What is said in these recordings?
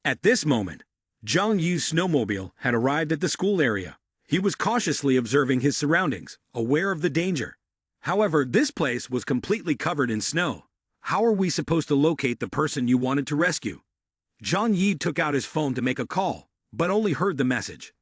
At this moment, Zhang Yu's snowmobile had arrived at the school area. He was cautiously observing his surroundings, aware of the danger. However, this place was completely covered in snow. How are we supposed to locate the person you wanted to rescue? Zhang Yi took out his phone to make a call, but only heard the message.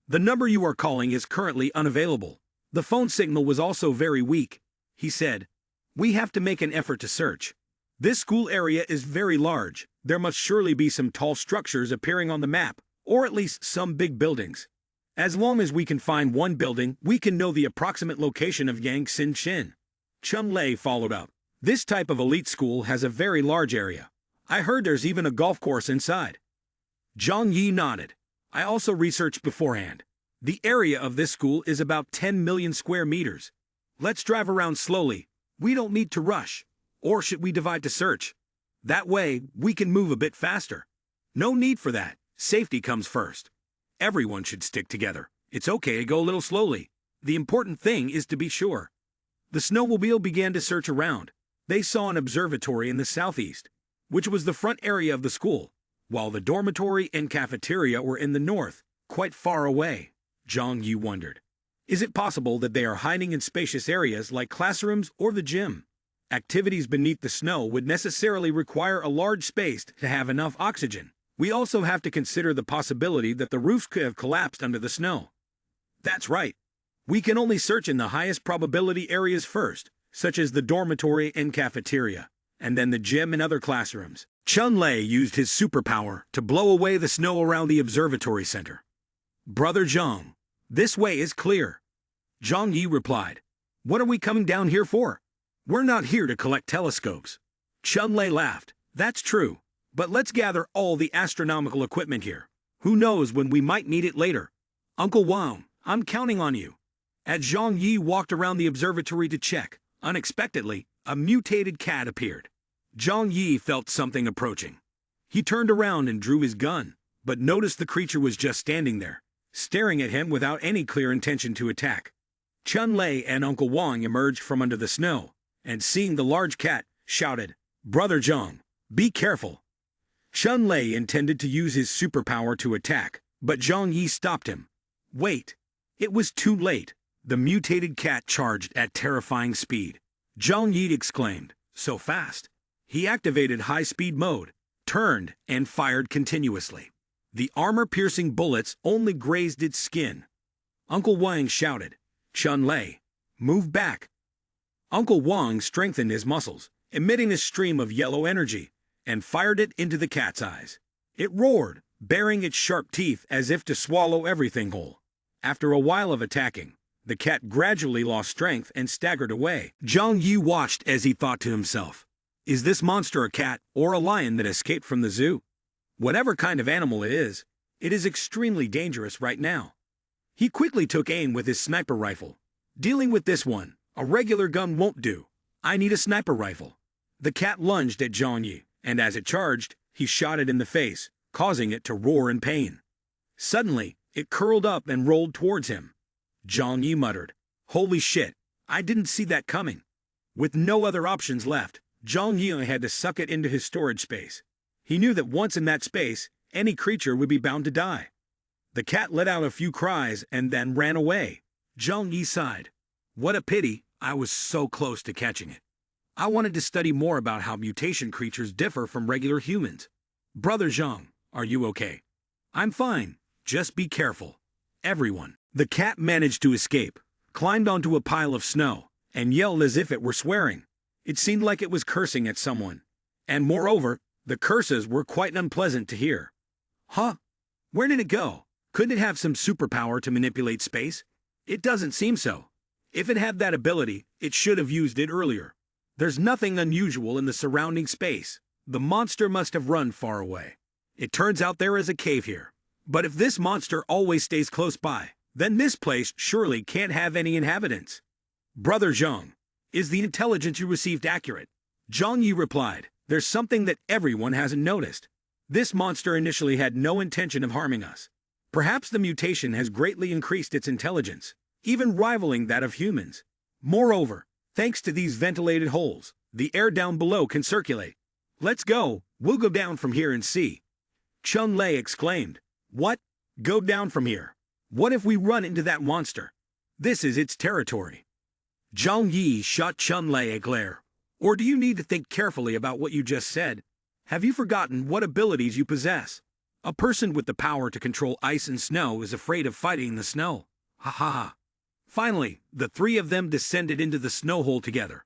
The number you are calling is currently unavailable. The phone signal was also very weak. He said, "We have to make an effort to search. This school area is very large. There must surely be some tall structures appearing on the map, or at least some big buildings. As long as we can find one building, we can know the approximate location of Yang Xin. Chun Lei followed up. This type of elite school has a very large area. I heard there's even a golf course inside. Zhang Yi nodded. I also researched beforehand. The area of this school is about 10 million square meters. Let's drive around slowly. We don't need to rush. Or should we divide to search? That way, we can move a bit faster. No need for that. Safety comes first. Everyone should stick together. It's okay to go a little slowly. The important thing is to be sure. The snowmobile began to search around. They saw an observatory in the southeast, which was the front area of the school, while the dormitory and cafeteria were in the north, quite far away. Zhang Yu wondered. Is it possible that they are hiding in spacious areas like classrooms or the gym? Activities beneath the snow would necessarily require a large space to have enough oxygen. We also have to consider the possibility that the roofs could have collapsed under the snow. That's right. We can only search in the highest probability areas first, such as the dormitory and cafeteria, and then the gym and other classrooms. Chun Lei used his superpower to blow away the snow around the observatory center. Brother Zhang, this way is clear. Zhang Yi replied. What are we coming down here for? We're not here to collect telescopes. Chun Lei laughed. That's true, but let's gather all the astronomical equipment here. Who knows when we might need it later. Uncle Wang, I'm counting on you. As Zhang Yi walked around the observatory to check, unexpectedly, a mutated cat appeared. Zhang Yi felt something approaching. He turned around and drew his gun, but noticed the creature was just standing there, staring at him without any clear intention to attack. Chun Lei and Uncle Wang emerged from under the snow, and seeing the large cat, shouted, Brother Zhang, be careful. Chun Lei intended to use his superpower to attack, but Zhang Yi stopped him. Wait. It was too late. The mutated cat charged at terrifying speed. Zhang Yi exclaimed, so fast. He activated high-speed mode, turned, and fired continuously. The armor-piercing bullets only grazed its skin. Uncle Wang shouted, Chun Lei, move back. Uncle Wang strengthened his muscles, emitting a stream of yellow energy, and fired it into the cat's eyes. It roared, baring its sharp teeth as if to swallow everything whole. After a while of attacking, the cat gradually lost strength and staggered away. Zhang Yi watched as he thought to himself, is this monster a cat or a lion that escaped from the zoo? Whatever kind of animal it is extremely dangerous right now. He quickly took aim with his sniper rifle. Dealing with this one, a regular gun won't do. I need a sniper rifle. The cat lunged at Zhang Yi, and as it charged, he shot it in the face, causing it to roar in pain. Suddenly, it curled up and rolled towards him. Zhang Yi muttered, holy shit, I didn't see that coming. With no other options left, Zhang Yi had to suck it into his storage space. He knew that once in that space, any creature would be bound to die. The cat let out a few cries and then ran away. Zhang Yi sighed. What a pity, I was so close to catching it. I wanted to study more about how mutation creatures differ from regular humans. Brother Zhang, are you okay? I'm fine, just be careful. Everyone. The cat managed to escape, climbed onto a pile of snow, and yelled as if it were swearing. It seemed like it was cursing at someone. And moreover, the curses were quite unpleasant to hear. Huh? Where did it go? Couldn't it have some superpower to manipulate space? It doesn't seem so. If it had that ability, it should have used it earlier. There's nothing unusual in the surrounding space. The monster must have run far away. It turns out there is a cave here. But if this monster always stays close by, then this place surely can't have any inhabitants. Brother Zhang, is the intelligence you received accurate? Zhang Yi replied, there's something that everyone hasn't noticed. This monster initially had no intention of harming us. Perhaps the mutation has greatly increased its intelligence, even rivaling that of humans. Moreover, thanks to these ventilated holes, the air down below can circulate. Let's go, we'll go down from here and see. Chun Lei exclaimed. What? Go down from here. What if we run into that monster? This is its territory. Zhang Yi shot Chun Lei a glare. Or do you need to think carefully about what you just said? Have you forgotten what abilities you possess? A person with the power to control ice and snow is afraid of fighting in the snow. Ha ha ha. Finally, the three of them descended into the snow hole together.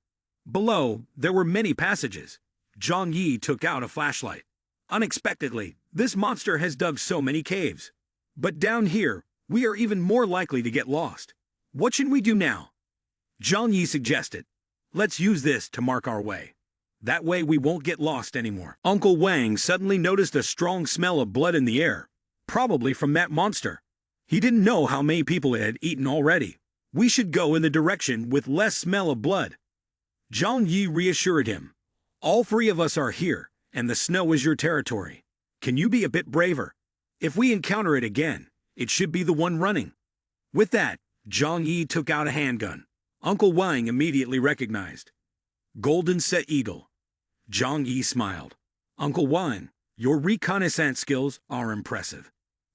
Below, there were many passages. Zhang Yi took out a flashlight. Unexpectedly, this monster has dug so many caves. But down here, we are even more likely to get lost. What should we do now? Zhang Yi suggested. Let's use this to mark our way. That way we won't get lost anymore. Uncle Wang suddenly noticed a strong smell of blood in the air, probably from that monster. He didn't know how many people it had eaten already. We should go in the direction with less smell of blood. Zhang Yi reassured him. All three of us are here, and the snow is your territory. Can you be a bit braver? If we encounter it again, it should be the one running. With that, Zhang Yi took out a handgun. Uncle Wang immediately recognized. Golden Set Eagle. Zhang Yi smiled. Uncle Wang, your reconnaissance skills are impressive.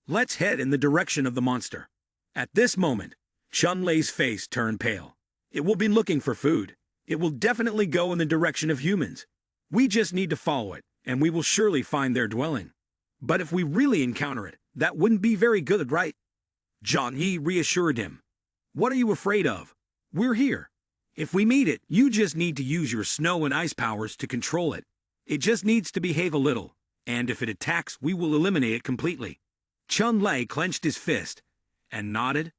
Let's head in the direction of the monster. At this moment, Chun Lei's face turned pale. It will be looking for food. It will definitely go in the direction of humans. We just need to follow it, and we will surely find their dwelling. But if we really encounter it, that wouldn't be very good, right? Zhang Yi reassured him. What are you afraid of? We're here. If we meet it, you just need to use your snow and ice powers to control it. It just needs to behave a little, and if it attacks, we will eliminate it completely. Chun Lei clenched his fist and nodded.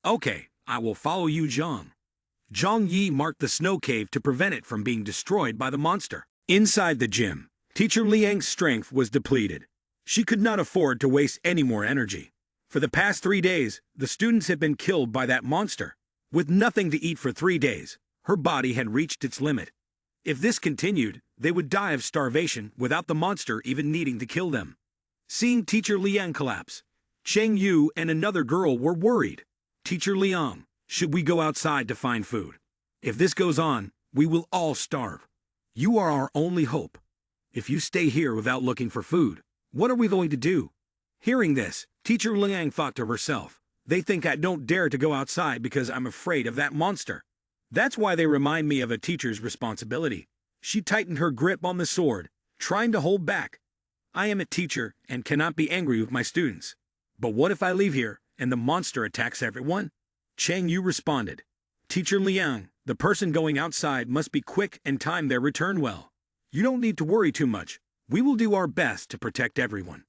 Okay, I will follow you, Zhang. Zhang Yi marked the snow cave to prevent it from being destroyed by the monster. Inside the gym, Teacher Liang's strength was depleted. She could not afford to waste any more energy. For the past 3 days, the students had been killed by that monster. With nothing to eat for 3 days, her body had reached its limit. If this continued, they would die of starvation without the monster even needing to kill them. Seeing Teacher Liang collapse, Cheng Yu and another girl were worried. Teacher Liang, should we go outside to find food? If this goes on, we will all starve. You are our only hope. If you stay here without looking for food, what are we going to do? Hearing this, Teacher Liang thought to herself, they think I don't dare to go outside because I'm afraid of that monster. That's why they remind me of a teacher's responsibility. She tightened her grip on the sword, trying to hold back. I am a teacher and cannot be angry with my students. But what if I leave here and the monster attacks everyone? Cheng Yu responded. Teacher Liang, the person going outside must be quick and time their return well. You don't need to worry too much. We will do our best to protect everyone.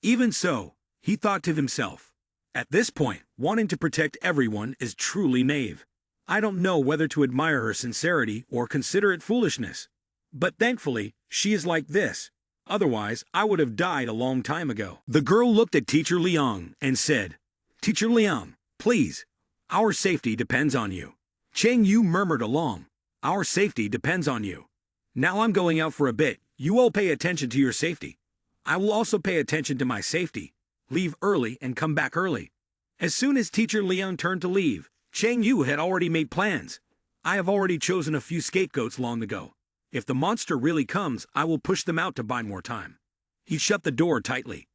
Even so, he thought to himself. At this point, wanting to protect everyone is truly naive. I don't know whether to admire her sincerity or consider it foolishness. But thankfully, she is like this. Otherwise, I would have died a long time ago. The girl looked at Teacher Liang and said, Teacher Liang, please. Our safety depends on you. Cheng Yu murmured along. Our safety depends on you. Now I'm going out for a bit. You all pay attention to your safety. I will also pay attention to my safety. Leave early and come back early. As soon as Teacher Liang turned to leave, Cheng Yu had already made plans. I have already chosen a few scapegoats long ago. If the monster really comes, I will push them out to buy more time. He shut the door tightly.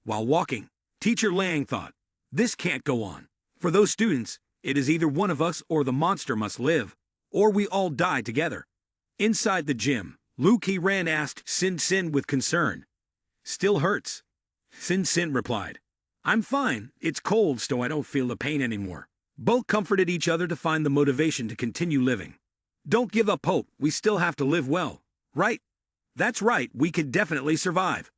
While walking, Teacher Liang thought, this can't go on. For those students, it is either one of us or the monster must live, or we all die together. Inside the gym, Lu Qiran asked Sin Sin with concern. Still hurts? Sin Sin replied. I'm fine, it's cold so I don't feel the pain anymore. Both comforted each other to find the motivation to continue living. Don't give up hope, we still have to live well, right? That's right, we could definitely survive.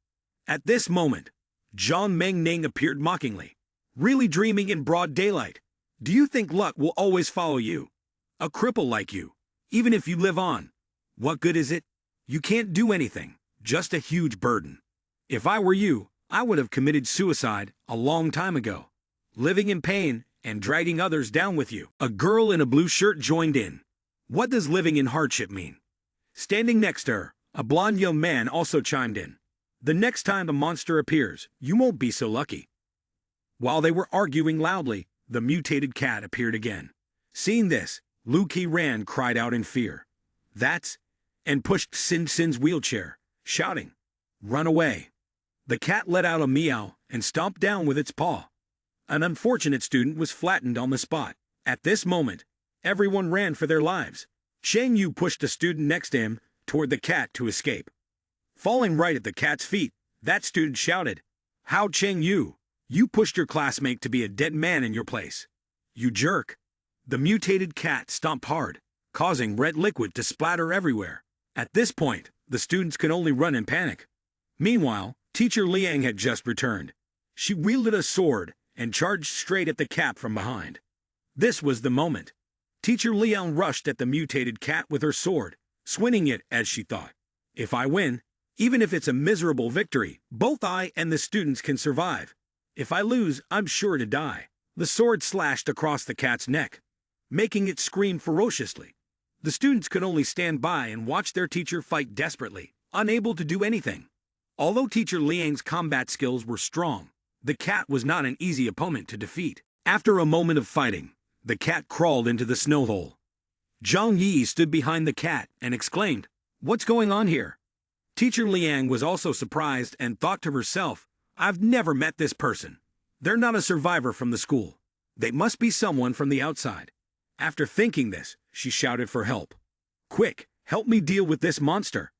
At this moment, Zhang Mengning appeared mockingly. Really dreaming in broad daylight. Do you think luck will always follow you? A cripple like you, even if you live on. What good is it? You can't do anything, just a huge burden. If I were you, I would have committed suicide a long time ago. Living in pain and dragging others down with you. A girl in a blue shirt joined in. What does living in hardship mean? Standing next to her, a blond young man also chimed in. The next time the monster appears, you won't be so lucky. While they were arguing loudly, the mutated cat appeared again. Seeing this, Lu Qiran cried out in fear. That's... and pushed Sin Sin's wheelchair, shouting, Run away. The cat let out a meow and stomped down with its paw. An unfortunate student was flattened on the spot. At this moment, everyone ran for their lives. Chang Yu pushed a student next to him toward the cat to escape. Falling right at the cat's feet, that student shouted, "How, Chang Yu? You pushed your classmate to be a dead man in your place. You jerk." The mutated cat stomped hard, causing red liquid to splatter everywhere. At this point, the students could only run in panic. Meanwhile, Teacher Liang had just returned. She wielded a sword and charged straight at the cat from behind. This was the moment. Teacher Liang rushed at the mutated cat with her sword, swinging it as she thought, "If I win, even if it's a miserable victory, both I and the students can survive. If I lose, I'm sure to die." The sword slashed across the cat's neck, making it scream ferociously. The students could only stand by and watch their teacher fight desperately, unable to do anything. Although Teacher Liang's combat skills were strong, the cat was not an easy opponent to defeat. After a moment of fighting, the cat crawled into the snow hole. Zhang Yi stood behind the cat and exclaimed, "What's going on here?" Teacher Liang was also surprised and thought to herself, "I've never met this person. They're not a survivor from the school. They must be someone from the outside." After thinking this, she shouted for help. "Quick, help me deal with this monster."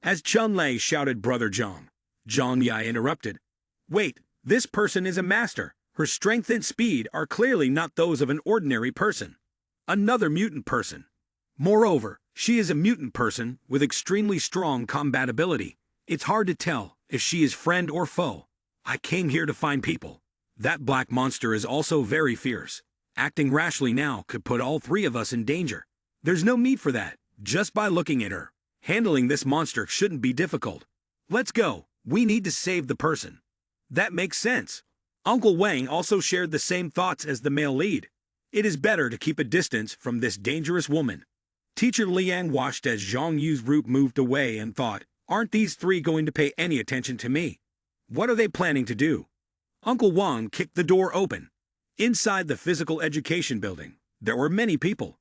As Chun Lei shouted Brother Zhang, Zhang Yi interrupted. "Wait, this person is a master. Her strength and speed are clearly not those of an ordinary person. Another mutant person. Moreover, she is a mutant person with extremely strong combat ability. It's hard to tell if she is friend or foe. I came here to find people. That black monster is also very fierce. Acting rashly now could put all three of us in danger. There's no need for that. Just by looking at her, handling this monster shouldn't be difficult. Let's go. We need to save the person." That makes sense. Uncle Wang also shared the same thoughts as the male lead. It is better to keep a distance from this dangerous woman. Teacher Liang watched as Zhang Yu's group moved away and thought, "Aren't these three going to pay any attention to me? What are they planning to do?" Uncle Wang kicked the door open. Inside the physical education building, there were many people.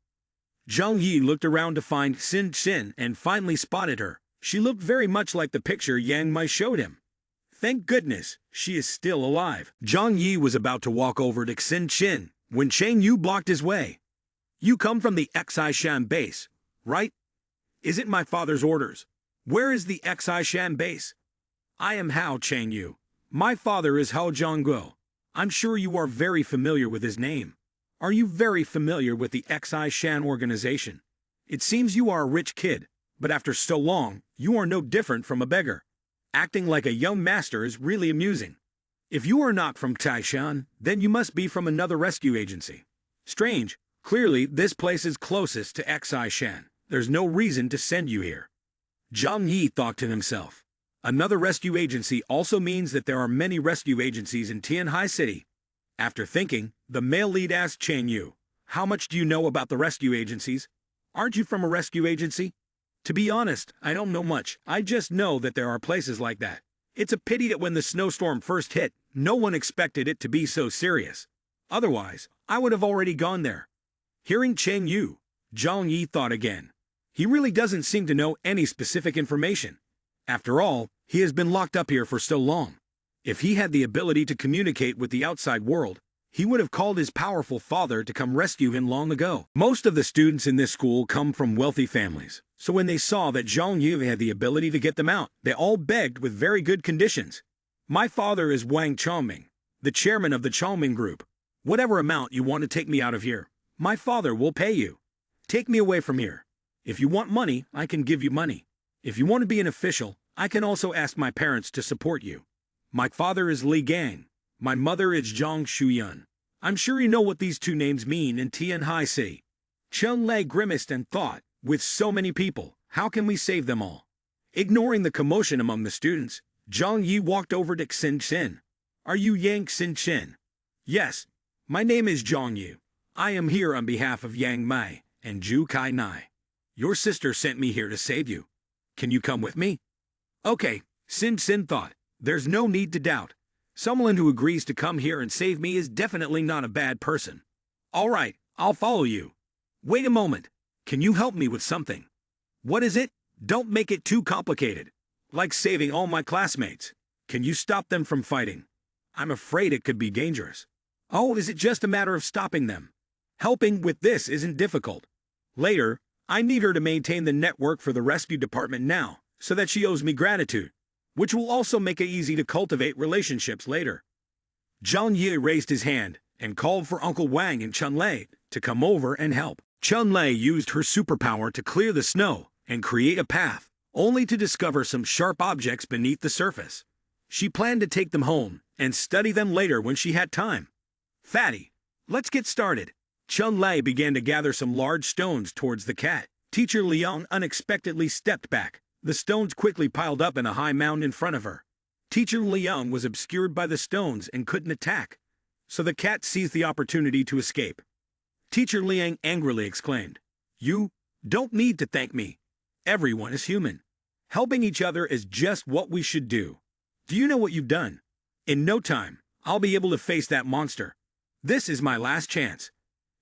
Zhang Yi looked around to find Xin Xin and finally spotted her. She looked very much like the picture Yang Mai showed him. Thank goodness, she is still alive. Zhang Yi was about to walk over to Xin Xin when Chang Yu blocked his way. "You come from the Xishan base, right? Is it my father's orders? Where is the Xishan base?" "I am Hao Chang Yu. My father is Hao Zhongguo. I'm sure you are very familiar with his name. Are you very familiar with the Xishan organization? It seems you are a rich kid, but after so long, you are no different from a beggar. Acting like a young master is really amusing. If you are not from Taishan, then you must be from another rescue agency. Strange, clearly this place is closest to Xishan. There's no reason to send you here." Zhang Yi thought to himself. Another rescue agency also means that there are many rescue agencies in Tianhai City. After thinking, the male lead asked Chang Yu, "How much do you know about the rescue agencies? Aren't you from a rescue agency?" "To be honest, I don't know much. I just know that there are places like that. It's a pity that when the snowstorm first hit, no one expected it to be so serious. Otherwise, I would have already gone there." Hearing Chang Yu, Zhang Yi thought again. He really doesn't seem to know any specific information. After all, he has been locked up here for so long. If he had the ability to communicate with the outside world, he would have called his powerful father to come rescue him long ago. Most of the students in this school come from wealthy families, so when they saw that Zhang Yu had the ability to get them out, they all begged with very good conditions. "My father is Wang Chongming, the chairman of the Chongming Group. Whatever amount you want to take me out of here, my father will pay you. Take me away from here. If you want money, I can give you money. If you want to be an official, I can also ask my parents to support you. My father is Li Gang. My mother is Zhang Shuyun. I'm sure you know what these two names mean in Tianhai City." Chun Lei grimaced and thought, with so many people, how can we save them all? Ignoring the commotion among the students, Zhang Yi walked over to Xin Xin. "Are you Yang Xin Xin?" "Yes. My name is Zhang Yu. I am here on behalf of Yang Mai and Zhu Kai Nai. Your sister sent me here to save you. Can you come with me?" "Okay," Xin Xin thought. There's no need to doubt. Someone who agrees to come here and save me is definitely not a bad person. "All right, I'll follow you." "Wait a moment. Can you help me with something?" "What is it? Don't make it too complicated. Like saving all my classmates. Can you stop them from fighting? I'm afraid it could be dangerous. Oh, is it just a matter of stopping them? Helping with this isn't difficult. Later, I need her to maintain the network for the rescue department now, so that she owes me gratitude, which will also make it easy to cultivate relationships later. Zhang Yi raised his hand and called for Uncle Wang and Chun-Lei to come over and help. Chun-Lei used her superpower to clear the snow and create a path, only to discover some sharp objects beneath the surface. She planned to take them home and study them later when she had time. Fatty, let's get started. Chun-Lei began to gather some large stones towards the cat. Teacher Liang unexpectedly stepped back. The stones quickly piled up in a high mound in front of her. Teacher Liang was obscured by the stones and couldn't attack, so the cat seized the opportunity to escape. Teacher Liang angrily exclaimed, "You don't need to thank me. Everyone is human. Helping each other is just what we should do. Do you know what you've done? In no time, I'll be able to face that monster. This is my last chance.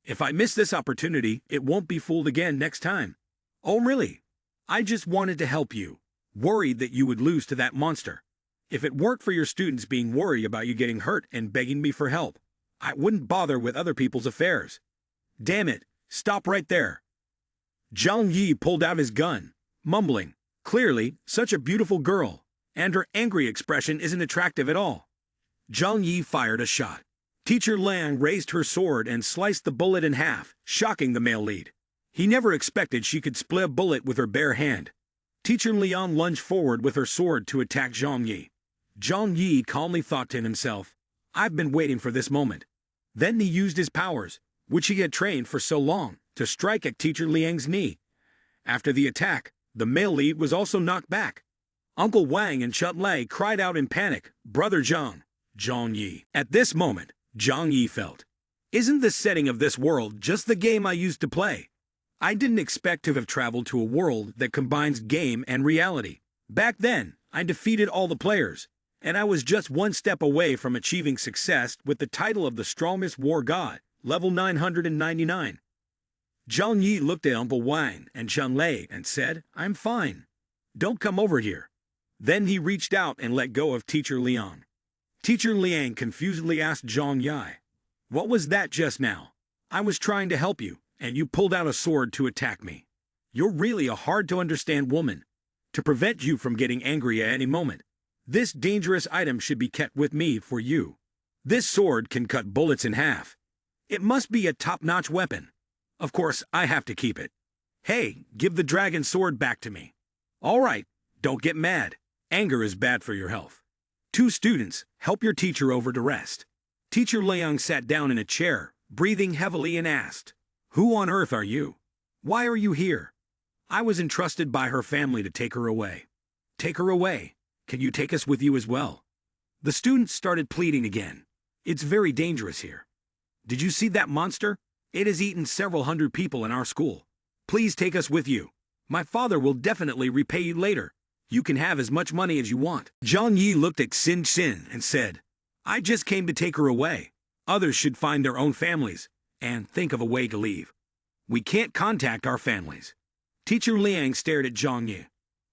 If I miss this opportunity, it won't be fooled again next time." "Oh, really? I just wanted to help you, worried that you would lose to that monster. If it weren't for your students being worried about you getting hurt and begging me for help, I wouldn't bother with other people's affairs. Damn it, stop right there." Zhang Yi pulled out his gun, mumbling, "Clearly, such a beautiful girl, and her angry expression isn't attractive at all." Zhang Yi fired a shot. Teacher Liang raised her sword and sliced the bullet in half, shocking the male lead. He never expected she could split a bullet with her bare hand. Teacher Liang lunged forward with her sword to attack Zhang Yi. Zhang Yi calmly thought to himself, "I've been waiting for this moment." Then he used his powers, which he had trained for so long, to strike at Teacher Liang's knee. After the attack, the male lead was also knocked back. Uncle Wang and Chun-Lei cried out in panic, "Brother Zhang, Zhang Yi." At this moment, Zhang Yi felt, "Isn't the setting of this world just the game I used to play? I didn't expect to have traveled to a world that combines game and reality. Back then, I defeated all the players, and I was just one step away from achieving success with the title of the strongest war god, level 999. Zhang Yi looked at Uncle Wang and Chun-Lei and said, "I'm fine. Don't come over here." Then he reached out and let go of Teacher Liang. Teacher Liang confusedly asked Zhang Yi, "What was that just now? I was trying to help you, and you pulled out a sword to attack me. You're really a hard-to-understand woman. To prevent you from getting angry at any moment, this dangerous item should be kept with me for you. This sword can cut bullets in half. It must be a top-notch weapon. Of course, I have to keep it. Hey, give the dragon sword back to me." "All right, don't get mad. Anger is bad for your health. Two students, help your teacher over to rest." Teacher Liang sat down in a chair, breathing heavily, and asked, "Who on earth are you? Why are you here?" "I was entrusted by her family to take her away." "Take her away? Can you take us with you as well?" The students started pleading again. "It's very dangerous here. Did you see that monster? It has eaten several hundred people in our school. Please take us with you. My father will definitely repay you later. You can have as much money as you want." Zhang Yi looked at Xin Xin and said, "I just came to take her away. Others should find their own families and think of a way to leave. We can't contact our families." Teacher Liang stared at Zhang Yi.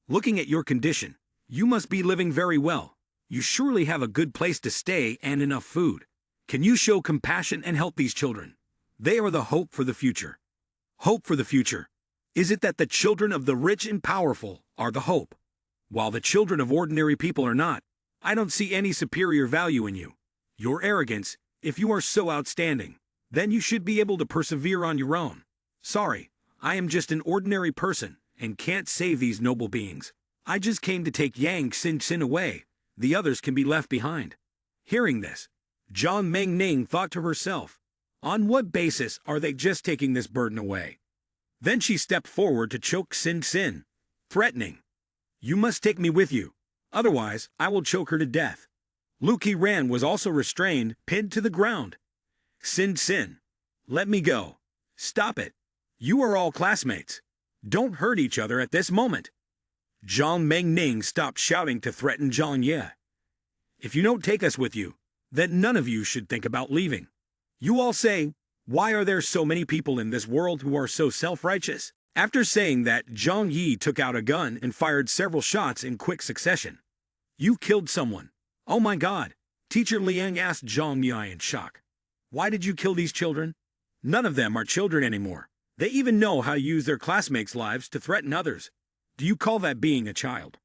"Looking at your condition, you must be living very well. You surely have a good place to stay and enough food. Can you show compassion and help these children? They are the hope for the future." "Hope for the future? Is it that the children of the rich and powerful are the hope, while the children of ordinary people are not? I don't see any superior value in you. Your arrogance, if you are so outstanding, then you should be able to persevere on your own. Sorry, I am just an ordinary person and can't save these noble beings. I just came to take Yang Xin Xin away. The others can be left behind." Hearing this, Zhang Mengning thought to herself, "On what basis are they just taking this burden away?" Then she stepped forward to choke Xin Xin, threatening, "You must take me with you, otherwise I will choke her to death." Lu Qiran was also restrained, pinned to the ground. "Xin Xin, let me go. Stop it. You are all classmates. Don't hurt each other at this moment." Zhang Mengning stopped shouting to threaten Zhang Ye. "If you don't take us with you, then none of you should think about leaving. You all say, why are there so many people in this world who are so self-righteous?" After saying that, Zhang Yi took out a gun and fired several shots in quick succession. "You killed someone. Oh my god! Teacher Liang asked Zhang Yi in shock. Why did you kill these children? None of them are children anymore. They even know how to use their classmates' lives to threaten others. Do you call that being a child?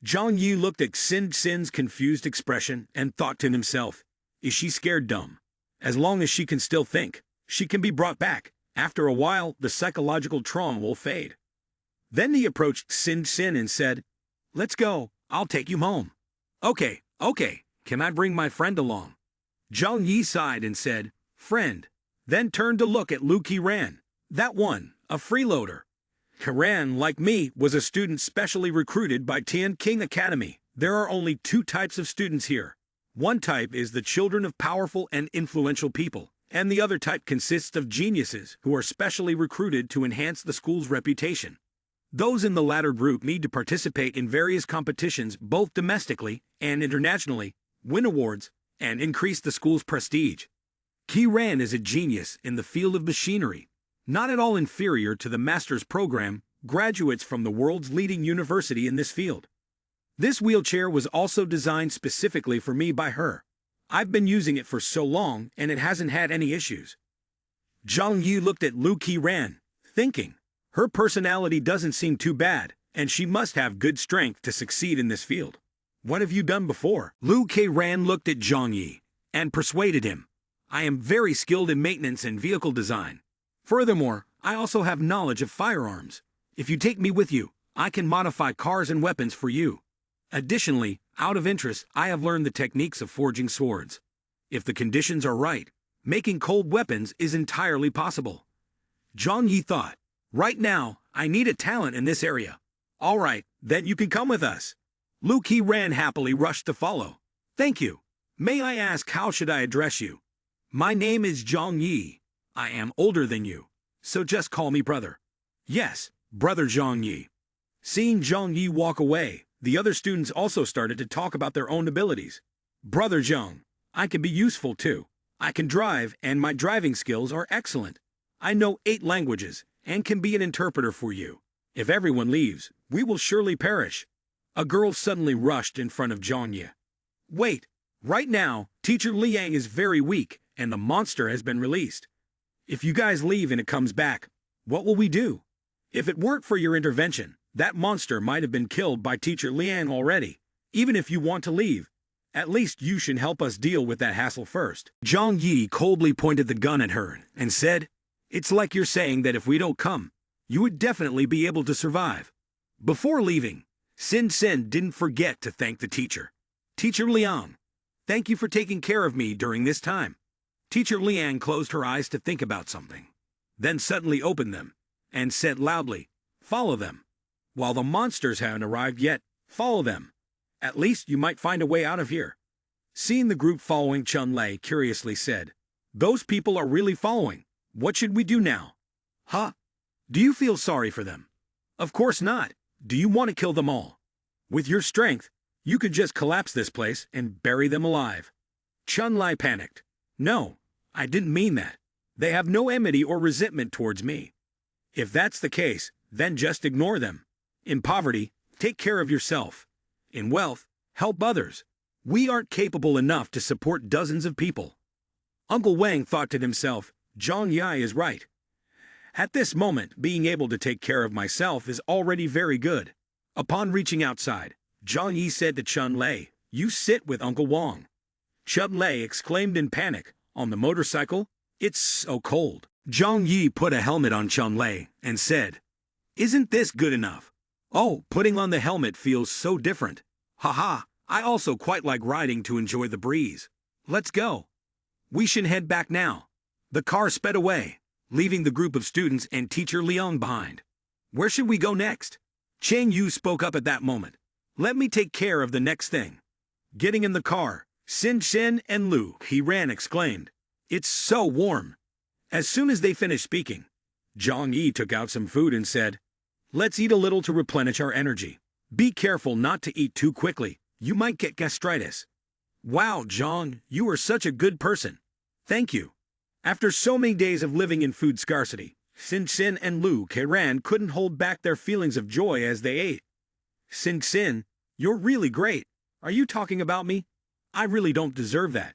Zhang Yi looked at Xin Xin's confused expression and thought to himself, is she scared dumb? As long as she can still think, she can be brought back. After a while, the psychological trauma will fade. Then he approached Xin Xin and said, let's go, I'll take you home. Okay, can I bring my friend along? Zhang Yi sighed and said, friend, then turned to look at Lu Qiran. That one, a freeloader. Qiran, like me, was a student specially recruited by Tian King Academy. There are only two types of students here. One type is the children of powerful and influential people, and the other type consists of geniuses who are specially recruited to enhance the school's reputation. Those in the latter group need to participate in various competitions both domestically and internationally, win awards, and increase the school's prestige. Qiran is a genius in the field of machinery, not at all inferior to the master's program, graduates from the world's leading university in this field. This wheelchair was also designed specifically for me by her. I've been using it for so long and it hasn't had any issues. Zhang Yi looked at Lu Qiran, thinking, her personality doesn't seem too bad, and she must have good strength to succeed in this field. What have you done before? Lu Qiran looked at Zhang Yi and persuaded him. I am very skilled in maintenance and vehicle design. Furthermore, I also have knowledge of firearms. If you take me with you, I can modify cars and weapons for you. Additionally, out of interest, I have learned the techniques of forging swords. If the conditions are right, making cold weapons is entirely possible. Zhang Yi thought, right now, I need a talent in this area. All right, then you can come with us. Lu Qiran happily rushed to follow. Thank you. May I ask how should I address you? My name is Zhang Yi. I am older than you, so just call me brother. Yes, brother Zhang Yi. Seeing Zhang Yi walk away, the other students also started to talk about their own abilities. Brother Zhang, I can be useful too. I can drive and my driving skills are excellent. I know 8 languages and can be an interpreter for you. If everyone leaves, we will surely perish. A girl suddenly rushed in front of Zhang Yi. Wait, right now, Teacher Liang is very weak and the monster has been released. If you guys leave and it comes back, what will we do? If it weren't for your intervention, that monster might have been killed by Teacher Liang already. Even if you want to leave, at least you should help us deal with that hassle first. Zhang Yi coldly pointed the gun at her and said, it's like you're saying that if we don't come, you would definitely be able to survive. Before leaving, Xin Xin didn't forget to thank the teacher. Teacher Liang, thank you for taking care of me during this time. Teacher Liang closed her eyes to think about something, then suddenly opened them and said loudly, follow them. While the monsters haven't arrived yet, follow them. At least you might find a way out of here. Seeing the group following, Chun Lei curiously said, those people are really following. What should we do now? Huh? Do you feel sorry for them? Of course not. Do you want to kill them all? With your strength, you could just collapse this place and bury them alive. Chun Lei panicked. No, I didn't mean that. They have no enmity or resentment towards me. If that's the case, then just ignore them. In poverty, take care of yourself. In wealth, help others. We aren't capable enough to support dozens of people. Uncle Wang thought to himself, Zhang Yi is right. At this moment, being able to take care of myself is already very good. Upon reaching outside, Zhang Yi said to Chun Lei, you sit with Uncle Wang. Chun Lei exclaimed in panic, on the motorcycle? It's so cold. Zhang Yi put a helmet on Chun Lei and said, isn't this good enough? Oh, putting on the helmet feels so different. Haha, I also quite like riding to enjoy the breeze. Let's go. We should head back now. The car sped away, leaving the group of students and Teacher Liang behind. Where should we go next? Cheng Yu spoke up at that moment. Let me take care of the next thing. Getting in the car, Xin Xin and Lu Qiran exclaimed, it's so warm. As soon as they finished speaking, Zhang Yi took out some food and said, let's eat a little to replenish our energy. Be careful not to eat too quickly. You might get gastritis. Wow, Zhang, you are such a good person. Thank you. After so many days of living in food scarcity, Xin Xin and Lu Qiran couldn't hold back their feelings of joy as they ate. Xin Xin, you're really great. Are you talking about me? I really don't deserve that.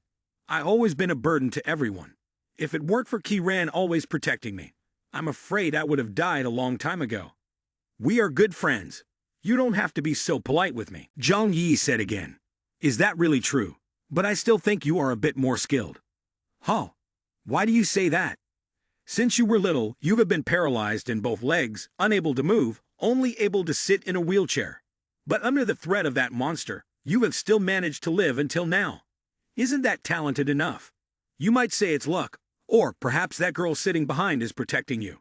I've always been a burden to everyone. If it weren't for Kiran always protecting me, I'm afraid I would have died a long time ago. We are good friends. You don't have to be so polite with me, Zhang Yi said again. Is that really true? But I still think you are a bit more skilled. Huh? Why do you say that? Since you were little, you have been paralyzed in both legs, unable to move, only able to sit in a wheelchair. But under the threat of that monster, you have still managed to live until now. Isn't that talented enough? You might say it's luck, or perhaps that girl sitting behind is protecting you.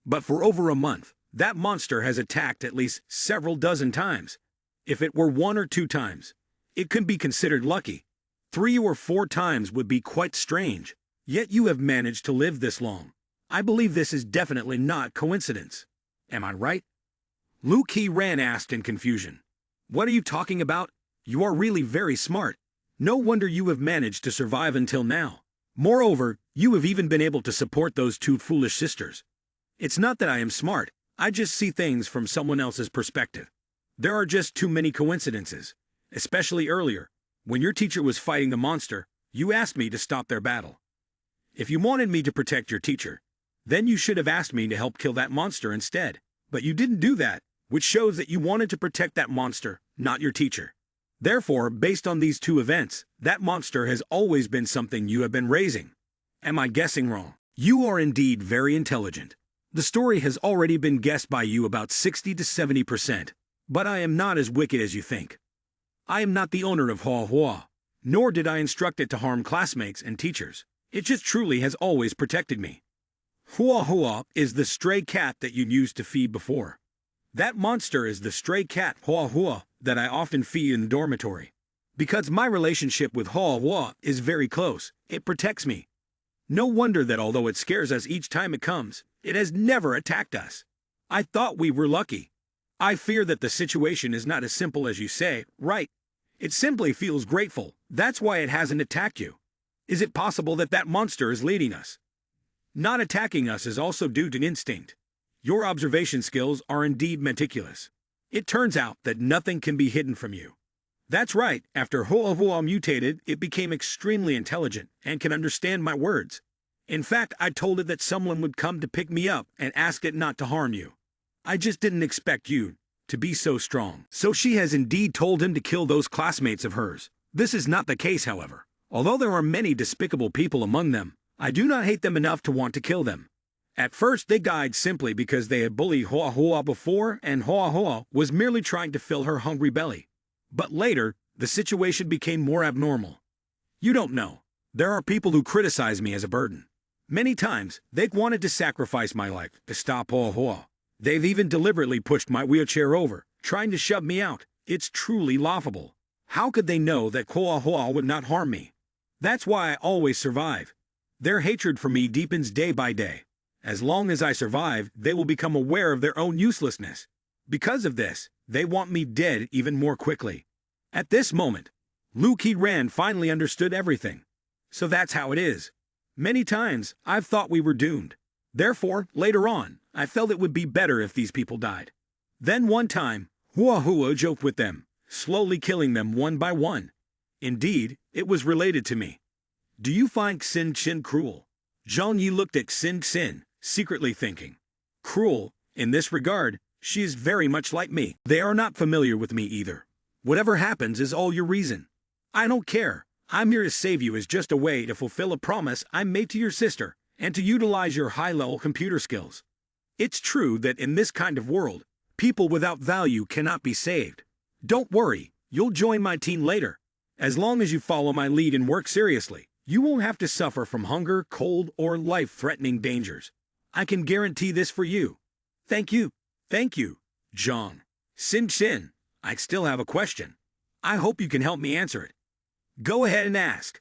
But for over a month, that monster has attacked at least several dozen times. If it were 1 or 2 times, it could be considered lucky. 3 or 4 times would be quite strange. Yet you have managed to live this long. I believe this is definitely not coincidence. Am I right? Lu Qiran asked in confusion. What are you talking about? You are really very smart. No wonder you have managed to survive until now. Moreover, you have even been able to support those 2 foolish sisters. It's not that I am smart, I just see things from someone else's perspective. There are just too many coincidences. Especially earlier, when your teacher was fighting the monster, you asked me to stop their battle. If you wanted me to protect your teacher, then you should have asked me to help kill that monster instead. But you didn't do that, which shows that you wanted to protect that monster, not your teacher. Therefore, based on these 2 events, that monster has always been something you have been raising. Am I guessing wrong? You are indeed very intelligent. The story has already been guessed by you about 60 to 70%, but I am not as wicked as you think. I am not the owner of Hua, nor did I instruct it to harm classmates and teachers. It just truly has always protected me. Hua is the stray cat that you used to feed before. That monster is the stray cat Hua that I often feed in the dormitory. Because my relationship with Hua is very close, it protects me. No wonder that although it scares us each time it comes, it has never attacked us. I thought we were lucky. I fear that the situation is not as simple as you say, right? It simply feels grateful, that's why it hasn't attacked you. Is it possible that that monster is leading us? Not attacking us is also due to instinct. Your observation skills are indeed meticulous. It turns out that nothing can be hidden from you. That's right, after Hua mutated, it became extremely intelligent and can understand my words. In fact, I told it that someone would come to pick me up and asked it not to harm you. I just didn't expect you to be so strong. So she has indeed told him to kill those classmates of hers. This is not the case, however. Although there are many despicable people among them, I do not hate them enough to want to kill them. At first, they died simply because they had bullied Hua before, and Hua was merely trying to fill her hungry belly. But later, the situation became more abnormal. You don't know. There are people who criticize me as a burden. Many times, they've wanted to sacrifice my life to stop Hua. They've even deliberately pushed my wheelchair over, trying to shove me out. It's truly laughable. How could they know that Hua would not harm me? That's why I always survive. Their hatred for me deepens day by day. As long as I survive, they will become aware of their own uselessness. Because of this, they want me dead even more quickly. At this moment, Lu Qiran finally understood everything. So that's how it is. Many times, I've thought we were doomed. Therefore, later on, I felt it would be better if these people died. Then one time, Hua joked with them, slowly killing them one by one. Indeed, it was related to me. Do you find Xin cruel? Zhang Yi looked at Xin, secretly thinking. Cruel, in this regard, she is very much like me. They are not familiar with me either. Whatever happens is all your reason. I don't care. I'm here to save you as just a way to fulfill a promise I made to your sister and to utilize your high-level computer skills. It's true that in this kind of world, people without value cannot be saved. Don't worry, you'll join my team later. As long as you follow my lead and work seriously, you won't have to suffer from hunger, cold, or life-threatening dangers. I can guarantee this for you. Thank you. Thank you, Zhang. Xin, I still have a question. I hope you can help me answer it. Go ahead and ask.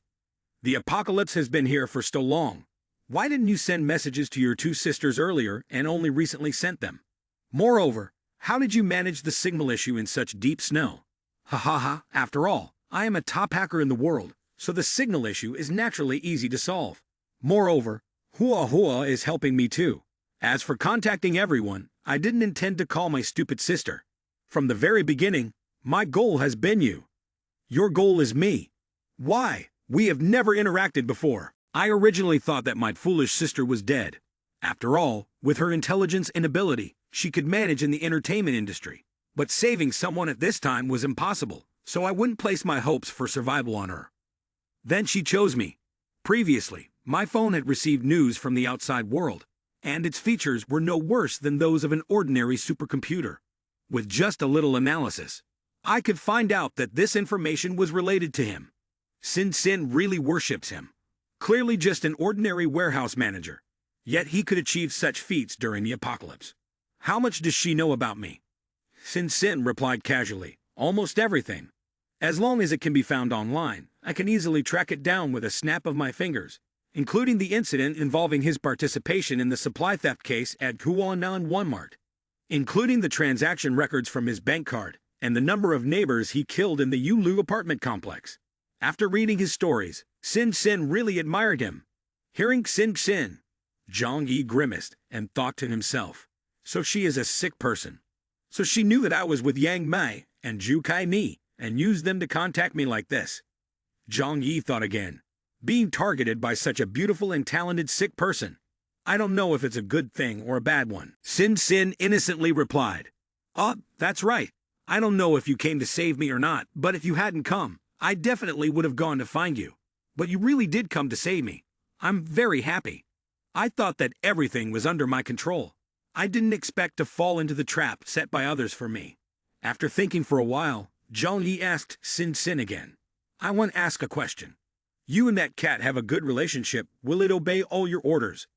The apocalypse has been here for so long. Why didn't you send messages to your 2 sisters earlier and only recently sent them? Moreover, how did you manage the signal issue in such deep snow? After all, I am a top hacker in the world, so the signal issue is naturally easy to solve. Moreover, Hua is helping me too. As for contacting everyone, I didn't intend to call my stupid sister. From the very beginning, my goal has been you. Your goal is me. Why? We have never interacted before. I originally thought that my foolish sister was dead. After all, with her intelligence and ability, she could manage in the entertainment industry. But saving someone at this time was impossible, so I wouldn't place my hopes for survival on her. Then she chose me. Previously, my phone had received news from the outside world, and its features were no worse than those of an ordinary supercomputer. With just a little analysis, I could find out that this information was related to him. Sin really worships him. Clearly just an ordinary warehouse manager. Yet he could achieve such feats during the apocalypse. How much does she know about me? Sin replied casually, almost everything. As long as it can be found online, I can easily track it down with a snap of my fingers, including the incident involving his participation in the supply theft case at Kuanan Walmart, including the transaction records from his bank card, and the number of neighbors he killed in the Yulu apartment complex. After reading his stories, Sin really admired him. Hearing Sin, Zhang Yi grimaced and thought to himself, so she is a sick person. So she knew that I was with Yang Mai and Zhu Kai Ni and used them to contact me like this. Zhang Yi thought again, being targeted by such a beautiful and talented sick person. I don't know if it's a good thing or a bad one. Sin innocently replied, that's right. I don't know if you came to save me or not, but if you hadn't come, I definitely would have gone to find you. But you really did come to save me. I'm very happy. I thought that everything was under my control. I didn't expect to fall into the trap set by others for me. After thinking for a while, Zhang Yi asked Sin again. I want to ask a question. You and that cat have a good relationship. Will it obey all your orders?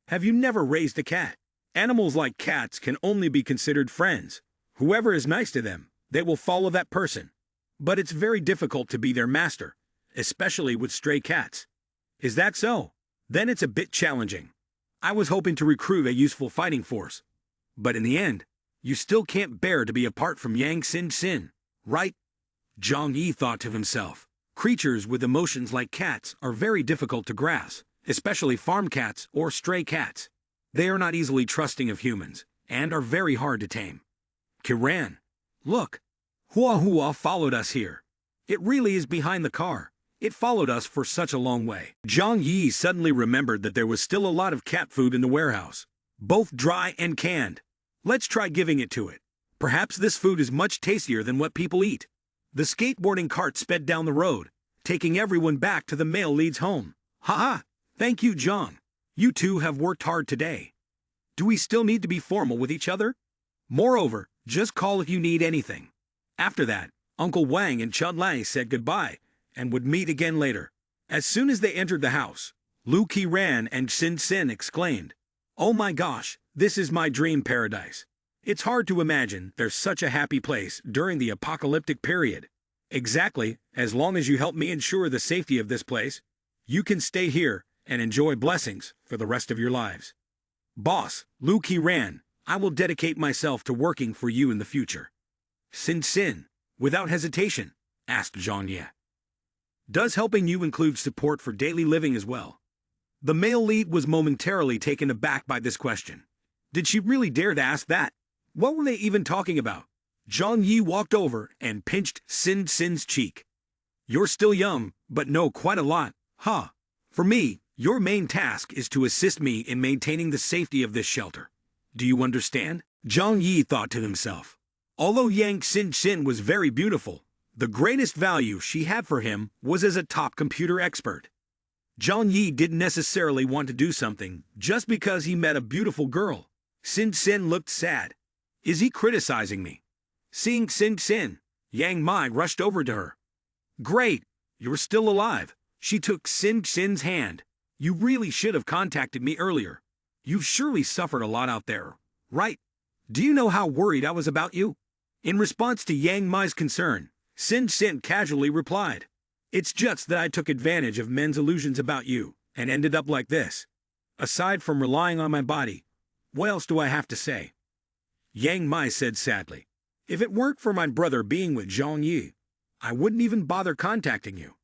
Have you never raised a cat? Animals like cats can only be considered friends. Whoever is nice to them, they will follow that person. But it's very difficult to be their master, especially with stray cats. Is that so? Then it's a bit challenging. I was hoping to recruit a useful fighting force. But in the end, you still can't bear to be apart from Yang Sin, right? Zhang Yi thought to himself. Creatures with emotions like cats are very difficult to grasp, especially farm cats or stray cats. They are not easily trusting of humans, and are very hard to tame. Kiran, look. Hua followed us here. It really is behind the car. It followed us for such a long way. Zhang Yi suddenly remembered that there was still a lot of cat food in the warehouse, both dry and canned. Let's try giving it to it. Perhaps this food is much tastier than what people eat. The skateboarding cart sped down the road, taking everyone back to the male lead's home. Ha! Thank you, Zhang. You two have worked hard today. Do we still need to be formal with each other? Moreover, just call if you need anything. After that, Uncle Wang and Chun Lai said goodbye, and would meet again later. As soon as they entered the house, Lu Qiran and Sin exclaimed, "Oh my gosh, this is my dream paradise. It's hard to imagine there's such a happy place during the apocalyptic period. Exactly, as long as you help me ensure the safety of this place, you can stay here and enjoy blessings for the rest of your lives. Boss, Lu Qiran, I will dedicate myself to working for you in the future." Sin, without hesitation, asked Zhang Yi. Does helping you include support for daily living as well? The male lead was momentarily taken aback by this question. Did she really dare to ask that? What were they even talking about? Zhang Yi walked over and pinched Sin's cheek. You're still young, but know quite a lot, huh? For me, your main task is to assist me in maintaining the safety of this shelter. Do you understand? Zhang Yi thought to himself. Although Yang Sin was very beautiful, the greatest value she had for him was as a top computer expert. Zhang Yi didn't necessarily want to do something just because he met a beautiful girl. Sin looked sad. Is he criticizing me? Seeing Sin, Yang Mai rushed over to her. Great, you're still alive. She took Sin's hand. You really should have contacted me earlier. You've surely suffered a lot out there, right? Do you know how worried I was about you? In response to Yang Mai's concern, Sin casually replied, It's just that I took advantage of men's illusions about you and ended up like this. Aside from relying on my body, what else do I have to say? Yang Mai said sadly, If it weren't for my brother being with Zhang Yi, I wouldn't even bother contacting you.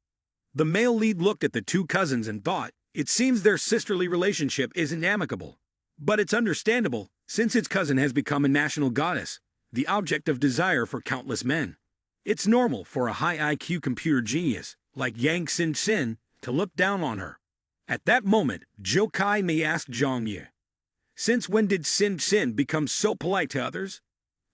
The male lead looked at the two cousins and thought, it seems their sisterly relationship isn't amicable. But it's understandable, since its cousin has become a national goddess, the object of desire for countless men. It's normal for a high IQ computer genius like Yang Sin Sin, to look down on her. At that moment, Zhou Kai Mei asked Zhang Yi, "Since when did Sin Sin become so polite to others?"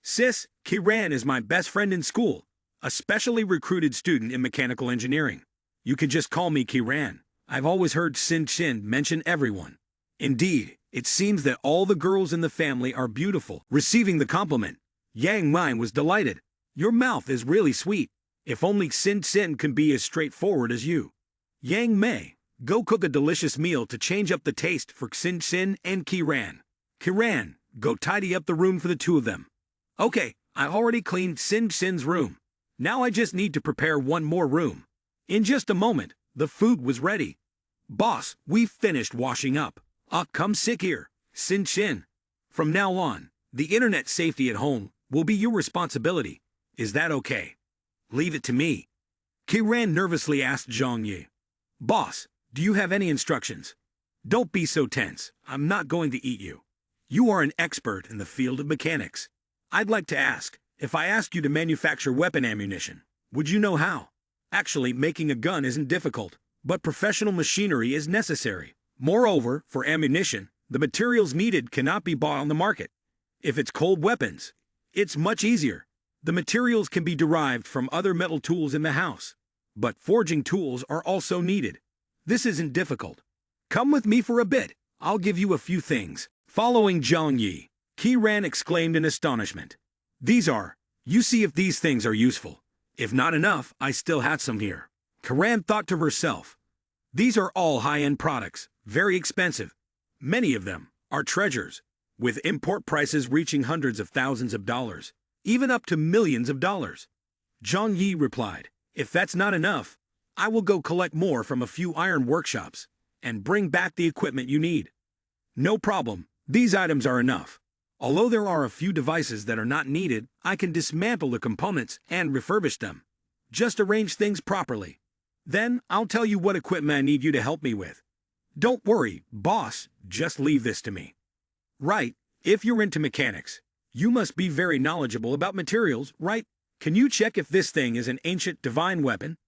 "Sis, Kiran is my best friend in school, a specially recruited student in mechanical engineering. You can just call me Kiran. I've always heard Sin Sin mention everyone. Indeed, it seems that all the girls in the family are beautiful." Receiving the compliment, Yang Mine was delighted. "Your mouth is really sweet. If only Sin Sin can be as straightforward as you." "Yang Mei, go cook a delicious meal to change up the taste for Sin Sin and Kiran. Kiran, go tidy up the room for the two of them." "Okay, I already cleaned Sin Sin's room. Now I just need to prepare one more room." In just a moment, the food was ready. "Boss, we've finished washing up. Come sit here, Sin Sin. From now on, the internet safety at home will be your responsibility. Is that okay?" "Leave it to me." Kiran nervously asked Zhang Yi, "Boss, do you have any instructions?" "Don't be so tense. I'm not going to eat you. You are an expert in the field of mechanics. I'd like to ask, if I asked you to manufacture weapon ammunition, would you know how? Actually, making a gun isn't difficult, but professional machinery is necessary. Moreover, for ammunition, the materials needed cannot be bought on the market. If it's cold weapons, it's much easier. The materials can be derived from other metal tools in the house. But forging tools are also needed. This isn't difficult. Come with me for a bit. I'll give you a few things." Following Zhang Yi, Kiran exclaimed in astonishment, "You see if these things are useful. If not enough, I still have some here." Kiran thought to herself, "These are all high-end products, very expensive. Many of them are treasures, with import prices reaching hundreds of thousands of dollars, even up to millions of dollars." Zhang Yi replied, "If that's not enough, I will go collect more from a few iron workshops and bring back the equipment you need." "No problem, these items are enough. Although there are a few devices that are not needed, I can dismantle the components and refurbish them. Just arrange things properly. Then I'll tell you what equipment I need you to help me with. Don't worry, boss, just leave this to me." "Right, if you're into mechanics, you must be very knowledgeable about materials, right? Can you check if this thing is an ancient divine weapon?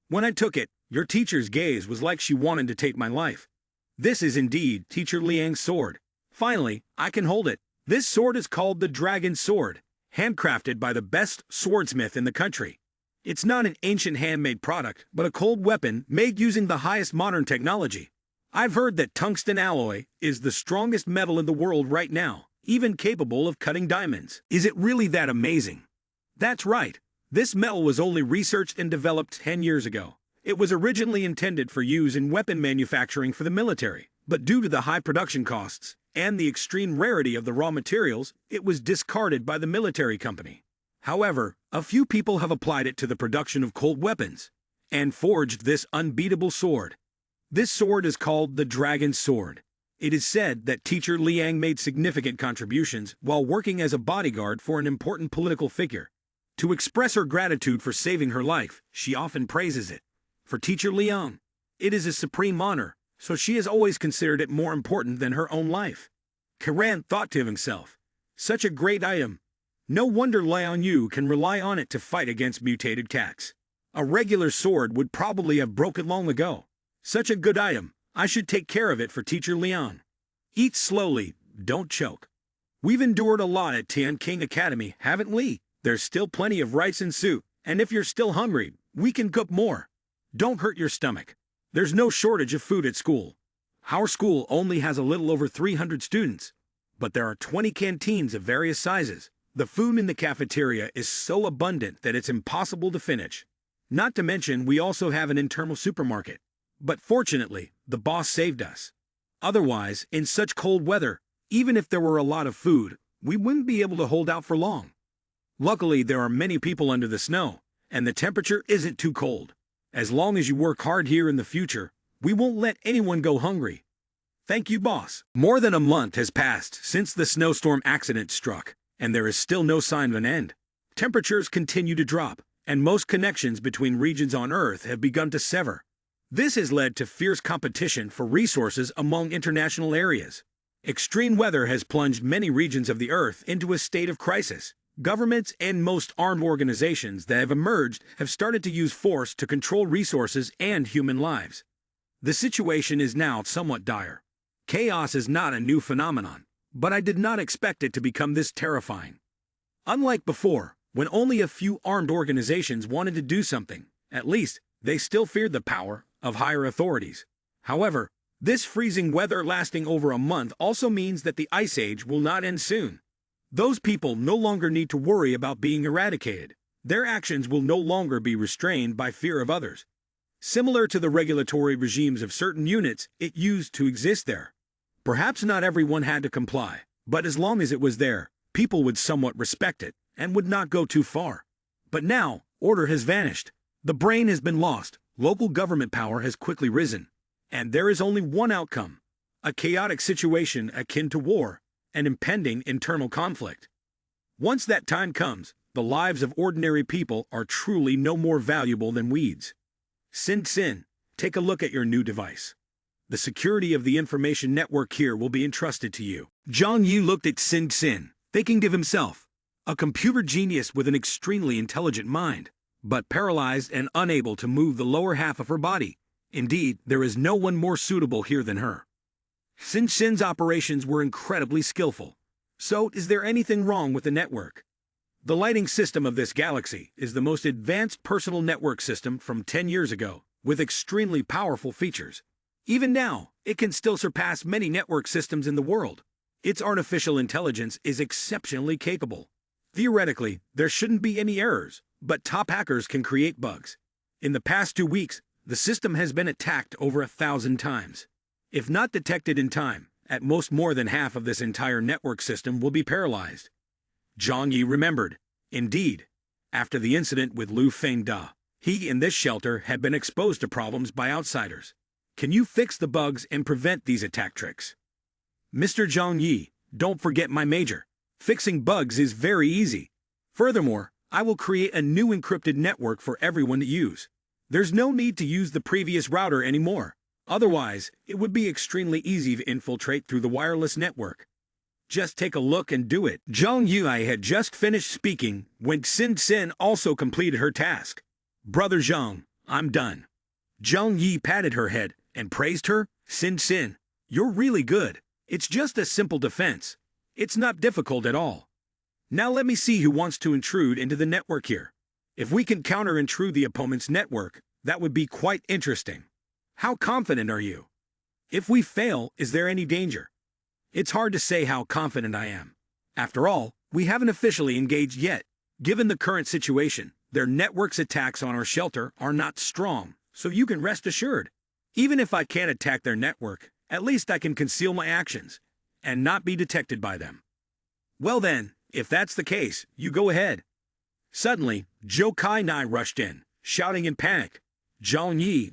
When I took it, your teacher's gaze was like she wanted to take my life. This is indeed Teacher Liang's sword. Finally, I can hold it. This sword is called the Dragon Sword, handcrafted by the best swordsmith in the country. It's not an ancient handmade product, but a cold weapon made using the highest modern technology. I've heard that tungsten alloy is the strongest metal in the world right now, even capable of cutting diamonds." "Is it really that amazing?" "That's right. This metal was only researched and developed 10 years ago. It was originally intended for use in weapon manufacturing for the military, but due to the high production costs and the extreme rarity of the raw materials, it was discarded by the military company. However, a few people have applied it to the production of cold weapons and forged this unbeatable sword. This sword is called the Dragon Sword. It is said that Teacher Liang made significant contributions while working as a bodyguard for an important political figure. To express her gratitude for saving her life, she often praises it. For Teacher Liang, it is a supreme honor, so she has always considered it more important than her own life." Kiran thought to himself, "Such a great item. No wonder Liang Yu can rely on it to fight against mutated cats. A regular sword would probably have broken long ago. Such a good item. I should take care of it for Teacher Liang. Eat slowly, don't choke. We've endured a lot at Tian King Academy, haven't we? There's still plenty of rice and soup, and if you're still hungry, we can cook more. Don't hurt your stomach. There's no shortage of food at school. Our school only has a little over 300 students, but there are 20 canteens of various sizes. The food in the cafeteria is so abundant that it's impossible to finish. Not to mention, we also have an internal supermarket. But fortunately, the boss saved us. Otherwise, in such cold weather, even if there were a lot of food, we wouldn't be able to hold out for long. Luckily, there are many people under the snow, and the temperature isn't too cold. As long as you work hard here in the future, we won't let anyone go hungry." "Thank you, boss." More than a month has passed since the snowstorm accident struck, and there is still no sign of an end. Temperatures continue to drop, and most connections between regions on Earth have begun to sever. This has led to fierce competition for resources among international areas. Extreme weather has plunged many regions of the Earth into a state of crisis, Governments and most armed organizations that have emerged have started to use force to control resources and human lives. The situation is now somewhat dire. Chaos is not a new phenomenon, but I did not expect it to become this terrifying. Unlike before, when only a few armed organizations wanted to do something, at least they still feared the power of higher authorities. However, this freezing weather lasting over a month also means that the Ice Age will not end soon. Those people no longer need to worry about being eradicated. Their actions will no longer be restrained by fear of others. Similar to the regulatory regimes of certain units it used to exist there. Perhaps not everyone had to comply, but as long as it was there, people would somewhat respect it and would not go too far. But now, order has vanished. The brain has been lost, local government power has quickly risen, and there is only one outcome: a chaotic situation akin to war, an impending internal conflict. Once that time comes, the lives of ordinary people are truly no more valuable than weeds. Sin, take a look at your new device. The security of the information network here will be entrusted to you. Zhang Yi looked at Sin, thinking to himself, a computer genius with an extremely intelligent mind, but paralyzed and unable to move the lower half of her body. Indeed, there is no one more suitable here than her. Sin's operations were incredibly skillful. So, is there anything wrong with the network? The lighting system of this galaxy is the most advanced personal network system from 10 years ago, with extremely powerful features. Even now, it can still surpass many network systems in the world. Its artificial intelligence is exceptionally capable. Theoretically, there shouldn't be any errors, but top hackers can create bugs. In the past 2 weeks, the system has been attacked over 1,000 times. If not detected in time, at most more than half of this entire network system will be paralyzed. Zhang Yi remembered. Indeed, after the incident with Lu Fengda, he and this shelter had been exposed to problems by outsiders. Can you fix the bugs and prevent these attack tricks? Mr. Zhang Yi, don't forget my major. Fixing bugs is very easy. Furthermore, I will create a new encrypted network for everyone to use. There's no need to use the previous router anymore. Otherwise, it would be extremely easy to infiltrate through the wireless network. Just take a look and do it. Zhang Yi had just finished speaking when Sin also completed her task. Brother Zhang, I'm done. Zhang Yi patted her head and praised her. Sin, you're really good. It's just a simple defense. It's not difficult at all. Now let me see who wants to intrude into the network here. If we can counter-intrude the opponent's network, that would be quite interesting. How confident are you? If we fail, is there any danger? It's hard to say how confident I am. After all, we haven't officially engaged yet. Given the current situation, their network's attacks on our shelter are not strong, so you can rest assured. Even if I can't attack their network, at least I can conceal my actions and not be detected by them. Well then, if that's the case, you go ahead. Suddenly, Zhou Kai rushed in, shouting in panic. Zhang Yi,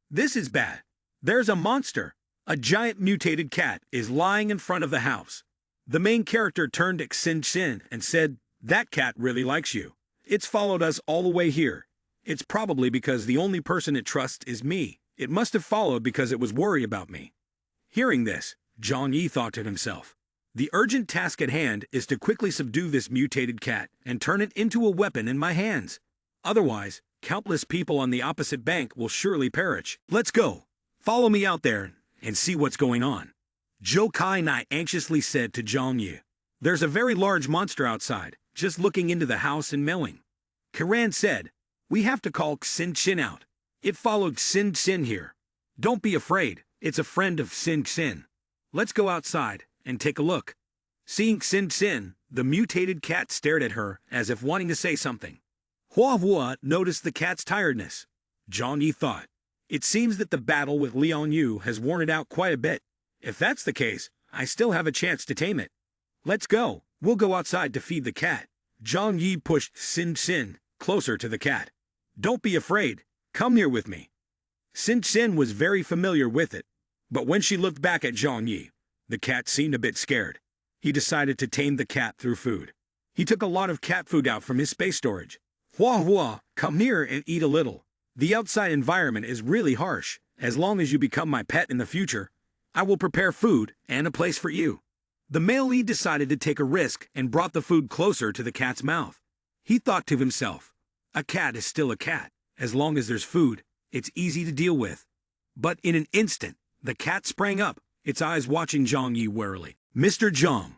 this is bad. There's a monster. A giant mutated cat is lying in front of the house. The main character turned to Sin and said, that cat really likes you. It's followed us all the way here. It's probably because the only person it trusts is me. It must have followed because it was worried about me. Hearing this, Zhang Yi thought to himself, the urgent task at hand is to quickly subdue this mutated cat and turn it into a weapon in my hands. Otherwise, countless people on the opposite bank will surely perish. Let's go. Follow me out there and see what's going on. Zhou Kai anxiously said to Zhang Yi. There's a very large monster outside, just looking into the house and mewing. Kiran said, we have to call Sin out. It followed Sin here. Don't be afraid, it's a friend of Sin. Let's go outside and take a look. Seeing Sin, the mutated cat stared at her as if wanting to say something. Hua noticed the cat's tiredness. Zhang Yi thought, it seems that the battle with Liang Yu has worn it out quite a bit. If that's the case, I still have a chance to tame it. Let's go. We'll go outside to feed the cat. Zhang Yi pushed Sin closer to the cat. Don't be afraid. Come here with me. Sin was very familiar with it, but when she looked back at Zhang Yi, the cat seemed a bit scared. He decided to tame the cat through food. He took a lot of cat food out from his space storage. Hua, come here and eat a little. The outside environment is really harsh. As long as you become my pet in the future, I will prepare food and a place for you. The male lead decided to take a risk and brought the food closer to the cat's mouth. He thought to himself, a cat is still a cat. As long as there's food, it's easy to deal with. But in an instant, the cat sprang up, its eyes watching Zhang Yi warily. Mr. Zhang,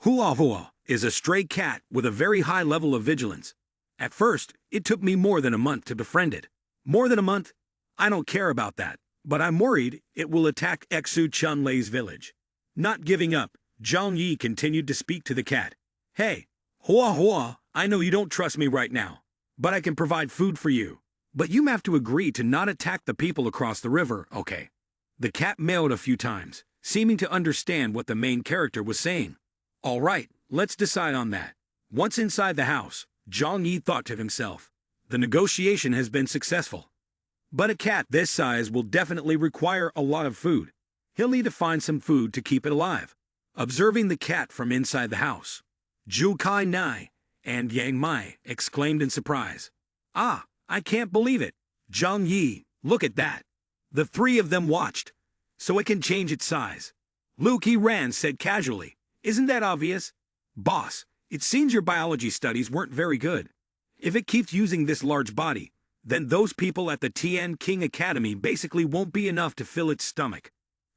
Hua is a stray cat with a very high level of vigilance. At first, it took me more than a month to befriend it. More than a month? I don't care about that, but I'm worried it will attack Exu Chunlei's village. Not giving up, Zhang Yi continued to speak to the cat. Hey, Hua, I know you don't trust me right now, but I can provide food for you. But you have to agree to not attack the people across the river, okay? The cat meowed a few times, seeming to understand what the main character was saying. All right, let's decide on that. Once inside the house, Zhang Yi thought to himself, the negotiation has been successful. But a cat this size will definitely require a lot of food. He'll need to find some food to keep it alive. Observing the cat from inside the house, Zhu Kai Nai and Yang Mai exclaimed in surprise. Ah, I can't believe it. Zhang Yi, look at that. The three of them watched, so it can change its size. Lu Ran said casually, isn't that obvious? Boss, it seems your biology studies weren't very good. If it keeps using this large body, then those people at the Tian King Academy basically won't be enough to fill its stomach.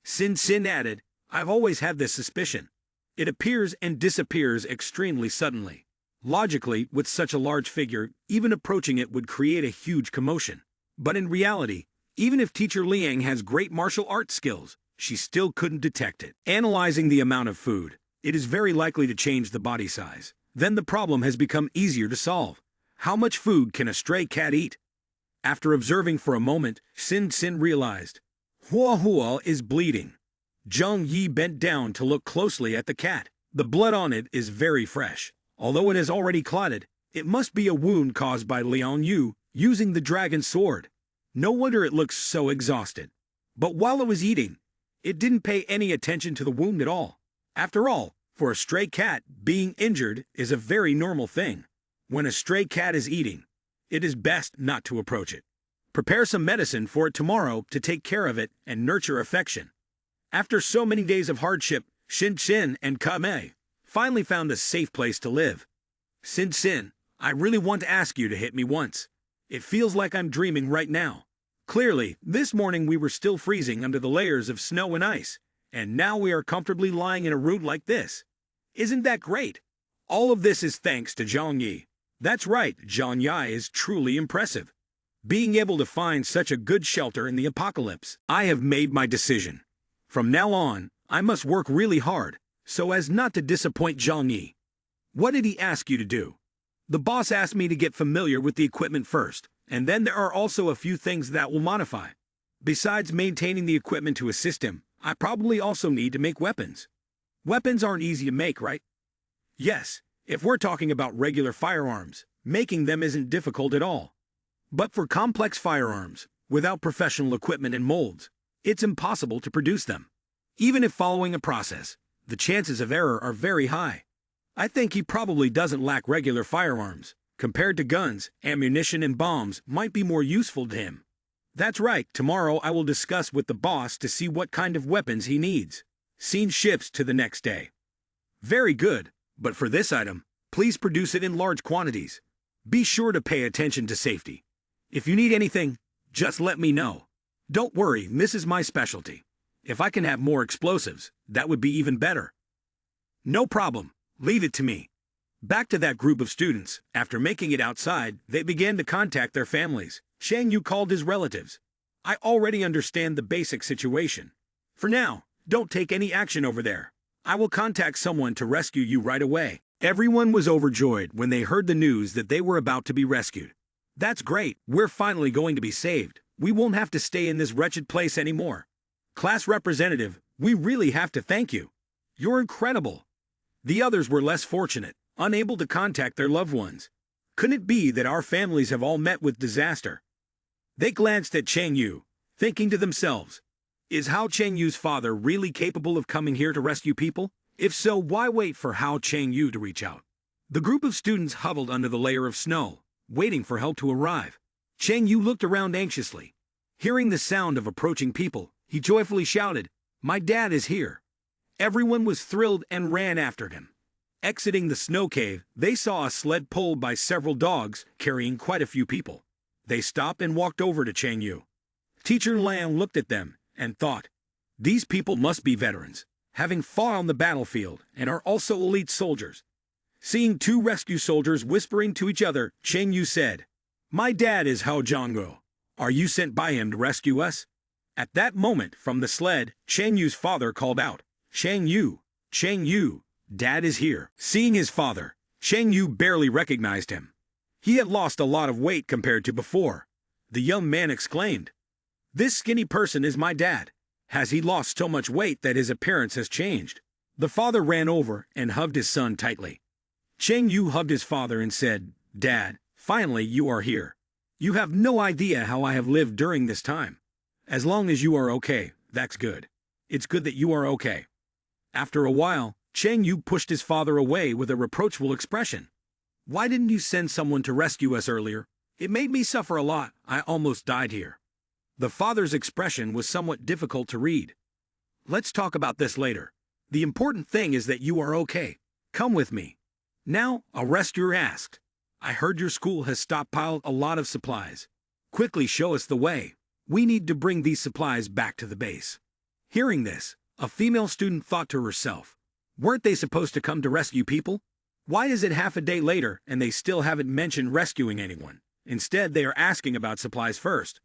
Sin added, I've always had this suspicion. It appears and disappears extremely suddenly. Logically, with such a large figure, even approaching it would create a huge commotion. But in reality, even if Teacher Liang has great martial arts skills, she still couldn't detect it. Analyzing the amount of food, it is very likely to change the body size. Then the problem has become easier to solve. How much food can a stray cat eat? After observing for a moment, Sin realized. Hua is bleeding. Zhang Yi bent down to look closely at the cat. The blood on it is very fresh. Although it has already clotted, it must be a wound caused by Liang Yu using the dragon sword. No wonder it looks so exhausted. But while it was eating, it didn't pay any attention to the wound at all. After all, for a stray cat, being injured is a very normal thing. When a stray cat is eating, it is best not to approach it. Prepare some medicine for it tomorrow to take care of it and nurture affection. After so many days of hardship, Xin and Kame finally found a safe place to live. Sin, I really want to ask you to hit me once. It feels like I'm dreaming right now. Clearly, this morning we were still freezing under the layers of snow and ice, and now we are comfortably lying in a room like this. Isn't that great? All of this is thanks to Zhang Yi. That's right, Zhang Yi is truly impressive. Being able to find such a good shelter in the apocalypse. I have made my decision. From now on, I must work really hard, so as not to disappoint Zhang Yi. What did he ask you to do? The boss asked me to get familiar with the equipment first, and then there are also a few things that will modify. Besides maintaining the equipment to assist him, I probably also need to make weapons. Weapons aren't easy to make, right? Yes, if we're talking about regular firearms, making them isn't difficult at all. But for complex firearms, without professional equipment and molds, it's impossible to produce them. Even if following a process, the chances of error are very high. I think he probably doesn't lack regular firearms. Compared to guns, ammunition and bombs might be more useful to him. That's right, tomorrow I will discuss with the boss to see what kind of weapons he needs. Scene shifts to the next day. Very good, but for this item, please produce it in large quantities. Be sure to pay attention to safety. If you need anything, just let me know. Don't worry, this is my specialty. If I can have more explosives, that would be even better. No problem, leave it to me. Back to that group of students, after making it outside, they began to contact their families. Shang Yu called his relatives. I already understand the basic situation. For now, don't take any action over there. I will contact someone to rescue you right away. Everyone was overjoyed when they heard the news that they were about to be rescued. That's great, we're finally going to be saved. We won't have to stay in this wretched place anymore. Class representative, we really have to thank you. You're incredible. The others were less fortunate, unable to contact their loved ones. Couldn't it be that our families have all met with disaster? They glanced at Chang Yu, thinking to themselves, is Hao Chang Yu's father really capable of coming here to rescue people? If so, why wait for Hao Chang Yu to reach out? The group of students huddled under the layer of snow, waiting for help to arrive. Chang Yu looked around anxiously. Hearing the sound of approaching people, he joyfully shouted, "My dad is here!" Everyone was thrilled and ran after him. Exiting the snow cave, they saw a sled pulled by several dogs carrying quite a few people. They stopped and walked over to Chang Yu. Teacher Liang looked at them and thought, these people must be veterans, having fought on the battlefield and are also elite soldiers. Seeing two rescue soldiers whispering to each other, Chang Yu said, my dad is Hao Zhangguo. Are you sent by him to rescue us? At that moment, from the sled, Chang Yu's father called out, Chang Yu, Dad is here. Seeing his father, Chang Yu barely recognized him. He had lost a lot of weight compared to before. The young man exclaimed, this skinny person is my dad. Has he lost so much weight that his appearance has changed? The father ran over and hugged his son tightly. Chang Yu hugged his father and said, Dad, finally you are here. You have no idea how I have lived during this time. As long as you are okay, that's good. It's good that you are okay. After a while, Chang Yu pushed his father away with a reproachful expression. Why didn't you send someone to rescue us earlier? It made me suffer a lot. I almost died here. The father's expression was somewhat difficult to read. Let's talk about this later. The important thing is that you are okay. Come with me. Now, a rescuer asked, I heard your school has stockpiled a lot of supplies. Quickly show us the way. We need to bring these supplies back to the base. Hearing this, a female student thought to herself, weren't they supposed to come to rescue people? Why is it half a day later and they still haven't mentioned rescuing anyone? Instead, they are asking about supplies first.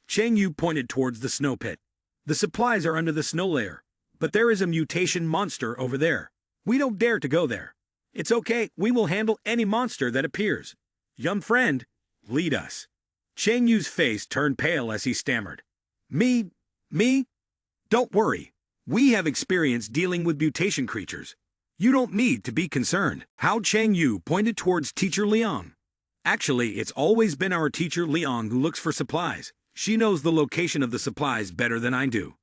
Chang Yu pointed towards the snow pit. The supplies are under the snow layer, but there is a mutation monster over there. We don't dare to go there. It's okay, we will handle any monster that appears. Young friend, lead us. Chang Yu's face turned pale as he stammered. Me? Don't worry. We have experience dealing with mutation creatures. You don't need to be concerned. How Chang Yu pointed towards Teacher Liang. Actually, it's always been our teacher Liang who looks for supplies. She knows the location of the supplies better than I do.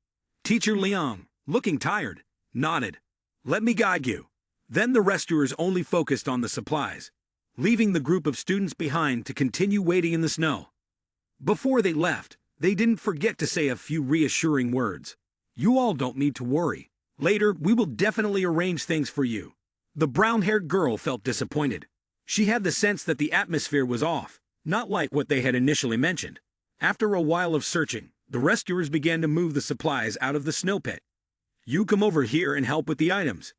Teacher Liang, looking tired, nodded. Let me guide you. Then the rescuers only focused on the supplies, leaving the group of students behind to continue waiting in the snow. Before they left, they didn't forget to say a few reassuring words. You all don't need to worry. Later, we will definitely arrange things for you. The brown-haired girl felt disappointed. She had the sense that the atmosphere was off, not like what they had initially mentioned. After a while of searching, the rescuers began to move the supplies out of the snow pit. You come over here and help with the items.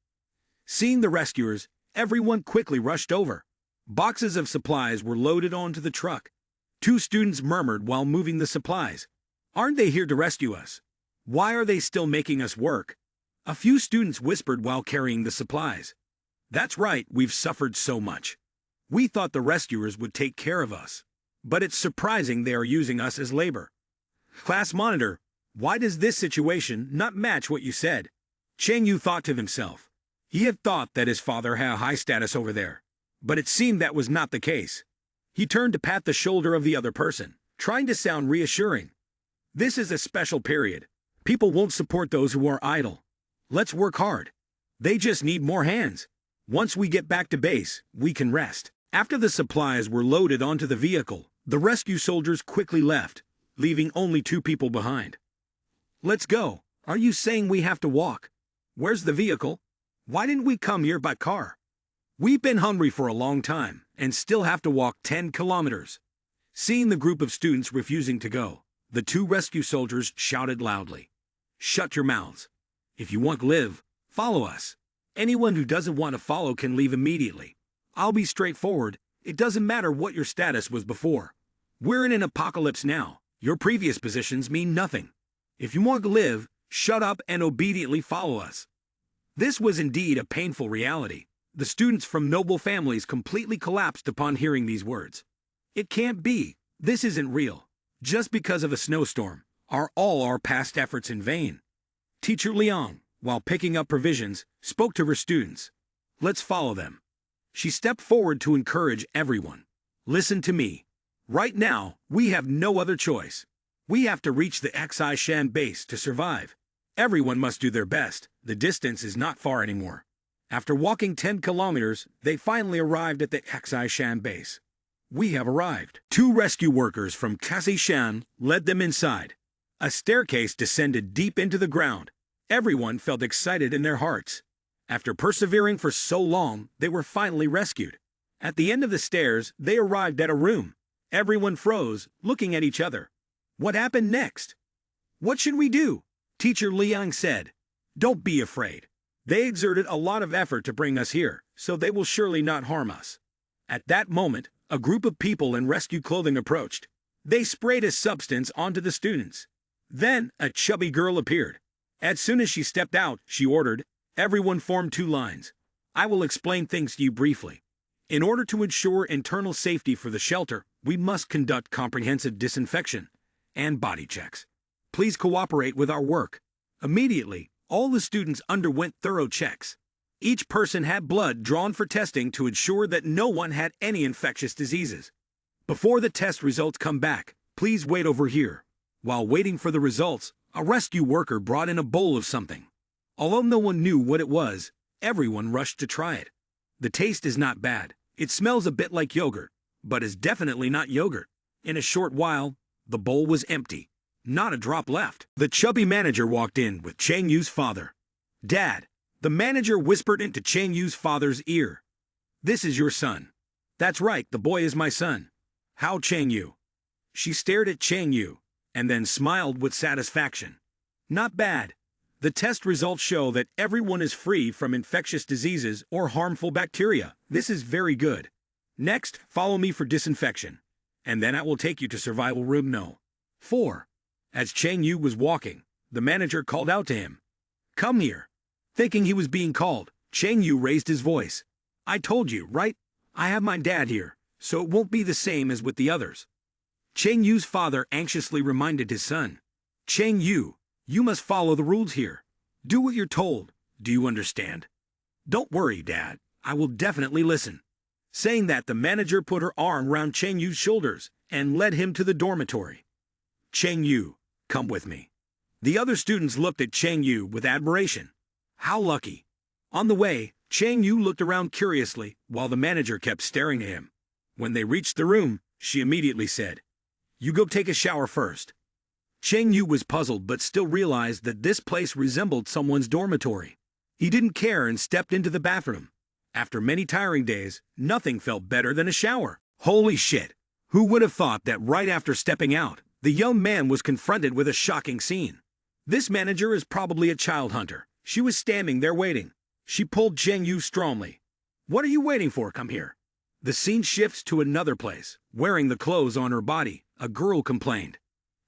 Seeing the rescuers, everyone quickly rushed over. Boxes of supplies were loaded onto the truck. Two students murmured while moving the supplies. Aren't they here to rescue us? Why are they still making us work? A few students whispered while carrying the supplies. That's right, we've suffered so much. We thought the rescuers would take care of us. But it's surprising they are using us as labor. Class monitor, why does this situation not match what you said? Chang Yu thought to himself. He had thought that his father had a high status over there, but it seemed that was not the case. He turned to pat the shoulder of the other person, trying to sound reassuring. This is a special period. People won't support those who are idle. Let's work hard. They just need more hands. Once we get back to base, we can rest. After the supplies were loaded onto the vehicle, the rescue soldiers quickly left, leaving only two people behind. Let's go. Are you saying we have to walk? Where's the vehicle? Why didn't we come here by car? We've been hungry for a long time and still have to walk 10 kilometers. Seeing the group of students refusing to go, the two rescue soldiers shouted loudly. Shut your mouths. If you want to live, follow us. Anyone who doesn't want to follow can leave immediately. I'll be straightforward. It doesn't matter what your status was before. We're in an apocalypse now. Your previous positions mean nothing. If you want to live, shut up and obediently follow us. This was indeed a painful reality. The students from noble families completely collapsed upon hearing these words. It can't be. This isn't real. Just because of a snowstorm, are all our past efforts in vain? Teacher Liang, while picking up provisions, spoke to her students. Let's follow them. She stepped forward to encourage everyone. Listen to me. Right now, we have no other choice. We have to reach the Xishan base to survive. Everyone must do their best. The distance is not far anymore. After walking 10 kilometers, they finally arrived at the Xishan base. We have arrived. Two rescue workers from Xishan led them inside. A staircase descended deep into the ground. Everyone felt excited in their hearts. After persevering for so long, they were finally rescued. At the end of the stairs, they arrived at a room. Everyone froze, looking at each other. What happened next? What should we do? Teacher Liang said. Don't be afraid. They exerted a lot of effort to bring us here, so they will surely not harm us. At that moment, a group of people in rescue clothing approached. They sprayed a substance onto the students. Then, a chubby girl appeared. As soon as she stepped out, she ordered, everyone form 2 lines. I will explain things to you briefly. In order to ensure internal safety for the shelter, we must conduct comprehensive disinfection and body checks. Please cooperate with our work. Immediately, all the students underwent thorough checks. Each person had blood drawn for testing to ensure that no one had any infectious diseases. Before the test results come back, please wait over here. While waiting for the results, a rescue worker brought in a bowl of something. Although no one knew what it was, everyone rushed to try it. The taste is not bad. It smells a bit like yogurt, but is definitely not yogurt. In a short while, the bowl was empty. Not a drop left. The chubby manager walked in with Chang Yu's father. Dad, the manager whispered into Chang Yu's father's ear. This is your son. That's right, the boy is my son. How, Chang Yu? She stared at Chang Yu, and then smiled with satisfaction. Not bad. The test results show that everyone is free from infectious diseases or harmful bacteria. This is very good. Next, follow me for disinfection, and then I will take you to survival room No. 4. As Chang Yu was walking, the manager called out to him. Come here. Thinking he was being called, Chang Yu raised his voice. I told you, right? I have my dad here, so it won't be the same as with the others. Chang Yu's father anxiously reminded his son. Chang Yu, you must follow the rules here. Do what you're told. Do you understand? Don't worry, Dad. I will definitely listen. Saying that, the manager put her arm round Chang Yu's shoulders and led him to the dormitory. Chang Yu, come with me. The other students looked at Chang Yu with admiration. How lucky. On the way, Chang Yu looked around curiously while the manager kept staring at him. When they reached the room, she immediately said, You go take a shower first. Chang Yu was puzzled but still realized that this place resembled someone's dormitory. He didn't care and stepped into the bathroom. After many tiring days, nothing felt better than a shower. Holy shit! Who would have thought that right after stepping out, the young man was confronted with a shocking scene? This manager is probably a child hunter. She was standing there waiting. She pulled Chang Yu strongly. What are you waiting for? Come here. The scene shifts to another place. Wearing the clothes on her body, a girl complained.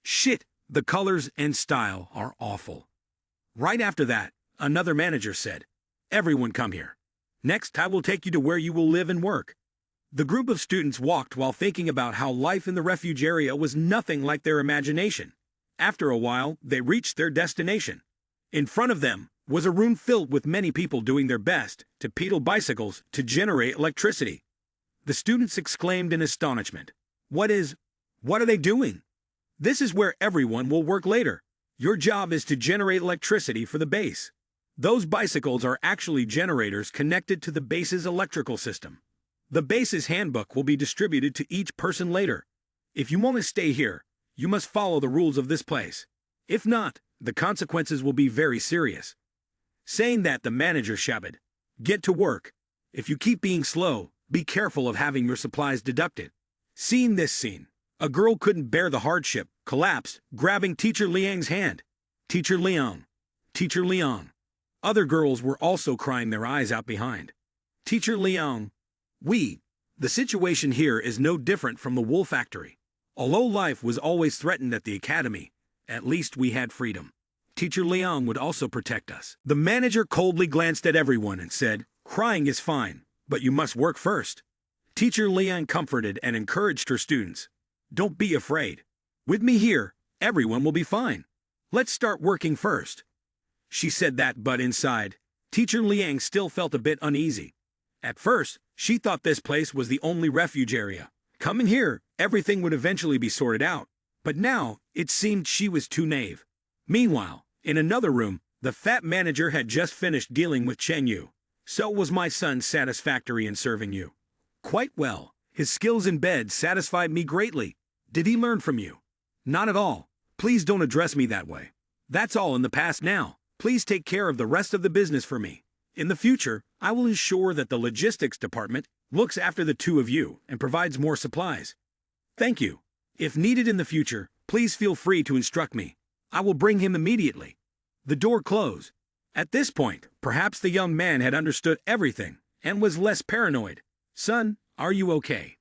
Shit, the colors and style are awful. Right after that, another manager said, Everyone come here. Next, I will take you to where you will live and work. The group of students walked while thinking about how life in the refuge area was nothing like their imagination. After a while, they reached their destination. In front of them was a room filled with many people doing their best to pedal bicycles to generate electricity. The students exclaimed in astonishment. What are they doing? This is where everyone will work later. Your job is to generate electricity for the base. Those bicycles are actually generators connected to the base's electrical system. The base's handbook will be distributed to each person later. If you want to stay here, you must follow the rules of this place. If not, the consequences will be very serious. Saying that, the manager shouted, Get to work. If you keep being slow, be careful of having your supplies deducted. Seeing this scene, a girl couldn't bear the hardship, collapsed, grabbing Teacher Liang's hand. Teacher Liang. Teacher Liang. Other girls were also crying their eyes out behind. Teacher Liang. The situation here is no different from the wool factory. Although life was always threatened at the academy, at least we had freedom. Teacher Liang would also protect us. The manager coldly glanced at everyone and said, Crying is fine, but you must work first. Teacher Liang comforted and encouraged her students. Don't be afraid. With me here, everyone will be fine. Let's start working first. She said that, but inside, Teacher Liang still felt a bit uneasy. At first, she thought this place was the only refuge area. Coming here, everything would eventually be sorted out. But now, it seemed she was too naive. Meanwhile, in another room, the fat manager had just finished dealing with Cheng Yu. So was my son satisfactory in serving you? Quite well. His skills in bed satisfied me greatly. Did he learn from you? Not at all. Please don't address me that way. That's all in the past now. Please take care of the rest of the business for me. In the future, I will ensure that the logistics department looks after the two of you and provides more supplies. Thank you. If needed in the future, please feel free to instruct me. I will bring him immediately. The door closed. At this point, perhaps the young man had understood everything and was less paranoid. Son, are you okay?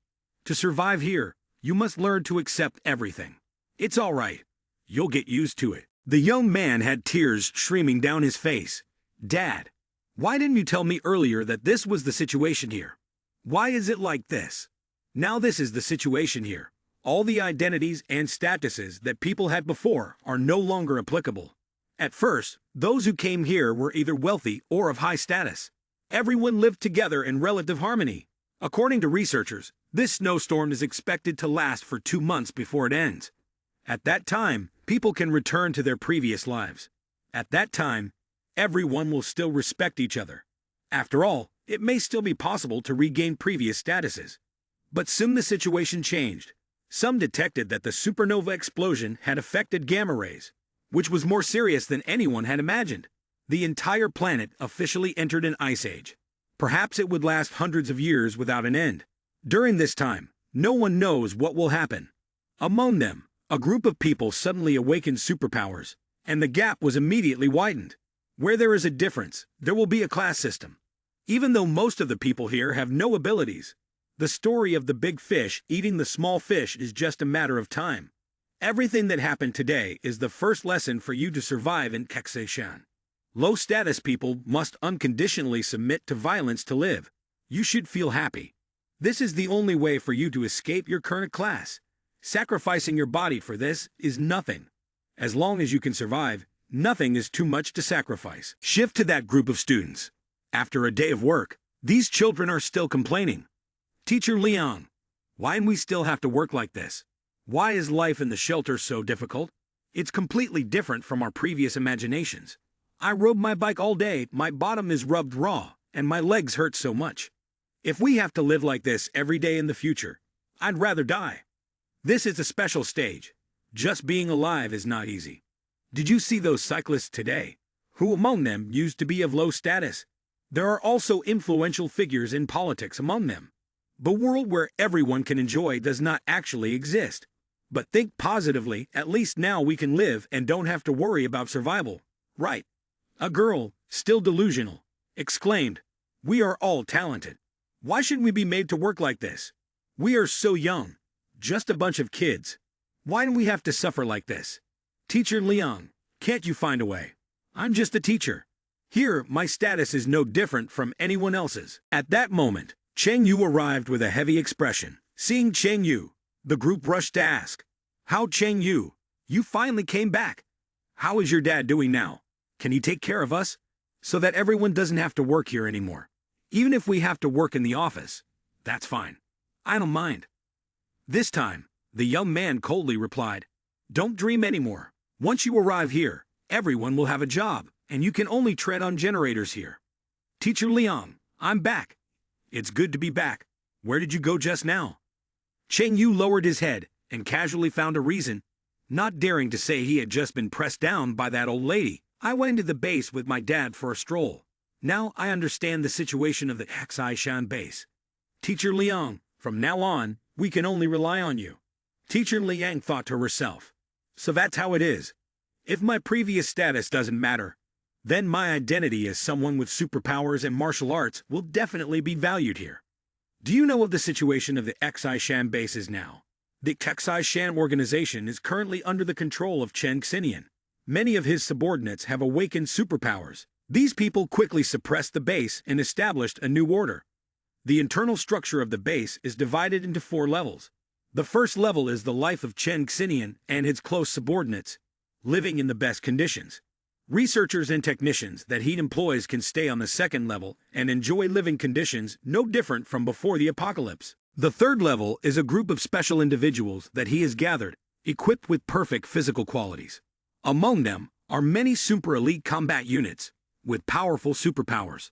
To survive here, you must learn to accept everything. It's all right. You'll get used to it. The young man had tears streaming down his face. Dad, why didn't you tell me earlier that this was the situation here? Why is it like this? Now this is the situation here. All the identities and statuses that people had before are no longer applicable. At first, those who came here were either wealthy or of high status. Everyone lived together in relative harmony. According to researchers, this snowstorm is expected to last for 2 months before it ends. At that time, people can return to their previous lives. At that time, everyone will still respect each other. After all, it may still be possible to regain previous statuses. But soon the situation changed. Some detected that the supernova explosion had affected gamma rays, which was more serious than anyone had imagined. The entire planet officially entered an ice age. Perhaps it would last hundreds of years without an end. During this time, no one knows what will happen. Among them, a group of people suddenly awakened superpowers, and the gap was immediately widened. Where there is a difference, there will be a class system. Even though most of the people here have no abilities, the story of the big fish eating the small fish is just a matter of time. Everything that happened today is the first lesson for you to survive in Kexeshan. Low-status people must unconditionally submit to violence to live. You should feel happy. This is the only way for you to escape your current class. Sacrificing your body for this is nothing. As long as you can survive, nothing is too much to sacrifice. Shift to that group of students. After a day of work, these children are still complaining. Teacher Liang, why do we still have to work like this? Why is life in the shelter so difficult? It's completely different from our previous imaginations. I rode my bike all day, my bottom is rubbed raw, and my legs hurt so much. If we have to live like this every day in the future, I'd rather die. This is a special stage. Just being alive is not easy. Did you see those cyclists today? Who among them used to be of low status? There are also influential figures in politics among them. The world where everyone can enjoy does not actually exist. But think positively, at least now we can live and don't have to worry about survival. Right. A girl, still delusional, exclaimed, "We are all talented. Why should we be made to work like this? We are so young. Just a bunch of kids. Why do we have to suffer like this? Teacher Liang, can't you find a way? I'm just a teacher. Here, my status is no different from anyone else's." At that moment, Cheng Yu arrived with a heavy expression. Seeing Cheng Yu, the group rushed to ask, "How, Cheng Yu? You finally came back. How is your dad doing now? Can he take care of us? So that everyone doesn't have to work here anymore. Even if we have to work in the office, that's fine. I don't mind." This time, the young man coldly replied, "Don't dream anymore. Once you arrive here, everyone will have a job, and you can only tread on generators here." Teacher Liang, I'm back. It's good to be back. Where did you go just now? Cheng Yu lowered his head and casually found a reason. Not daring to say he had just been pressed down by that old lady, I went into the base with my dad for a stroll. Now I understand the situation of the Kexeshan base. Teacher Liang, from now on, we can only rely on you. Teacher Liang thought to herself. So that's how it is. If my previous status doesn't matter, then my identity as someone with superpowers and martial arts will definitely be valued here. Do you know of the situation of the Kexeshan bases now? The Kexeshan organization is currently under the control of Chen Xinian. Many of his subordinates have awakened superpowers. These people quickly suppressed the base and established a new order. The internal structure of the base is divided into 4 levels. The first level is the life of Chen Xinian and his close subordinates, living in the best conditions. Researchers and technicians that he employs can stay on the second level and enjoy living conditions no different from before the apocalypse. The third level is a group of special individuals that he has gathered, equipped with perfect physical qualities. Among them are many super-elite combat units with powerful superpowers.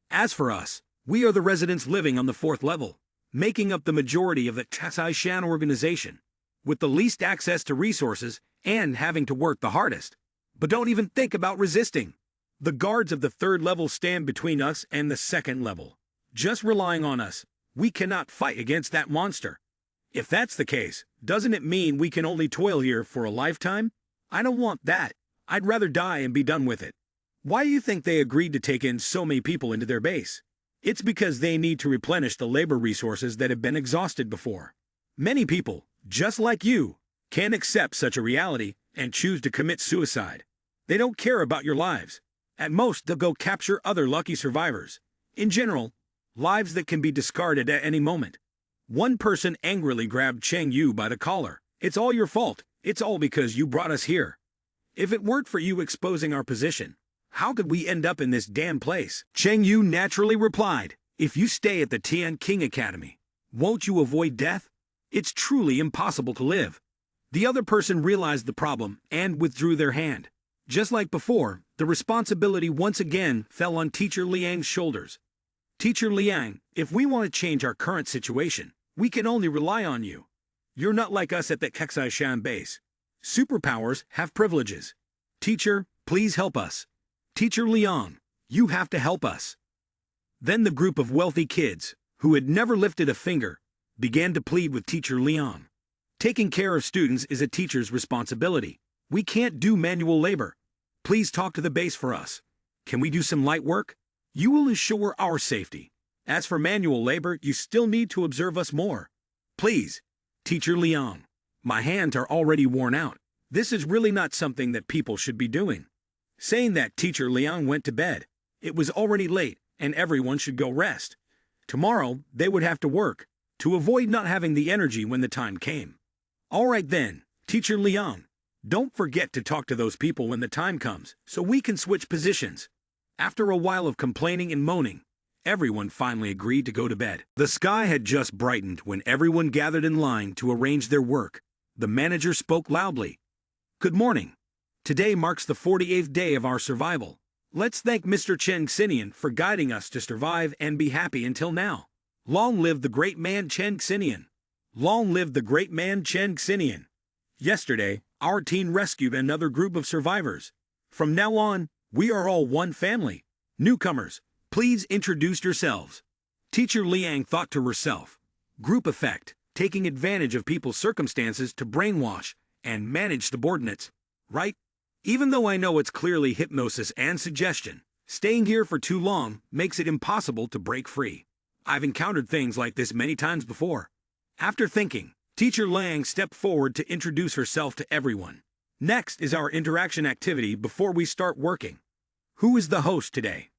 As for us, we are the residents living on the 4th level, making up the majority of the Kexeshan organization, with the least access to resources and having to work the hardest. But don't even think about resisting. The guards of the third level stand between us and the second level. Just relying on us, we cannot fight against that monster. If that's the case, doesn't it mean we can only toil here for a lifetime? I don't want that. I'd rather die and be done with it. Why do you think they agreed to take in so many people into their base? It's because they need to replenish the labor resources that have been exhausted before. Many people, just like you, can't accept such a reality and choose to commit suicide. They don't care about your lives. At most, they'll go capture other lucky survivors. In general, lives that can be discarded at any moment. One person angrily grabbed Cheng Yu by the collar. It's all your fault. It's all because you brought us here. If it weren't for you exposing our position, how could we end up in this damn place? Cheng Yu naturally replied, if you stay at the Tian King Academy, won't you avoid death? It's truly impossible to live. The other person realized the problem and withdrew their hand. Just like before, the responsibility once again fell on Teacher Liang's shoulders. Teacher Liang, if we want to change our current situation, we can only rely on you. You're not like us at the Kexai-shan base. Superpowers have privileges. Teacher, please help us. Teacher Liang, you have to help us. Then the group of wealthy kids, who had never lifted a finger, began to plead with Teacher Liang. Taking care of students is a teacher's responsibility. We can't do manual labor. Please talk to the base for us. Can we do some light work? You will ensure our safety. As for manual labor, you still need to observe us more. Please, Teacher Liang. My hands are already worn out. This is really not something that people should be doing. Saying that, Teacher Liang went to bed. It was already late, and everyone should go rest. Tomorrow, they would have to work, to avoid not having the energy when the time came. All right then, Teacher Liang. Don't forget to talk to those people when the time comes, so we can switch positions. After a while of complaining and moaning, everyone finally agreed to go to bed. The sky had just brightened when everyone gathered in line to arrange their work. The manager spoke loudly. Good morning. Today marks the 48th day of our survival. Let's thank Mr. Chen Xinian for guiding us to survive and be happy until now. Long live the great man Chen Xinian. Long live the great man Chen Xinian. Yesterday, our team rescued another group of survivors. From now on, we are all one family. Newcomers, please introduce yourselves. Teacher Liang thought to herself. Group effect, taking advantage of people's circumstances to brainwash and manage subordinates, right? Even though I know it's clearly hypnosis and suggestion, staying here for too long makes it impossible to break free. I've encountered things like this many times before. After thinking, Teacher Liang stepped forward to introduce herself to everyone. Next is our interaction activity before we start working. Who is the host today?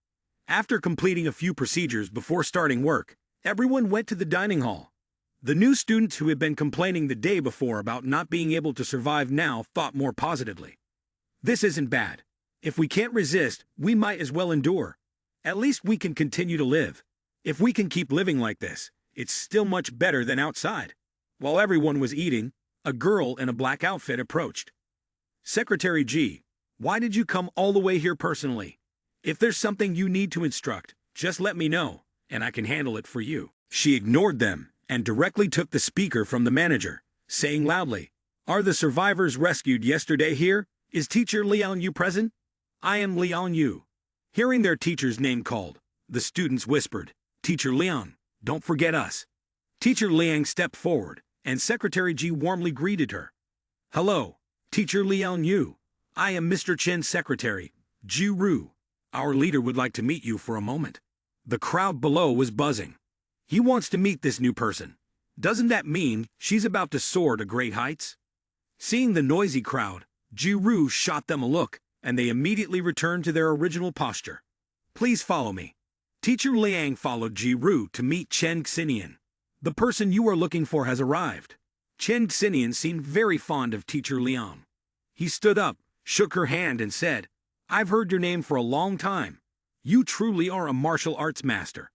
After completing a few procedures before starting work, everyone went to the dining hall. The new students who had been complaining the day before about not being able to survive now thought more positively. This isn't bad. If we can't resist, we might as well endure. At least we can continue to live. If we can keep living like this, it's still much better than outside. While everyone was eating, a girl in a black outfit approached. Secretary G, why did you come all the way here personally? If there's something you need to instruct, just let me know, and I can handle it for you. She ignored them and directly took the speaker from the manager, saying loudly, Are the survivors rescued yesterday here? Is Teacher Liang Yu present? I am Liang Yu. Hearing their teacher's name called, the students whispered, Teacher Liang, don't forget us. Teacher Liang stepped forward, and Secretary Ji warmly greeted her. Hello, Teacher Liang Yu. I am Mr. Chen's secretary, Ji Ru. Our leader would like to meet you for a moment. The crowd below was buzzing. He wants to meet this new person. Doesn't that mean she's about to soar to great heights? Seeing the noisy crowd, Ji Ru shot them a look, and they immediately returned to their original posture. Please follow me. Teacher Liang followed Ji Ru to meet Chen Xinian. The person you are looking for has arrived. Chen Xinian seemed very fond of Teacher Liang. He stood up, shook her hand and said, I've heard your name for a long time. You truly are a martial arts master.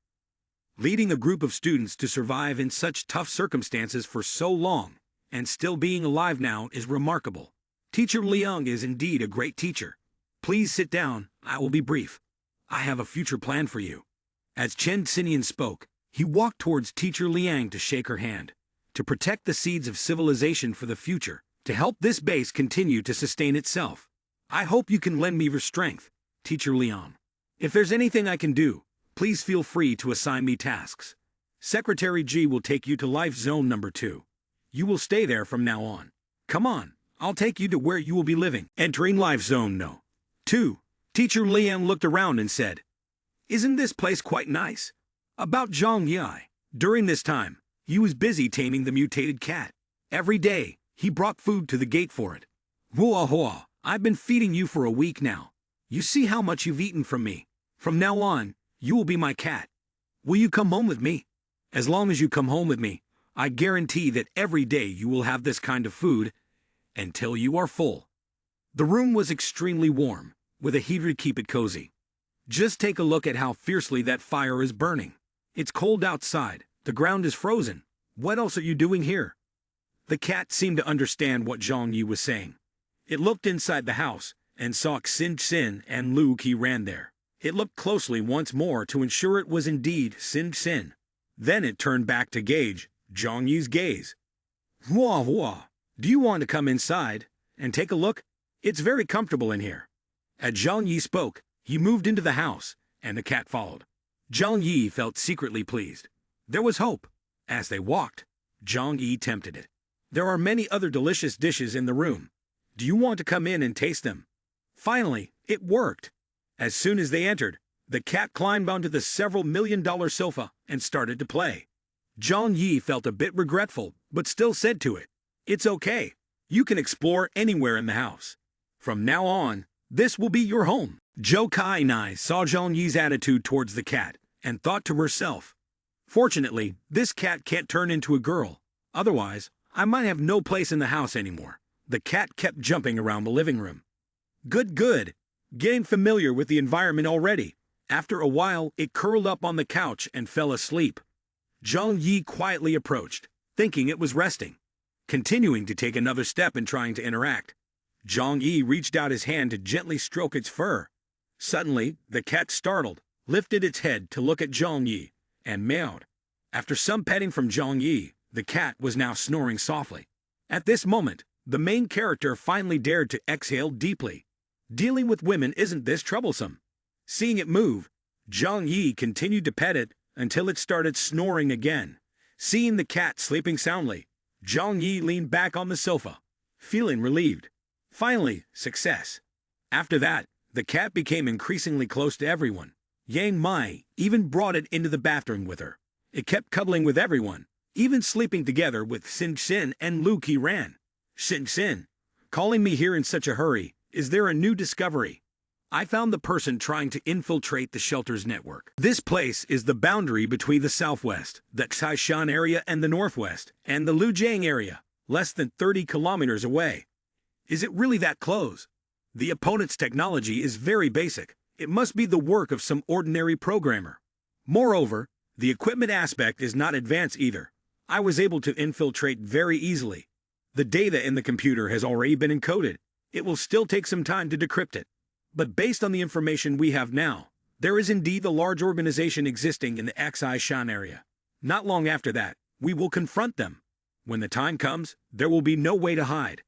Leading a group of students to survive in such tough circumstances for so long, and still being alive now is remarkable. Teacher Liang is indeed a great teacher. Please sit down, I will be brief. I have a future plan for you. As Chen Xinian spoke, he walked towards Teacher Liang to shake her hand, to protect the seeds of civilization for the future, to help this base continue to sustain itself. I hope you can lend me your strength. Teacher Leon. If there's anything I can do, please feel free to assign me tasks. Secretary G will take you to Life Zone number 2. You will stay there from now on. Come on, I'll take you to where you will be living. Entering Life Zone No. 2. Teacher Leon looked around and said, "Isn't this place quite nice?" About Zhang Yi. During this time, he was busy taming the mutated cat. Every day, he brought food to the gate for it. "Hua hua, I've been feeding you for a week now. You see how much you've eaten from me. From now on, you will be my cat. Will you come home with me? As long as you come home with me, I guarantee that every day you will have this kind of food until you are full." The room was extremely warm, with a heater to keep it cozy. Just take a look at how fiercely that fire is burning. It's cold outside, the ground is frozen. What else are you doing here? The cat seemed to understand what Zhang Yi was saying. It looked inside the house and saw Xin Xin and Lu Qi ran there. It looked closely once more to ensure it was indeed Xin Xin. Then it turned back to gauge Zhang Yi's gaze. "Hua hua, do you want to come inside and take a look? It's very comfortable in here." As Zhang Yi spoke, he moved into the house, and the cat followed. Zhang Yi felt secretly pleased. There was hope. As they walked, Zhang Yi tempted it. "There are many other delicious dishes in the room. Do you want to come in and taste them?" Finally, it worked. As soon as they entered, the cat climbed onto the several million-dollar sofa and started to play. Zhang Yi felt a bit regretful, but still said to it, "It's okay. You can explore anywhere in the house. From now on, this will be your home." Zhou Kai Nai saw Zhang Yi's attitude towards the cat and thought to herself, "Fortunately, this cat can't turn into a girl. Otherwise, I might have no place in the house anymore." The cat kept jumping around the living room. Good. Getting familiar with the environment already. After a while, it curled up on the couch and fell asleep. Zhang Yi quietly approached, thinking it was resting. Continuing to take another step and trying to interact, Zhang Yi reached out his hand to gently stroke its fur. Suddenly, the cat startled, lifted its head to look at Zhang Yi, and meowed. After some petting from Zhang Yi, the cat was now snoring softly. At this moment, the main character finally dared to exhale deeply. Dealing with women isn't this troublesome. Seeing it move, Zhang Yi continued to pet it until it started snoring again. Seeing the cat sleeping soundly, Zhang Yi leaned back on the sofa, feeling relieved. Finally, success. After that, the cat became increasingly close to everyone. Yang Mai even brought it into the bathroom with her. It kept cuddling with everyone, even sleeping together with Xin Xin and Lu Qi Ran. "Xin Xin, calling me here in such a hurry, is there a new discovery? I found the person trying to infiltrate the shelter's network. This place is the boundary between the southwest, the Xishan area, and the northwest, and the Lujiang area, less than 30 kilometers away. Is it really that close? The opponent's technology is very basic. It must be the work of some ordinary programmer. Moreover, the equipment aspect is not advanced either. I was able to infiltrate very easily. The data in the computer has already been encoded. It will still take some time to decrypt it. But based on the information we have now, there is indeed a large organization existing in the Xishan area. Not long after that, we will confront them. When the time comes, there will be no way to hide.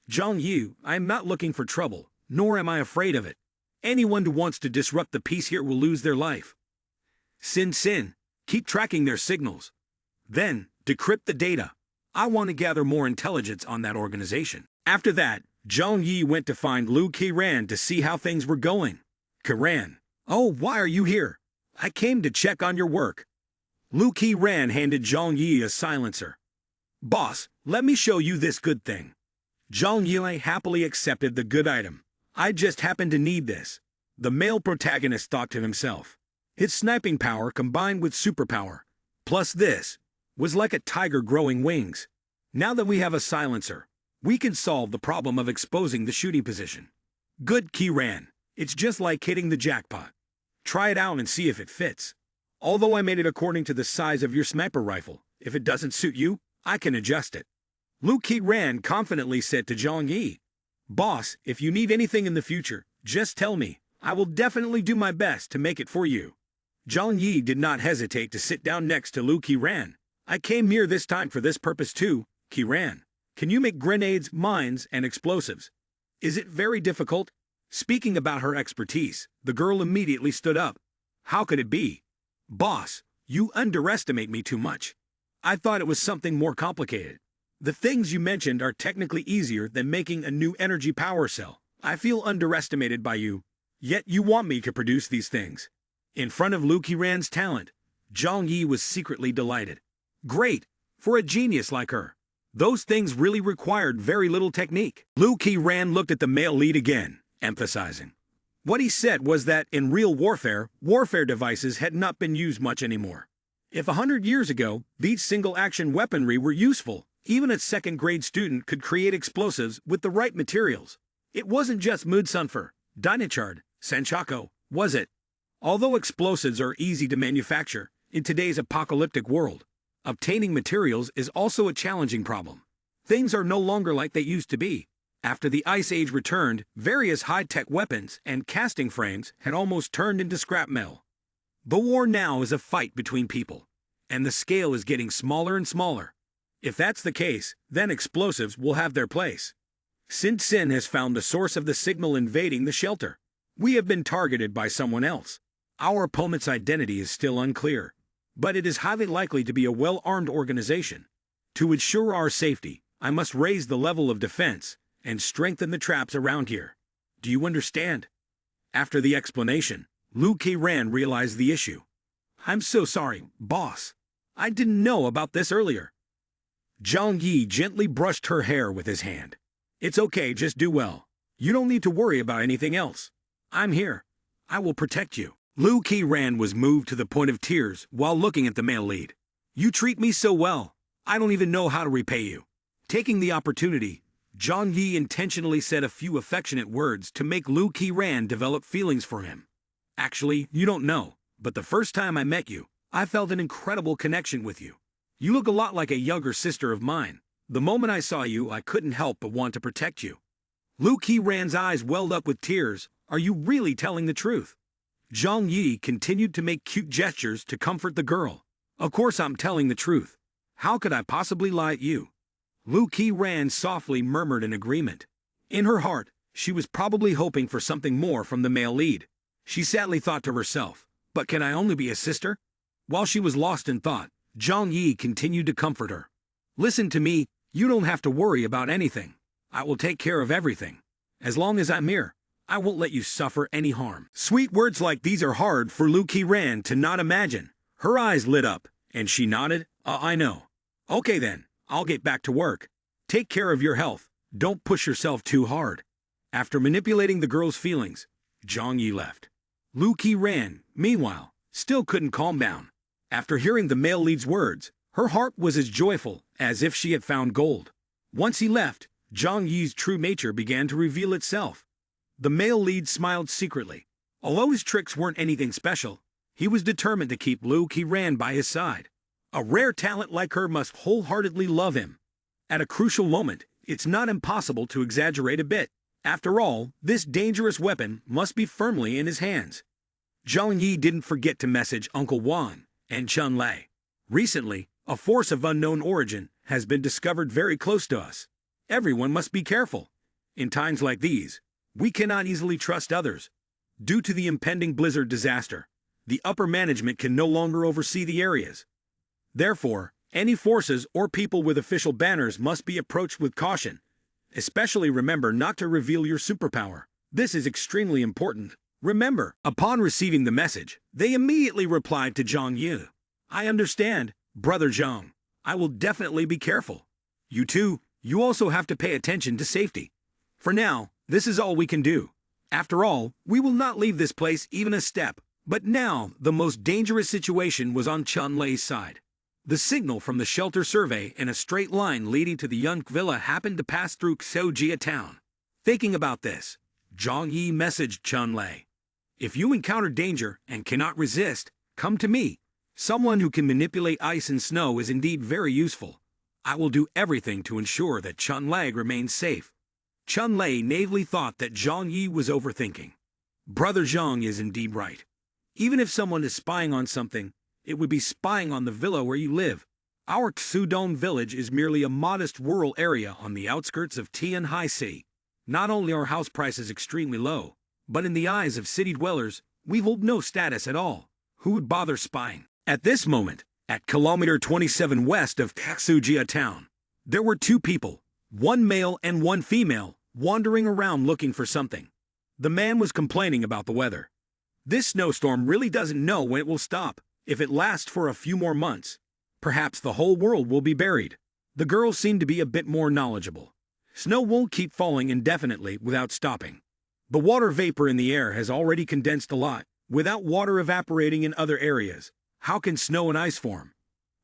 Zhang Yu, I am not looking for trouble, nor am I afraid of it. Anyone who wants to disrupt the peace here will lose their life. Xin Xin, keep tracking their signals. Then, decrypt the data. I want to gather more intelligence on that organization." After that, Zhang Yi went to find Lu Qiran to see how things were going. "Qiran, oh, why are you here? I came to check on your work." Lu Qiran handed Zhang Yi a silencer. "Boss, let me show you this good thing." Zhang Yi happily accepted the good item. "I just happen to need this." The male protagonist thought to himself. His sniping power combined with superpower, plus this, was like a tiger growing wings. Now that we have a silencer, we can solve the problem of exposing the shooting position. Good, Qiran. It's just like hitting the jackpot. Try it out and see if it fits. Although I made it according to the size of your sniper rifle, if it doesn't suit you, I can adjust it. Lu Qiran confidently said to Zhang Yi, "Boss, if you need anything in the future, just tell me. I will definitely do my best to make it for you." Zhang Yi did not hesitate to sit down next to Lu Qiran. "I came here this time for this purpose too, Qiran. Can you make grenades, mines, and explosives? Is it very difficult?" Speaking about her expertise, the girl immediately stood up. How could it be? Boss, you underestimate me too much. I thought it was something more complicated. The things you mentioned are technically easier than making a new energy power cell. I feel underestimated by you, yet you want me to produce these things. In front of Lu Qiran's talent, Zhang Yi was secretly delighted. Great, for a genius like her. Those things really required very little technique. Lu Qiran looked at the male lead again, emphasizing. What he said was that in real warfare devices had not been used much anymore. If 100 years ago, these single-action weaponry were useful, even a second-grade student could create explosives with the right materials. It wasn't just Mudsunfer, Dynachard, Sanchaco, was it? Although explosives are easy to manufacture, in today's apocalyptic world, obtaining materials is also a challenging problem. Things are no longer like they used to be. After the Ice Age returned, various high-tech weapons and casting frames had almost turned into scrap metal. The war now is a fight between people, and the scale is getting smaller and smaller. If that's the case, then explosives will have their place. Sin Sin has found the source of the signal invading the shelter. We have been targeted by someone else. Our opponent's identity is still unclear, but it is highly likely to be a well-armed organization. To ensure our safety, I must raise the level of defense and strengthen the traps around here. Do you understand? After the explanation, Lu Qiran realized the issue. I'm so sorry, boss. I didn't know about this earlier. Zhang Yi gently brushed her hair with his hand. It's okay, just do well. You don't need to worry about anything else. I'm here. I will protect you. Lu Qiran was moved to the point of tears while looking at the male lead. You treat me so well. I don't even know how to repay you. Taking the opportunity, Zhang Yi intentionally said a few affectionate words to make Lu Qiran develop feelings for him. Actually, you don't know, but the first time I met you, I felt an incredible connection with you. You look a lot like a younger sister of mine. The moment I saw you, I couldn't help but want to protect you. Lu Qiran's eyes welled up with tears. Are you really telling the truth? Zhang Yi continued to make cute gestures to comfort the girl. Of course I'm telling the truth. How could I possibly lie at you? Lu Qiran softly murmured in agreement. In her heart, she was probably hoping for something more from the male lead. She sadly thought to herself, but can I only be a sister? While she was lost in thought, Zhang Yi continued to comfort her. Listen to me, you don't have to worry about anything. I will take care of everything. As long as I'm here, I won't let you suffer any harm. Sweet words like these are hard for Lu Qiran to not imagine. Her eyes lit up, and she nodded. I know. Okay then, I'll get back to work. Take care of your health. Don't push yourself too hard. After manipulating the girl's feelings, Zhang Yi left. Lu Qiran, meanwhile, still couldn't calm down. After hearing the male lead's words, her heart was as joyful as if she had found gold. Once he left, Zhang Yi's true nature began to reveal itself. The male lead smiled secretly. Although his tricks weren't anything special, he was determined to keep Lu Qiran by his side. A rare talent like her must wholeheartedly love him. At a crucial moment, it's not impossible to exaggerate a bit. After all, this dangerous weapon must be firmly in his hands. Zhang Yi didn't forget to message Uncle Wan and Chun Lei. Recently, a force of unknown origin has been discovered very close to us. Everyone must be careful. In times like these, we cannot easily trust others. Due to the impending blizzard disaster, the upper management can no longer oversee the areas. Therefore, any forces or people with official banners must be approached with caution. Especially remember not to reveal your superpower. This is extremely important. Remember, upon receiving the message, they immediately replied to Zhang Yi. I understand, Brother Zhang. I will definitely be careful. You too, you also have to pay attention to safety. For now, this is all we can do. After all, we will not leave this place even a step. But now, the most dangerous situation was on Chun Lei's side. The signal from the shelter survey in a straight line leading to the Yunk Villa happened to pass through Xiujia town. Thinking about this, Zhang Yi messaged Chun Lei. If you encounter danger and cannot resist, come to me. Someone who can manipulate ice and snow is indeed very useful. I will do everything to ensure that Chun Lei remains safe. Chun Lei naively thought that Zhang Yi was overthinking. Brother Zhang is indeed right. Even if someone is spying on something, it would be spying on the villa where you live. Our Xudong village is merely a modest rural area on the outskirts of Tian High Sea. Not only are house prices extremely low, But in the eyes of city dwellers, we hold no status at all. Who would bother spying? At this moment, at kilometer 27 west of Kaksujia town, there were two people, one male and one female, wandering around looking for something. The man was complaining about the weather. This snowstorm really doesn't know when it will stop. If it lasts for a few more months, perhaps the whole world will be buried. The girl seemed to be a bit more knowledgeable. Snow won't keep falling indefinitely without stopping. The water vapor in the air has already condensed a lot. Without water evaporating in other areas, how can snow and ice form?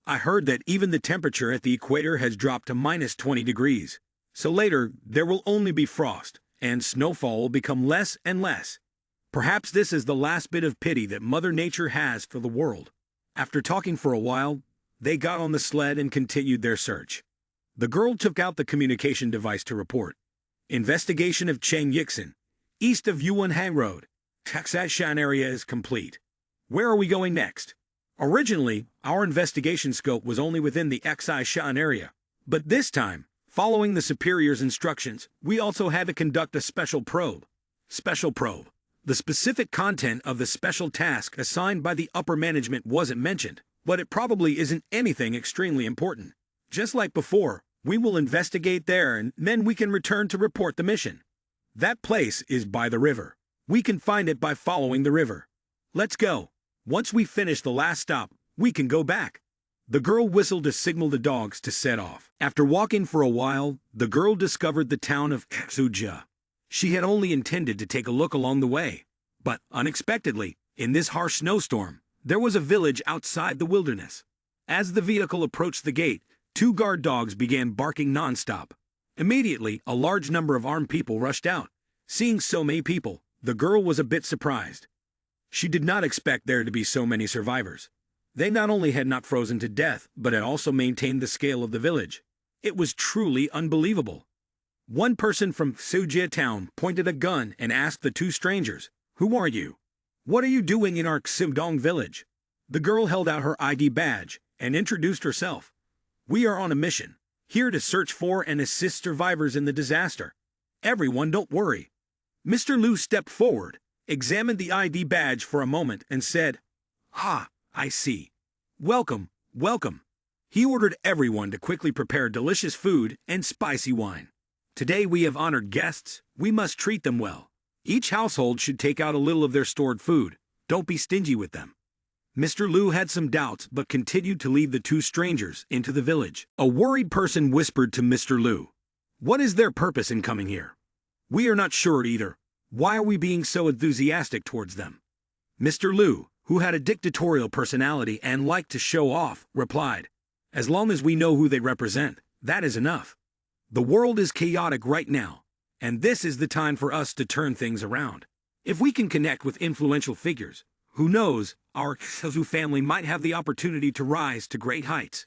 I heard that even the temperature at the equator has dropped to minus 20 degrees. So later, there will only be frost, and snowfall will become less and less. Perhaps this is the last bit of pity that Mother Nature has for the world. After talking for a while, they got on the sled and continued their search. The girl took out the communication device to report. Investigation of Chang Yixin, east of Yuanhang Road. Taxation area is complete. Where are we going next? Originally, our investigation scope was only within the Xishan area. But this time, following the superior's instructions, we also had to conduct a special probe. Special probe. The specific content of the special task assigned by the upper management wasn't mentioned, but it probably isn't anything extremely important. Just like before, we will investigate there and then we can return to report the mission. That place is by the river. We can find it by following the river. Let's go. Once we finish the last stop, we can go back. The girl whistled to signal the dogs to set off. After walking for a while, the girl discovered the town of Kaksujia. She had only intended to take a look along the way. But, unexpectedly, in this harsh snowstorm, there was a village outside the wilderness. As the vehicle approached the gate, two guard dogs began barking nonstop. Immediately, a large number of armed people rushed out. Seeing so many people, the girl was a bit surprised. She did not expect there to be so many survivors. They not only had not frozen to death, but had also maintained the scale of the village. It was truly unbelievable. One person from Sujia town pointed a gun and asked the two strangers, "Who are you? What are you doing in our Ximdong village?" The girl held out her ID badge and introduced herself. "We are on a mission, here to search for and assist survivors in the disaster. Everyone, don't worry." Mr. Liu stepped forward, examined the ID badge for a moment, and said, "Ah, I see. Welcome, welcome." He ordered everyone to quickly prepare delicious food and spicy wine. "Today we have honored guests, we must treat them well. Each household should take out a little of their stored food. Don't be stingy with them." Mr. Liu had some doubts but continued to lead the two strangers into the village. A worried person whispered to Mr. Liu, "What is their purpose in coming here? We are not sure either. Why are we being so enthusiastic towards them?" Mr. Liu, who had a dictatorial personality and liked to show off, replied, "As long as we know who they represent, that is enough. The world is chaotic right now, and this is the time for us to turn things around. If we can connect with influential figures, who knows, our Kazu family might have the opportunity to rise to great heights.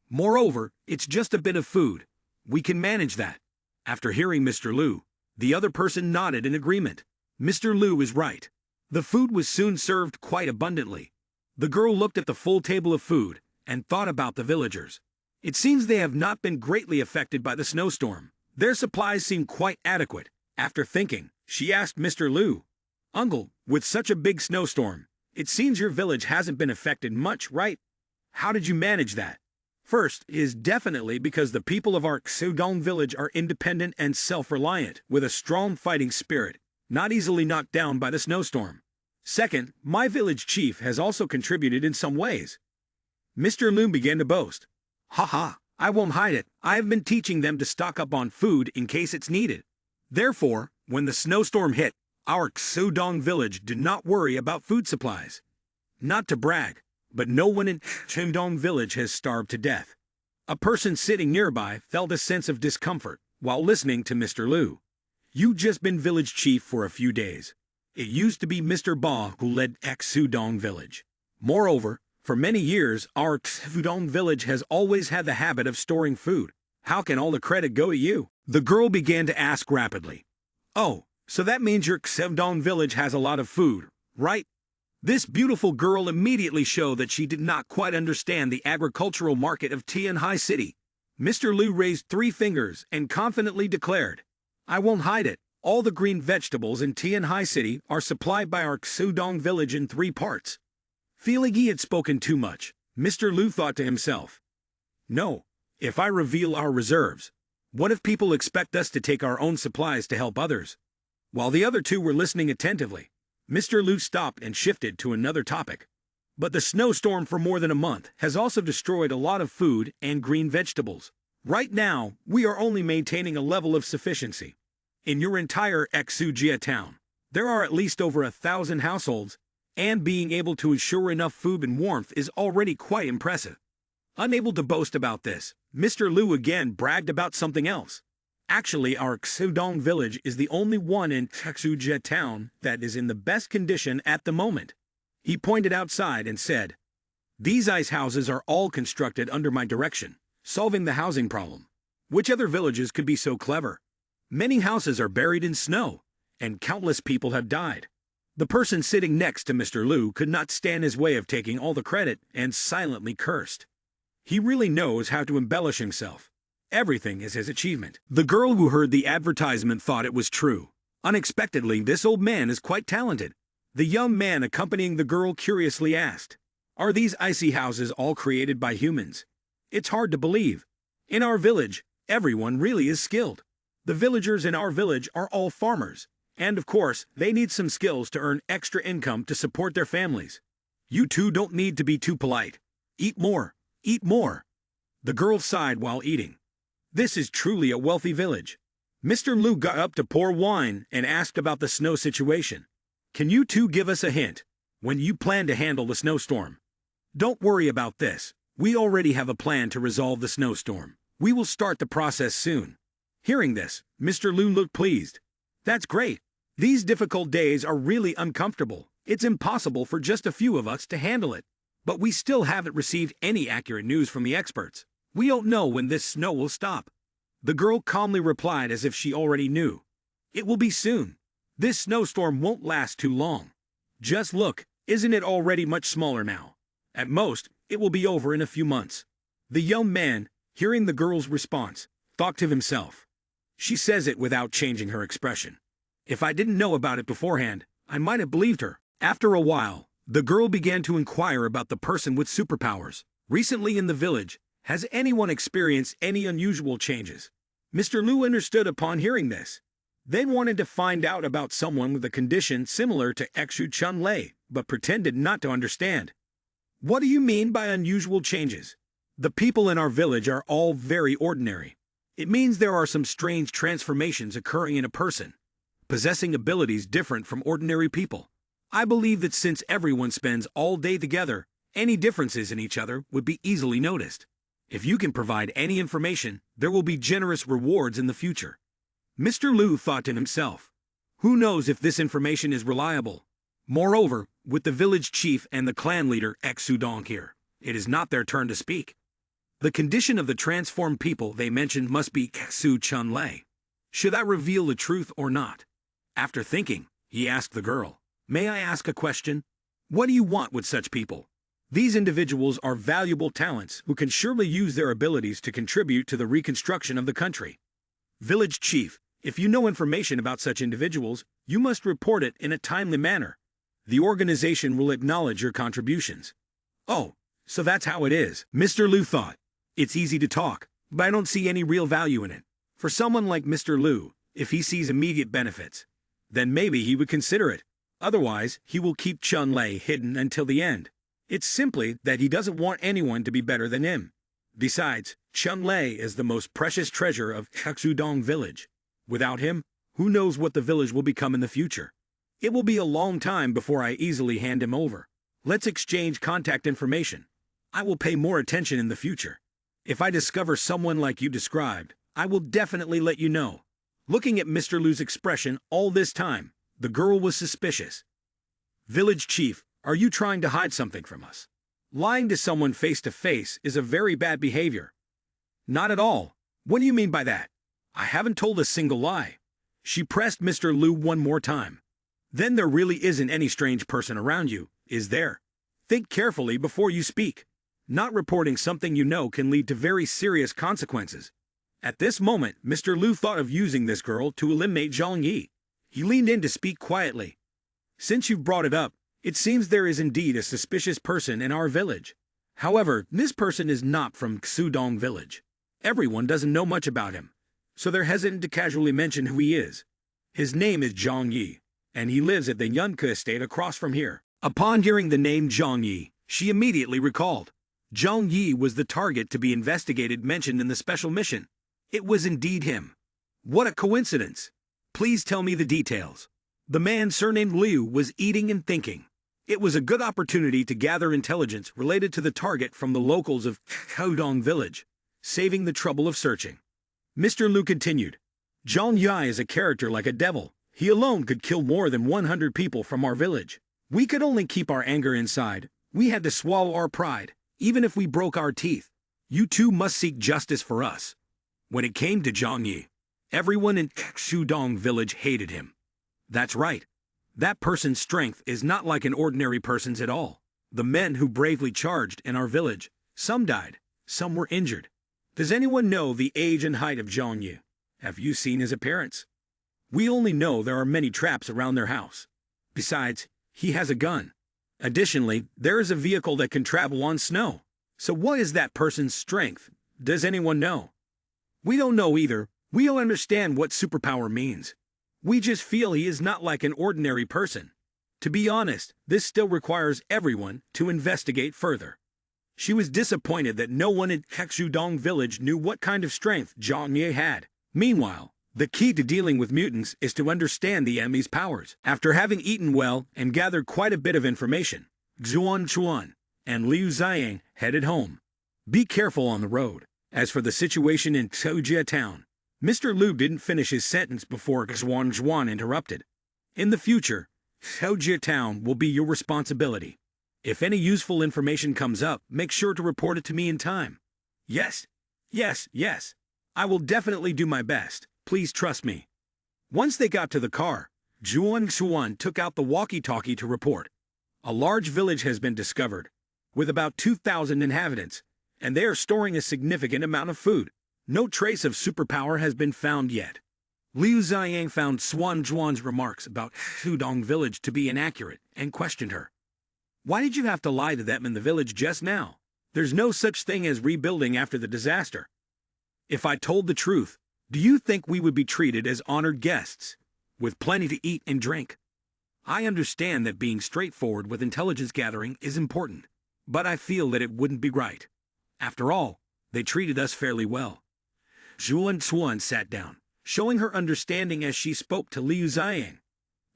Moreover, it's just a bit of food. We can manage that." After hearing Mr. Liu, the other person nodded in agreement. Mr. Liu is right. The food was soon served quite abundantly. The girl looked at the full table of food and thought about the villagers. It seems they have not been greatly affected by the snowstorm. Their supplies seem quite adequate. After thinking, she asked Mr. Liu, "Uncle, with such a big snowstorm, it seems your village hasn't been affected much, right? How did you manage that?" First is definitely because the people of our Xudong village are independent and self-reliant, with a strong fighting spirit, not easily knocked down by the snowstorm. Second, my village chief has also contributed in some ways. Mr. Liu began to boast. "Haha, I won't hide it. I have been teaching them to stock up on food in case it's needed. Therefore, when the snowstorm hit, our Xudong village did not worry about food supplies. Not to brag, but no one in Xudong village has starved to death." A person sitting nearby felt a sense of discomfort while listening to Mr. Liu. "You've just been village chief for a few days. It used to be Mr. Ba who led Xudong village. Moreover, for many years, our Xudong village has always had the habit of storing food. How can all the credit go to you?" The girl began to ask rapidly. "Oh, so that means your Xudong village has a lot of food, right?" This beautiful girl immediately showed that she did not quite understand the agricultural market of Tianhai City. Mr. Liu raised 3 fingers and confidently declared, "I won't hide it. All the green vegetables in Tianhai City are supplied by our Xudong village in 3 parts. Feeling he had spoken too much, Mr. Lu thought to himself, "No, if I reveal our reserves, what if people expect us to take our own supplies to help others?" While the other two were listening attentively, Mr. Lu stopped and shifted to another topic. "But the snowstorm for more than a month has also destroyed a lot of food and green vegetables. Right now, we are only maintaining a level of sufficiency. In your entire Exujia town, there are at least over 1,000 households, and being able to ensure enough food and warmth is already quite impressive." Unable to boast about this, Mr. Lu again bragged about something else. "Actually, our Xudong village is the only one in Exujia town that is in the best condition at the moment." He pointed outside and said, "These ice houses are all constructed under my direction, solving the housing problem. Which other villages could be so clever? Many houses are buried in snow, and countless people have died." The person sitting next to Mr. Lu could not stand his way of taking all the credit and silently cursed. He really knows how to embellish himself. Everything is his achievement. The girl who heard the advertisement thought it was true. Unexpectedly, this old man is quite talented. The young man accompanying the girl curiously asked, "Are these icy houses all created by humans? It's hard to believe. In our village, everyone really is skilled. The villagers in our village are all farmers, and of course, they need some skills to earn extra income to support their families. You two don't need to be too polite. Eat more, eat more." The girl sighed while eating. This is truly a wealthy village. Mr. Lu got up to pour wine and asked about the snow situation. "Can you two give us a hint when you plan to handle the snowstorm?" "Don't worry about this. We already have a plan to resolve the snowstorm. We will start the process soon." Hearing this, Mr. Lu looked pleased. "That's great. These difficult days are really uncomfortable. It's impossible for just a few of us to handle it. But we still haven't received any accurate news from the experts. We don't know when this snow will stop." The girl calmly replied as if she already knew. "It will be soon. This snowstorm won't last too long. Just look, isn't it already much smaller now? At most, it will be over in a few months." The young man, hearing the girl's response, thought to himself, "She says it without changing her expression. If I didn't know about it beforehand, I might have believed her." After a while, the girl began to inquire about the person with superpowers. Recently in the village, has anyone experienced any unusual changes? Mr. Lu understood upon hearing this. They wanted to find out about someone with a condition similar to Exu Chun Lei, but pretended not to understand. "What do you mean by unusual changes?" "The people in our village are all very ordinary. It means there are some strange transformations occurring in a person, possessing abilities different from ordinary people. I believe that since everyone spends all day together, any differences in each other would be easily noticed. If you can provide any information, there will be generous rewards in the future." Mr. Lu thought to himself, "Who knows if this information is reliable? Moreover, with the village chief and the clan leader Exudong here, it is not their turn to speak. The condition of the transformed people they mentioned must be Xu Chun Lei. Should I reveal the truth or not?" After thinking, he asked the girl, "May I ask a question? What do you want with such people? These individuals are valuable talents who can surely use their abilities to contribute to the reconstruction of the country." "Village chief, if you know information about such individuals, you must report it in a timely manner. The organization will acknowledge your contributions." "Oh, so that's how it is," Mr. Lu thought. "It's easy to talk, but I don't see any real value in it. For someone like Mr. Lu, if he sees immediate benefits, then maybe he would consider it. Otherwise, he will keep Chun Lei hidden until the end. It's simply that he doesn't want anyone to be better than him. Besides, Chun Lei is the most precious treasure of Xudong village. Without him, who knows what the village will become in the future? It will be a long time before I easily hand him over. Let's exchange contact information. I will pay more attention in the future. If I discover someone like you described, I will definitely let you know." Looking at Mr. Lu's expression all this time, the girl was suspicious. "Village chief, are you trying to hide something from us? Lying to someone face to face is a very bad behavior." "Not at all. What do you mean by that? I haven't told a single lie." She pressed Mr. Lu one more time. "Then there really isn't any strange person around you, is there? Think carefully before you speak. Not reporting something you know can lead to very serious consequences." At this moment, Mr. Lu thought of using this girl to eliminate Zhang Yi. He leaned in to speak quietly. Since you've brought it up, it seems there is indeed a suspicious person in our village. However, this person is not from Xudong village. Everyone doesn't know much about him, so they're hesitant to casually mention who he is. His name is Zhang Yi, and he lives at the Yunke estate across from here. Upon hearing the name Zhang Yi, she immediately recalled. Zhang Yi was the target to be investigated mentioned in the special mission. It was indeed him. What a coincidence! Please tell me the details. The man surnamed Liu was eating and thinking. It was a good opportunity to gather intelligence related to the target from the locals of Xudong village, saving the trouble of searching. Mr. Liu continued. Zhang Yi is a character like a devil. He alone could kill more than 100 people from our village. We could only keep our anger inside. We had to swallow our pride, even if we broke our teeth. You two must seek justice for us. When it came to Zhang Yi, everyone in Xudong village hated him. That's right. That person's strength is not like an ordinary person's at all. The men who bravely charged in our village, some died, some were injured. Does anyone know the age and height of Zhang Yi? Have you seen his appearance? We only know there are many traps around their house. Besides, he has a gun. Additionally, there is a vehicle that can travel on snow. So what is that person's strength? Does anyone know? We don't know either. We don't understand what superpower means. We just feel he is not like an ordinary person. To be honest, this still requires everyone to investigate further. She was disappointed that no one in Xudong village knew what kind of strength Zhang Yi had. Meanwhile, the key to dealing with mutants is to understand the enemy's powers. After having eaten well and gathered quite a bit of information, Xuan Chuan and Liu Ziyang headed home. Be careful on the road. As for the situation in Xujia town, Mr. Liu didn't finish his sentence before Xuan Zhuan interrupted. In the future, Xujia town will be your responsibility. If any useful information comes up, make sure to report it to me in time. Yes. I will definitely do my best. Please trust me. Once they got to the car, Zhuan Xuan took out the walkie-talkie to report. A large village has been discovered, with about 2,000 inhabitants, and they are storing a significant amount of food. No trace of superpower has been found yet. Liu Ziyang found Xuan Zhuan's remarks about Xudong village to be inaccurate and questioned her. Why did you have to lie to them in the village just now? There's no such thing as rebuilding after the disaster. If I told the truth, do you think we would be treated as honored guests, with plenty to eat and drink? I understand that being straightforward with intelligence gathering is important, but I feel that it wouldn't be right. After all, they treated us fairly well. Zhuan Xuan sat down, showing her understanding as she spoke to Liu Ziyang.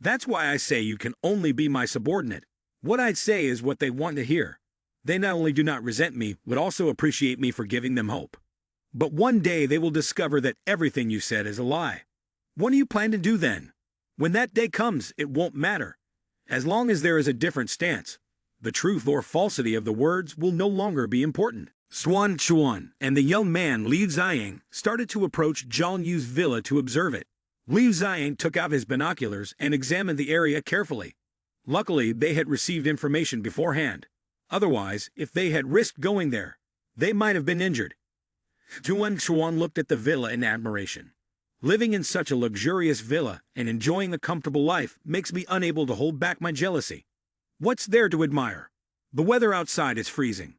That's why I say you can only be my subordinate. What I'd say is what they want to hear. They not only do not resent me, but also appreciate me for giving them hope. But one day they will discover that everything you said is a lie. What do you plan to do then? When that day comes, it won't matter. As long as there is a different stance, the truth or falsity of the words will no longer be important. Xuan Chuan and the young man Liu Ziyang started to approach Zhang Yu's villa to observe it. Liu Ziyang took out his binoculars and examined the area carefully. Luckily, they had received information beforehand. Otherwise, if they had risked going there, they might have been injured. Zhuan Chuan looked at the villa in admiration. Living in such a luxurious villa and enjoying a comfortable life makes me unable to hold back my jealousy. What's there to admire? The weather outside is freezing.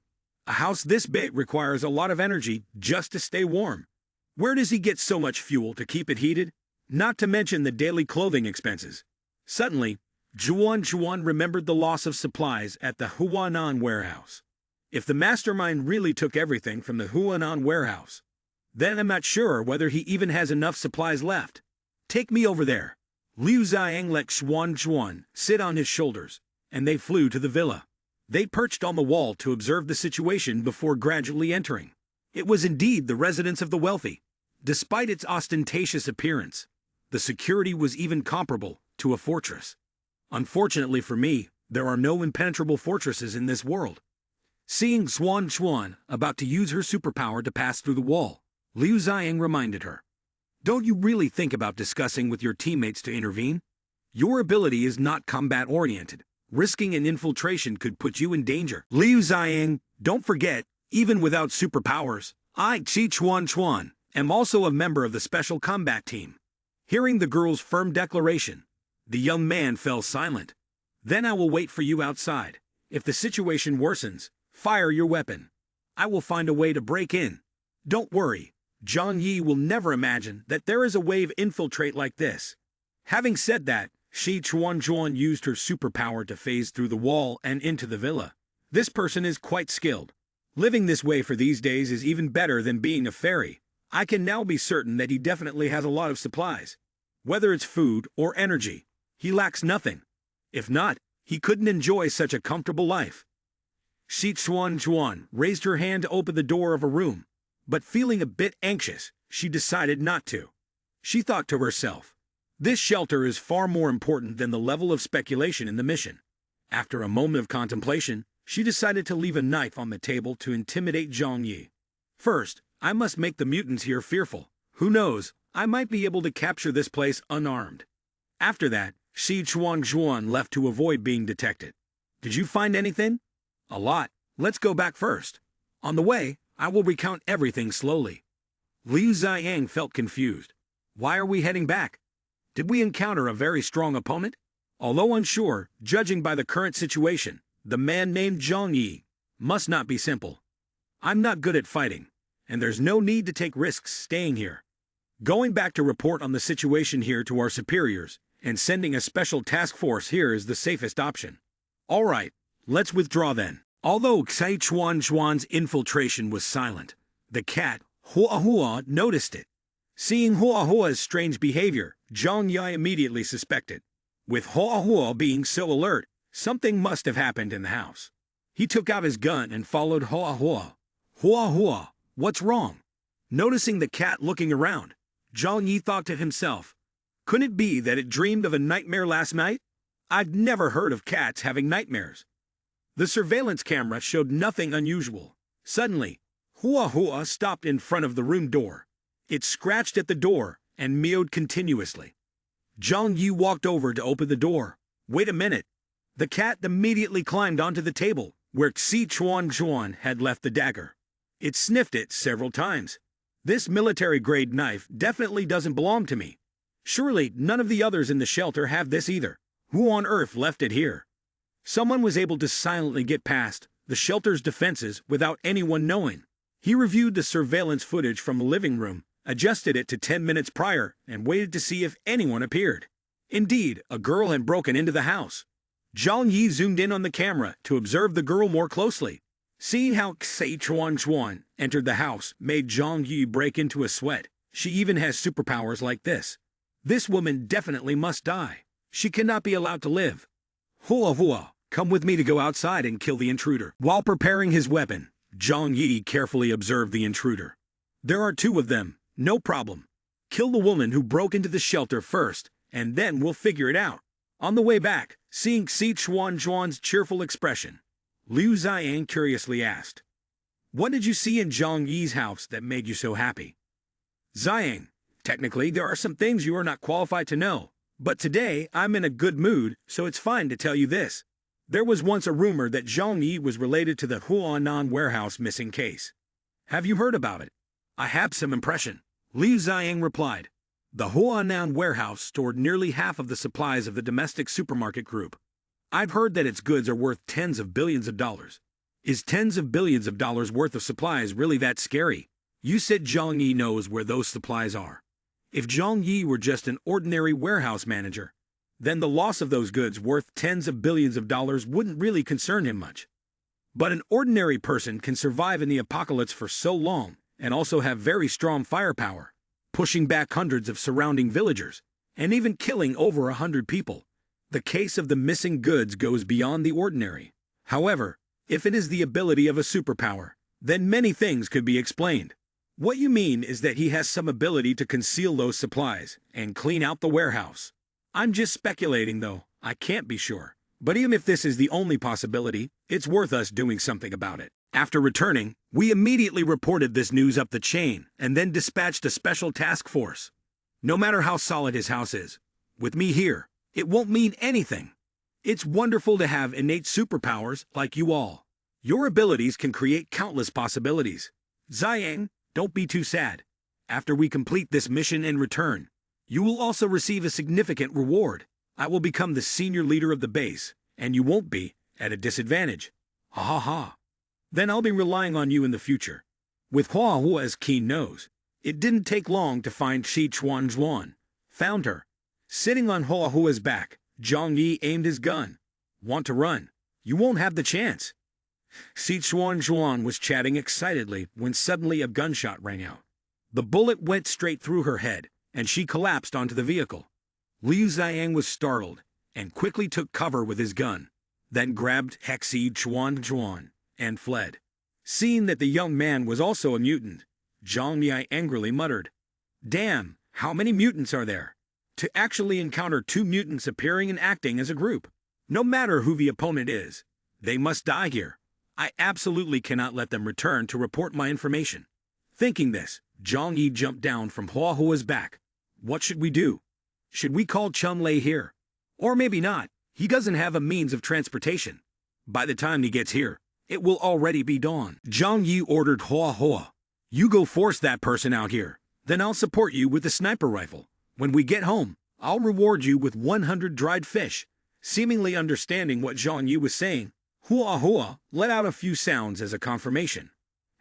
A house this big requires a lot of energy just to stay warm. Where does he get so much fuel to keep it heated? Not to mention the daily clothing expenses. Suddenly, Zhuan Chuan remembered the loss of supplies at the Huanan warehouse. If the mastermind really took everything from the Huanan warehouse, then I'm not sure whether he even has enough supplies left. Take me over there. Liu Ziyang let Xuan Chuan sit on his shoulders, and they flew to the villa. They perched on the wall to observe the situation before gradually entering. It was indeed the residence of the wealthy. Despite its ostentatious appearance, the security was even comparable to a fortress. Unfortunately for me, there are no impenetrable fortresses in this world. Seeing Xuan Chuan about to use her superpower to pass through the wall, Liu Ziyang reminded her. Don't you really think about discussing with your teammates to intervene? Your ability is not combat-oriented. Risking an infiltration could put you in danger. Liu Ziyang, don't forget, even without superpowers, I, Xuan Chuan, am also a member of the Special Combat Team. Hearing the girl's firm declaration, The young man fell silent. Then I will wait for you outside. If the situation worsens, fire your weapon. I will find a way to break in. Don't worry, Zhang Yi will never imagine that there is a wave infiltrate like this. Having said that, Shi Chuanjuan used her superpower to phase through the wall and into the villa. This person is quite skilled. Living this way for these days is even better than being a fairy. I can now be certain that he definitely has a lot of supplies. Whether it's food or energy, he lacks nothing. If not, he couldn't enjoy such a comfortable life. Shi Chuanjuan raised her hand to open the door of a room, but feeling a bit anxious, she decided not to. She thought to herself, this shelter is far more important than the level of speculation in the mission. After a moment of contemplation, she decided to leave a knife on the table to intimidate Zhang Yi. First, I must make the mutants here fearful. Who knows, I might be able to capture this place unarmed. After that, Shi Chuanjuan left to avoid being detected. Did you find anything? A lot. Let's go back first. On the way, I will recount everything slowly. Liu Ziyang felt confused. Why are we heading back? Did we encounter a very strong opponent? Although unsure, judging by the current situation, the man named Zhang Yi must not be simple. I'm not good at fighting, and there's no need to take risks staying here. Going back to report on the situation here to our superiors, and sending a special task force here is the safest option. All right, let's withdraw then. Although Xai Chuanjuan's infiltration was silent, the cat, Hua Hua, noticed it. Seeing Hua Hua's strange behavior, Zhang Yi immediately suspected. With Hua Hua being so alert, something must have happened in the house. He took out his gun and followed Hua Hua. Hua Hua, what's wrong? Noticing the cat looking around, Zhang Yi thought to himself, couldn't it be that it dreamed of a nightmare last night? I'd never heard of cats having nightmares. The surveillance camera showed nothing unusual. Suddenly, Hua Hua stopped in front of the room door. It scratched at the door and meowed continuously. Zhang Yi walked over to open the door. Wait a minute. The cat immediately climbed onto the table, where Xi Chuanjuan had left the dagger. It sniffed it several times. This military-grade knife definitely doesn't belong to me. Surely none of the others in the shelter have this either. Who on earth left it here? Someone was able to silently get past the shelter's defenses without anyone knowing. He reviewed the surveillance footage from the living room, adjusted it to 10 minutes prior, and waited to see if anyone appeared. Indeed, a girl had broken into the house. Zhang Yi zoomed in on the camera to observe the girl more closely. Seeing how Xie Chuanjuan entered the house made Zhang Yi break into a sweat. She even has superpowers like this. This woman definitely must die. She cannot be allowed to live. Hua Hua, come with me to go outside and kill the intruder. While preparing his weapon, Zhang Yi carefully observed the intruder. There are two of them, no problem. Kill the woman who broke into the shelter first, and then we'll figure it out. On the way back, seeing Xi Chuanjuan's cheerful expression, Liu Ziyang curiously asked, what did you see in Zhang Yi's house that made you so happy? Ziyang, technically there are some things you are not qualified to know, but today I'm in a good mood, so it's fine to tell you this. There was once a rumor that Zhang Yi was related to the Huanan warehouse missing case. Have you heard about it? I have some impression. Liu Ziyang replied. The Huanan warehouse stored nearly half of the supplies of the domestic supermarket group. I've heard that its goods are worth tens of billions of dollars. Is tens of billions of dollars worth of supplies really that scary? You said Zhang Yi knows where those supplies are. If Zhang Yi were just an ordinary warehouse manager, then the loss of those goods worth tens of billions of dollars wouldn't really concern him much. But an ordinary person can survive in the apocalypse for so long and also have very strong firepower, pushing back hundreds of surrounding villagers, and even killing over 100 people. The case of the missing goods goes beyond the ordinary. However, if it is the ability of a superpower, then many things could be explained. What you mean is that he has some ability to conceal those supplies and clean out the warehouse. I'm just speculating though, I can't be sure. But even if this is the only possibility, it's worth us doing something about it. After returning, we immediately reported this news up the chain and then dispatched a special task force. No matter how solid his house is, with me here, it won't mean anything. It's wonderful to have innate superpowers like you all. Your abilities can create countless possibilities. Ziyang, don't be too sad. After we complete this mission and return, you will also receive a significant reward. I will become the senior leader of the base, and you won't be at a disadvantage. Ha ha ha. Then I'll be relying on you in the future. With Hua Hua's keen nose, it didn't take long to find Shi Chuan Zhuan. Found her. Sitting on Hua Hua's back, Zhang Yi aimed his gun. Want to run? You won't have the chance. Shi Chuan Zhuan was chatting excitedly when suddenly a gunshot rang out. The bullet went straight through her head, and she collapsed onto the vehicle. Liu Xiang was startled and quickly took cover with his gun, then grabbed Shi Chuan Zhuan and fled. Seeing that the young man was also a mutant, Zhang Yi angrily muttered, "Damn, how many mutants are there? To actually encounter two mutants appearing and acting as a group, no matter who the opponent is, they must die here. I absolutely cannot let them return to report my information." Thinking this, Zhang Yi jumped down from Hua Hua's back. What should we do? Should we call Chun Lei here? Or maybe not. He doesn't have a means of transportation. By the time he gets here, it will already be dawn. Zhang Yi ordered Hua Hua, "You go force that person out here. Then I'll support you with the sniper rifle. When we get home, I'll reward you with 100 dried fish." Seemingly understanding what Zhang Yi was saying, Hua Hua let out a few sounds as a confirmation.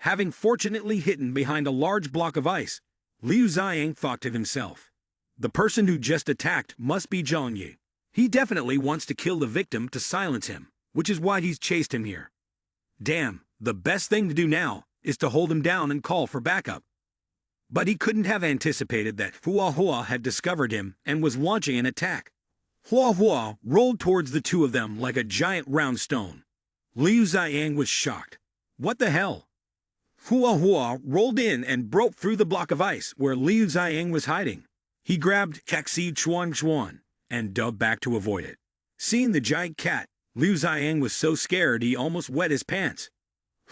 Having fortunately hidden behind a large block of ice, Liu Xiang thought to himself, the person who just attacked must be Zhang Yi. He definitely wants to kill the victim to silence him, which is why he's chased him here. Damn, the best thing to do now is to hold him down and call for backup. But he couldn't have anticipated that Hua Hua had discovered him and was launching an attack. Hua Hua rolled towards the two of them like a giant round stone. Liu Xiang was shocked. What the hell? Hua Hua rolled in and broke through the block of ice where Liu Xiang was hiding. He grabbed Shi Chuan Zhuan and dove back to avoid it. Seeing the giant cat, Liu Xiang was so scared he almost wet his pants.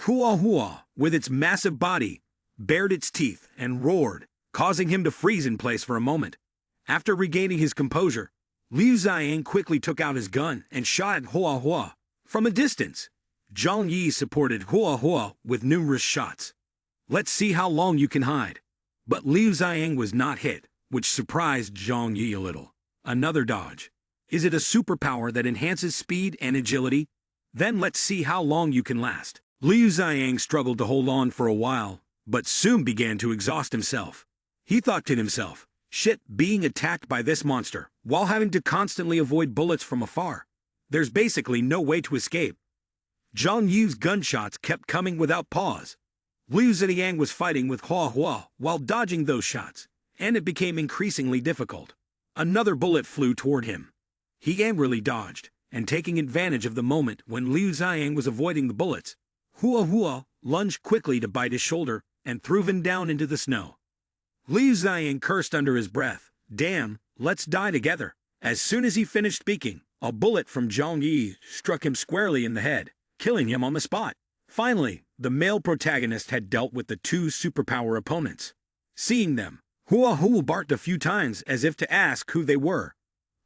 Hua Hua, with its massive body, bared its teeth and roared, causing him to freeze in place for a moment. After regaining his composure, Liu Xiang quickly took out his gun and shot at Hua Hua. From a distance, Zhang Yi supported Hua Hua with numerous shots. Let's see how long you can hide. But Liu Xiang was not hit, which surprised Zhang Yi a little. Another dodge. Is it a superpower that enhances speed and agility? Then let's see how long you can last. Liu Xiang struggled to hold on for a while, but soon began to exhaust himself. He thought to himself, shit, being attacked by this monster, while having to constantly avoid bullets from afar. There's basically no way to escape. Zhang Yi's gunshots kept coming without pause. Liu Ziyang was fighting with Hua Hua while dodging those shots, and it became increasingly difficult. Another bullet flew toward him. He angrily dodged, and taking advantage of the moment when Liu Xiang was avoiding the bullets, Hua Hua lunged quickly to bite his shoulder and threw him down into the snow. Liu Xiang cursed under his breath, "Damn, let's die together." As soon as he finished speaking, a bullet from Zhang Yi struck him squarely in the head, killing him on the spot. Finally, the male protagonist had dealt with the two superpower opponents. Seeing them, Hua Hua barked a few times as if to ask who they were.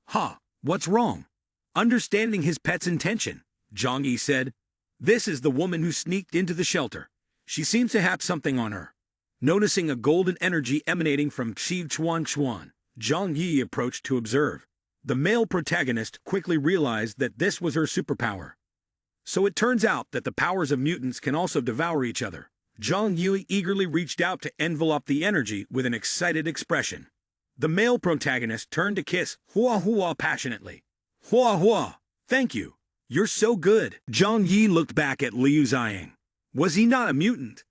"Ha, what's wrong?" Understanding his pet's intention, Zhang Yi said, "This is the woman who sneaked into the shelter. She seems to have something on her." Noticing a golden energy emanating from Shi Chuan Chuan, Zhang Yi approached to observe. The male protagonist quickly realized that this was her superpower. So it turns out that the powers of mutants can also devour each other. Zhang Yi eagerly reached out to envelop the energy with an excited expression. The male protagonist turned to kiss Hua Hua passionately. "Hua Hua, thank you. You're so good." Zhang Yi looked back at Liu Xiang. Was he not a mutant?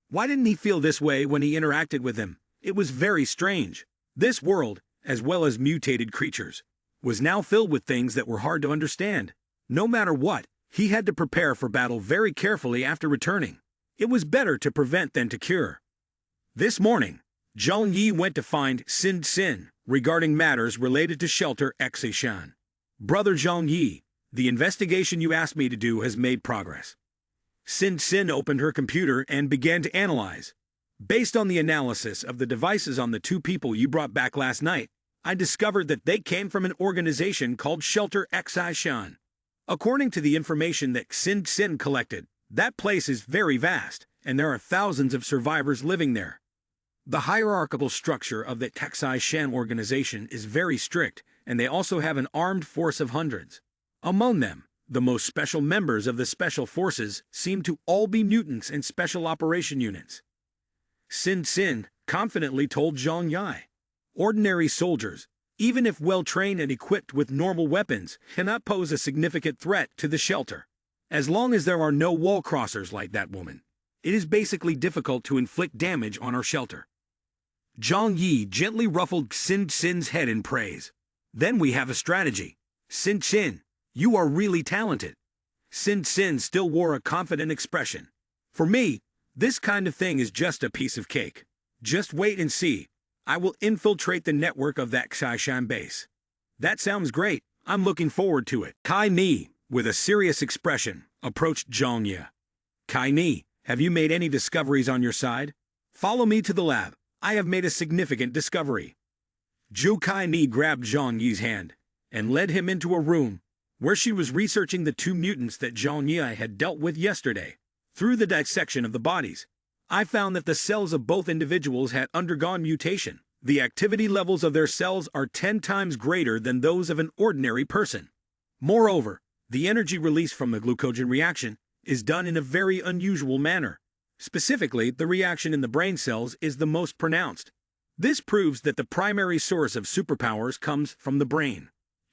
Why didn't he feel this way when he interacted with him? It was very strange. This world, as well as mutated creatures, was now filled with things that were hard to understand. No matter what, he had to prepare for battle very carefully after returning. It was better to prevent than to cure. This morning, Zhang Yi went to find Sin Sin regarding matters related to Shelter Xishan. "Brother Zhang Yi, the investigation you asked me to do has made progress." Sin Sin opened her computer and began to analyze. "Based on the analysis of the devices on the two people you brought back last night, I discovered that they came from an organization called Shelter Xishan. According to the information that Sin Sin collected, that place is very vast, and there are thousands of survivors living there. The hierarchical structure of the Xishan organization is very strict, and they also have an armed force of hundreds. Among them, the most special members of the special forces seem to all be mutants and special operation units. Sin confidently told Zhang Yi. Ordinary soldiers, even if well-trained and equipped with normal weapons, cannot pose a significant threat to the shelter. As long as there are no wall crossers like that woman, it is basically difficult to inflict damage on our shelter. Zhang Yi gently ruffled Sin's head in praise. Then we have a strategy. Sin, you are really talented. Sin still wore a confident expression. For me, this kind of thing is just a piece of cake. Just wait and see. I will infiltrate the network of that Xishan base. That sounds great. I'm looking forward to it. Kai Ni, with a serious expression, approached Zhang Yi. Kai Ni, have you made any discoveries on your side? Follow me to the lab. I have made a significant discovery. Zhu Kai Ni grabbed Zhang Yi's hand and led him into a room where she was researching the two mutants that Zhang Yi had dealt with yesterday. Through the dissection of the bodies, I found that the cells of both individuals had undergone mutation. The activity levels of their cells are 10 times greater than those of an ordinary person. Moreover, the energy released from the glucogen reaction is done in a very unusual manner. Specifically, the reaction in the brain cells is the most pronounced. This proves that the primary source of superpowers comes from the brain.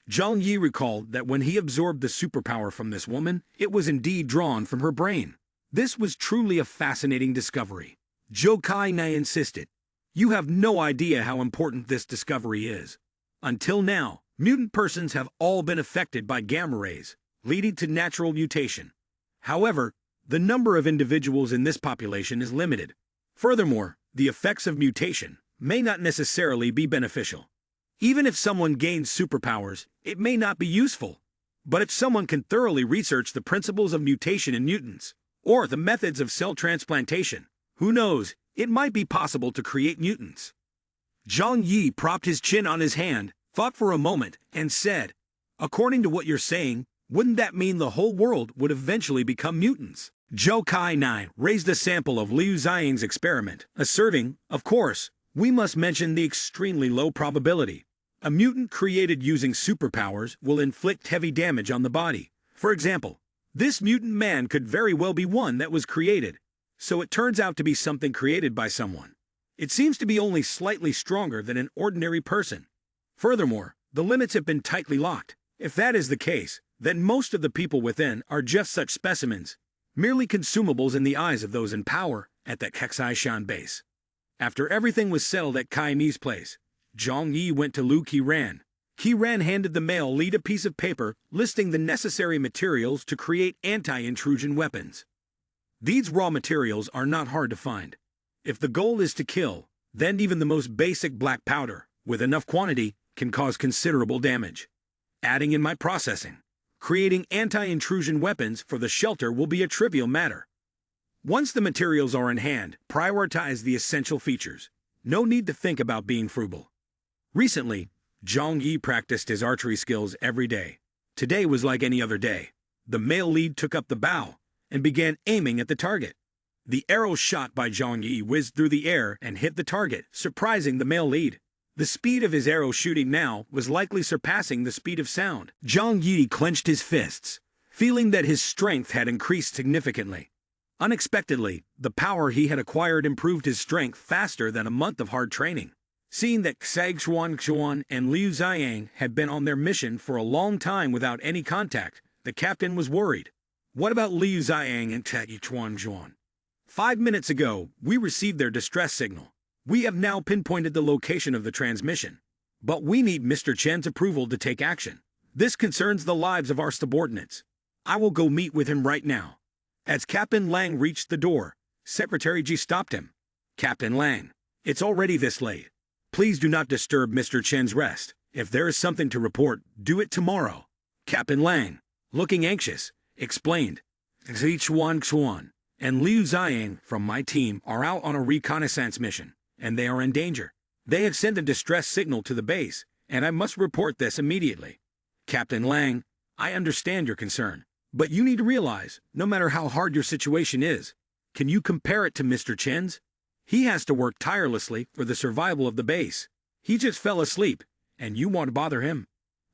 Zhang Yi recalled that when he absorbed the superpower from this woman, it was indeed drawn from her brain. This was truly a fascinating discovery. Zhou Kai Ni insisted. You have no idea how important this discovery is. Until now, mutant persons have all been affected by gamma rays, leading to natural mutation. However, the number of individuals in this population is limited. Furthermore, the effects of mutation may not necessarily be beneficial. Even if someone gains superpowers, it may not be useful. But if someone can thoroughly research the principles of mutation in mutants, or the methods of cell transplantation, who knows, it might be possible to create mutants. Zhang Yi propped his chin on his hand, thought for a moment, and said, according to what you're saying, wouldn't that mean the whole world would eventually become mutants? Zhou Kai Ni raised a sample of Liu Xiang's experiment, asserting, of course, we must mention the extremely low probability. A mutant created using superpowers will inflict heavy damage on the body. For example, this mutant man could very well be one that was created, so it turns out to be something created by someone. It seems to be only slightly stronger than an ordinary person. Furthermore, the limits have been tightly locked. If that is the case, then most of the people within are just such specimens, merely consumables in the eyes of those in power at that Xishan base. After everything was settled at Kai Ni's place, Zhang Yi went to Lu Qiran. Qiran handed the male lead a piece of paper listing the necessary materials to create anti-intrusion weapons. These raw materials are not hard to find. If the goal is to kill, then even the most basic black powder, with enough quantity, can cause considerable damage. Adding in my processing, creating anti-intrusion weapons for the shelter will be a trivial matter. Once the materials are in hand, prioritize the essential features. No need to think about being frugal. Recently, Zhang Yi practiced his archery skills every day. Today was like any other day. The male lead took up the bow and began aiming at the target. The arrow shot by Zhang Yi whizzed through the air and hit the target, surprising the male lead. The speed of his arrow shooting now was likely surpassing the speed of sound. Zhang Yi clenched his fists, feeling that his strength had increased significantly. Unexpectedly, the power he had acquired improved his strength faster than a month of hard training. Seeing that Xuan and Liu Xiang had been on their mission for a long time without any contact, the captain was worried. What about Liu Xiang and Xuan? 5 minutes ago, we received their distress signal. We have now pinpointed the location of the transmission. But we need Mr. Chen's approval to take action. This concerns the lives of our subordinates. I will go meet with him right now. As Captain Lang reached the door, Secretary Ji stopped him. Captain Lang, it's already this late. Please do not disturb Mr. Chen's rest. If there is something to report, do it tomorrow. Captain Lang, looking anxious, explained. Xuan and Liu Xiang from my team are out on a reconnaissance mission, and they are in danger. They have sent a distress signal to the base, and I must report this immediately. Captain Lang, I understand your concern, but you need to realize, no matter how hard your situation is, can you compare it to Mr. Chen's? He has to work tirelessly for the survival of the base. He just fell asleep, and you want to bother him.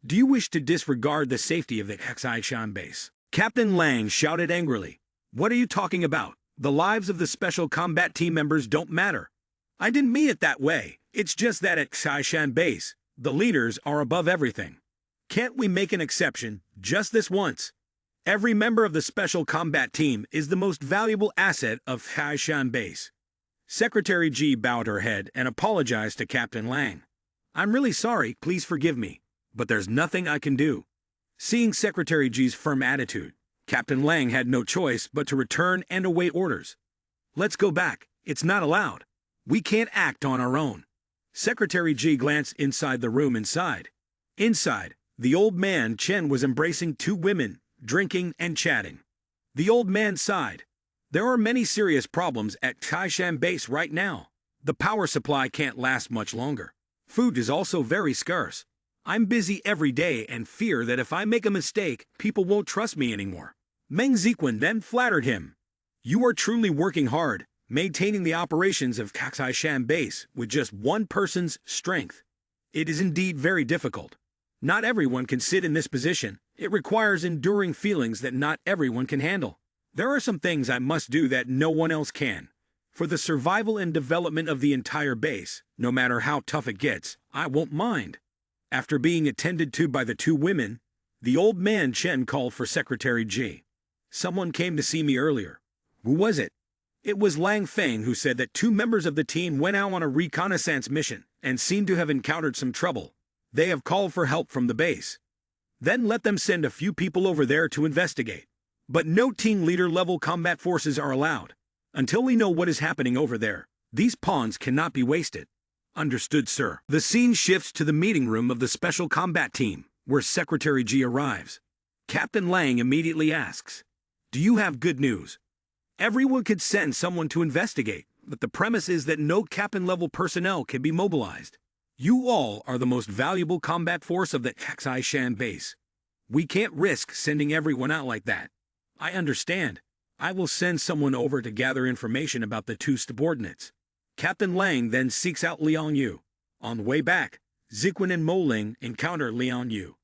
Do you wish to disregard the safety of the Xishan base? Captain Lang shouted angrily. What are you talking about? The lives of the special combat team members don't matter. I didn't mean it that way. It's just that at Xishan base, the leaders are above everything. Can't we make an exception, just this once? Every member of the special combat team is the most valuable asset of Xishan base. Secretary G bowed her head and apologized to Captain Lang. I'm really sorry, please forgive me, but there's nothing I can do. Seeing Secretary G's firm attitude, Captain Lang had no choice but to return and await orders. Let's go back, it's not allowed. We can't act on our own. Secretary G glanced inside the room inside. Inside, the old man Chen was embracing two women, drinking and chatting. The old man sighed. There are many serious problems at Xishan base right now. The power supply can't last much longer. Food is also very scarce. I'm busy every day and fear that if I make a mistake, people won't trust me anymore. Meng Ziquan then flattered him. You are truly working hard, maintaining the operations of Xishan base with just one person's strength. It is indeed very difficult. Not everyone can sit in this position. It requires enduring feelings that not everyone can handle. There are some things I must do that no one else can. For the survival and development of the entire base, no matter how tough it gets, I won't mind. After being attended to by the two women, the old man Chen called for Secretary G. Someone came to see me earlier. Who was it? It was Lang Feng, who said that two members of the team went out on a reconnaissance mission and seemed to have encountered some trouble. They have called for help from the base. Then let them send a few people over there to investigate. But no team leader level combat forces are allowed. Until we know what is happening over there, these pawns cannot be wasted. Understood, sir. The scene shifts to the meeting room of the special combat team, where Secretary G arrives. Captain Lang immediately asks, Do you have good news? Everyone could send someone to investigate, but the premise is that no captain-level personnel can be mobilized. You all are the most valuable combat force of the Xishan base. We can't risk sending everyone out like that. I understand. I will send someone over to gather information about the two subordinates. Captain Lang then seeks out Liang Yu. On the way back, Ziquan and Mo Ling encounter Liang Yu.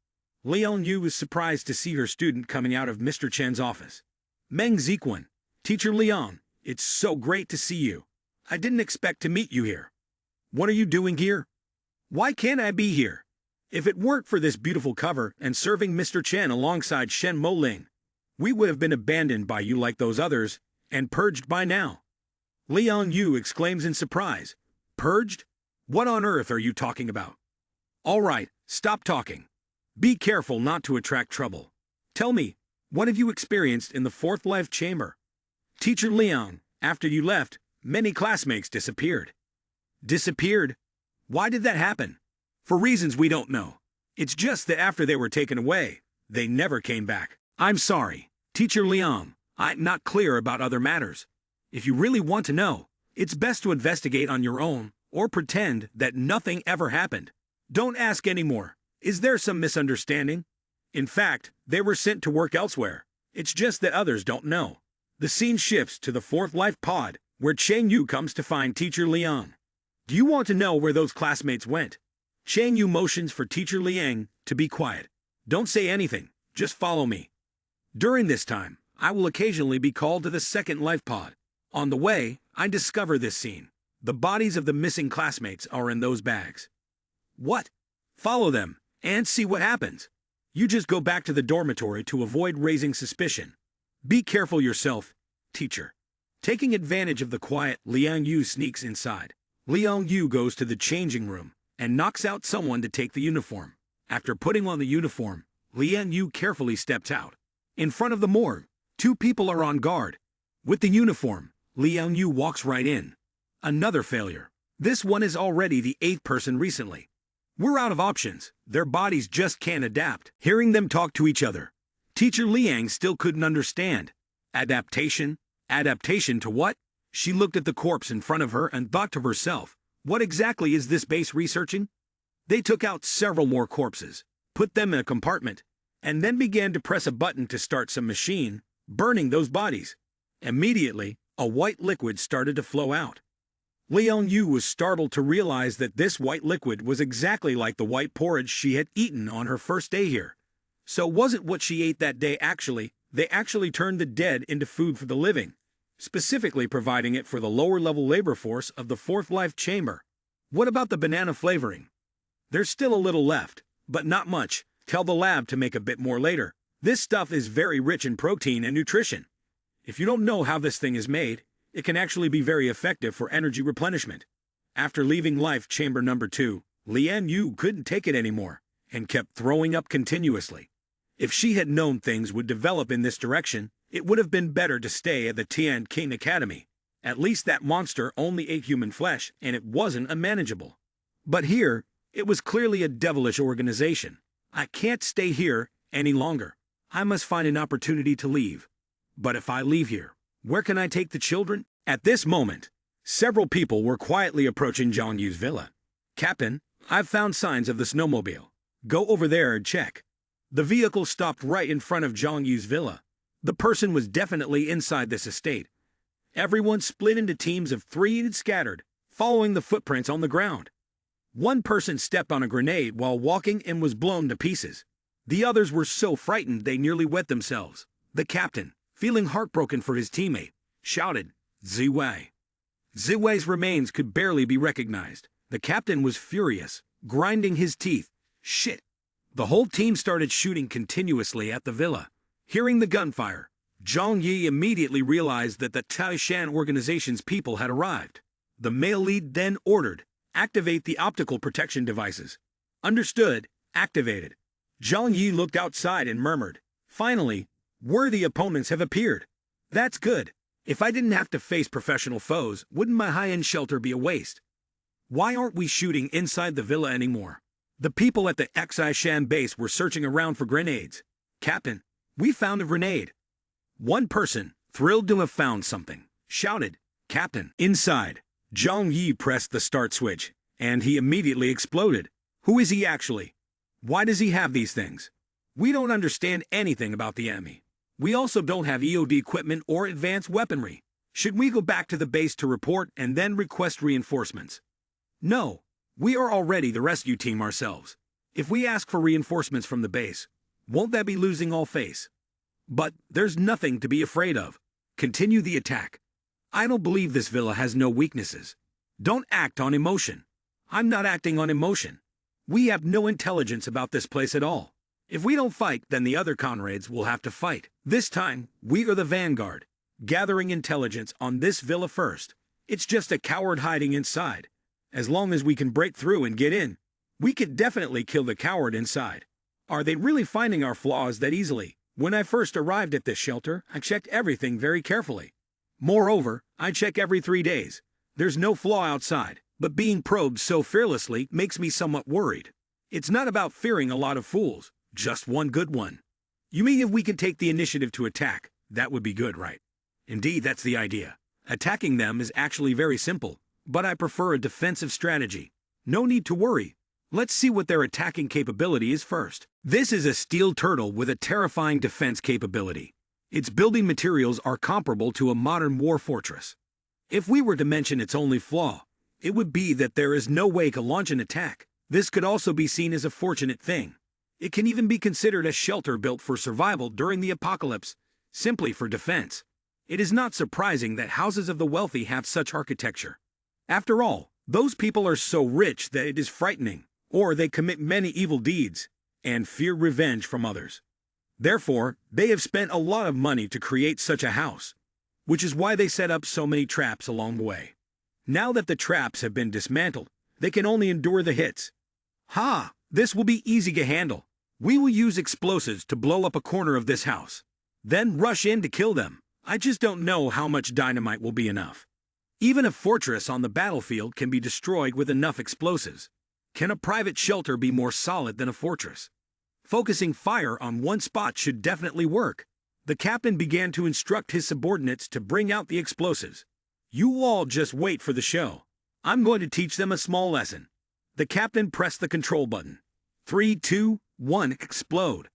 Liang Yu is surprised to see her student coming out of Mr. Chen's office. Meng Ziquan, Teacher Liang, it's so great to see you. I didn't expect to meet you here. What are you doing here? Why can't I be here? If it weren't for this beautiful cover and serving Mr. Chen alongside Shen Mo Ling, we would have been abandoned by you like those others and purged by now. Liang Yu exclaims in surprise. Purged? What on earth are you talking about? All right, stop talking. Be careful not to attract trouble. Tell me, what have you experienced in the fourth life chamber? Teacher Liang, after you left, many classmates disappeared. Disappeared? Why did that happen? For reasons we don't know. It's just that after they were taken away, they never came back. I'm sorry, Teacher Liang, I'm not clear about other matters. If you really want to know, it's best to investigate on your own or pretend that nothing ever happened. Don't ask anymore. Is there some misunderstanding? In fact, they were sent to work elsewhere. It's just that others don't know. The scene shifts to the fourth life pod, where Cheng Yu comes to find Teacher Liang. Do you want to know where those classmates went? Cheng Yu motions for Teacher Liang to be quiet. Don't say anything, just follow me. During this time, I will occasionally be called to the second life pod. On the way, I discover this scene. The bodies of the missing classmates are in those bags. What? Follow them, and see what happens. You just go back to the dormitory to avoid raising suspicion. Be careful yourself, teacher. Taking advantage of the quiet, Liang Yu sneaks inside. Liang Yu goes to the changing room and knocks out someone to take the uniform. After putting on the uniform, Liang Yu carefully steps out. In front of the morgue, two people are on guard. With the uniform, Liang Yu walks right in. Another failure. This one is already the 8th person recently. We're out of options. Their bodies just can't adapt. Hearing them talk to each other, Teacher Liang still couldn't understand. Adaptation? Adaptation to what? She looked at the corpse in front of her and thought to herself, what exactly is this base researching? They took out several more corpses, put them in a compartment, and then began to press a button to start some machine, burning those bodies. Immediately, a white liquid started to flow out. Leon Yu was startled to realize that this white liquid was exactly like the white porridge she had eaten on her first day here. So wasn't what she ate that day they actually turned the dead into food for the living, specifically providing it for the lower-level labor force of the fourth life chamber. What about the banana flavoring? There's still a little left, but not much. Tell the lab to make a bit more later. This stuff is very rich in protein and nutrition. If you don't know how this thing is made, it can actually be very effective for energy replenishment. After leaving life chamber number 2, Lian Yu couldn't take it anymore and kept throwing up continuously. If she had known things would develop in this direction, it would have been better to stay at the Tian King Academy. At least that monster only ate human flesh, and it wasn't unmanageable. But here, it was clearly a devilish organization. I can't stay here any longer. I must find an opportunity to leave. But if I leave here, where can I take the children? At this moment, several people were quietly approaching Zhang Yu's villa. Captain, I've found signs of the snowmobile. Go over there and check. The vehicle stopped right in front of Zhang Yu's villa. The person was definitely inside this estate. Everyone split into teams of 3 and scattered, following the footprints on the ground. One person stepped on a grenade while walking and was blown to pieces. The others were so frightened they nearly wet themselves. The captain, feeling heartbroken for his teammate, shouted, "Ziwei." Ziwei's remains could barely be recognized. The captain was furious, grinding his teeth. Shit. The whole team started shooting continuously at the villa. Hearing the gunfire, Zhang Yi immediately realized that the Taishan organization's people had arrived. The male lead then ordered, "Activate the optical protection devices." Understood, activated. Zhang Yi looked outside and murmured, "Finally, worthy opponents have appeared. That's good. If I didn't have to face professional foes, wouldn't my high-end shelter be a waste? Why aren't we shooting inside the villa anymore?" The people at the Xishan base were searching around for grenades. "Captain, we found a grenade." One person, thrilled to have found something, shouted, "Captain, inside." Zhang Yi pressed the start switch, and he immediately exploded. Who is he actually? Why does he have these things? We don't understand anything about the enemy. We also don't have EOD equipment or advanced weaponry. Should we go back to the base to report and then request reinforcements? No, we are already the rescue team ourselves. If we ask for reinforcements from the base, won't that be losing all face? But there's nothing to be afraid of. Continue the attack. I don't believe this villa has no weaknesses. Don't act on emotion. I'm not acting on emotion. We have no intelligence about this place at all. If we don't fight, then the other comrades will have to fight. This time, we are the vanguard, gathering intelligence on this villa first. It's just a coward hiding inside. As long as we can break through and get in, we could definitely kill the coward inside. Are they really finding our flaws that easily? When I first arrived at this shelter, I checked everything very carefully. Moreover, I check every 3 days. There's no flaw outside, but being probed so fearlessly makes me somewhat worried. It's not about fearing a lot of fools, just one good one. You mean if we can take the initiative to attack, that would be good, right? Indeed, that's the idea. Attacking them is actually very simple, but I prefer a defensive strategy. No need to worry. Let's see what their attacking capability is first. This is a steel turtle with a terrifying defense capability. Its building materials are comparable to a modern war fortress. If we were to mention its only flaw, it would be that there is no way to launch an attack. This could also be seen as a fortunate thing. It can even be considered a shelter built for survival during the apocalypse, simply for defense. It is not surprising that houses of the wealthy have such architecture. After all, those people are so rich that it is frightening, or they commit many evil deeds and fear revenge from others. Therefore, they have spent a lot of money to create such a house, which is why they set up so many traps along the way. Now that the traps have been dismantled, they can only endure the hits. Ha! This will be easy to handle. We will use explosives to blow up a corner of this house, then rush in to kill them. I just don't know how much dynamite will be enough. Even a fortress on the battlefield can be destroyed with enough explosives. Can a private shelter be more solid than a fortress? Focusing fire on one spot should definitely work. The captain began to instruct his subordinates to bring out the explosives. You all just wait for the show. I'm going to teach them a small lesson. The captain pressed the control button. 3, 2, 1, explode.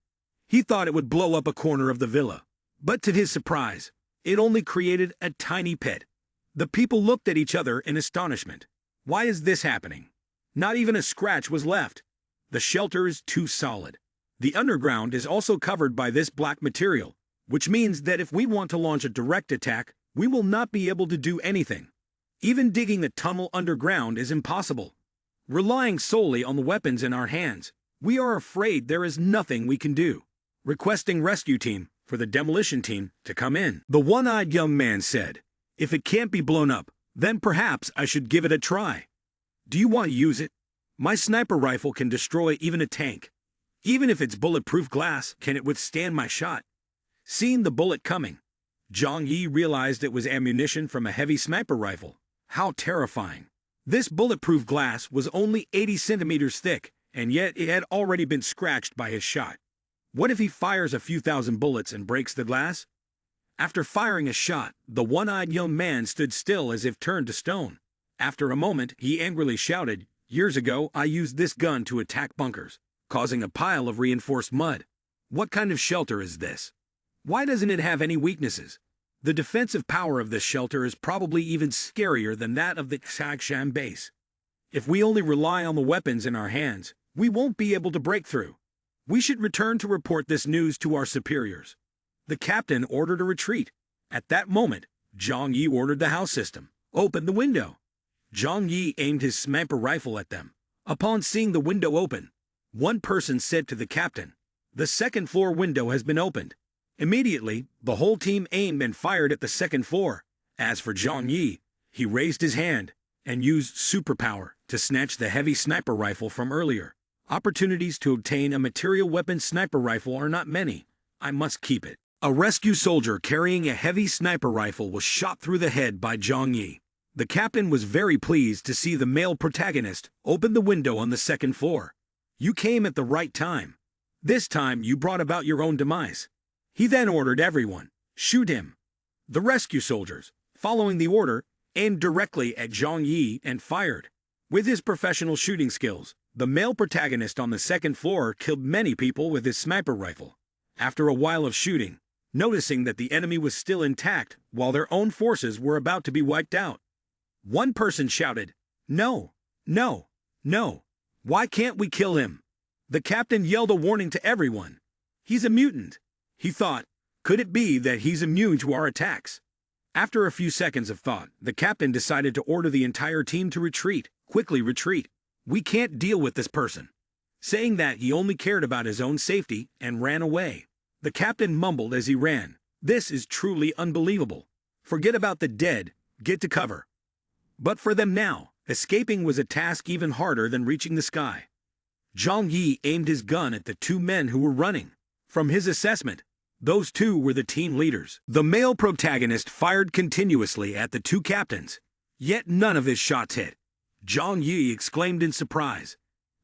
He thought it would blow up a corner of the villa, but to his surprise, it only created a tiny pit. The people looked at each other in astonishment. Why is this happening? Not even a scratch was left. The shelter is too solid. The underground is also covered by this black material, which means that if we want to launch a direct attack, we will not be able to do anything. Even digging a tunnel underground is impossible. Relying solely on the weapons in our hands, we are afraid there is nothing we can do. Requesting rescue team for the demolition team to come in. The one-eyed young man said, "If it can't be blown up, then perhaps I should give it a try." "Do you want to use it? My sniper rifle can destroy even a tank. Even if it's bulletproof glass, can it withstand my shot?" Seeing the bullet coming, Zhang Yi realized it was ammunition from a heavy sniper rifle. How terrifying. This bulletproof glass was only 80 centimeters thick, and yet it had already been scratched by his shot. What if he fires a few thousand bullets and breaks the glass? After firing a shot, the one-eyed young man stood still as if turned to stone. After a moment, he angrily shouted, "Years ago, I used this gun to attack bunkers, causing a pile of reinforced mud. What kind of shelter is this? Why doesn't it have any weaknesses? The defensive power of this shelter is probably even scarier than that of the Xiangshan base. If we only rely on the weapons in our hands, we won't be able to break through. We should return to report this news to our superiors." The captain ordered a retreat. At that moment, Zhang Yi ordered the house system, "Open the window." Zhang Yi aimed his sniper rifle at them. Upon seeing the window open, one person said to the captain, "The second floor window has been opened." Immediately, the whole team aimed and fired at the second floor. As for Zhang Yi, he raised his hand and used superpower to snatch the heavy sniper rifle from earlier. Opportunities to obtain a material weapon sniper rifle are not many. I must keep it. A rescue soldier carrying a heavy sniper rifle was shot through the head by Zhang Yi. The captain was very pleased to see the male protagonist open the window on the second floor. "You came at the right time. This time you brought about your own demise." He then ordered everyone, "Shoot him." The rescue soldiers, following the order, aimed directly at Zhang Yi and fired. With his professional shooting skills, the male protagonist on the second floor killed many people with his sniper rifle. After a while of shooting, noticing that the enemy was still intact while their own forces were about to be wiped out, one person shouted, "No, no, no. Why can't we kill him?" The captain yelled a warning to everyone. "He's a mutant." He thought, could it be that he's immune to our attacks? After a few seconds of thought, the captain decided to order the entire team to retreat. Quickly retreat. "We can't deal with this person." Saying that, he only cared about his own safety and ran away. The captain mumbled as he ran, "This is truly unbelievable. Forget about the dead, get to cover." But for them now, escaping was a task even harder than reaching the sky. Zhang Yi aimed his gun at the two men who were running. From his assessment, those two were the team leaders. The male protagonist fired continuously at the two captains, yet none of his shots hit. Zhang Yi exclaimed in surprise,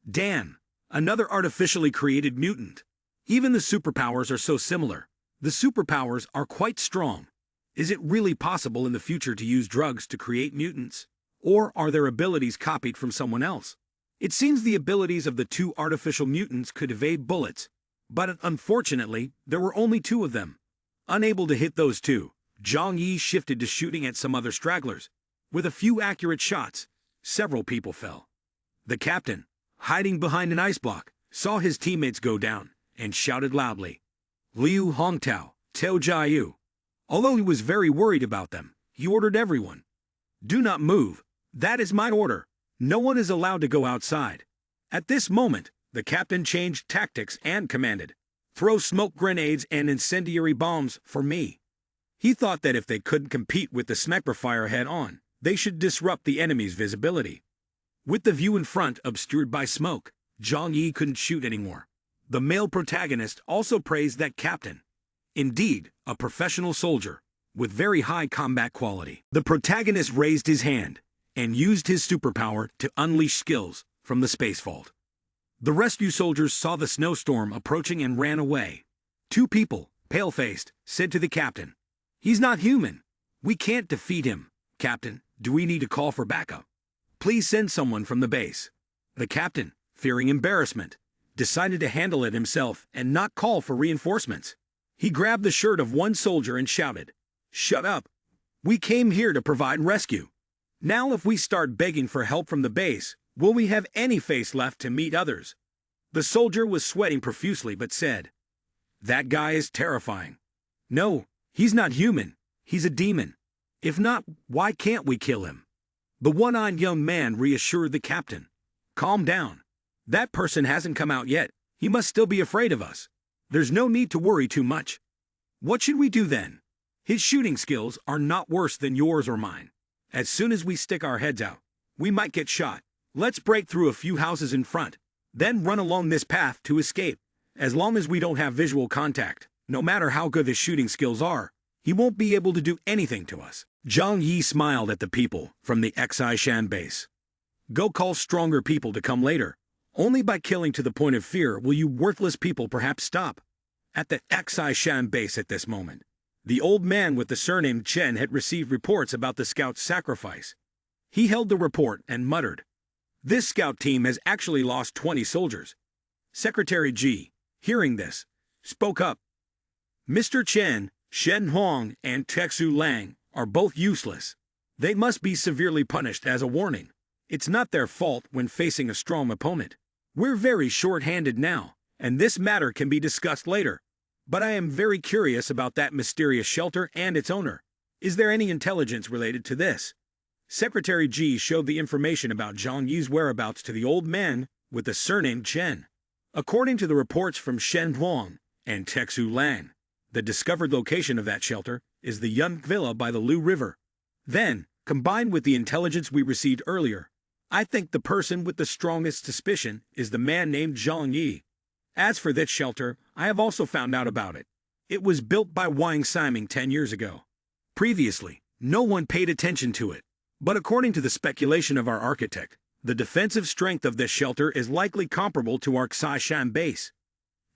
"Damn, another artificially created mutant. Even the superpowers are so similar. The superpowers are quite strong. Is it really possible in the future to use drugs to create mutants? Or are their abilities copied from someone else?" It seems the abilities of the two artificial mutants could evade bullets, but unfortunately, there were only two of them. Unable to hit those two, Zhang Yi shifted to shooting at some other stragglers. With a few accurate shots, several people fell. The captain, hiding behind an ice block, saw his teammates go down and shouted loudly, "Liu Hongtao, Tao Jiayu." Although he was very worried about them, he ordered everyone, "Do not move. That is my order. No one is allowed to go outside." At this moment, the captain changed tactics and commanded, "Throw smoke grenades and incendiary bombs for me." He thought that if they couldn't compete with the sniper fire head-on, they should disrupt the enemy's visibility. With the view in front obscured by smoke, Zhang Yi couldn't shoot anymore. The male protagonist also praised that captain. Indeed, a professional soldier, with very high combat quality. The protagonist raised his hand and used his superpower to unleash skills from the space vault. The rescue soldiers saw the snowstorm approaching and ran away. Two people, pale-faced, said to the captain, "He's not human. We can't defeat him. Captain, do we need to call for backup? Please send someone from the base." The captain, fearing embarrassment, decided to handle it himself and not call for reinforcements. He grabbed the shirt of one soldier and shouted, "Shut up! We came here to provide rescue. Now if we start begging for help from the base, will we have any face left to meet others? The soldier was sweating profusely but said, "That guy is terrifying. No, he's not human. He's a demon. If not, why can't we kill him?" The one-eyed young man reassured the captain. "Calm down. That person hasn't come out yet. He must still be afraid of us. There's no need to worry too much. What should we do then? His shooting skills are not worse than yours or mine. As soon as we stick our heads out, we might get shot. Let's break through a few houses in front, then run along this path to escape. As long as we don't have visual contact, no matter how good his shooting skills are, he won't be able to do anything to us." Zhang Yi smiled at the people from the Xishan base. "Go call stronger people to come later. Only by killing to the point of fear will you worthless people perhaps stop." At the Xishan base at this moment, the old man with the surname Chen had received reports about the scout's sacrifice. He held the report and muttered, "This scout team has actually lost 20 soldiers." Secretary Ji, hearing this, spoke up. "Mr. Chen, Shen Huang, and Texu Lang are both useless. They must be severely punished as a warning. It's not their fault when facing a strong opponent. We're very short-handed now, and this matter can be discussed later. But I am very curious about that mysterious shelter and its owner. Is there any intelligence related to this?" Secretary Ji showed the information about Zhang Yi's whereabouts to the old man with the surname Chen. According to the reports from Shen Huang and Texu Lan, the discovered location of that shelter is the Yun Villa by the Lu River. Then, combined with the intelligence we received earlier, I think the person with the strongest suspicion is the man named Zhang Yi. As for this shelter, I have also found out about it. It was built by Wang Siming 10 years ago. Previously, no one paid attention to it. But according to the speculation of our architect, the defensive strength of this shelter is likely comparable to our Xishan base.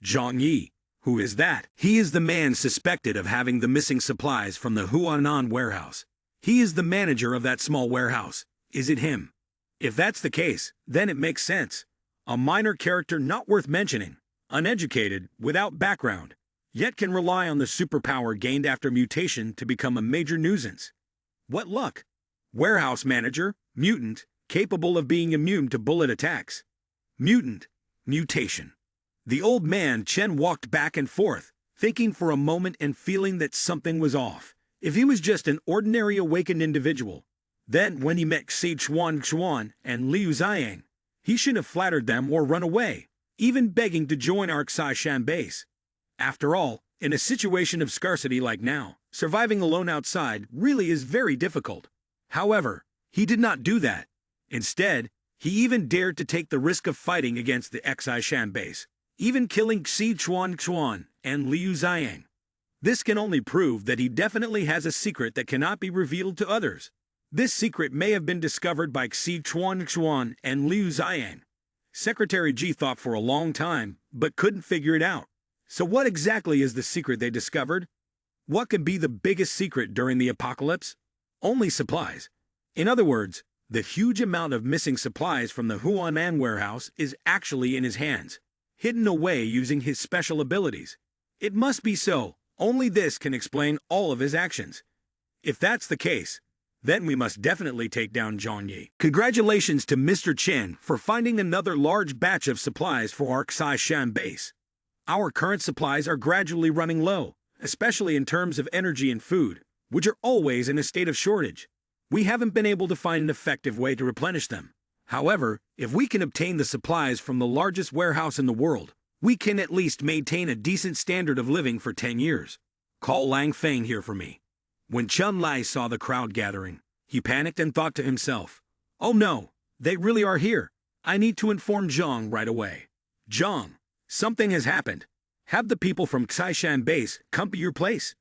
Zhang Yi, who is that? He is the man suspected of having the missing supplies from the Huanan warehouse. He is the manager of that small warehouse. Is it him? If that's the case, then it makes sense. A minor character not worth mentioning, uneducated, without background, yet can rely on the superpower gained after mutation to become a major nuisance. What luck! Warehouse manager, mutant, capable of being immune to bullet attacks. Mutant, mutation. The old man Chen walked back and forth, thinking for a moment and feeling that something was off. If he was just an ordinary awakened individual, then when he met Xi Chuan and Liu Ziyang, he shouldn't have flattered them or run away, even begging to join our Xishan base. After all, in a situation of scarcity like now, surviving alone outside really is very difficult. However, he did not do that. Instead, he even dared to take the risk of fighting against the Xishan base, even killing Xi Chuan and Liu Ziyang. This can only prove that he definitely has a secret that cannot be revealed to others. This secret may have been discovered by Xi Chuan and Liu Ziyang. Secretary Ji thought for a long time, but couldn't figure it out. So what exactly is the secret they discovered? What could be the biggest secret during the apocalypse? Only supplies. In other words, the huge amount of missing supplies from the Huanan warehouse is actually in his hands, hidden away using his special abilities. It must be so. Only this can explain all of his actions. If that's the case, then we must definitely take down Zhang Yi. Congratulations to Mr. Chen for finding another large batch of supplies for our Xishan base. Our current supplies are gradually running low, especially in terms of energy and food, which are always in a state of shortage. We haven't been able to find an effective way to replenish them. However, if we can obtain the supplies from the largest warehouse in the world, we can at least maintain a decent standard of living for 10 years. Call Lang Feng here for me. When Chun Lai saw the crowd gathering, he panicked and thought to himself, "Oh no, they really are here. I need to inform Zhang right away. Zhang, something has happened. Have the people from Xishan base come to your place.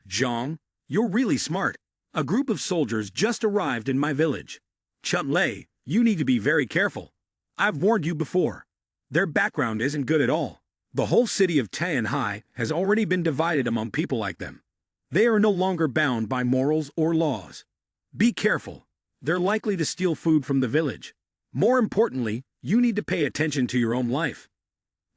Zhang, you're really smart. A group of soldiers just arrived in my village. Chun Lai, you need to be very careful. I've warned you before. Their background isn't good at all. The whole city of Tianhai has already been divided among people like them. They are no longer bound by morals or laws. Be careful. They're likely to steal food from the village. More importantly, you need to pay attention to your own life.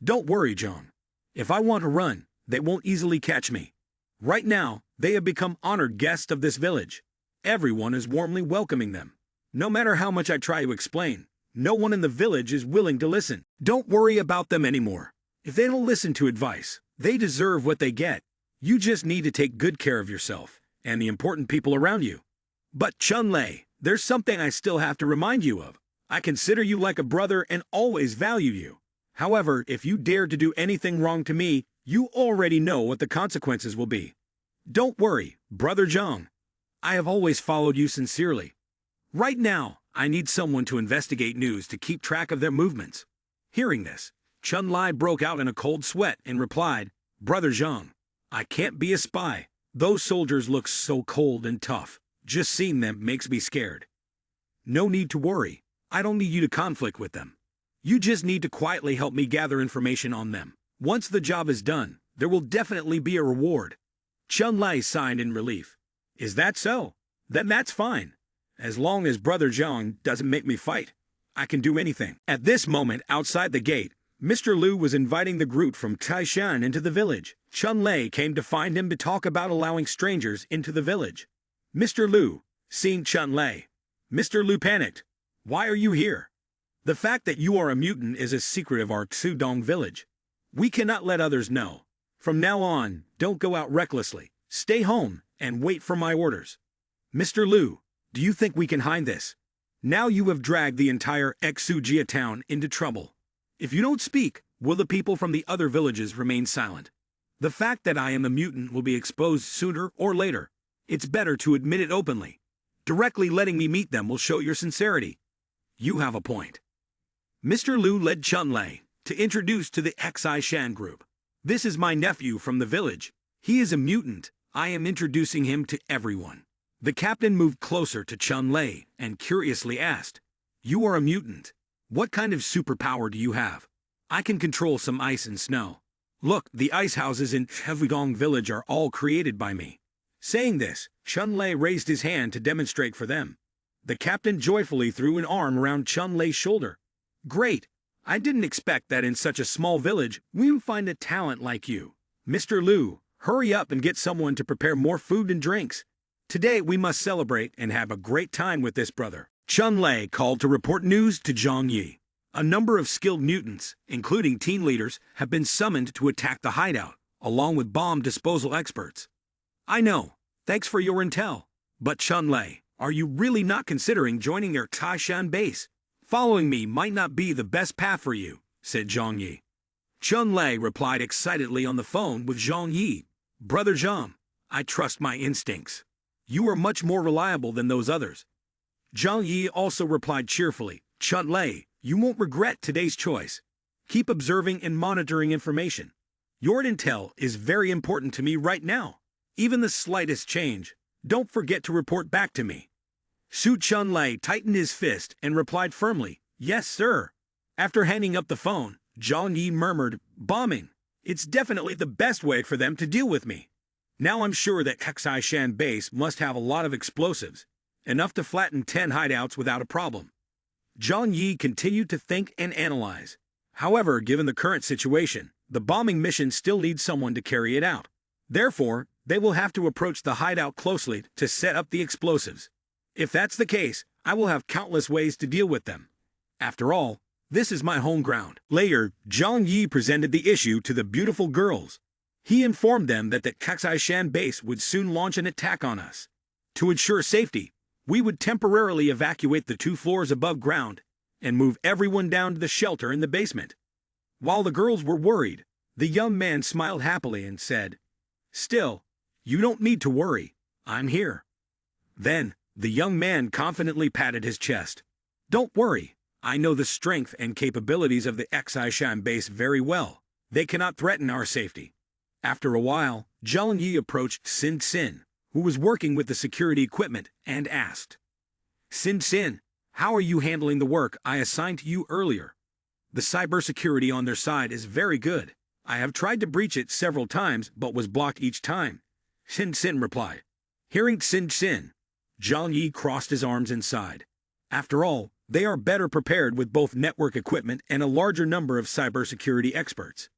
Don't worry, Zhang. If I want to run, they won't easily catch me. Right now, they have become honored guests of this village. everyone is warmly welcoming them. No matter how much I try to explain, no one in the village is willing to listen. Don't worry about them anymore. If they don't listen to advice, they deserve what they get. You just need to take good care of yourself and the important people around you. But Chun-Lei, there's something I still have to remind you of. I consider you like a brother and always value you. However, if you dare to do anything wrong to me, you already know what the consequences will be. Don't worry, Brother Zhang. I have always followed you sincerely. Right now, I need someone to investigate news to keep track of their movements. Hearing this, Chun-Lei broke out in a cold sweat and replied, Brother Zhang, I can't be a spy. Those soldiers look so cold and tough. Just seeing them makes me scared. No need to worry. I don't need you to conflict with them. You just need to quietly help me gather information on them. Once the job is done, there will definitely be a reward. Chun-Lei sighed in relief. Is that so? Then that's fine. As long as Brother Zhang doesn't make me fight, I can do anything. At this moment, outside the gate, Mr. Liu was inviting the group from Taishan into the village. Chun-Lei came to find him to talk about allowing strangers into the village. Mr. Liu, seeing Chun-Lei. Mr. Liu panicked. Why are you here? The fact that you are a mutant is a secret of our Xudong village. We cannot let others know. From now on, don't go out recklessly. Stay home and wait for my orders. Mr. Liu, do you think we can hide this? Now you have dragged the entire Exujia town into trouble. If you don't speak, will the people from the other villages remain silent? The fact that I am a mutant will be exposed sooner or later. It's better to admit it openly. Directly letting me meet them will show your sincerity. You have a point. Mr. Liu led Chun-Lei to introduce to the Xishan group. This is my nephew from the village. He is a mutant. I am introducing him to everyone. The captain moved closer to Chun-Lei and curiously asked, You are a mutant. What kind of superpower do you have? I can control some ice and snow. Look, the ice houses in Hevidong village are all created by me. Saying this, Chun-Lei raised his hand to demonstrate for them. The captain joyfully threw an arm around Chun-Lei's shoulder. Great! I didn't expect that in such a small village we would find a talent like you. Mr. Liu, hurry up and get someone to prepare more food and drinks. Today we must celebrate and have a great time with this brother. Chun-Lei called to report news to Zhang Yi. A number of skilled mutants, including team leaders, have been summoned to attack the hideout, along with bomb disposal experts. I know, thanks for your intel. But Chun-Lei, are you really not considering joining their Taishan base? Following me might not be the best path for you, said Zhang Yi. Chun-Lei replied excitedly on the phone with Zhang Yi. Brother Zhang, I trust my instincts. You are much more reliable than those others. Zhang Yi also replied cheerfully, Chun-Lei, you won't regret today's choice. Keep observing and monitoring information. Your intel is very important to me right now. Even the slightest change, don't forget to report back to me. Su Chun-Lei tightened his fist and replied firmly, Yes, sir. After hanging up the phone, Zhang Yi murmured, Bombing. It's definitely the best way for them to deal with me. Now I'm sure that Xishan base must have a lot of explosives, enough to flatten 10 hideouts without a problem. Zhang Yi continued to think and analyze. However, given the current situation, the bombing mission still needs someone to carry it out. Therefore, they will have to approach the hideout closely to set up the explosives. If that's the case, I will have countless ways to deal with them. After all, this is my home ground. Later, Zhang Yi presented the issue to the beautiful girls. He informed them that the Xishan base would soon launch an attack on us. To ensure safety, we would temporarily evacuate the 2 floors above ground and move everyone down to the shelter in the basement. While the girls were worried, the young man smiled happily and said, Still, you don't need to worry. I'm here. Then, the young man confidently patted his chest. Don't worry. I know the strength and capabilities of the Xishan base very well. They cannot threaten our safety. After a while, Zhang Yi approached Sin Sin, who was working with the security equipment, and asked, Sin Sin, how are you handling the work I assigned to you earlier? The cybersecurity on their side is very good. I have tried to breach it several times but was blocked each time. Sin Sin replied. Hearing Sin Sin, Zhang Yi crossed his arms and sighed. After all, they are better prepared with both network equipment and a larger number of cybersecurity experts.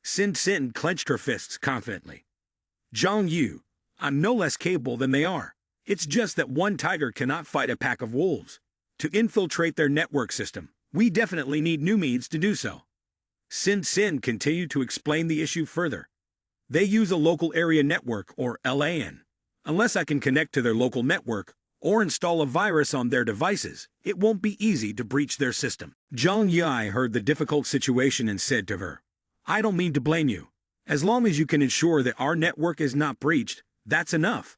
Sin Sin clenched her fists confidently. Zhang Yu, I'm no less capable than they are. It's just that one tiger cannot fight a pack of wolves. To infiltrate their network system, we definitely need new means to do so. Sin continued to explain the issue further. They use a local area network, or LAN. Unless I can connect to their local network, or install a virus on their devices, it won't be easy to breach their system. Zhang Yi heard the difficult situation and said to her, I don't mean to blame you. As long as you can ensure that our network is not breached, that's enough.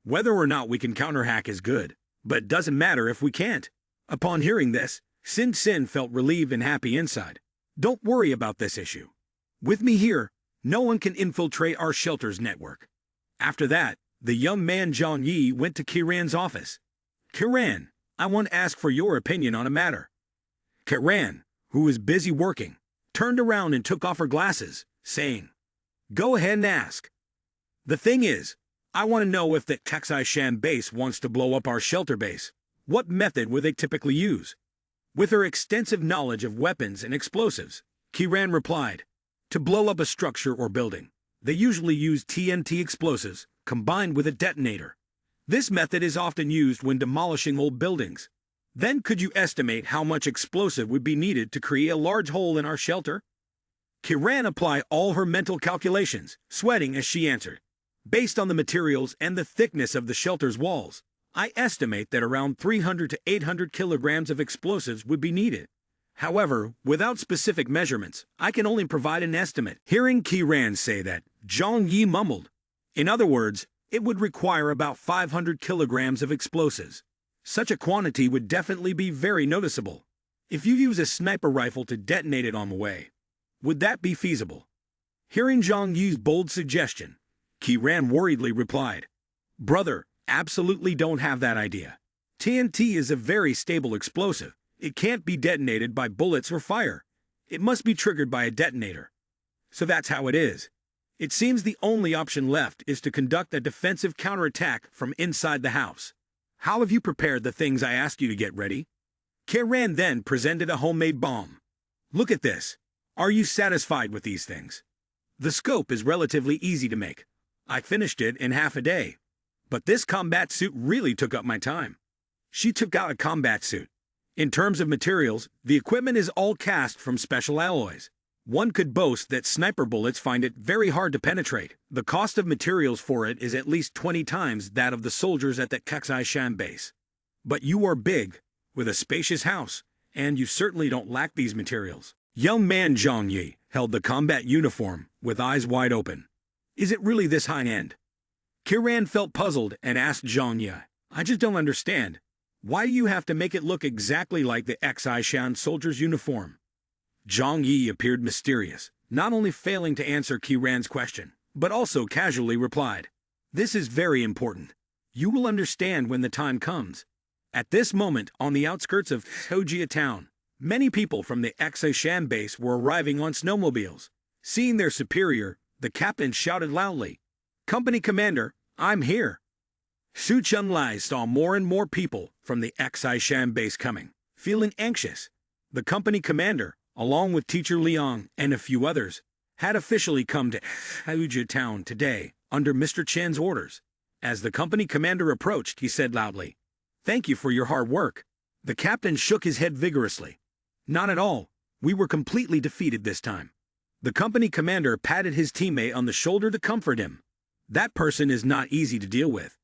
Whether or not we can counterhack is good, but it doesn't matter if we can't. Upon hearing this, Sin felt relieved and happy inside. Don't worry about this issue. With me here, no one can infiltrate our shelter's network. After that, the young man Zhang Yi went to Kiran's office. Kiran, I want to ask for your opinion on a matter. Kiran, who was busy working, turned around and took off her glasses, saying, Go ahead and ask. The thing is, I want to know if the Taksai-shan base wants to blow up our shelter base. What method would they typically use? With her extensive knowledge of weapons and explosives, Kiran replied, To blow up a structure or building, they usually use TNT explosives combined with a detonator. This method is often used when demolishing old buildings. Then could you estimate how much explosive would be needed to create a large hole in our shelter? Kiran applied all her mental calculations, sweating as she answered. Based on the materials and the thickness of the shelter's walls, I estimate that around 300 to 800 kilograms of explosives would be needed. However, without specific measurements, I can only provide an estimate. Hearing Kiran say that, Zhang Yi mumbled. In other words, it would require about 500 kilograms of explosives. Such a quantity would definitely be very noticeable. If you use a sniper rifle to detonate it on the way, would that be feasible? Hearing Zhang Yi's bold suggestion, Kiran worriedly replied, Brother, absolutely don't have that idea. TNT is a very stable explosive. It can't be detonated by bullets or fire. It must be triggered by a detonator. So that's how it is. It seems the only option left is to conduct a defensive counterattack from inside the house. How have you prepared the things I asked you to get ready? Kiran then presented a homemade bomb. Look at this. Are you satisfied with these things? The scope is relatively easy to make. I finished it in half a day. But this combat suit really took up my time. She took out a combat suit. In terms of materials, the equipment is all cast from special alloys. One could boast that sniper bullets find it very hard to penetrate. The cost of materials for it is at least 20 times that of the soldiers at the Taksai-shan base. But you are big, with a spacious house, and you certainly don't lack these materials. Young man Zhang Yi held the combat uniform, with eyes wide open. Is it really this high-end? Kiran felt puzzled and asked Zhang Yi, I just don't understand. Why do you have to make it look exactly like the Taksai-shan soldier's uniform? Zhang Yi appeared mysterious, not only failing to answer Kiran's question, but also casually replied, This is very important. You will understand when the time comes. At this moment, on the outskirts of Hojia town, many people from the Taksai-shan base were arriving on snowmobiles. Seeing their superior, the captain shouted loudly, Company commander, I'm here. Su Chunlai saw more and more people from the Taksai-shan base coming. Feeling anxious, the company commander, along with Teacher Liang and a few others, had officially come to Hojia town today under Mr. Chen's orders. As the company commander approached, he said loudly, Thank you for your hard work. The captain shook his head vigorously. Not at all. We were completely defeated this time. The company commander patted his teammate on the shoulder to comfort him. That person is not easy to deal with.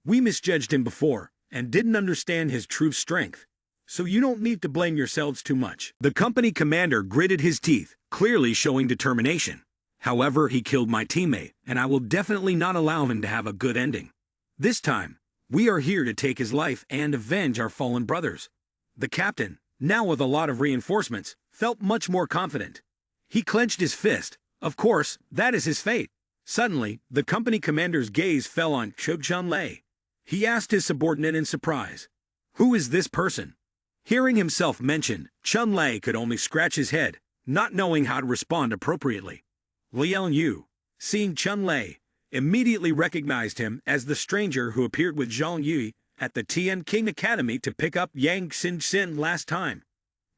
We misjudged him before and didn't understand his true strength. So you don't need to blame yourselves too much. The company commander gritted his teeth, clearly showing determination. However, he killed my teammate, and I will definitely not allow him to have a good ending. This time, we are here to take his life and avenge our fallen brothers. The captain, now with a lot of reinforcements, felt much more confident. He clenched his fist. Of course, that is his fate. Suddenly, the company commander's gaze fell on Cho Chunlei. He asked his subordinate in surprise, Who is this person? Hearing himself mentioned, Chunlei could only scratch his head, not knowing how to respond appropriately. Liang Yu, seeing Chunlei, immediately recognized him as the stranger who appeared with Zhang Yi at the Tian King Academy to pick up Yang Xin last time.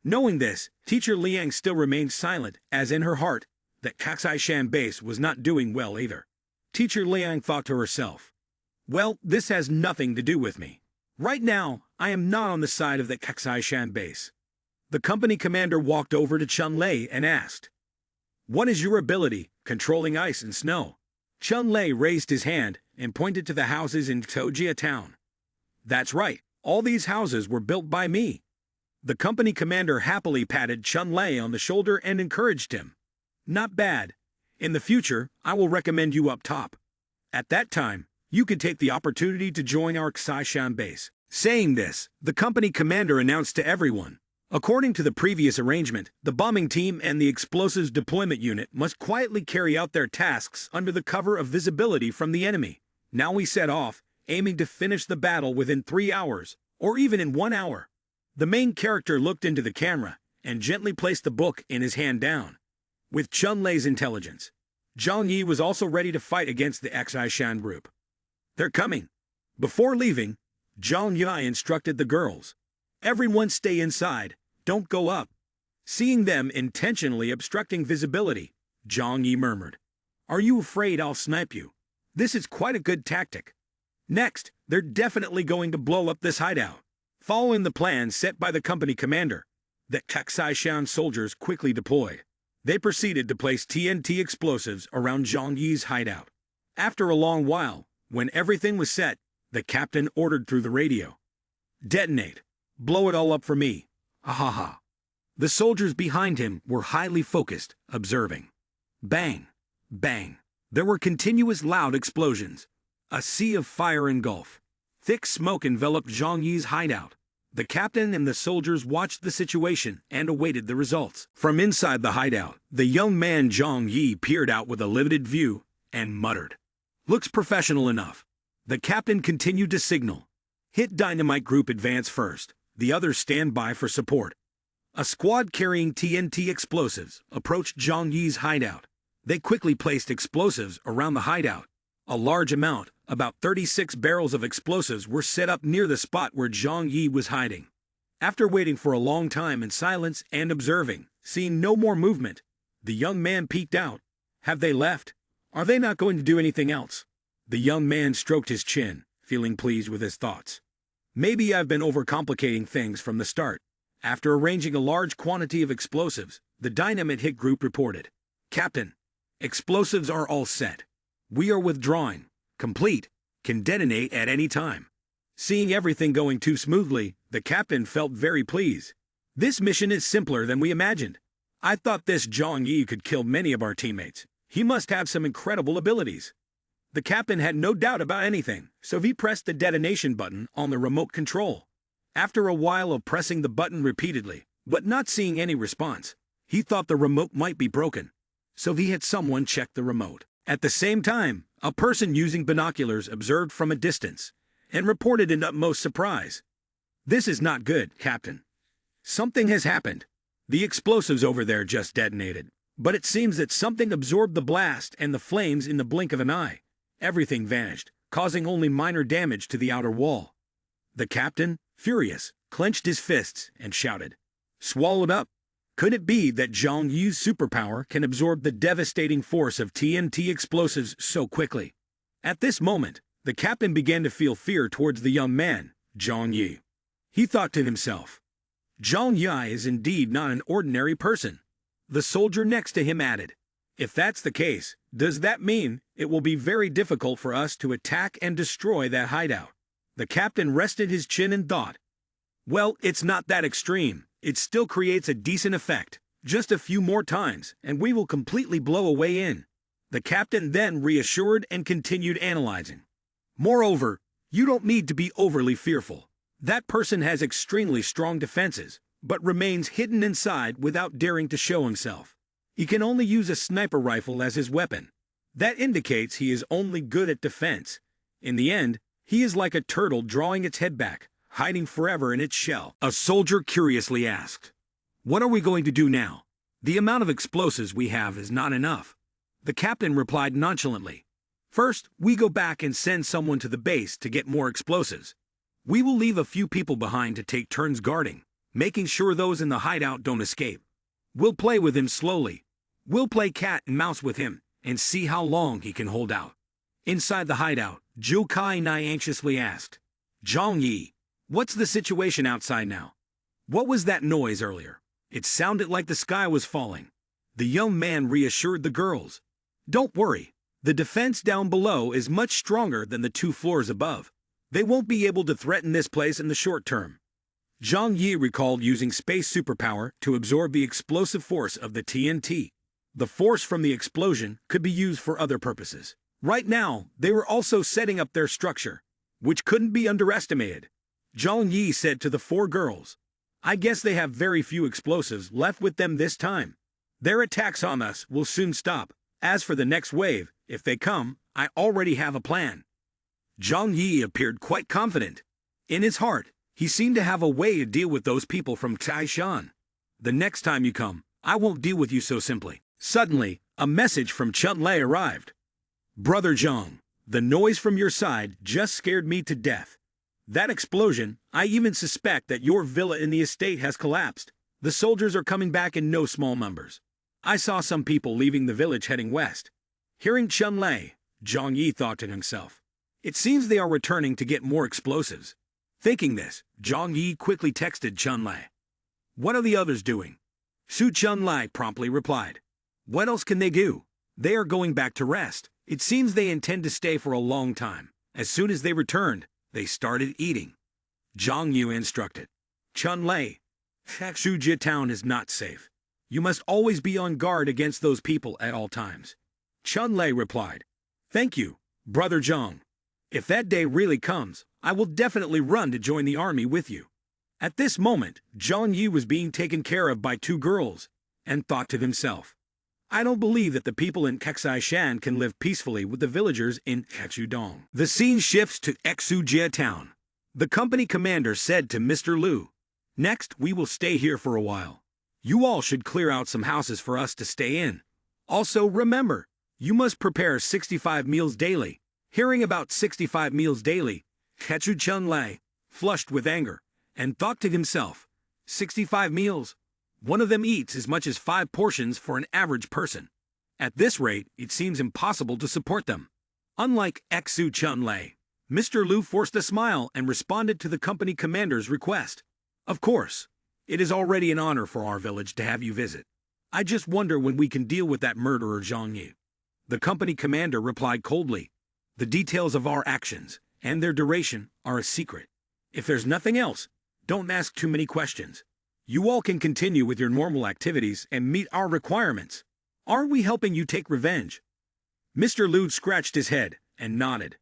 Knowing this, Teacher Liang still remained silent, as in her heart, that Taksai-shan base was not doing well either. Teacher Liang thought to herself, Well, this has nothing to do with me. Right now, I am not on the side of the Kaksai-shan base. The company commander walked over to Chun-Lei and asked, "What is your ability, controlling ice and snow?" Chun-Lei raised his hand and pointed to the houses in Tojia town. "That's right, all these houses were built by me." The company commander happily patted Chun-Lei on the shoulder and encouraged him. "Not bad. In the future, I will recommend you up top. At that time, you could take the opportunity to join our Kaksai-shan base." Saying this, the company commander announced to everyone, according to the previous arrangement, the bombing team and the explosives deployment unit must quietly carry out their tasks under the cover of visibility from the enemy. Now we set off, aiming to finish the battle within 3 hours, or even in 1 hour. The main character looked into the camera and gently placed the book in his hand down. With Chun-Lei's intelligence, Zhang Yi was also ready to fight against the Kaksai-shan group. "They're coming." Before leaving, Zhang Yi instructed the girls, "Everyone stay inside, don't go up." Seeing them intentionally obstructing visibility, Zhang Yi murmured, "Are you afraid I'll snipe you? This is quite a good tactic. Next, they're definitely going to blow up this hideout." Following the plan set by the company commander, the Kaksai-shan soldiers quickly deployed. They proceeded to place TNT explosives around Zhang Yi's hideout. After a long while, when everything was set, the captain ordered through the radio, "Detonate. Blow it all up for me. Ha ha ha." The soldiers behind him were highly focused, observing. Bang! Bang! There were continuous loud explosions. A sea of fire engulfed. Thick smoke enveloped Zhang Yi's hideout. The captain and the soldiers watched the situation and awaited the results. From inside the hideout, the young man Zhang Yi peered out with a limited view and muttered, "Looks professional enough." The captain continued to signal, "Hit dynamite group advance first, the others stand by for support." A squad carrying TNT explosives approached Zhang Yi's hideout. They quickly placed explosives around the hideout. A large amount, about 36 barrels of explosives, were set up near the spot where Zhang Yi was hiding. After waiting for a long time in silence and observing, seeing no more movement, the young man peeked out. "Have they left? Are they not going to do anything else?" The young man stroked his chin, feeling pleased with his thoughts. "Maybe I've been overcomplicating things from the start." After arranging a large quantity of explosives, the dynamite hit group reported, "Captain, explosives are all set. We are withdrawing. Complete. Can detonate at any time." Seeing everything going too smoothly, the captain felt very pleased. "This mission is simpler than we imagined. I thought this Zhang Yi could kill many of our teammates. He must have some incredible abilities." The captain had no doubt about anything, so he pressed the detonation button on the remote control. After a while of pressing the button repeatedly, but not seeing any response, he thought the remote might be broken. So he had someone check the remote. At the same time, a person using binoculars observed from a distance and reported in utmost surprise, "This is not good, Captain. Something has happened. The explosives over there just detonated, but it seems that something absorbed the blast and the flames in the blink of an eye. Everything vanished, causing only minor damage to the outer wall." The captain, furious, clenched his fists and shouted, "Swallowed up! Could it be that Zhang Yi's superpower can absorb the devastating force of TNT explosives so quickly?" At this moment, the captain began to feel fear towards the young man, Zhang Yi. He thought to himself, "Zhang Yi is indeed not an ordinary person." The soldier next to him added, "If that's the case, does that mean it will be very difficult for us to attack and destroy that hideout?" The captain rested his chin and thought, "Well, it's not that extreme. It still creates a decent effect. Just a few more times, and we will completely blow a way in." The captain then reassured and continued analyzing. "Moreover, you don't need to be overly fearful. That person has extremely strong defenses, but remains hidden inside without daring to show himself. He can only use a sniper rifle as his weapon. That indicates he is only good at defense. In the end, he is like a turtle drawing its head back, hiding forever in its shell." A soldier curiously asked, "What are we going to do now? The amount of explosives we have is not enough." The captain replied nonchalantly, "First, we go back and send someone to the base to get more explosives. We will leave a few people behind to take turns guarding, making sure those in the hideout don't escape. We'll play with him slowly. We'll play cat and mouse with him and see how long he can hold out." Inside the hideout, Zhu Kai-nai anxiously asked. Zhang Yi, what's the situation outside now? What was that noise earlier? It sounded like the sky was falling. The young man reassured the girls. Don't worry, the defense down below is much stronger than the 2 floors above. They won't be able to threaten this place in the short term. Zhang Yi recalled using space superpower to absorb the explosive force of the TNT. The force from the explosion could be used for other purposes. Right now, they were also setting up their structure, which couldn't be underestimated. Zhang Yi said to the 4 girls, I guess they have very few explosives left with them this time. Their attacks on us will soon stop. As for the next wave, if they come, I already have a plan. Zhang Yi appeared quite confident. In his heart, he seemed to have a way to deal with those people from Taishan. The next time you come, I won't deal with you so simply. Suddenly, a message from Chun-Lei arrived. Brother Zhang, the noise from your side just scared me to death. That explosion, I even suspect that your villa in the estate has collapsed. The soldiers are coming back in no small numbers. I saw some people leaving the village heading west. Hearing Chun-Lei, Zhang Yi thought to himself, it seems they are returning to get more explosives. Thinking this, Zhang Yi quickly texted Chun-Lei. What are the others doing? Su Chun-Lei promptly replied. What else can they do? They are going back to rest. It seems they intend to stay for a long time. As soon as they returned, they started eating. Zhang Yu instructed. Chun-Lei, Shujia town is not safe. You must always be on guard against those people at all times. Chun-Lei replied. Thank you, Brother Zhang. If that day really comes, I will definitely run to join the army with you. At this moment, Zhang Yi was being taken care of by 2 girls, and thought to himself, I don't believe that the people in Kexai-shan can live peacefully with the villagers in Hexudong. The scene shifts to Exujia town. The company commander said to Mr. Liu, Next, we will stay here for a while. You all should clear out some houses for us to stay in. Also, remember, you must prepare 65 meals daily. Hearing about 65 meals daily, Hechu Chun-Lei flushed with anger, and thought to himself, 65 meals? One of them eats as much as 5 portions for an average person. At this rate, it seems impossible to support them. Unlike Xu Chun-Lei, Mr. Liu forced a smile and responded to the company commander's request. Of course, it is already an honor for our village to have you visit. I just wonder when we can deal with that murderer Zhang Yi. The company commander replied coldly. The details of our actions and their duration are a secret. If there's nothing else, don't ask too many questions. You all can continue with your normal activities and meet our requirements. Aren't we helping you take revenge? Mr. Liu scratched his head and nodded.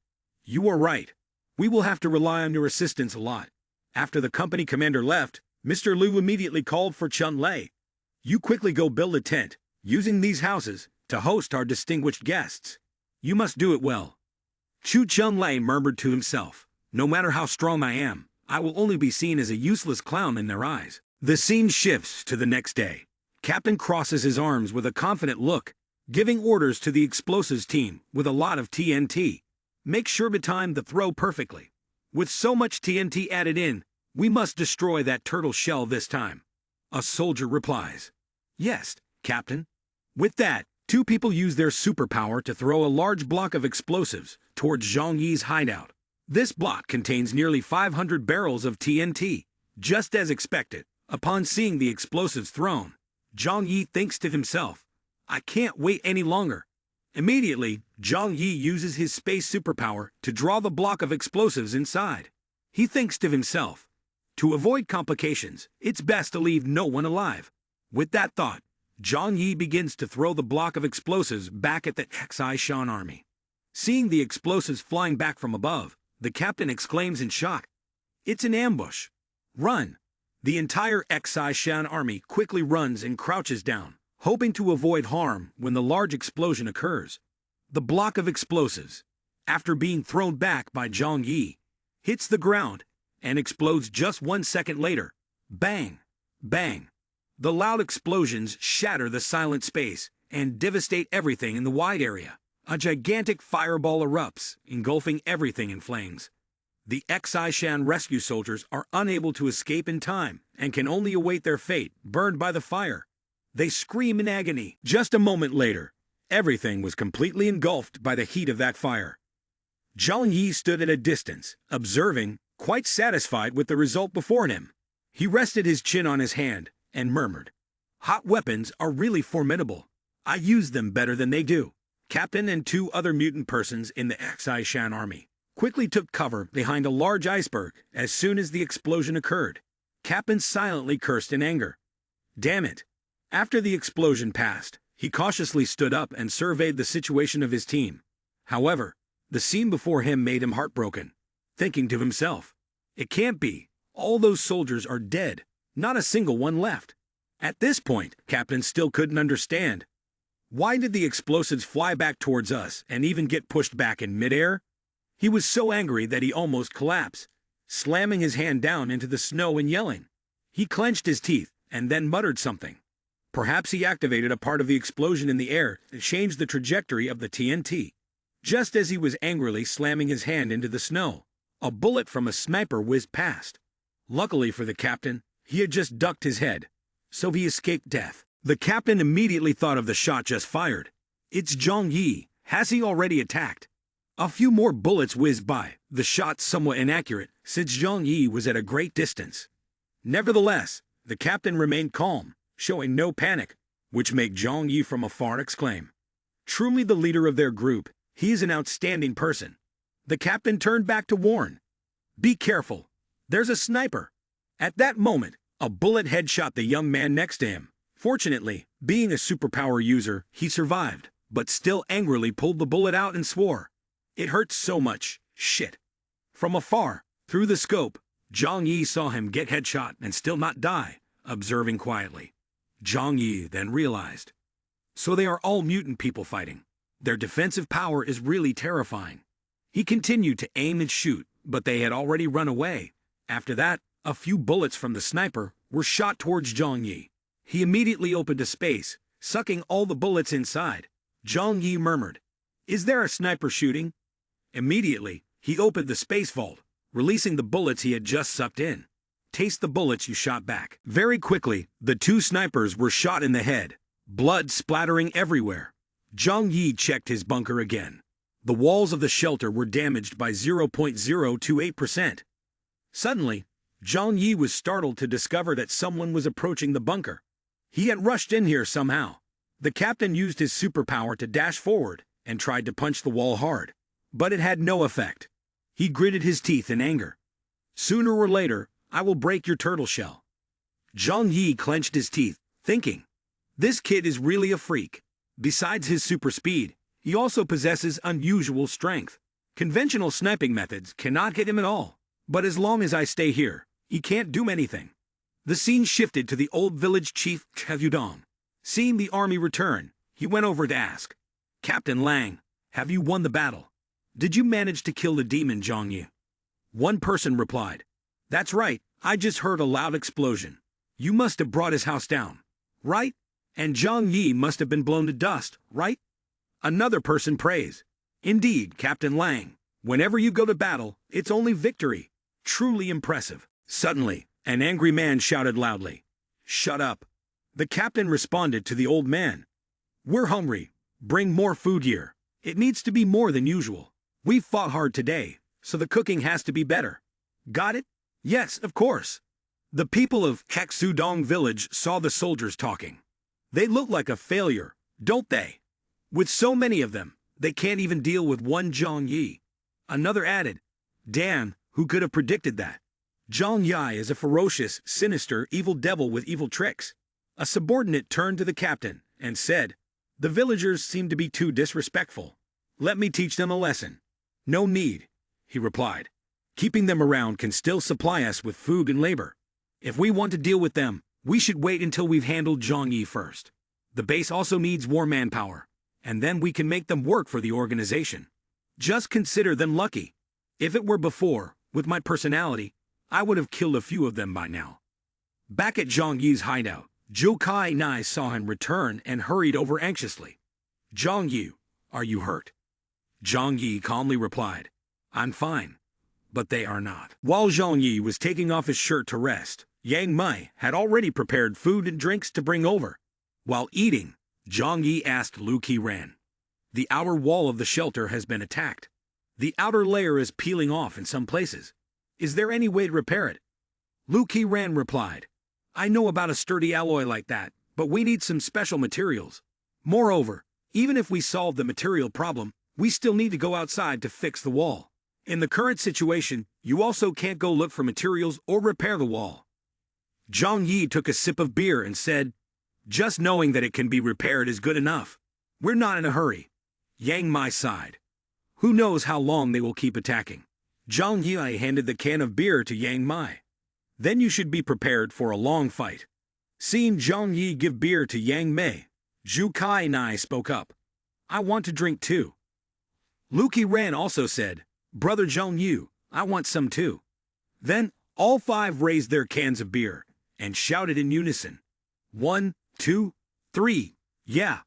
You are right. We will have to rely on your assistance a lot. After the company commander left, Mr. Liu immediately called for Chun-Lei. You quickly go build a tent, using these houses, to host our distinguished guests. You must do it well. Chu Chun-Lei murmured to himself, no matter how strong I am, I will only be seen as a useless clown in their eyes. The scene shifts to the next day. Captain crosses his arms with a confident look, giving orders to the explosives team with a lot of TNT. Make sure to time the throw perfectly. With so much TNT added in, we must destroy that turtle shell this time. A soldier replies. Yes, Captain. With that, 2 people use their superpower to throw a large block of explosives towards Zhang Yi's hideout. This block contains nearly 500 barrels of TNT. Just as expected, upon seeing the explosives thrown, Zhang Yi thinks to himself, I can't wait any longer. Immediately, Zhang Yi uses his space superpower to draw the block of explosives inside. He thinks to himself, to avoid complications, it's best to leave no one alive. With that thought, Zhang Yi begins to throw the block of explosives back at the Xai-Shan army. Seeing the explosives flying back from above, the captain exclaims in shock, It's an ambush. Run! The entire Xai-Shan army quickly runs and crouches down, hoping to avoid harm when the large explosion occurs. The block of explosives, after being thrown back by Zhang Yi, hits the ground and explodes just 1 second later. Bang! Bang! The loud explosions shatter the silent space and devastate everything in the wide area. A gigantic fireball erupts, engulfing everything in flames. The Xai-Shan rescue soldiers are unable to escape in time and can only await their fate, burned by the fire. They scream in agony. Just a moment later, everything was completely engulfed by the heat of that fire. Zhang Yi stood at a distance, observing, quite satisfied with the result before him. He rested his chin on his hand and murmured, "Hot weapons are really formidable. I use them better than they do." Captain and two other mutant persons in the Xishan army quickly took cover behind a large iceberg as soon as the explosion occurred. Captain silently cursed in anger. Damn it! After the explosion passed, he cautiously stood up and surveyed the situation of his team. However, the scene before him made him heartbroken, thinking to himself, "It can't be. All those soldiers are dead. Not a single one left." At this point, Captain still couldn't understand. Why did the explosives fly back towards us and even get pushed back in midair? He was so angry that he almost collapsed, slamming his hand down into the snow and yelling. He clenched his teeth and then muttered something. Perhaps he activated a part of the explosion in the air that changed the trajectory of the TNT. Just as he was angrily slamming his hand into the snow, a bullet from a sniper whizzed past. Luckily for the captain, he had just ducked his head, so he escaped death. The captain immediately thought of the shot just fired. It's Zhang Yi. Has he already attacked? A few more bullets whizzed by, the shot somewhat inaccurate, since Zhang Yi was at a great distance. Nevertheless, the captain remained calm, showing no panic, which made Zhang Yi from afar exclaim, "Truly the leader of their group, he is an outstanding person." The captain turned back to warn, "Be careful, there's a sniper." At that moment, a bullet headshot the young man next to him. Fortunately, being a superpower user, he survived, but still angrily pulled the bullet out and swore, "It hurts so much, shit." From afar, through the scope, Zhang Yi saw him get headshot and still not die, observing quietly. Zhang Yi then realized, so they are all mutant people fighting. Their defensive power is really terrifying. He continued to aim and shoot, but they had already run away. After that, a few bullets from the sniper were shot towards Zhang Yi. He immediately opened a space, sucking all the bullets inside. Zhang Yi murmured, "Is there a sniper shooting?" Immediately, he opened the space vault, releasing the bullets he had just sucked in. "Taste the bullets you shot back." Very quickly, the two snipers were shot in the head, blood splattering everywhere. Zhang Yi checked his bunker again. The walls of the shelter were damaged by 0.028%. Suddenly, Zhang Yi was startled to discover that someone was approaching the bunker. He had rushed in here somehow. The captain used his superpower to dash forward and tried to punch the wall hard, but it had no effect. He gritted his teeth in anger. "Sooner or later, I will break your turtle shell." Zhang Yi clenched his teeth, thinking, "This kid is really a freak." Besides his super speed, he also possesses unusual strength. Conventional sniping methods cannot hit him at all, but as long as I stay here, he can't do anything. The scene shifted to the old village chief Chevudong. Seeing the army return, he went over to ask, "Captain Lang, have you won the battle? Did you manage to kill the demon Zhang Yi?" One person replied, "That's right, I just heard a loud explosion. You must have brought his house down, right? And Zhang Yi must have been blown to dust, right?" Another person praised, "Indeed, Captain Lang, whenever you go to battle, it's only victory. Truly impressive." Suddenly, an angry man shouted loudly, "Shut up." The captain responded to the old man, "We're hungry. Bring more food here. It needs to be more than usual. We've fought hard today, so the cooking has to be better. Got it?" "Yes, of course." The people of Heksudong village saw the soldiers talking. "They look like a failure, don't they? With so many of them, they can't even deal with one Zhang Yi." Another added, "Dan, who could have predicted that? Zhang Yi is a ferocious, sinister, evil devil with evil tricks." A subordinate turned to the captain and said, "The villagers seem to be too disrespectful. Let me teach them a lesson." "No need," he replied. "Keeping them around can still supply us with food and labor. If we want to deal with them, we should wait until we've handled Zhang Yi first. The base also needs war manpower, and then we can make them work for the organization. Just consider them lucky. If it were before, with my personality, I would have killed a few of them by now." Back at Zhang Yi's hideout, Zhou Kai Nai saw him return and hurried over anxiously. "Zhang Yi, are you hurt?" Zhang Yi calmly replied, "I'm fine." But they are not. While Zhang Yi was taking off his shirt to rest, Yang Mai had already prepared food and drinks to bring over. While eating, Zhang Yi asked Lu Qiran, "The outer wall of the shelter has been attacked. The outer layer is peeling off in some places. Is there any way to repair it? Lu Qiran replied, I know about a sturdy alloy like that, but we need some special materials. Moreover, even if we solve the material problem, we still need to go outside to fix the wall. In the current situation, you also can't go look for materials or repair the wall. Zhang Yi took a sip of beer and said, just knowing that it can be repaired is good enough. We're not in a hurry. Yang Mai sighed. Who knows how long they will keep attacking? Zhang Yi handed the can of beer to Yang Mai. Then you should be prepared for a long fight. Seeing Zhang Yi give beer to Yang Mei, Zhu Kai Nai spoke up. I want to drink too. Lu Qiran also said, Brother Zhang Yu, I want some too. Then, all five raised their cans of beer and shouted in unison. 1, 2, 3, yeah.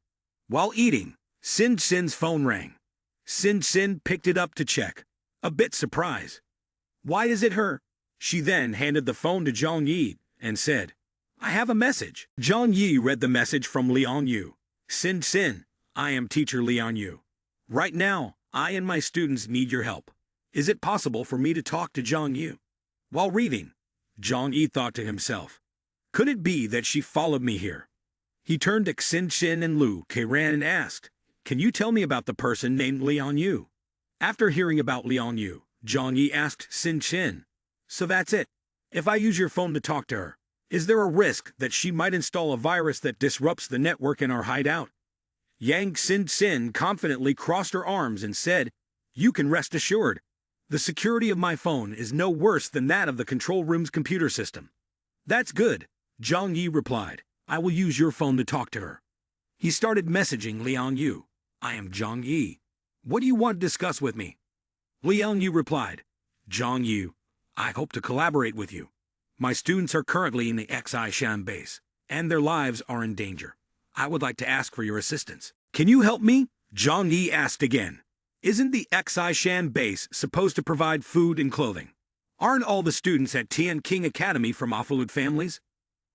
While eating, Sin Sin's phone rang. Sin Sin picked it up to check, a bit surprised. Why is it her? She then handed the phone to Zhang Yi and said, I have a message. Zhang Yi read the message from Liang Yu. Sin Sin, I am teacher Liang Yu. Right now, I and my students need your help. Is it possible for me to talk to Zhang Yu? While reading, Zhang Yi thought to himself, could it be that she followed me here? He turned to Xin Xin and Lu Qiran and asked, can you tell me about the person named Liang Yu? After hearing about Liang Yu, Zhang Yi asked Xin Xin, so that's it. If I use your phone to talk to her, is there a risk that she might install a virus that disrupts the network in our hideout? Yang Xin Xin confidently crossed her arms and said, you can rest assured. The security of my phone is no worse than that of the control room's computer system. That's good, Zhang Yi replied. I will use your phone to talk to her. He started messaging Liang Yu. I am Zhang Yi. What do you want to discuss with me? Liang Yu replied, Zhang Yu, I hope to collaborate with you. My students are currently in the Xishan base, and their lives are in danger. I would like to ask for your assistance. Can you help me? Zhang Yi asked again. Isn't the Xishan base supposed to provide food and clothing? Aren't all the students at Tian King Academy from affluent families?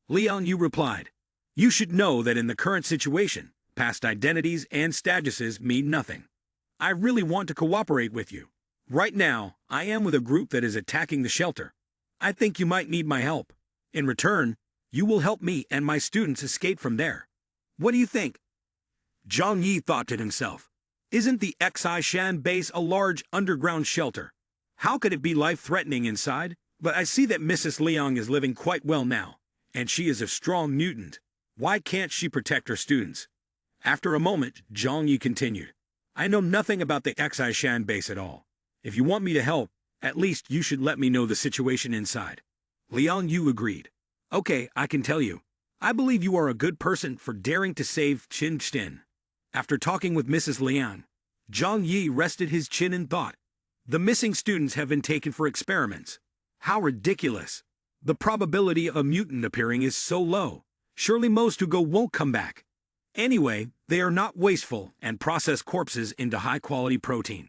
Liang Yu replied, you should know that in the current situation, past identities and statuses mean nothing. I really want to cooperate with you. Right now, I am with a group that is attacking the shelter. I think you might need my help. In return, you will help me and my students escape from there. What do you think? Zhang Yi thought to himself, isn't the Xishan base a large underground shelter? How could it be life-threatening inside? But I see that Mrs. Liang is living quite well now, and she is a strong mutant. Why can't she protect her students? After a moment, Zhang Yi continued, I know nothing about the Xishan base at all. If you want me to help, at least you should let me know the situation inside. Liang Yu agreed. Okay, I can tell you. I believe you are a good person for daring to save Xin Xin. After talking with Mrs. Liang, Zhang Yi rested his chin in thought. The missing students have been taken for experiments. How ridiculous. The probability of a mutant appearing is so low. Surely most who go won't come back. Anyway, they are not wasteful and process corpses into high-quality protein.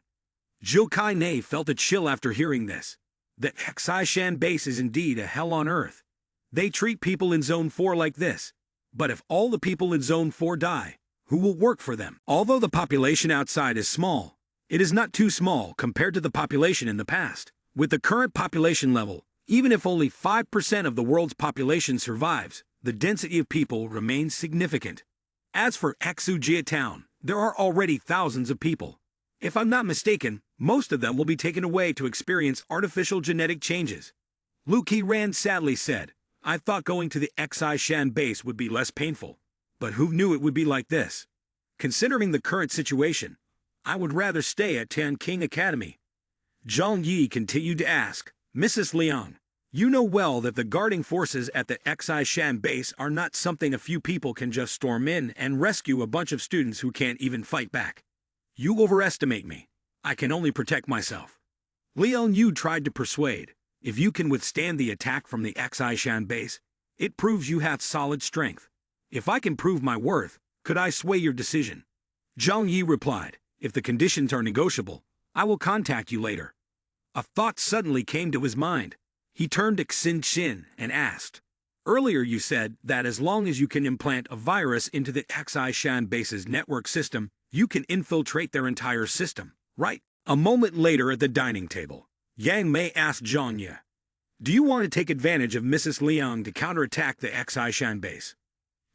Zhou Kai Nei felt a chill after hearing this. The Xishan base is indeed a hell on earth. They treat people in Zone 4 like this. But if all the people in Zone 4 die, who will work for them? Although the population outside is small, it is not too small compared to the population in the past. With the current population level, even if only 5% of the world's population survives, the density of people remains significant. As for Xujia town, there are already thousands of people. If I'm not mistaken, most of them will be taken away to experience artificial genetic changes. Lu Qiran sadly said, I thought going to the Xishan base would be less painful. But who knew it would be like this? Considering the current situation, I would rather stay at Tian King Academy. Zhang Yi continued to ask, Mrs. Liang, you know well that the guarding forces at the Xishan base are not something a few people can just storm in and rescue a bunch of students who can't even fight back. You overestimate me. I can only protect myself. Liang Yu tried to persuade, if you can withstand the attack from the Xishan base, it proves you have solid strength. If I can prove my worth, could I sway your decision? Zhang Yi replied, if the conditions are negotiable, I will contact you later. A thought suddenly came to his mind. He turned to Xin Xin and asked, earlier you said that as long as you can implant a virus into the Xishan base's network system, you can infiltrate their entire system, right? A moment later at the dining table, Yang Mei asked Zhang Yi, "Do you want to take advantage of Mrs. Liang to counterattack the Xishan base?"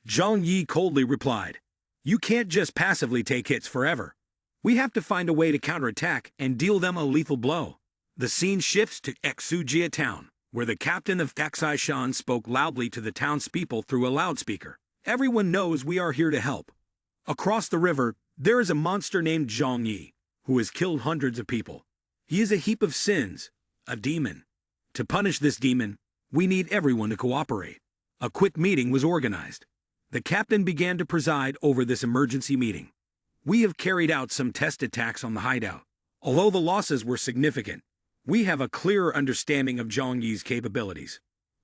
Zhang Yi coldly replied, "You can't just passively take hits forever. We have to find a way to counterattack and deal them a lethal blow." The scene shifts to Exujia town, where the captain of Xishan spoke loudly to the townspeople through a loudspeaker. "Everyone knows we are here to help. Across the river, there is a monster named Zhang Yi, who has killed hundreds of people. He is a heap of sins, a demon. To punish this demon, we need everyone to cooperate." A quick meeting was organized. The captain began to preside over this emergency meeting. "We have carried out some test attacks on the hideout. Although the losses were significant, we have a clearer understanding of Zhang Yi's capabilities.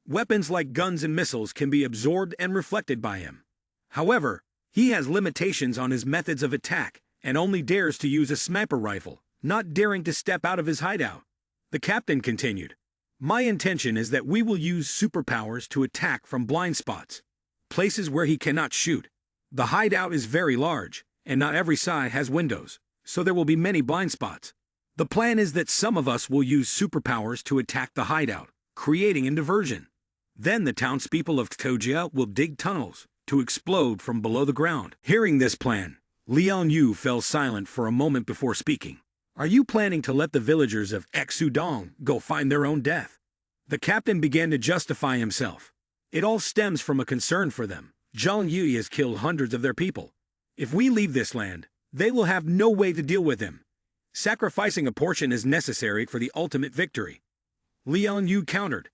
Weapons like guns and missiles can be absorbed and reflected by him. However, he has limitations on his methods of attack and only dares to use a sniper rifle, not daring to step out of his hideout." The captain continued, "My intention is that we will use superpowers to attack from blind spots, places where he cannot shoot. The hideout is very large, and not every side has windows, so there will be many blind spots. The plan is that some of us will use superpowers to attack the hideout, creating a diversion. Then the townspeople of Tojia will dig tunnels to explode from below the ground." Hearing this plan, Liang Yu fell silent for a moment before speaking. "Are you planning to let the villagers of Exudong go find their own death?" The captain began to justify himself. "It all stems from a concern for them. Zhang Yi has killed hundreds of their people. If we leave this land, they will have no way to deal with him. Sacrificing a portion is necessary for the ultimate victory." Liang Yu countered,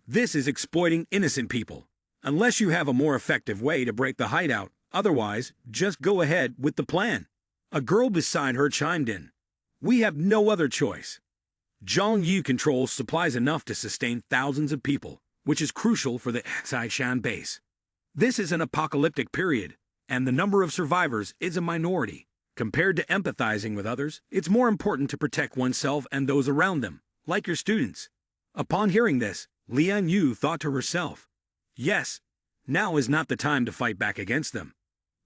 "This is exploiting innocent people. Unless you have a more effective way to break the hideout, otherwise, just go ahead with the plan." A girl beside her chimed in, "We have no other choice. Zhang Yi controls supplies enough to sustain thousands of people, which is crucial for the Xishan base. This is an apocalyptic period, and the number of survivors is a minority. Compared to empathizing with others, it's more important to protect oneself and those around them, like your students." Upon hearing this, Liang Yu thought to herself, "Yes, now is not the time to fight back against them."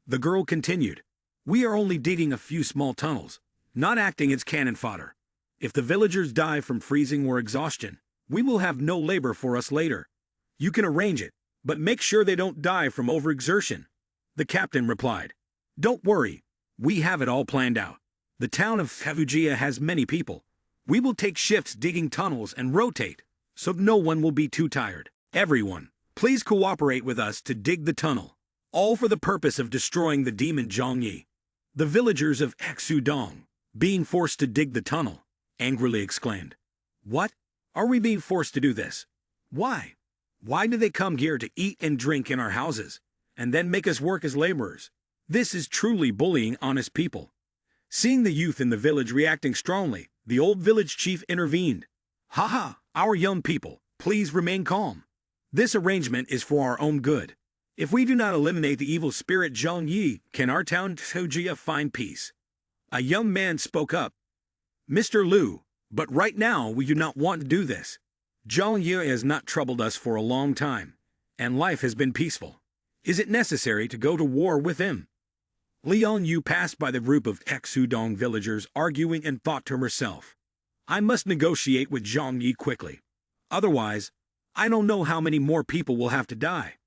The girl continued, "We are only digging a few small tunnels, not acting as cannon fodder. If the villagers die from freezing or exhaustion, we will have no labor for us later. You can arrange it, but make sure they don't die from overexertion." The captain replied, "Don't worry, we have it all planned out. The town of Fujia has many people. We will take shifts digging tunnels and rotate, so no one will be too tired. Everyone, please cooperate with us to dig the tunnel, all for the purpose of destroying the demon Zhang Yi." The villagers of Exudong, being forced to dig the tunnel, angrily exclaimed, "What? Are we being forced to do this? Why? Why do they come here to eat and drink in our houses, and then make us work as laborers? This is truly bullying honest people." Seeing the youth in the village reacting strongly, the old village chief intervened. "Haha, our young people, please remain calm. This arrangement is for our own good. If we do not eliminate the evil spirit Zhang Yi, can our town Tojia find peace?" A young man spoke up, "Mr. Liu, but right now we do not want to do this. Zhang Yi has not troubled us for a long time, and life has been peaceful. Is it necessary to go to war with him?" Liang Yu passed by the group of Exudong villagers arguing and thought to herself, "I must negotiate with Zhang Yi quickly. Otherwise, I don't know how many more people will have to die."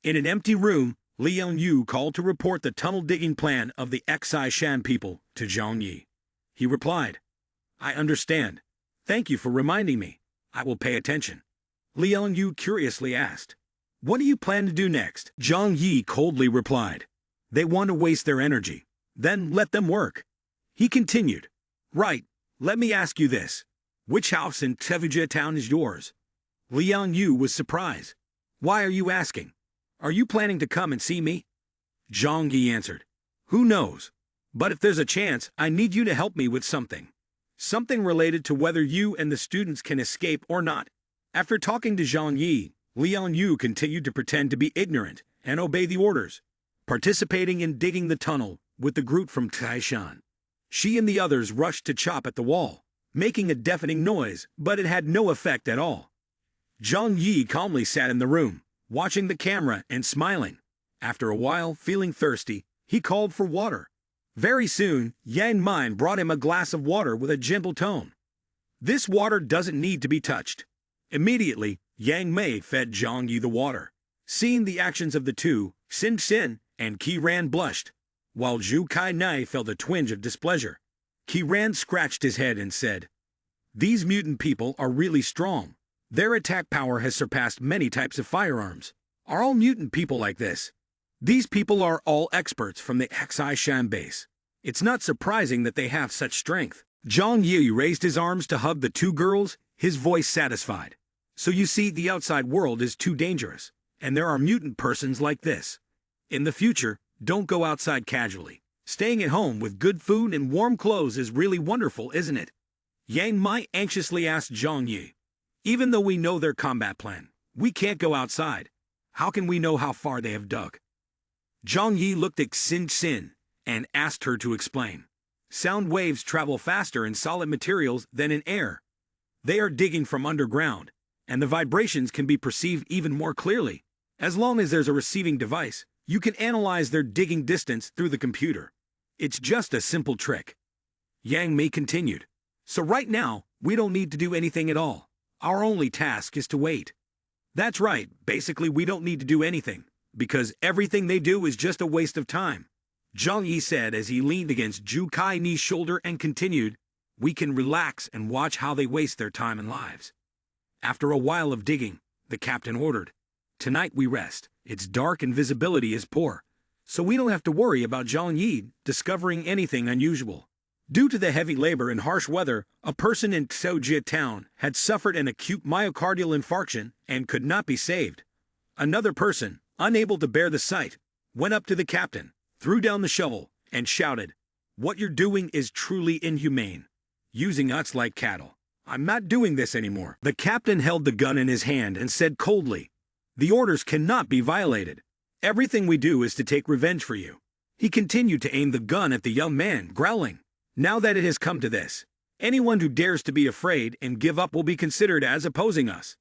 In an empty room, Liang Yu called to report the tunnel digging plan of the Xishan people to Zhang Yi. He replied, "I understand. Thank you for reminding me. I will pay attention." Liang Yu curiously asked, "What do you plan to do next?" Zhang Yi coldly replied, "They want to waste their energy. Then let them work." He continued, "Right, let me ask you this. Which house in Tevujia town is yours?" Liang Yu was surprised. "Why are you asking? Are you planning to come and see me?" Zhang Yi answered, "Who knows? But if there's a chance, I need you to help me with something. Something related to whether you and the students can escape or not." After talking to Zhang Yi, Liang Yu continued to pretend to be ignorant and obey the orders, participating in digging the tunnel with the group from Taishan. She and the others rushed to chop at the wall, making a deafening noise, but it had no effect at all. Zhang Yi calmly sat in the room, watching the camera and smiling. After a while, feeling thirsty, he called for water. Very soon, Yang Mine brought him a glass of water with a gentle tone. This water doesn't need to be touched. Immediately, Yang Mei fed Zhang Yi the water. Seeing the actions of the two, Xin Xin and Qi Ran blushed, while Zhu Kai Nai felt a twinge of displeasure. Qi Ran scratched his head and said, "These mutant people are really strong. Their attack power has surpassed many types of firearms. Are all mutant people like this? These people are all experts from the Xi Shan base. It's not surprising that they have such strength." Zhang Yi raised his arms to hug the two girls, his voice satisfied. "So you see, the outside world is too dangerous, and there are mutant persons like this. In the future, don't go outside casually. Staying at home with good food and warm clothes is really wonderful, isn't it?" Yang Mai anxiously asked Zhang Yi. "Even though we know their combat plan, we can't go outside. How can we know how far they have dug?" Zhang Yi looked at Xin Xin and asked her to explain. "Sound waves travel faster in solid materials than in air. They are digging from underground, and the vibrations can be perceived even more clearly. As long as there's a receiving device, you can analyze their digging distance through the computer. It's just a simple trick." Yang Mei continued. "So right now, we don't need to do anything at all. Our only task is to wait." "That's right, basically we don't need to do anything, because everything they do is just a waste of time," Zhang Yi said as he leaned against Zhu Kai Ni's shoulder and continued, "We can relax and watch how they waste their time and lives." After a while of digging, the captain ordered, "Tonight we rest. It's dark and visibility is poor, so we don't have to worry about Zhang Yi discovering anything unusual." Due to the heavy labor and harsh weather, a person in Xiaojia town had suffered an acute myocardial infarction and could not be saved. Another person, unable to bear the sight, went up to the captain, threw down the shovel, and shouted, "What you're doing is truly inhumane. Using us like cattle. I'm not doing this anymore." The captain held the gun in his hand and said coldly, "The orders cannot be violated. Everything we do is to take revenge for you." He continued to aim the gun at the young man, growling, "Now that it has come to this, anyone who dares to be afraid and give up will be considered as opposing us."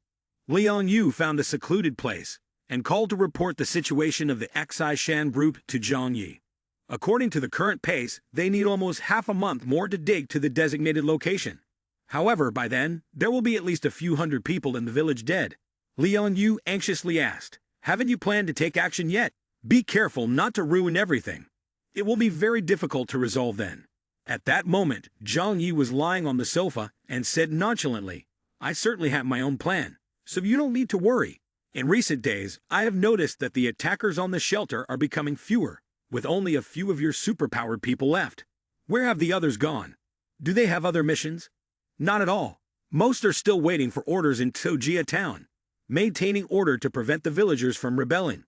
Liang Yu found a secluded place and called to report the situation of the Xi Shan group to Zhang Yi. According to the current pace, they need almost half a month more to dig to the designated location. However, by then, there will be at least a few hundred people in the village dead. Liang Yu anxiously asked, "Haven't you planned to take action yet? Be careful not to ruin everything. It will be very difficult to resolve then." At that moment, Zhang Yi was lying on the sofa and said nonchalantly, "I certainly have my own plan, so you don't need to worry. In recent days, I have noticed that the attackers on the shelter are becoming fewer, with only a few of your superpowered people left. Where have the others gone? Do they have other missions?" "Not at all. Most are still waiting for orders in Tojia town, maintaining order to prevent the villagers from rebelling."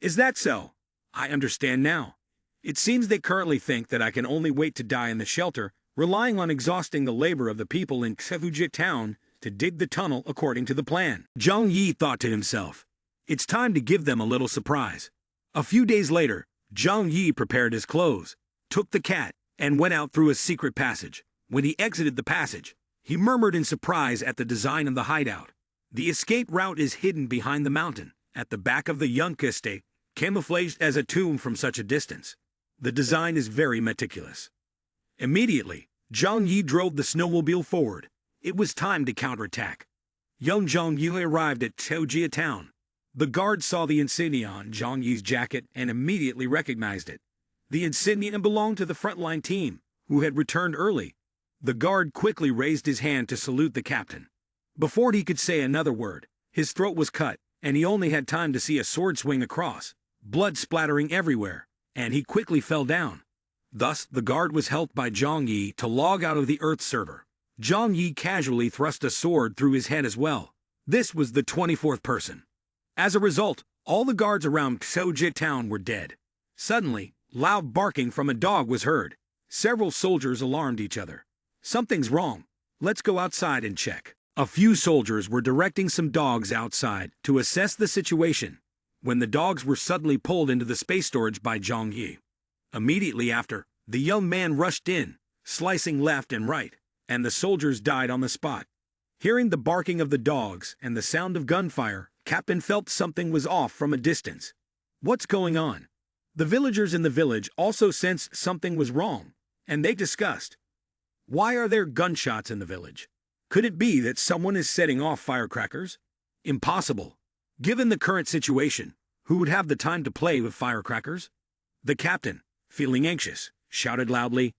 "Is that so? I understand now. It seems they currently think that I can only wait to die in the shelter, relying on exhausting the labor of the people in Tojia town to dig the tunnel according to the plan." Zhang Yi thought to himself, "It's time to give them a little surprise." A few days later, Zhang Yi prepared his clothes, took the cat, and went out through a secret passage. When he exited the passage, he murmured in surprise at the design of the hideout. The escape route is hidden behind the mountain, at the back of the Yunka estate, camouflaged as a tomb from such a distance. The design is very meticulous. Immediately, Zhang Yi drove the snowmobile forward. It was time to counterattack. Young Zhang Yi arrived at Tojia town. The guard saw the insignia on Zhang Yi's jacket and immediately recognized it. The insignia belonged to the frontline team, who had returned early. The guard quickly raised his hand to salute the captain. Before he could say another word, his throat was cut, and he only had time to see a sword swing across, blood splattering everywhere, and he quickly fell down. Thus, the guard was helped by Zhang Yi to log out of the Earth server. Zhang Yi casually thrust a sword through his head as well. This was the 24th person. As a result, all the guards around Tojia town were dead. Suddenly, loud barking from a dog was heard. Several soldiers alarmed each other. "Something's wrong. Let's go outside and check." A few soldiers were directing some dogs outside to assess the situation, when the dogs were suddenly pulled into the space storage by Zhang Yi. Immediately after, the young man rushed in, slicing left and right, and the soldiers died on the spot. Hearing the barking of the dogs and the sound of gunfire, Captain felt something was off from a distance. "What's going on?" The villagers in the village also sensed something was wrong, and they discussed, why are there gunshots in the village? Could it be that someone is setting off firecrackers? Impossible. Given the current situation, who would have the time to play with firecrackers? The captain, feeling anxious, shouted loudly,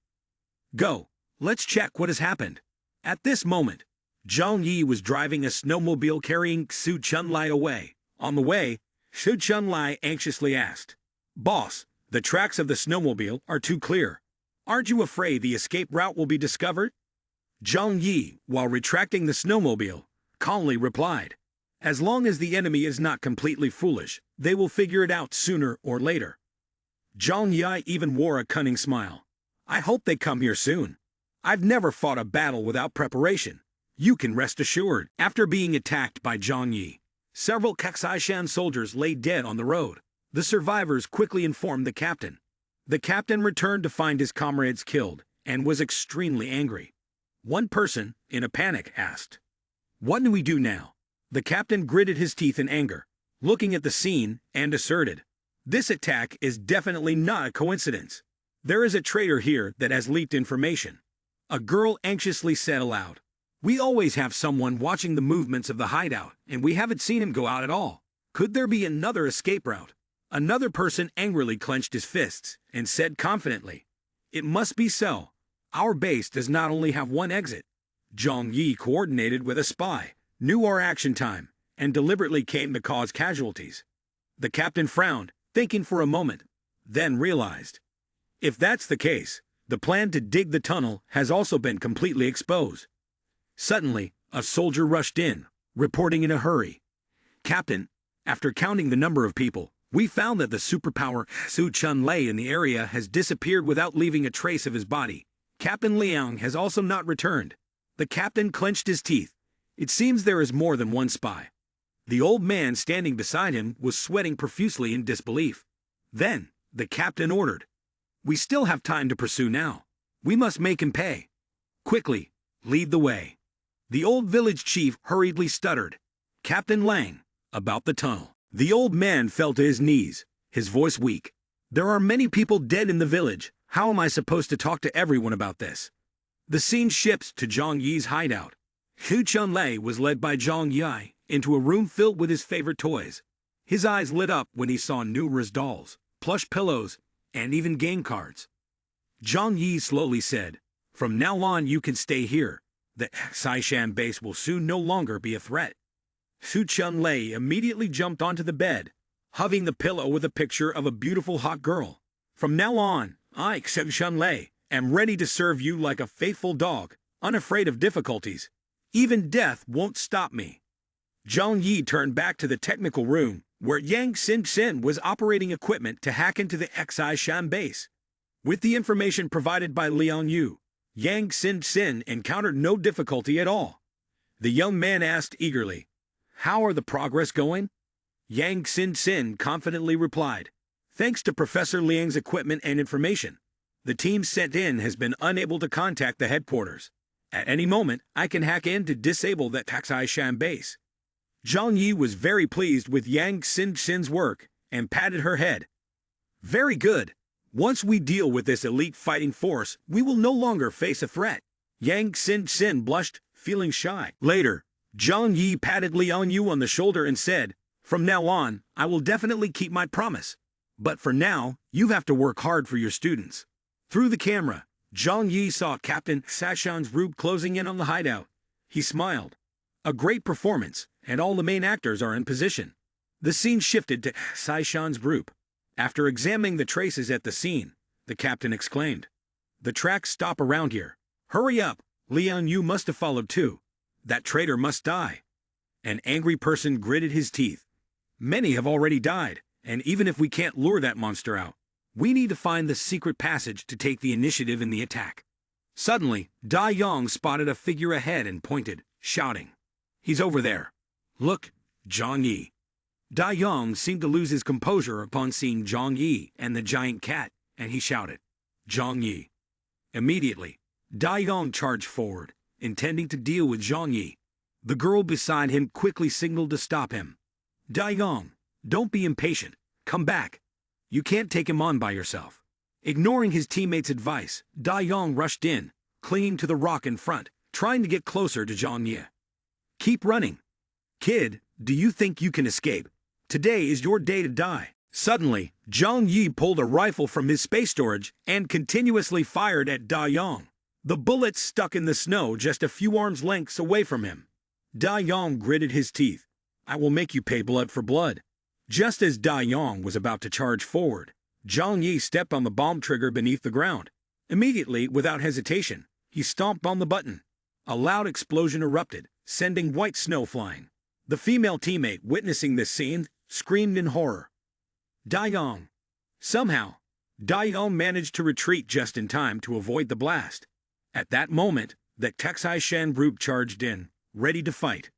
"Go, let's check what has happened." At this moment, Zhang Yi was driving a snowmobile carrying Su Chunlai away. On the way, Su Chunlai anxiously asked, "Boss, the tracks of the snowmobile are too clear. Aren't you afraid the escape route will be discovered?" Zhang Yi, while retracting the snowmobile, calmly replied, "As long as the enemy is not completely foolish, they will figure it out sooner or later." Zhang Yi even wore a cunning smile. "I hope they come here soon. I've never fought a battle without preparation. You can rest assured." After being attacked by Zhang Yi, several Kaksai-shan soldiers lay dead on the road. The survivors quickly informed the captain. The captain returned to find his comrades killed and was extremely angry. One person, in a panic, asked, "What do we do now?" The captain gritted his teeth in anger, looking at the scene, and asserted, "This attack is definitely not a coincidence. There is a traitor here that has leaked information." A girl anxiously said aloud, "We always have someone watching the movements of the hideout, and we haven't seen him go out at all. Could there be another escape route?" Another person angrily clenched his fists and said confidently, "It must be so. Our base does not only have one exit." Zhang Yi coordinated with a spy, knew our action time, and deliberately came to cause casualties. The captain frowned, thinking for a moment, then realized, if that's the case, the plan to dig the tunnel has also been completely exposed. Suddenly, a soldier rushed in, reporting in a hurry, "Captain, after counting the number of people, we found that the superpower Su Chunlai in the area has disappeared without leaving a trace of his body. Captain Liang has also not returned." The captain clenched his teeth. It seems there is more than one spy. The old man standing beside him was sweating profusely in disbelief. Then, the captain ordered, "We still have time to pursue now. We must make him pay. Quickly, lead the way." The old village chief hurriedly stuttered, "Captain Lang, about the tunnel." The old man fell to his knees, his voice weak. "There are many people dead in the village. How am I supposed to talk to everyone about this?" The scene shifts to Zhang Yi's hideout. Su Chunlai was led by Zhang Yi into a room filled with his favorite toys. His eyes lit up when he saw numerous dolls, plush pillows, and even game cards. Zhang Yi slowly said, "From now on you can stay here. The Saishan base will soon no longer be a threat." Su Chunlai immediately jumped onto the bed, hugging the pillow with a picture of a beautiful hot girl. "From now on, I, Su Chunlai, am ready to serve you like a faithful dog, unafraid of difficulties. Even death won't stop me." Zhang Yi turned back to the technical room, where Yang Xin was operating equipment to hack into the Xi-Shan base. With the information provided by Liang Yu, Yang Xin encountered no difficulty at all. The young man asked eagerly, "How are the progress going?" Yang Xin confidently replied, "Thanks to Professor Liang's equipment and information, the team sent in has been unable to contact the headquarters. At any moment, I can hack in to disable that Xi-Shan base." Zhang Yi was very pleased with Yang Xin's work and patted her head. "Very good. Once we deal with this elite fighting force, we will no longer face a threat." Yang Xin blushed, feeling shy. Later, Zhang Yi patted Liang Yu on the shoulder and said, "From now on, I will definitely keep my promise. But for now, you have to work hard for your students." Through the camera, Zhang Yi saw Captain Sashan's group closing in on the hideout. He smiled. "A great performance, and all the main actors are in position." The scene shifted to Sashan's group. After examining the traces at the scene, the captain exclaimed, "The tracks stop around here. Hurry up, Liang Yu must have followed too. That traitor must die." An angry person gritted his teeth. "Many have already died, and even if we can't lure that monster out, we need to find the secret passage to take the initiative in the attack." Suddenly, Da Yong spotted a figure ahead and pointed, shouting, "He's over there. Look, Zhang Yi." Da Yong seemed to lose his composure upon seeing Zhang Yi and the giant cat, and he shouted, "Zhang Yi." Immediately, Da Yong charged forward, intending to deal with Zhang Yi. The girl beside him quickly signaled to stop him. "Da Yong, don't be impatient. Come back." You can't take him on by yourself. Ignoring his teammate's advice, Da Yong rushed in, clinging to the rock in front, trying to get closer to Zhang Yi. Keep running. Kid, do you think you can escape? Today is your day to die. Suddenly, Zhang Yi pulled a rifle from his space storage and continuously fired at Da Yong. The bullets stuck in the snow just a few arms' lengths away from him. Da Yong gritted his teeth. I will make you pay blood for blood. Just as Da Yong was about to charge forward, Zhang Yi stepped on the bomb trigger beneath the ground. Immediately, without hesitation, he stomped on the button. A loud explosion erupted, sending white snow flying. The female teammate, witnessing this scene, screamed in horror. Da Yong. Somehow, Da Yong managed to retreat just in time to avoid the blast. At that moment, the Texai Shan group charged in, ready to fight.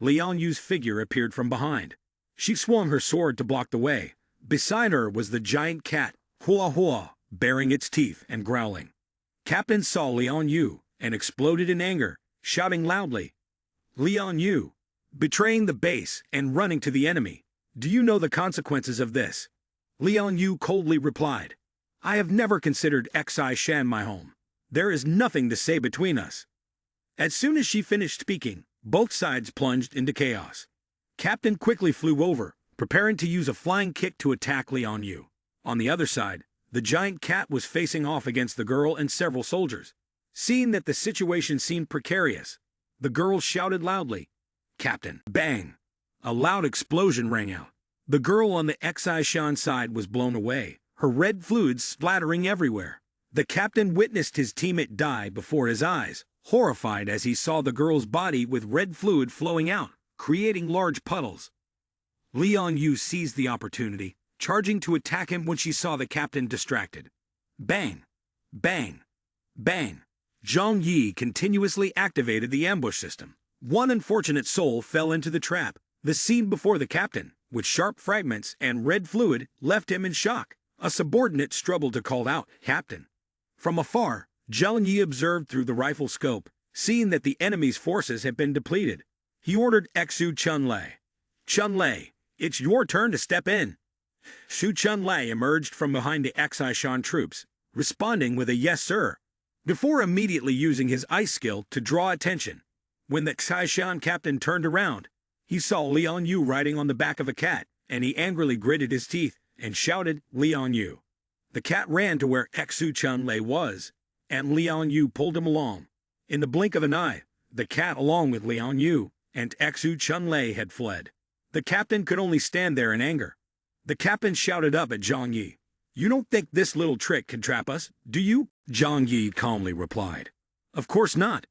Lian Yu's figure appeared from behind. She swung her sword to block the way. Beside her was the giant cat, Hua Hua, baring its teeth and growling. Captain saw Lian Yu and exploded in anger, shouting loudly, Lian Yu, betraying the base and running to the enemy. Do you know the consequences of this? Lian Yu coldly replied, I have never considered Xi Shan my home. There is nothing to say between us. As soon as she finished speaking, both sides plunged into chaos. Captain quickly flew over, preparing to use a flying kick to attack Lian Yu. On the other side, the giant cat was facing off against the girl and several soldiers. Seeing that the situation seemed precarious, the girl shouted loudly, Captain! Bang! A loud explosion rang out. The girl on the Xi Shan side was blown away, her red fluids splattering everywhere. The captain witnessed his teammate die before his eyes, horrified as he saw the girl's body with red fluid flowing out, creating large puddles. Lian Yu seized the opportunity, charging to attack him when she saw the captain distracted. Bang! Bang! Bang! Zhang Yi continuously activated the ambush system. One unfortunate soul fell into the trap. The scene before the captain, with sharp fragments and red fluid, left him in shock. A subordinate struggled to call out, Captain. From afar, Zhang Yi observed through the rifle scope, seeing that the enemy's forces had been depleted. He ordered Xu Chunlei. Chunlei, it's your turn to step in. Xu Chunlei emerged from behind the Xi Shan troops, responding with a yes sir, before immediately using his ice skill to draw attention. When the Xi Shan captain turned around, he saw Lian Yu riding on the back of a cat, and he angrily gritted his teeth and shouted, Lian Yu. The cat ran to where Xu Chunlei was, and Lian Yu pulled him along. In the blink of an eye, the cat along with Lian Yu and Xu Chunlei had fled. The captain could only stand there in anger. The captain shouted up at Zhang Yi, You don't think this little trick can trap us, do you? Zhang Yi calmly replied, Of course not.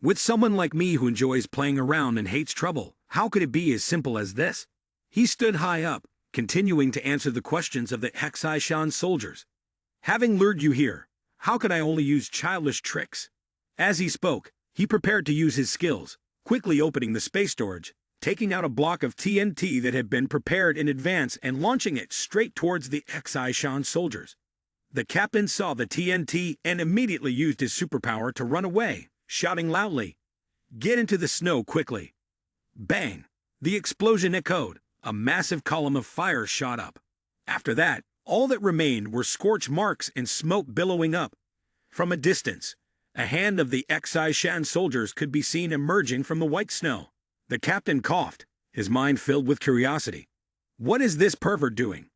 With someone like me who enjoys playing around and hates trouble, how could it be as simple as this? He stood high up, continuing to answer the questions of the Xi Shan soldiers. Having lured you here, how could I only use childish tricks? As he spoke, he prepared to use his skills, quickly opening the space storage, taking out a block of TNT that had been prepared in advance and launching it straight towards the Xi Shan soldiers. The captain saw the TNT and immediately used his superpower to run away, shouting loudly, Get into the snow quickly. Bang! The explosion echoed. A massive column of fire shot up. After that, all that remained were scorch marks and smoke billowing up. From a distance, a hand of the Xi Shan soldiers could be seen emerging from the white snow. The captain coughed, his mind filled with curiosity. What is this pervert doing?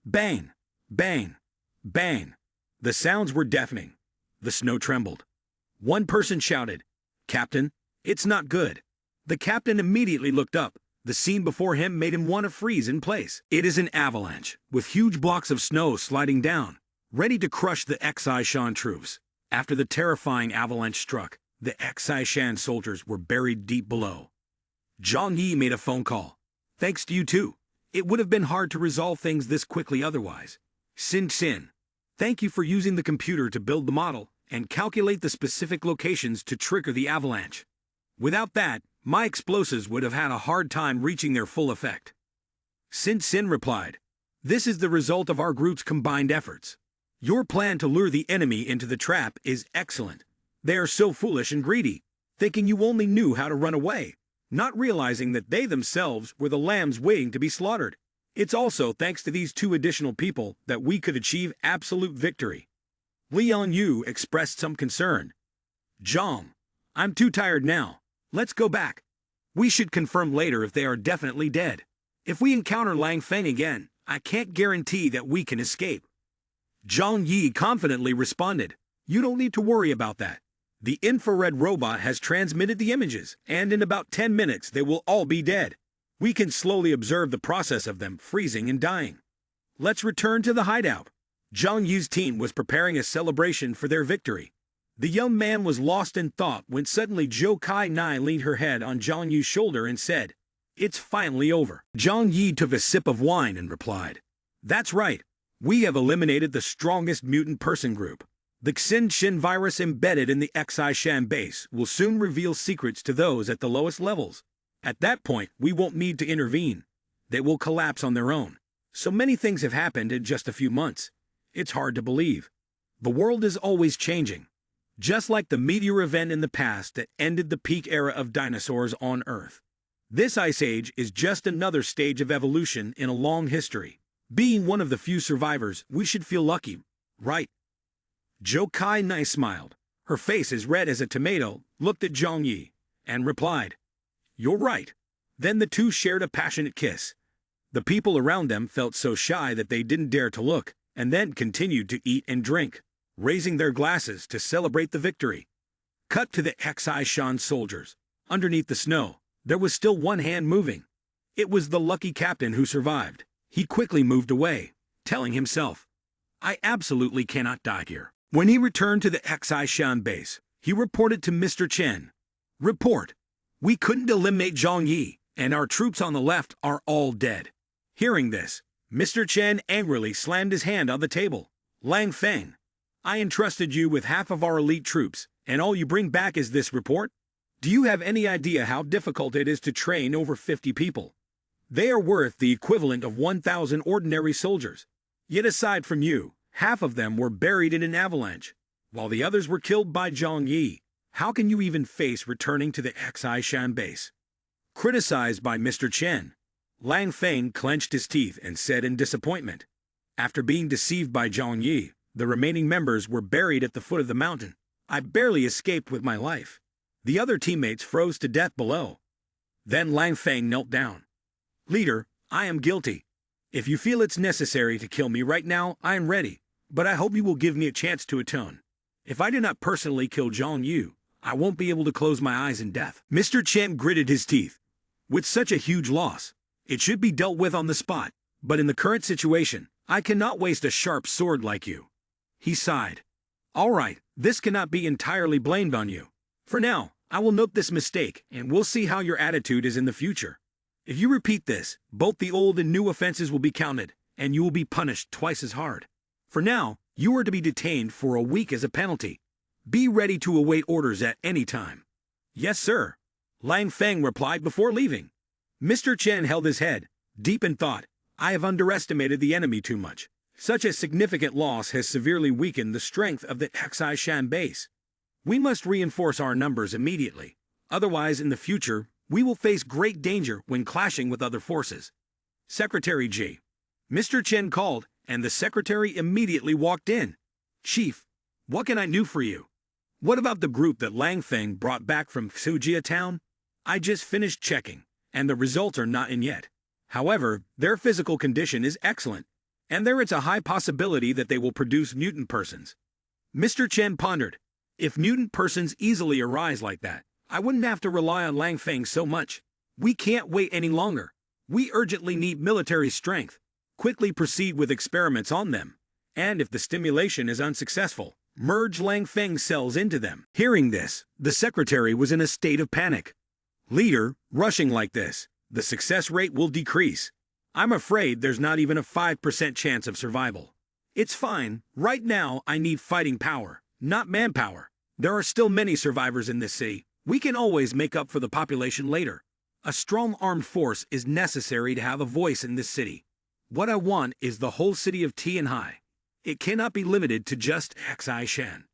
Bang! Bang! Bang! The sounds were deafening. The snow trembled. One person shouted, Captain, it's not good. The captain immediately looked up. The scene before him made him want to freeze in place. It is an avalanche, with huge blocks of snow sliding down, ready to crush the Xi Shan troops. After the terrifying avalanche struck, the Xi Shan soldiers were buried deep below. Zhang Yi made a phone call. Thanks to you too. It would have been hard to resolve things this quickly otherwise. Xin, thank you for using the computer to build the model and calculate the specific locations to trigger the avalanche. Without that, my explosives would have had a hard time reaching their full effect. Xin replied, This is the result of our group's combined efforts. Your plan to lure the enemy into the trap is excellent. They are so foolish and greedy, thinking you only knew how to run away, not realizing that they themselves were the lambs waiting to be slaughtered. It's also thanks to these two additional people that we could achieve absolute victory. Liang Yu expressed some concern. Zhang, I'm too tired now. Let's go back. We should confirm later if they are definitely dead. If we encounter Lang Feng again, I can't guarantee that we can escape. Zhang Yi confidently responded. You don't need to worry about that. The infrared robot has transmitted the images, and in about 10 minutes they will all be dead. We can slowly observe the process of them freezing and dying. Let's return to the hideout. Zhang Yi's team was preparing a celebration for their victory. The young man was lost in thought when suddenly Zhou Kai Nai leaned her head on Zhang Yi's shoulder and said, It's finally over. Zhang Yi took a sip of wine and replied, That's right. We have eliminated the strongest mutant person group. The Xin Shin virus embedded in the Xi Shan base will soon reveal secrets to those at the lowest levels. At that point, we won't need to intervene. They will collapse on their own. So many things have happened in just a few months. It's hard to believe. The world is always changing. Just like the meteor event in the past that ended the peak era of dinosaurs on Earth. This ice age is just another stage of evolution in a long history. Being one of the few survivors, we should feel lucky, right? Zhou Kai Nai smiled. Her face as red as a tomato, looked at Zhang Yi, and replied, You're right. Then the two shared a passionate kiss. The people around them felt so shy that they didn't dare to look, and then continued to eat and drink, raising their glasses to celebrate the victory. Cut to the Xi Shan soldiers. Underneath the snow, there was still one hand moving. It was the lucky captain who survived. He quickly moved away, telling himself, I absolutely cannot die here. When he returned to the Xi Shan base, he reported to Mr. Chen. Report. We couldn't eliminate Zhang Yi, and our troops on the left are all dead. Hearing this, Mr. Chen angrily slammed his hand on the table. Lang Feng, I entrusted you with half of our elite troops, and all you bring back is this report? Do you have any idea how difficult it is to train over 50 people? They are worth the equivalent of 1,000 ordinary soldiers. Yet aside from you, half of them were buried in an avalanche, while the others were killed by Zhang Yi. How can you even face returning to the Xi Shan base? Criticized by Mr. Chen, Lang Feng clenched his teeth and said in disappointment, After being deceived by Zhang Yi, the remaining members were buried at the foot of the mountain. I barely escaped with my life. The other teammates froze to death below. Then Lang Feng knelt down. Leader, I am guilty. If you feel it's necessary to kill me right now, I am ready, but I hope you will give me a chance to atone. If I do not personally kill Zhang Yu, I won't be able to close my eyes in death. Mr. Chen gritted his teeth. With such a huge loss, it should be dealt with on the spot, but in the current situation, I cannot waste a sharp sword like you. He sighed. All right, this cannot be entirely blamed on you. For now, I will note this mistake, and we'll see how your attitude is in the future. If you repeat this, both the old and new offenses will be counted, and you will be punished twice as hard. For now, you are to be detained for a week as a penalty. Be ready to await orders at any time. Yes, sir. Lang Feng replied before leaving. Mr. Chen held his head, deep in thought. I have underestimated the enemy too much. Such a significant loss has severely weakened the strength of the Xi Shan base. We must reinforce our numbers immediately. Otherwise, in the future, we will face great danger when clashing with other forces. Secretary Ji. Mr. Chen called, and the secretary immediately walked in. Chief, what can I do for you? What about the group that Lang Feng brought back from Sujia town? I just finished checking, and the results are not in yet. However, their physical condition is excellent, and there is a high possibility that they will produce mutant persons. Mr. Chen pondered. If mutant persons easily arise like that, I wouldn't have to rely on Lang Feng so much. We can't wait any longer. We urgently need military strength. Quickly proceed with experiments on them. And if the stimulation is unsuccessful, merge Lang Feng's cells into them. Hearing this, the secretary was in a state of panic. Leader, rushing like this, the success rate will decrease. I'm afraid there's not even a 5% chance of survival. It's fine. Right now, I need fighting power, not manpower. There are still many survivors in this city. We can always make up for the population later. A strong armed force is necessary to have a voice in this city. What I want is the whole city of Tianhai. It cannot be limited to just Xi Shan.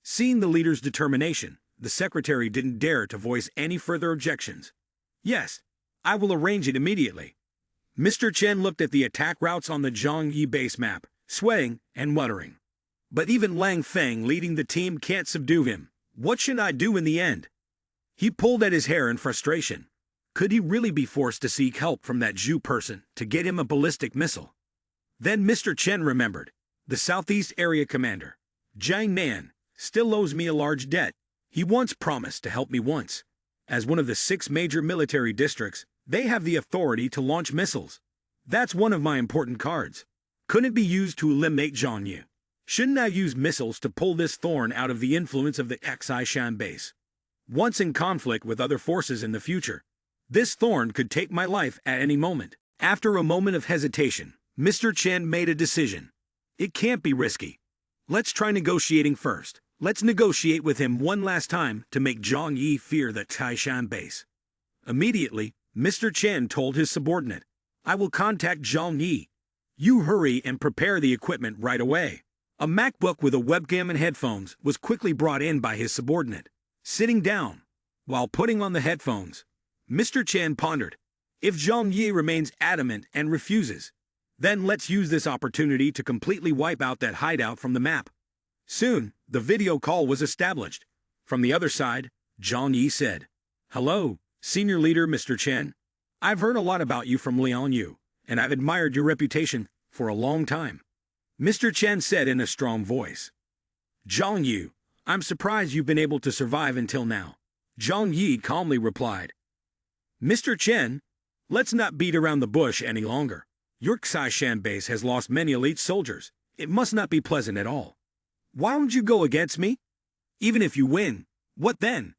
Seeing the leader's determination, the secretary didn't dare to voice any further objections. Yes, I will arrange it immediately. Mr. Chen looked at the attack routes on the Zhongyi base map, sweating and muttering. But even Lang Feng leading the team can't subdue him. What should I do in the end? He pulled at his hair in frustration. Could he really be forced to seek help from that Zhu person to get him a ballistic missile? Then Mr. Chen remembered. The Southeast Area Commander, Jiang Nan, still owes me a large debt. He once promised to help me once. As one of the 6 major military districts, they have the authority to launch missiles. That's one of my important cards. Couldn't it be used to eliminate Zhang Yu? Shouldn't I use missiles to pull this thorn out of the influence of the Xishan base? Once in conflict with other forces in the future, this thorn could take my life at any moment. After a moment of hesitation, Mr. Chen made a decision. It can't be risky. Let's try negotiating first. Let's negotiate with him one last time to make Zhang Yi fear the Taishan base. Immediately, Mr. Chen told his subordinate, I will contact Zhang Yi. You hurry and prepare the equipment right away. A MacBook with a webcam and headphones was quickly brought in by his subordinate. Sitting down, while putting on the headphones, Mr. Chen pondered, if Zhang Yi remains adamant and refuses, then let's use this opportunity to completely wipe out that hideout from the map. Soon, the video call was established. From the other side, Zhang Yi said, Hello, Senior Leader Mr. Chen. I've heard a lot about you from Liang Yu, and I've admired your reputation for a long time. Mr. Chen said in a strong voice. Zhang Yu, I'm surprised you've been able to survive until now. Zhang Yi calmly replied. Mr. Chen, let's not beat around the bush any longer. Your Xishan base has lost many elite soldiers. It must not be pleasant at all. Why don't you go against me? Even if you win, what then?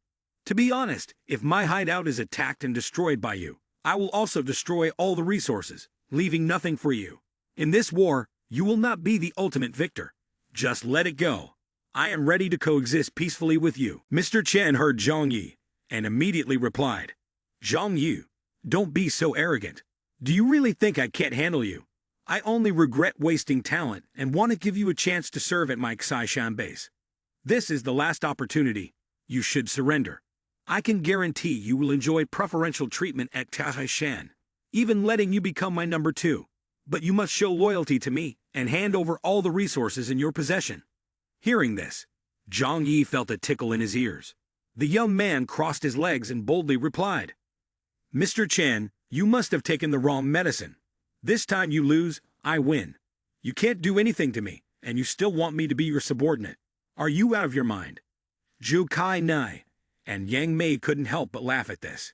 To be honest, if my hideout is attacked and destroyed by you, I will also destroy all the resources, leaving nothing for you. In this war, you will not be the ultimate victor. Just let it go. I am ready to coexist peacefully with you. Mr. Chen heard Zhang Yi and immediately replied, Zhang Yu, don't be so arrogant. Do you really think I can't handle you? I only regret wasting talent and want to give you a chance to serve at my Xishan base. This is the last opportunity. You should surrender. I can guarantee you will enjoy preferential treatment at Xishan, even letting you become my number 2. But you must show loyalty to me and hand over all the resources in your possession. Hearing this, Zhang Yi felt a tickle in his ears. The young man crossed his legs and boldly replied, Mr. Chen, you must have taken the wrong medicine. This time you lose, I win. You can't do anything to me, and you still want me to be your subordinate. Are you out of your mind? Zhu Kai Nai and Yang Mei couldn't help but laugh at this.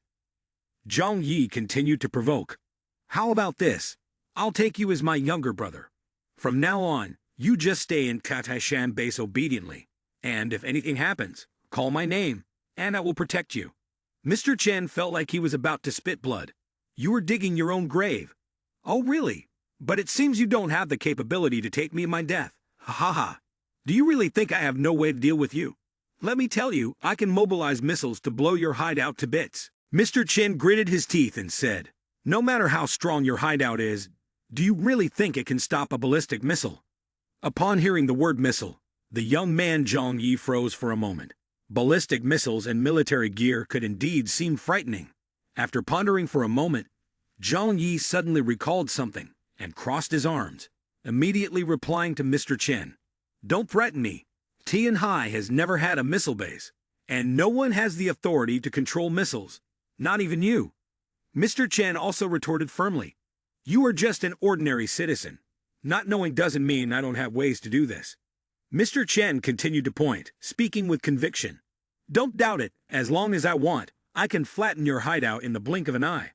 Zhang Yi continued to provoke. How about this? I'll take you as my younger brother. From now on, you just stay in Taishan base obediently, and if anything happens, call my name, and I will protect you. Mr. Chen felt like he was about to spit blood. You were digging your own grave. Oh, really? But it seems you don't have the capability to take me in my death. Ha ha ha. Do you really think I have no way to deal with you? Let me tell you, I can mobilize missiles to blow your hideout to bits. Mr. Chen gritted his teeth and said, no matter how strong your hideout is, do you really think it can stop a ballistic missile? Upon hearing the word missile, the young man Zhang Yi froze for a moment. Ballistic missiles and military gear could indeed seem frightening. After pondering for a moment, Zhang Yi suddenly recalled something and crossed his arms, immediately replying to Mr. Chen. Don't threaten me. Tianhai has never had a missile base, and no one has the authority to control missiles, not even you. Mr. Chen also retorted firmly. You are just an ordinary citizen. Not knowing doesn't mean I don't have ways to do this. Mr. Chen continued to point, speaking with conviction. Don't doubt it, as long as I want, I can flatten your hideout in the blink of an eye.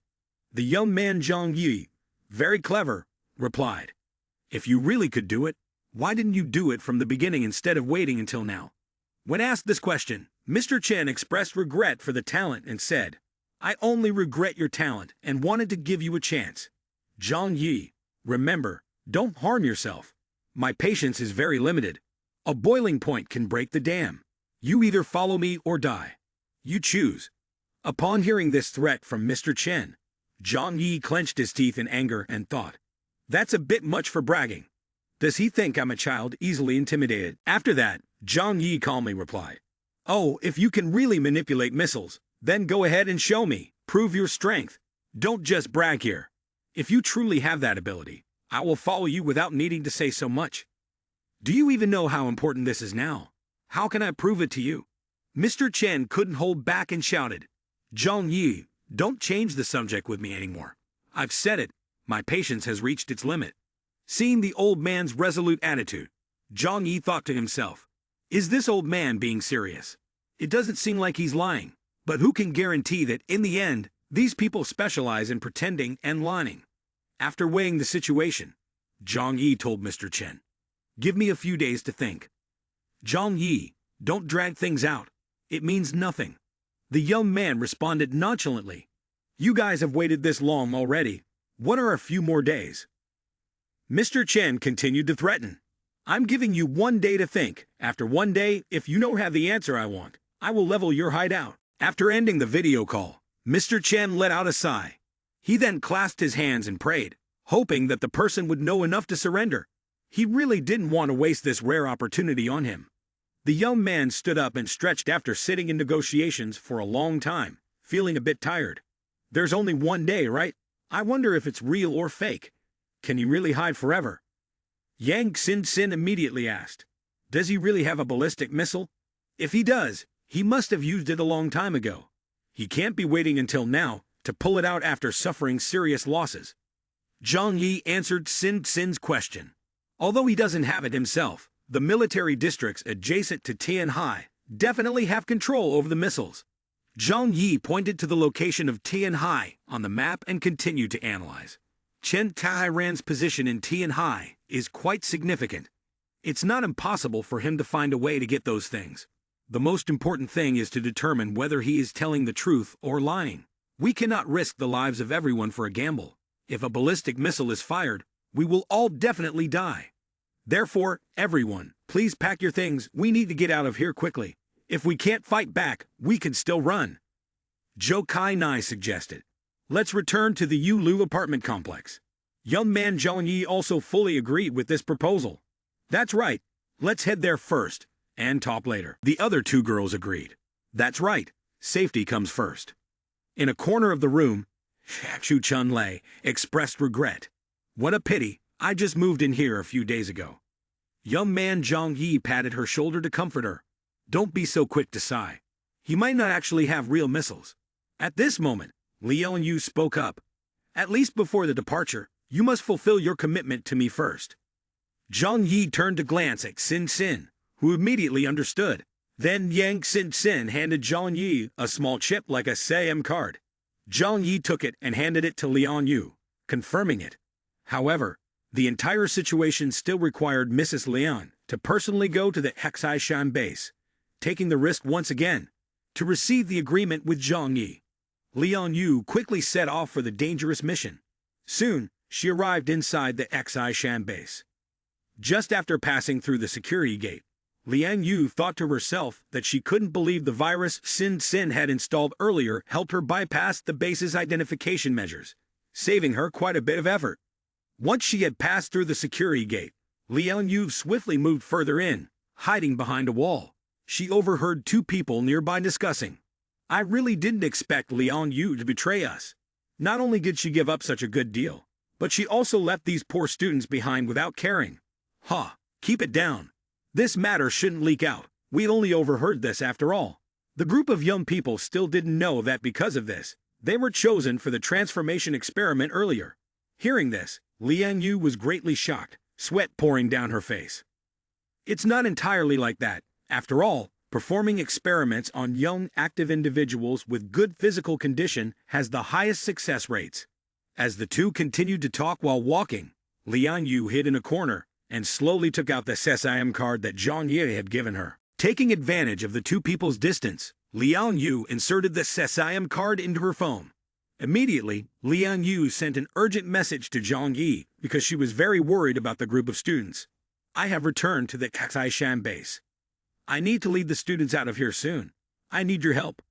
The young man Zhang Yi, very clever, replied. If you really could do it, why didn't you do it from the beginning instead of waiting until now? When asked this question, Mr. Chen expressed regret for the talent and said, I only regret your talent and wanted to give you a chance. Zhang Yi, remember, don't harm yourself. My patience is very limited. A boiling point can break the dam. You either follow me or die. You choose. Upon hearing this threat from Mr. Chen, Zhang Yi clenched his teeth in anger and thought, that's a bit much for bragging. Does he think I'm a child easily intimidated? After that, Zhang Yi calmly replied, oh, if you can really manipulate missiles, then go ahead and show me. Prove your strength. Don't just brag here. If you truly have that ability, I will follow you without needing to say so much. Do you even know how important this is now? How can I prove it to you? Mr. Chen couldn't hold back and shouted, Zhang Yi, don't change the subject with me anymore. I've said it, my patience has reached its limit. Seeing the old man's resolute attitude, Zhang Yi thought to himself, is this old man being serious? It doesn't seem like he's lying, but who can guarantee that in the end, these people specialize in pretending and lying? After weighing the situation, Zhang Yi told Mr. Chen, give me a few days to think. Zhang Yi, don't drag things out. It means nothing. The young man responded nonchalantly. You guys have waited this long already. What are a few more days? Mr. Chen continued to threaten. I'm giving you 1 day to think. After 1 day, if you don't have the answer I want, I will level your hideout. After ending the video call, Mr. Chen let out a sigh. He then clasped his hands and prayed, hoping that the person would know enough to surrender. He really didn't want to waste this rare opportunity on him. The young man stood up and stretched after sitting in negotiations for a long time, feeling a bit tired. There's only 1 day, right? I wonder if it's real or fake. Can he really hide forever? Yang Xin immediately asked, does he really have a ballistic missile? If he does, he must have used it a long time ago. He can't be waiting until now to pull it out after suffering serious losses. Zhang Yi answered Xin's question. Although he doesn't have it himself, the military districts adjacent to Tianhai definitely have control over the missiles. Zhang Yi pointed to the location of Tianhai on the map and continued to analyze. Chen Tairan's position in Tianhai is quite significant. It's not impossible for him to find a way to get those things. The most important thing is to determine whether he is telling the truth or lying. We cannot risk the lives of everyone for a gamble. If a ballistic missile is fired, we will all definitely die. Therefore, everyone, please pack your things. We need to get out of here quickly. If we can't fight back, we can still run. Zhou Kai-nai suggested. Let's return to the Yulu apartment complex. Young man Zhang Yi also fully agreed with this proposal. That's right. Let's head there first, and talk later. The other 2 girls agreed. That's right. Safety comes first. In a corner of the room, Shu Chun-lei expressed regret. What a pity, I just moved in here a few days ago. Young man Zhang Yi patted her shoulder to comfort her. Don't be so quick to sigh. He might not actually have real missiles. At this moment, Liang Yu spoke up. At least before the departure, you must fulfill your commitment to me first. Zhang Yi turned to glance at Xin, who immediately understood. Then Yang Xin handed Zhang Yi a small chip like a SIM card. Zhang Yi took it and handed it to Liang Yu, confirming it. However, the entire situation still required Mrs. Liang to personally go to the Hexai-shan base, taking the risk once again, to receive the agreement with Zhang Yi. Liang Yu quickly set off for the dangerous mission. Soon, she arrived inside the Hexai-shan base. Just after passing through the security gate, Liang Yu thought to herself that she couldn't believe the virus Xin had installed earlier helped her bypass the base's identification measures, saving her quite a bit of effort. Once she had passed through the security gate, Liang Yu swiftly moved further in, hiding behind a wall. She overheard 2 people nearby discussing. I really didn't expect Liang Yu to betray us. Not only did she give up such a good deal, but she also left these poor students behind without caring. Keep it down. This matter shouldn't leak out. We only overheard this after all. The group of young people still didn't know that because of this, they were chosen for the transformation experiment earlier. Hearing this, Liang Yu was greatly shocked, sweat pouring down her face. It's not entirely like that. After all, performing experiments on young, active individuals with good physical condition has the highest success rates. As the 2 continued to talk while walking, Liang Yu hid in a corner and slowly took out the SIM card that Zhang Yi had given her. Taking advantage of the 2 people's distance, Liang Yu inserted the SIM card into her phone. Immediately, Liang Yu sent an urgent message to Zhang Yi because she was very worried about the group of students. I have returned to the Hexai-shan base. I need to lead the students out of here soon. I need your help.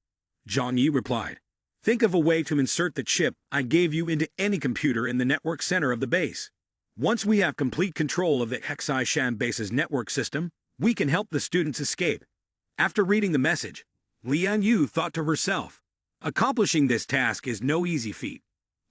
Zhang Yi replied. Think of a way to insert the chip I gave you into any computer in the network center of the base. Once we have complete control of the Hexai-shan base's network system, we can help the students escape. After reading the message, Liang Yu thought to herself, accomplishing this task is no easy feat.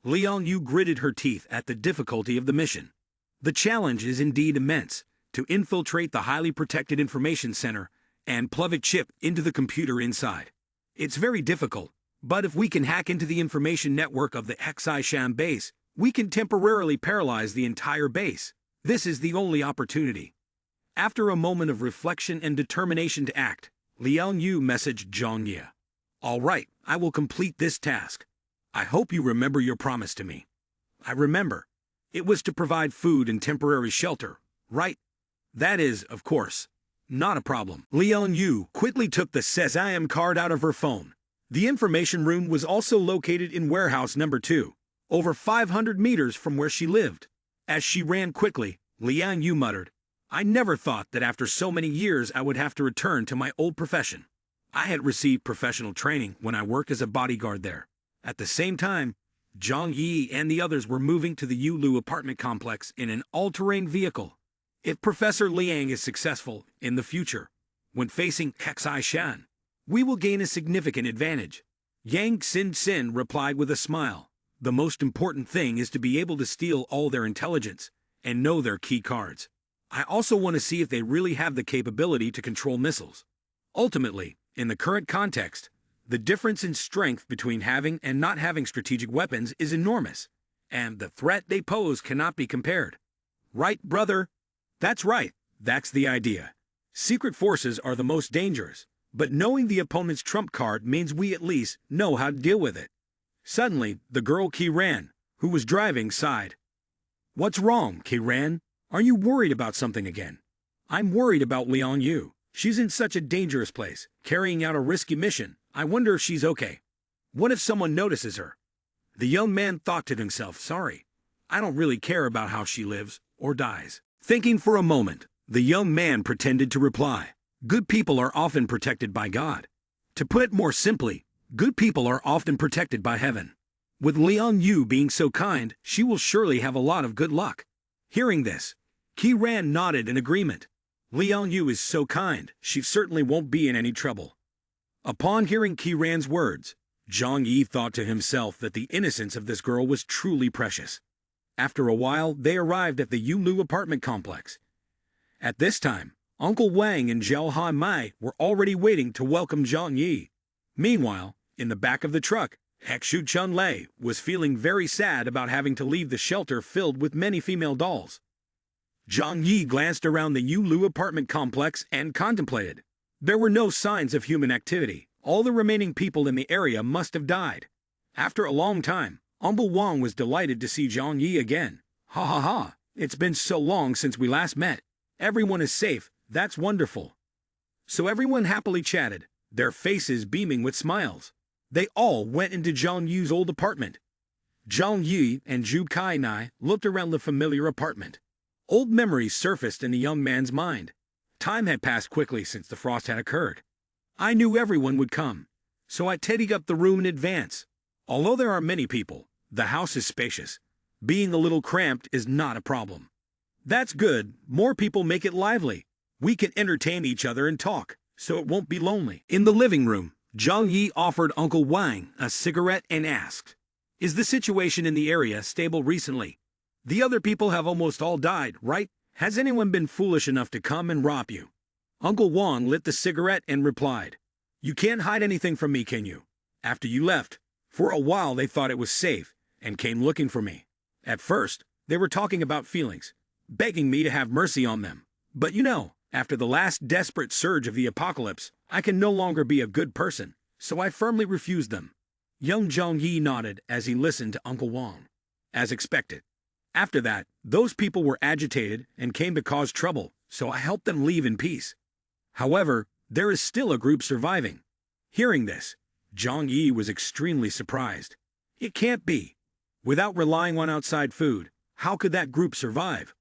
Liang Yu gritted her teeth at the difficulty of the mission. The challenge is indeed immense, to infiltrate the highly protected information center and plug a chip into the computer inside. It's very difficult, but if we can hack into the information network of the Xishan base, we can temporarily paralyze the entire base. This is the only opportunity. After a moment of reflection and determination to act, Liang Yu messaged Zhang Yi. "All right, I will complete this task. I hope you remember your promise to me." "I remember. It was to provide food and temporary shelter, right?" "That is, of course, not a problem." Liang Yu quickly took the SIM card out of her phone. The information room was also located in warehouse number 2, over 500 meters from where she lived. As she ran quickly, Liang Yu muttered, "I never thought that after so many years I would have to return to my old profession. I had received professional training when I worked as a bodyguard there." At the same time, Zhang Yi and the others were moving to the Yulu apartment complex in an all-terrain vehicle. If Professor Liang is successful in the future, when facing Xishan, we will gain a significant advantage. Yang Xin replied with a smile. "The most important thing is to be able to steal all their intelligence and know their key cards. I also want to see if they really have the capability to control missiles." Ultimately, in the current context, the difference in strength between having and not having strategic weapons is enormous, and the threat they pose cannot be compared. "Right, brother?" "That's right, that's the idea. Secret forces are the most dangerous, but knowing the opponent's trump card means we at least know how to deal with it." Suddenly, the girl Kiran, who was driving, sighed. "What's wrong, Kiran? Are you worried about something again?" "I'm worried about Liang Yu. She's in such a dangerous place, carrying out a risky mission. I wonder if she's okay. What if someone notices her?" The young man thought to himself, "Sorry, I don't really care about how she lives or dies." Thinking for a moment, the young man pretended to reply, "Good people are often protected by God. To put it more simply, good people are often protected by heaven. With Liang Yu being so kind, she will surely have a lot of good luck." Hearing this, Kiran nodded in agreement. Liang Yu is so kind, she certainly won't be in any trouble. Upon hearing Kiran's words, Zhang Yi thought to himself that the innocence of this girl was truly precious. After a while, they arrived at the Yulu apartment complex. At this time, Uncle Wang and Zhao Han Mai were already waiting to welcome Zhang Yi. Meanwhile, in the back of the truck, Hekshu Chun Lei was feeling very sad about having to leave the shelter filled with many female dolls. Zhang Yi glanced around the Yulu apartment complex and contemplated. There were no signs of human activity. All the remaining people in the area must have died. After a long time, Uncle Wang was delighted to see Zhang Yi again. "Ha ha ha, it's been so long since we last met. Everyone is safe, that's wonderful." So everyone happily chatted, their faces beaming with smiles. They all went into Zhang Yi's old apartment. Zhang Yi and Zhu Kainai looked around the familiar apartment. Old memories surfaced in the young man's mind. Time had passed quickly since the frost had occurred. "I knew everyone would come, so I tidied up the room in advance. Although there are many people, the house is spacious. Being a little cramped is not a problem." "That's good, more people make it lively. We can entertain each other and talk, so it won't be lonely." In the living room, Zhang Yi offered Uncle Wang a cigarette and asked, "Is the situation in the area stable recently? The other people have almost all died, right? Has anyone been foolish enough to come and rob you?" Uncle Wang lit the cigarette and replied, "You can't hide anything from me, can you? After you left, for a while they thought it was safe and came looking for me. At first, they were talking about feelings, begging me to have mercy on them. But you know, after the last desperate surge of the apocalypse, I can no longer be a good person, so I firmly refused them." Young Zhang Yi nodded as he listened to Uncle Wang. As expected. After that, those people were agitated and came to cause trouble, so I helped them leave in peace. However, there is still a group surviving. Hearing this, Zhang Yi was extremely surprised. It can't be. Without relying on outside food, how could that group survive?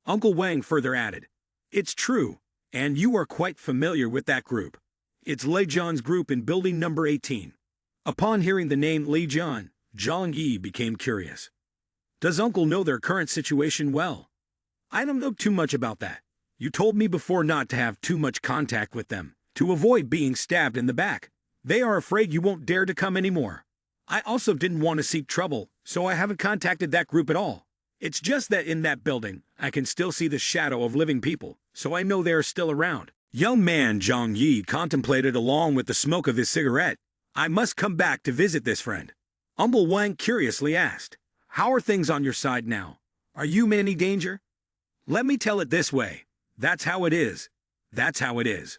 Uncle Wang further added, "It's true, and you are quite familiar with that group. It's Lei Jian's group in building number 18. Upon hearing the name Lei Jian, Zhang Yi became curious. "Does Uncle know their current situation well?" "I don't know too much about that. You told me before not to have too much contact with them, to avoid being stabbed in the back. They are afraid you won't dare to come anymore. I also didn't want to seek trouble, so I haven't contacted that group at all. It's just that in that building, I can still see the shadow of living people, so I know they are still around. Young man Zhang Yi contemplated along with the smoke of his cigarette. I must come back to visit this friend. Uncle Wang curiously asked, how are things on your side now? Are you in any danger? Let me tell it this way. That's how it is. That's how it is.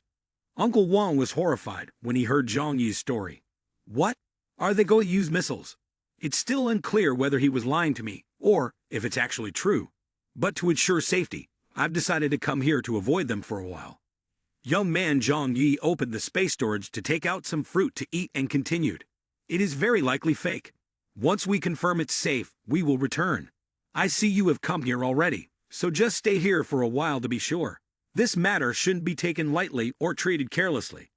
Uncle Wang was horrified when he heard Zhang Yi's story. What? Are they going to use missiles? It's still unclear whether he was lying to me, or if it's actually true. But to ensure safety, I've decided to come here to avoid them for a while. Young man Zhang Yi opened the space storage to take out some fruit to eat and continued. It is very likely fake. Once we confirm it's safe, we will return. I see you have come here already, so just stay here for a while to be sure. This matter shouldn't be taken lightly or treated carelessly.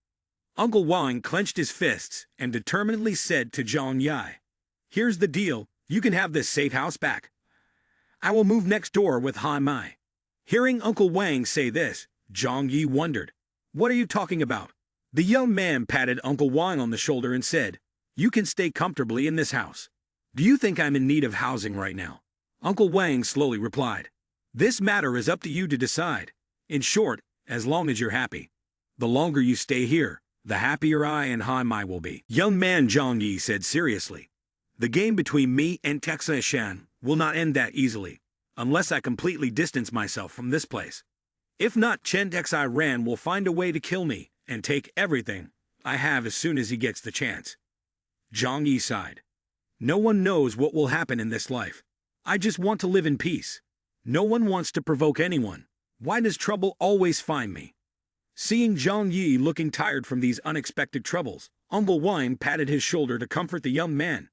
Uncle Wang clenched his fists and determinedly said to Zhang Yi, here's the deal, you can have this safe house back. I will move next door with Han Mai. Hearing Uncle Wang say this, Zhang Yi wondered, what are you talking about? The young man patted Uncle Wang on the shoulder and said, you can stay comfortably in this house. Do you think I'm in need of housing right now? Uncle Wang slowly replied, this matter is up to you to decide. In short, as long as you're happy. The longer you stay here, the happier I and Han Mai will be. Young man Zhang Yi said seriously, the game between me and Texai Shan will not end that easily, unless I completely distance myself from this place. If not, Chen Texai Ran will find a way to kill me and take everything I have as soon as he gets the chance. Zhang Yi sighed. No one knows what will happen in this life. I just want to live in peace. No one wants to provoke anyone. Why does trouble always find me? Seeing Zhang Yi looking tired from these unexpected troubles, Uncle Wang patted his shoulder to comfort the young man.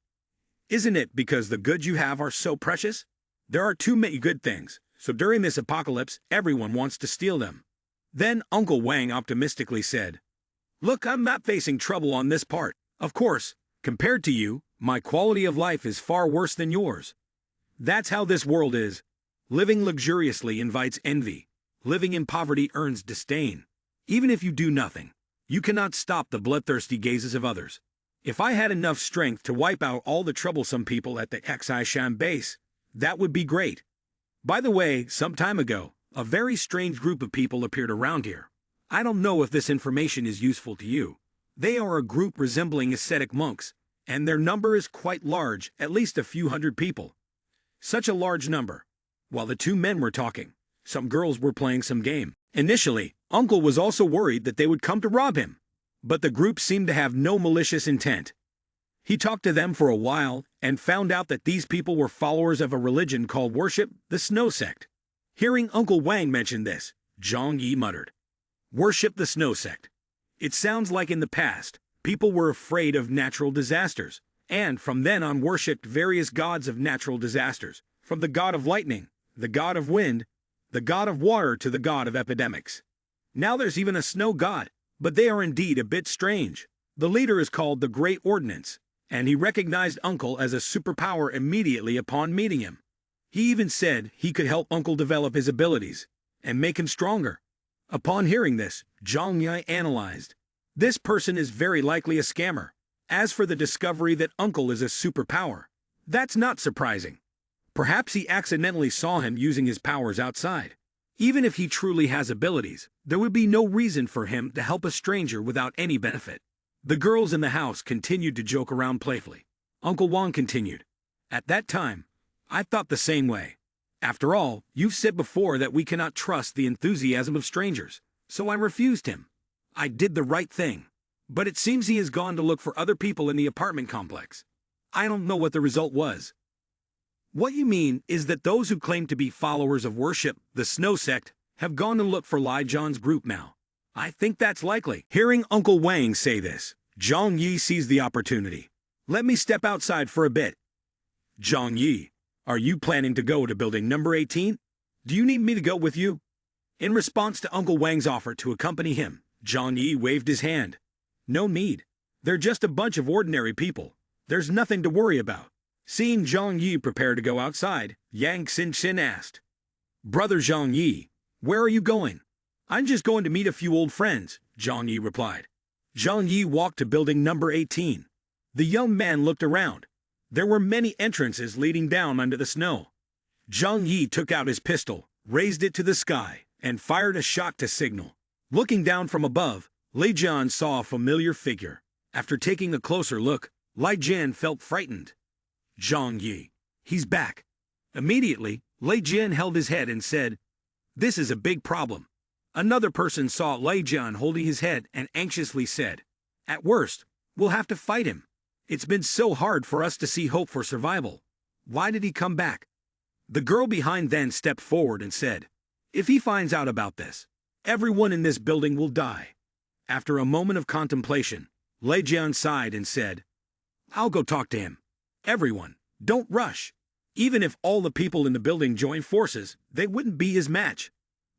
Isn't it because the goods you have are so precious? There are too many good things, so during this apocalypse, everyone wants to steal them. Then Uncle Wang optimistically said, look, I'm not facing trouble on this part. Of course, compared to you, my quality of life is far worse than yours. That's how this world is. Living luxuriously invites envy. Living in poverty earns disdain. Even if you do nothing, you cannot stop the bloodthirsty gazes of others. If I had enough strength to wipe out all the troublesome people at the Texai Shan base, that would be great. By the way, some time ago, a very strange group of people appeared around here. I don't know if this information is useful to you. They are a group resembling ascetic monks, and their number is quite large, at least a few hundred people. Such a large number. While the two men were talking, some girls were playing some game. Initially, Uncle was also worried that they would come to rob him, but the group seemed to have no malicious intent. He talked to them for a while and found out that these people were followers of a religion called worship, the Snow Sect. Hearing Uncle Wang mention this, Zhang Yi muttered, worship the Snow Sect. It sounds like in the past, people were afraid of natural disasters, and from then on worshipped various gods of natural disasters, from the god of lightning, the god of wind, the god of water to the god of epidemics. Now there's even a snow god, but they are indeed a bit strange. The leader is called the Great Ordinance, and he recognized Uncle as a superpower immediately upon meeting him. He even said he could help Uncle develop his abilities and make him stronger. Upon hearing this, Zhang Yi analyzed. This person is very likely a scammer. As for the discovery that Uncle is a superpower, that's not surprising. Perhaps he accidentally saw him using his powers outside. Even if he truly has abilities, there would be no reason for him to help a stranger without any benefit. The girls in the house continued to joke around playfully. Uncle Wang continued, at that time, I thought the same way. After all, you've said before that we cannot trust the enthusiasm of strangers, so I refused him. I did the right thing. But it seems he has gone to look for other people in the apartment complex. I don't know what the result was. What you mean is that those who claim to be followers of worship, the Snow Sect, have gone to look for Lai Zhan's group now. I think that's likely. Hearing Uncle Wang say this, Zhang Yi seized the opportunity. Let me step outside for a bit. Zhang Yi, are you planning to go to building number 18? Do you need me to go with you? In response to Uncle Wang's offer to accompany him, Zhang Yi waved his hand. No need. They're just a bunch of ordinary people. There's nothing to worry about. Seeing Zhang Yi prepare to go outside, Yang Xin asked, Brother Zhang Yi, where are you going? I'm just going to meet a few old friends, Zhang Yi replied. Zhang Yi walked to building number 18. The young man looked around. There were many entrances leading down under the snow. Zhang Yi took out his pistol, raised it to the sky, and fired a shot to signal. Looking down from above, Lei Jian saw a familiar figure. After taking a closer look, Lei Jian felt frightened. Zhang Yi. He's back. Immediately, Lei Jian held his head and said, "This is a big problem." Another person saw Lei Jian holding his head and anxiously said, "At worst, we'll have to fight him. It's been so hard for us to see hope for survival. Why did he come back?" The girl behind then stepped forward and said, "If he finds out about this, everyone in this building will die." After a moment of contemplation, Lei Jian sighed and said, "I'll go talk to him. Everyone, don't rush. Even if all the people in the building join forces, they wouldn't be his match."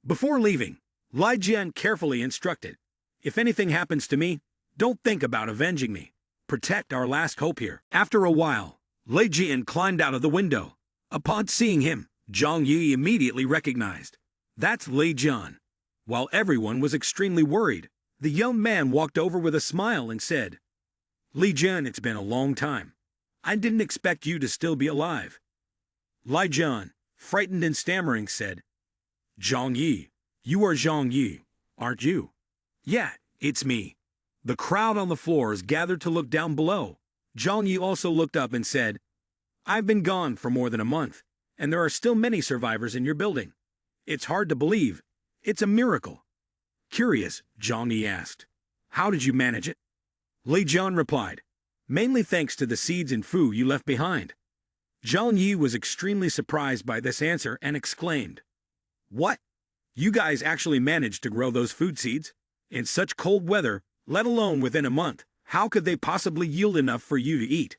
Before leaving, Lei Jian carefully instructed, "If anything happens to me, don't think about avenging me. Protect our last hope here." After a while, Lei Jian climbed out of the window. Upon seeing him, Zhang Yi immediately recognized, "That's Lei Jian." While everyone was extremely worried, the young man walked over with a smile and said, "Lei Jian, it's been a long time. I didn't expect you to still be alive." Lei Jian, frightened and stammering, said, "Zhang Yi, you are Zhang Yi, aren't you?" "Yeah, it's me." The crowd on the floors gathered to look down below. Zhang Yi also looked up and said, "I've been gone for more than a month, and there are still many survivors in your building. It's hard to believe. It's a miracle." Curious, Zhang Yi asked, "How did you manage it?" Lei Jian replied, "Mainly thanks to the seeds and food you left behind." Zhang Yi was extremely surprised by this answer and exclaimed, "What? You guys actually managed to grow those food seeds? In such cold weather, let alone within a month, how could they possibly yield enough for you to eat?"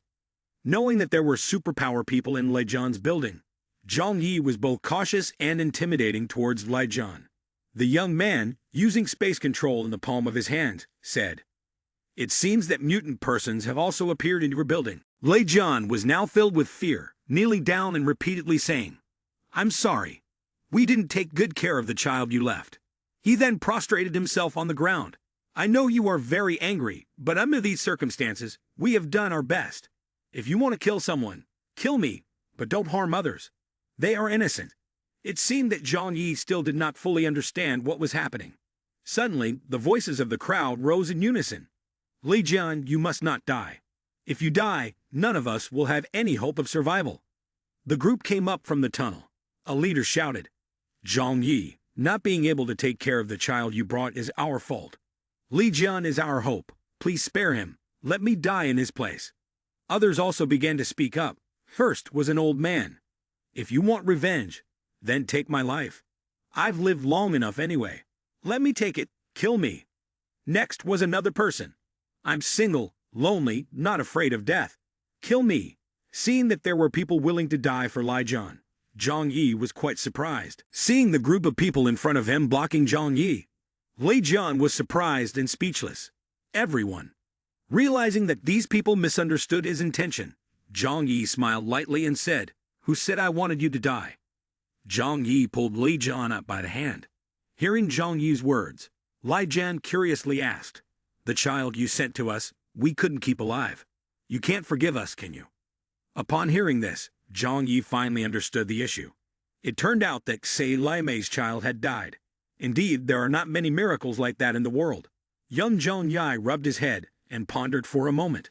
Knowing that there were superpower people in Lei Jian's building, Zhang Yi was both cautious and intimidating towards Lei Jian. The young man, using space control in the palm of his hand, said, "It seems that mutant persons have also appeared in your building." Lei Jian was now filled with fear, kneeling down and repeatedly saying, "I'm sorry. We didn't take good care of the child you left." He then prostrated himself on the ground. "I know you are very angry, but under these circumstances, we have done our best. If you want to kill someone, kill me, but don't harm others. They are innocent." It seemed that Zhang Yi still did not fully understand what was happening. Suddenly, the voices of the crowd rose in unison. "Lei Jian, you must not die. If you die, none of us will have any hope of survival." The group came up from the tunnel. A leader shouted, "Zhang Yi, not being able to take care of the child you brought is our fault. Lei Jian is our hope. Please spare him. Let me die in his place." Others also began to speak up. First was an old man. "If you want revenge, then take my life. I've lived long enough anyway. Let me take it. Kill me." Next was another person. "I'm single, lonely, not afraid of death. Kill me." Seeing that there were people willing to die for Lei Jian, Zhang Yi was quite surprised. Seeing the group of people in front of him blocking Zhang Yi, Lei Jian was surprised and speechless. Everyone. Realizing that these people misunderstood his intention, Zhang Yi smiled lightly and said, "Who said I wanted you to die?" Zhang Yi pulled Lei Jian up by the hand. Hearing Zhang Yi's words, Lei Jian curiously asked, "The child you sent to us, we couldn't keep alive. You can't forgive us, can you?" Upon hearing this, Zhang Yi finally understood the issue. It turned out that Xie Limei's child had died. Indeed, there are not many miracles like that in the world. Young Zhang Yi rubbed his head and pondered for a moment.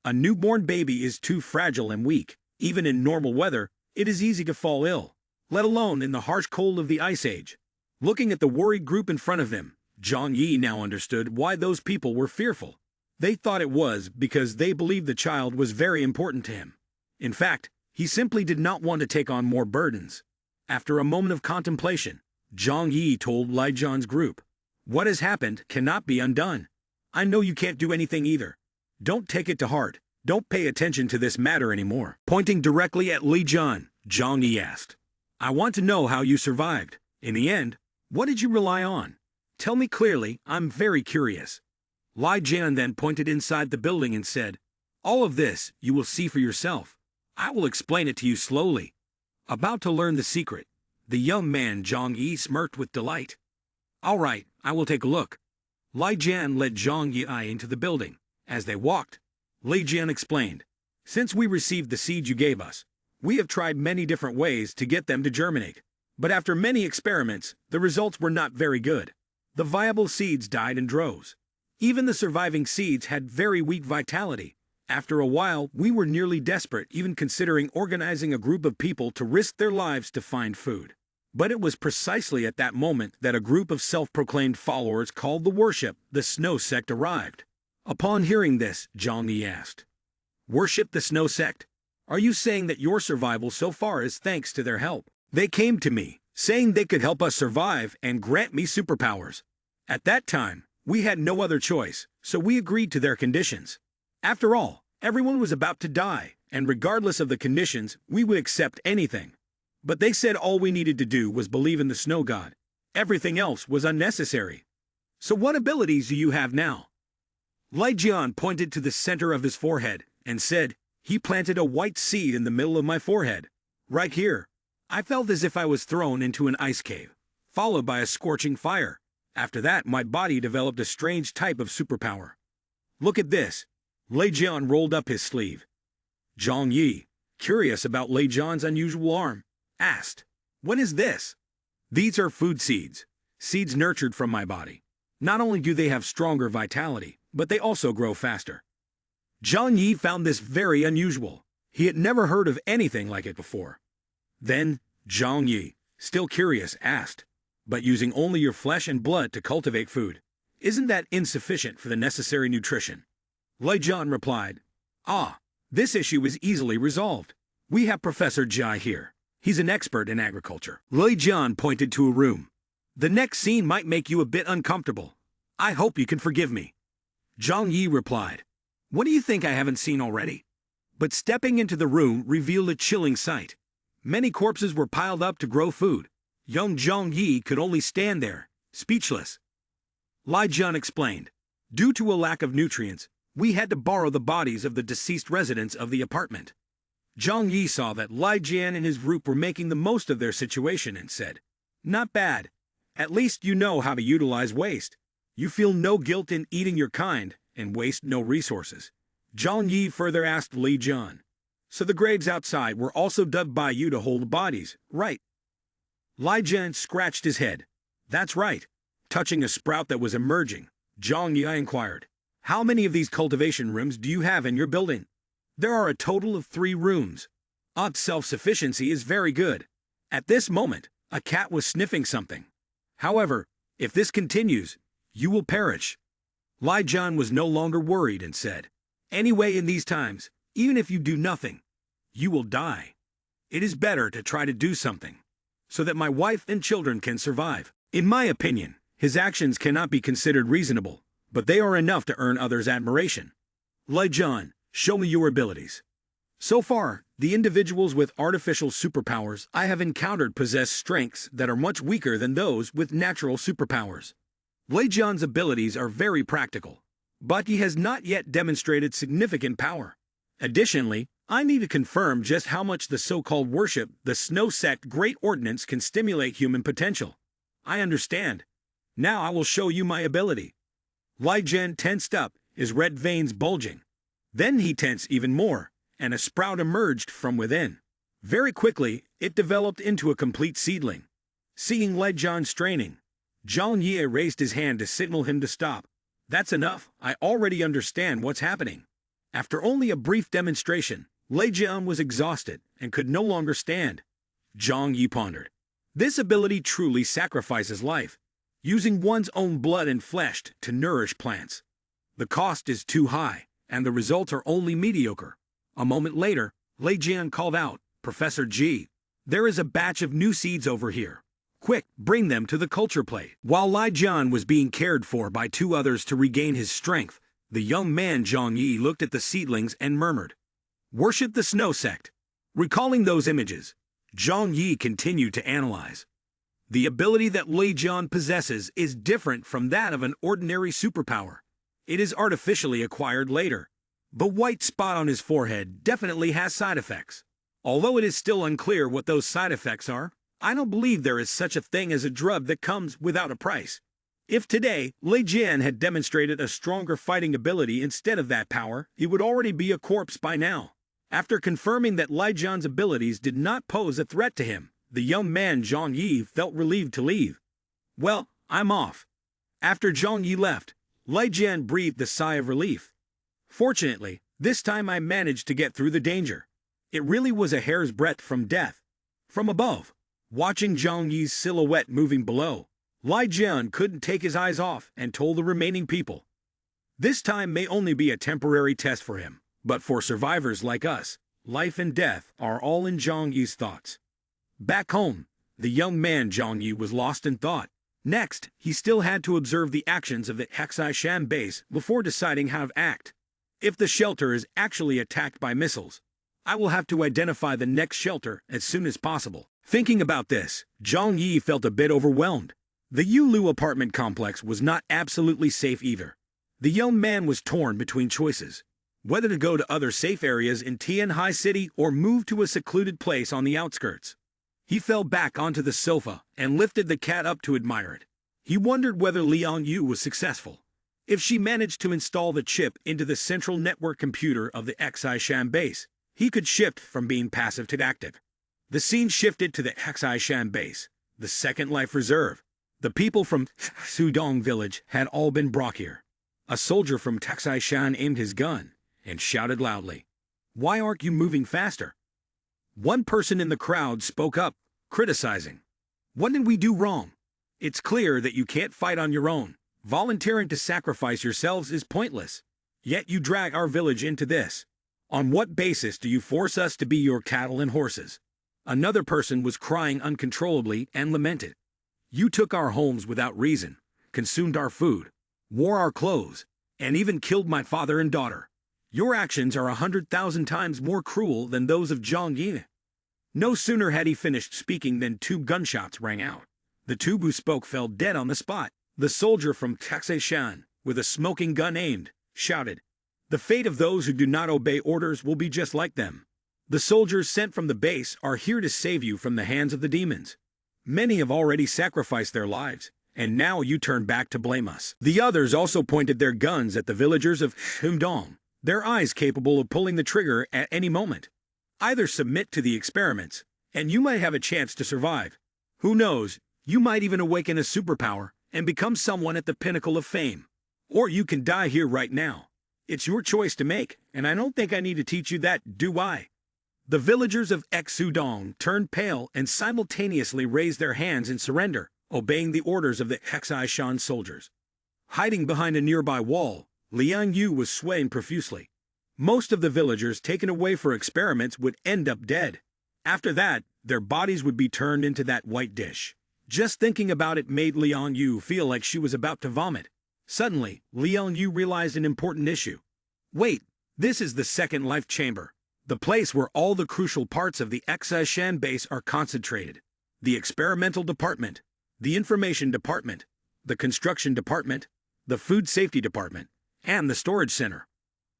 A newborn baby is too fragile and weak. Even in normal weather, it is easy to fall ill, let alone in the harsh cold of the Ice Age. Looking at the worried group in front of him, Zhang Yi now understood why those people were fearful. They thought it was because they believed the child was very important to him. In fact, he simply did not want to take on more burdens. After a moment of contemplation, Zhang Yi told Lei Jian's group, "What has happened cannot be undone. I know you can't do anything either. Don't take it to heart. Don't pay attention to this matter anymore." Pointing directly at Lei Jian, Zhang Yi asked, "I want to know how you survived. In the end, what did you rely on? Tell me clearly, I'm very curious." Lei Jian then pointed inside the building and said, "All of this you will see for yourself. I will explain it to you slowly." About to learn the secret, the young man Zhang Yi smirked with delight. "All right, I will take a look." Lei Jian led Zhang Yi into the building. As they walked, Lei Jian explained, Since we received the seeds you gave us, we have tried many different ways to get them to germinate. But after many experiments, the results were not very good. The viable seeds died in droves. Even the surviving seeds had very weak vitality. After a while, we were nearly desperate, even considering organizing a group of people to risk their lives to find food. But it was precisely at that moment that a group of self-proclaimed followers called the worship, the Snow Sect, arrived. Upon hearing this, Zhang Yi asked, "Worship the Snow Sect? Are you saying that your survival so far is thanks to their help?" They came to me, saying they could help us survive and grant me superpowers. At that time, we had no other choice, so we agreed to their conditions. After all, everyone was about to die, and regardless of the conditions, we would accept anything. But they said all we needed to do was believe in the snow god. Everything else was unnecessary. So what abilities do you have now? Lai Jian pointed to the center of his forehead and said, "He planted a white seed in the middle of my forehead. Right here. I felt as if I was thrown into an ice cave, followed by a scorching fire. After that, my body developed a strange type of superpower. Look at this." Lei Jian rolled up his sleeve. Zhang Yi, curious about Lei Jian's unusual arm, asked, "What is this?" "These are food seeds, seeds nurtured from my body. Not only do they have stronger vitality, but they also grow faster." Zhang Yi found this very unusual. He had never heard of anything like it before. Then, Zhang Yi, still curious, asked, "But using only your flesh and blood to cultivate food, isn't that insufficient for the necessary nutrition?" Lei Jian replied, "Ah, this issue is easily resolved. We have Professor Jai here. He's an expert in agriculture." Lei Jian pointed to a room. "The next scene might make you a bit uncomfortable. I hope you can forgive me." Zhang Yi replied, "What do you think I haven't seen already?" But stepping into the room revealed a chilling sight. Many corpses were piled up to grow food. Young Zhang Yi could only stand there, speechless. Lai Jian explained, "Due to a lack of nutrients, we had to borrow the bodies of the deceased residents of the apartment." Zhang Yi saw that Lai Jian and his group were making the most of their situation and said, "Not bad. At least you know how to utilize waste. You feel no guilt in eating your kind and waste no resources." Zhang Yi further asked Lai Jian, "So the graves outside were also dug by you to hold the bodies, right?" Lai Jian scratched his head. "That's right." Touching a sprout that was emerging, Zhang Yi inquired, "How many of these cultivation rooms do you have in your building?" "There are a total of 3 rooms. Aunt's self-sufficiency is very good." At this moment, a cat was sniffing something. "However, if this continues, you will perish." Lai Jian was no longer worried and said, "Anyway, in these times, even if you do nothing, you will die. It is better to try to do something, so that my wife and children can survive." In my opinion, his actions cannot be considered reasonable, but they are enough to earn others' admiration. Lai Jian, show me your abilities. So far, the individuals with artificial superpowers I have encountered possess strengths that are much weaker than those with natural superpowers. Lai Jian's abilities are very practical, but he has not yet demonstrated significant power. Additionally, I need to confirm just how much the so-called worship, the Snow Sect Great Ordinance, can stimulate human potential. I understand. Now I will show you my ability. Lai Jian tensed up, his red veins bulging. Then he tensed even more, and a sprout emerged from within. Very quickly, it developed into a complete seedling. Seeing Lai Jian straining, Zhang Yi raised his hand to signal him to stop. "That's enough. I already understand what's happening." After only a brief demonstration, Lai Jian was exhausted and could no longer stand. Zhang Yi pondered. This ability truly sacrifices life, using one's own blood and flesh to nourish plants. The cost is too high, and the results are only mediocre. A moment later, Lai Jian called out, "Professor Ji, there is a batch of new seeds over here. Quick, bring them to the culture plate." While Lai Jian was being cared for by 2 others to regain his strength, the young man Zhang Yi looked at the seedlings and murmured, "Worship the Snow Sect." Recalling those images, Zhang Yi continued to analyze. The ability that Lai Jian possesses is different from that of an ordinary superpower. It is artificially acquired later. The white spot on his forehead definitely has side effects. Although it is still unclear what those side effects are, I don't believe there is such a thing as a drug that comes without a price. If today, Lai Jian had demonstrated a stronger fighting ability instead of that power, he would already be a corpse by now. After confirming that Li Jian's abilities did not pose a threat to him, the young man Zhang Yi felt relieved to leave. Well, I'm off. After Zhang Yi left, Li Jian breathed a sigh of relief. Fortunately, this time I managed to get through the danger. It really was a hair's breadth from death. From above, watching Zhang Yi's silhouette moving below, Li Jian couldn't take his eyes off and told the remaining people. This time may only be a temporary test for him, but for survivors like us, life and death are all in Zhang Yi's thoughts. Back home, the young man Zhang Yi was lost in thought. Next, he still had to observe the actions of the Hexai-Shan base before deciding how to act. If the shelter is actually attacked by missiles, I will have to identify the next shelter as soon as possible. Thinking about this, Zhang Yi felt a bit overwhelmed. The Yulu apartment complex was not absolutely safe either. The young man was torn between choices, whether to go to other safe areas in Tianhai City or move to a secluded place on the outskirts. He fell back onto the sofa and lifted the cat up to admire it. He wondered whether Liang Yu was successful. If she managed to install the chip into the central network computer of the Hexai-Shan base, he could shift from being passive to active. The scene shifted to the Hexai-Shan base, the Second Life Reserve. The people from Sudong village had all been brought here. A soldier from Hexai-Shan aimed his gun and shouted loudly, "Why aren't you moving faster?" One person in the crowd spoke up, criticizing. "What did we do wrong? It's clear that you can't fight on your own. Volunteering to sacrifice yourselves is pointless. Yet you drag our village into this. On what basis do you force us to be your cattle and horses?" Another person was crying uncontrollably and lamented. "You took our homes without reason, consumed our food, wore our clothes, and even killed my father and daughter. Your actions are 100,000 times more cruel than those of Zhang Yi." No sooner had he finished speaking than 2 gunshots rang out. The 2 who spoke fell dead on the spot. The soldier from Hexai-Shan, with a smoking gun aimed, shouted, "The fate of those who do not obey orders will be just like them. The soldiers sent from the base are here to save you from the hands of the demons. Many have already sacrificed their lives, and now you turn back to blame us." The others also pointed their guns at the villagers of Humdong, their eyes capable of pulling the trigger at any moment. Either submit to the experiments, and you might have a chance to survive. Who knows, you might even awaken a superpower and become someone at the pinnacle of fame. Or you can die here right now. It's your choice to make, and I don't think I need to teach you that, do I? The villagers of Exudong turned pale and simultaneously raised their hands in surrender, obeying the orders of the Hexai-Shan soldiers. Hiding behind a nearby wall, Liang Yu was swaying profusely. Most of the villagers taken away for experiments would end up dead. After that, their bodies would be turned into that white dish. Just thinking about it made Liang Yu feel like she was about to vomit. Suddenly, Liang Yu realized an important issue. Wait, this is the Second Life Chamber, the place where all the crucial parts of the Hexai-Shan base are concentrated. The experimental department, the information department, the construction department, the food safety department, and the storage center.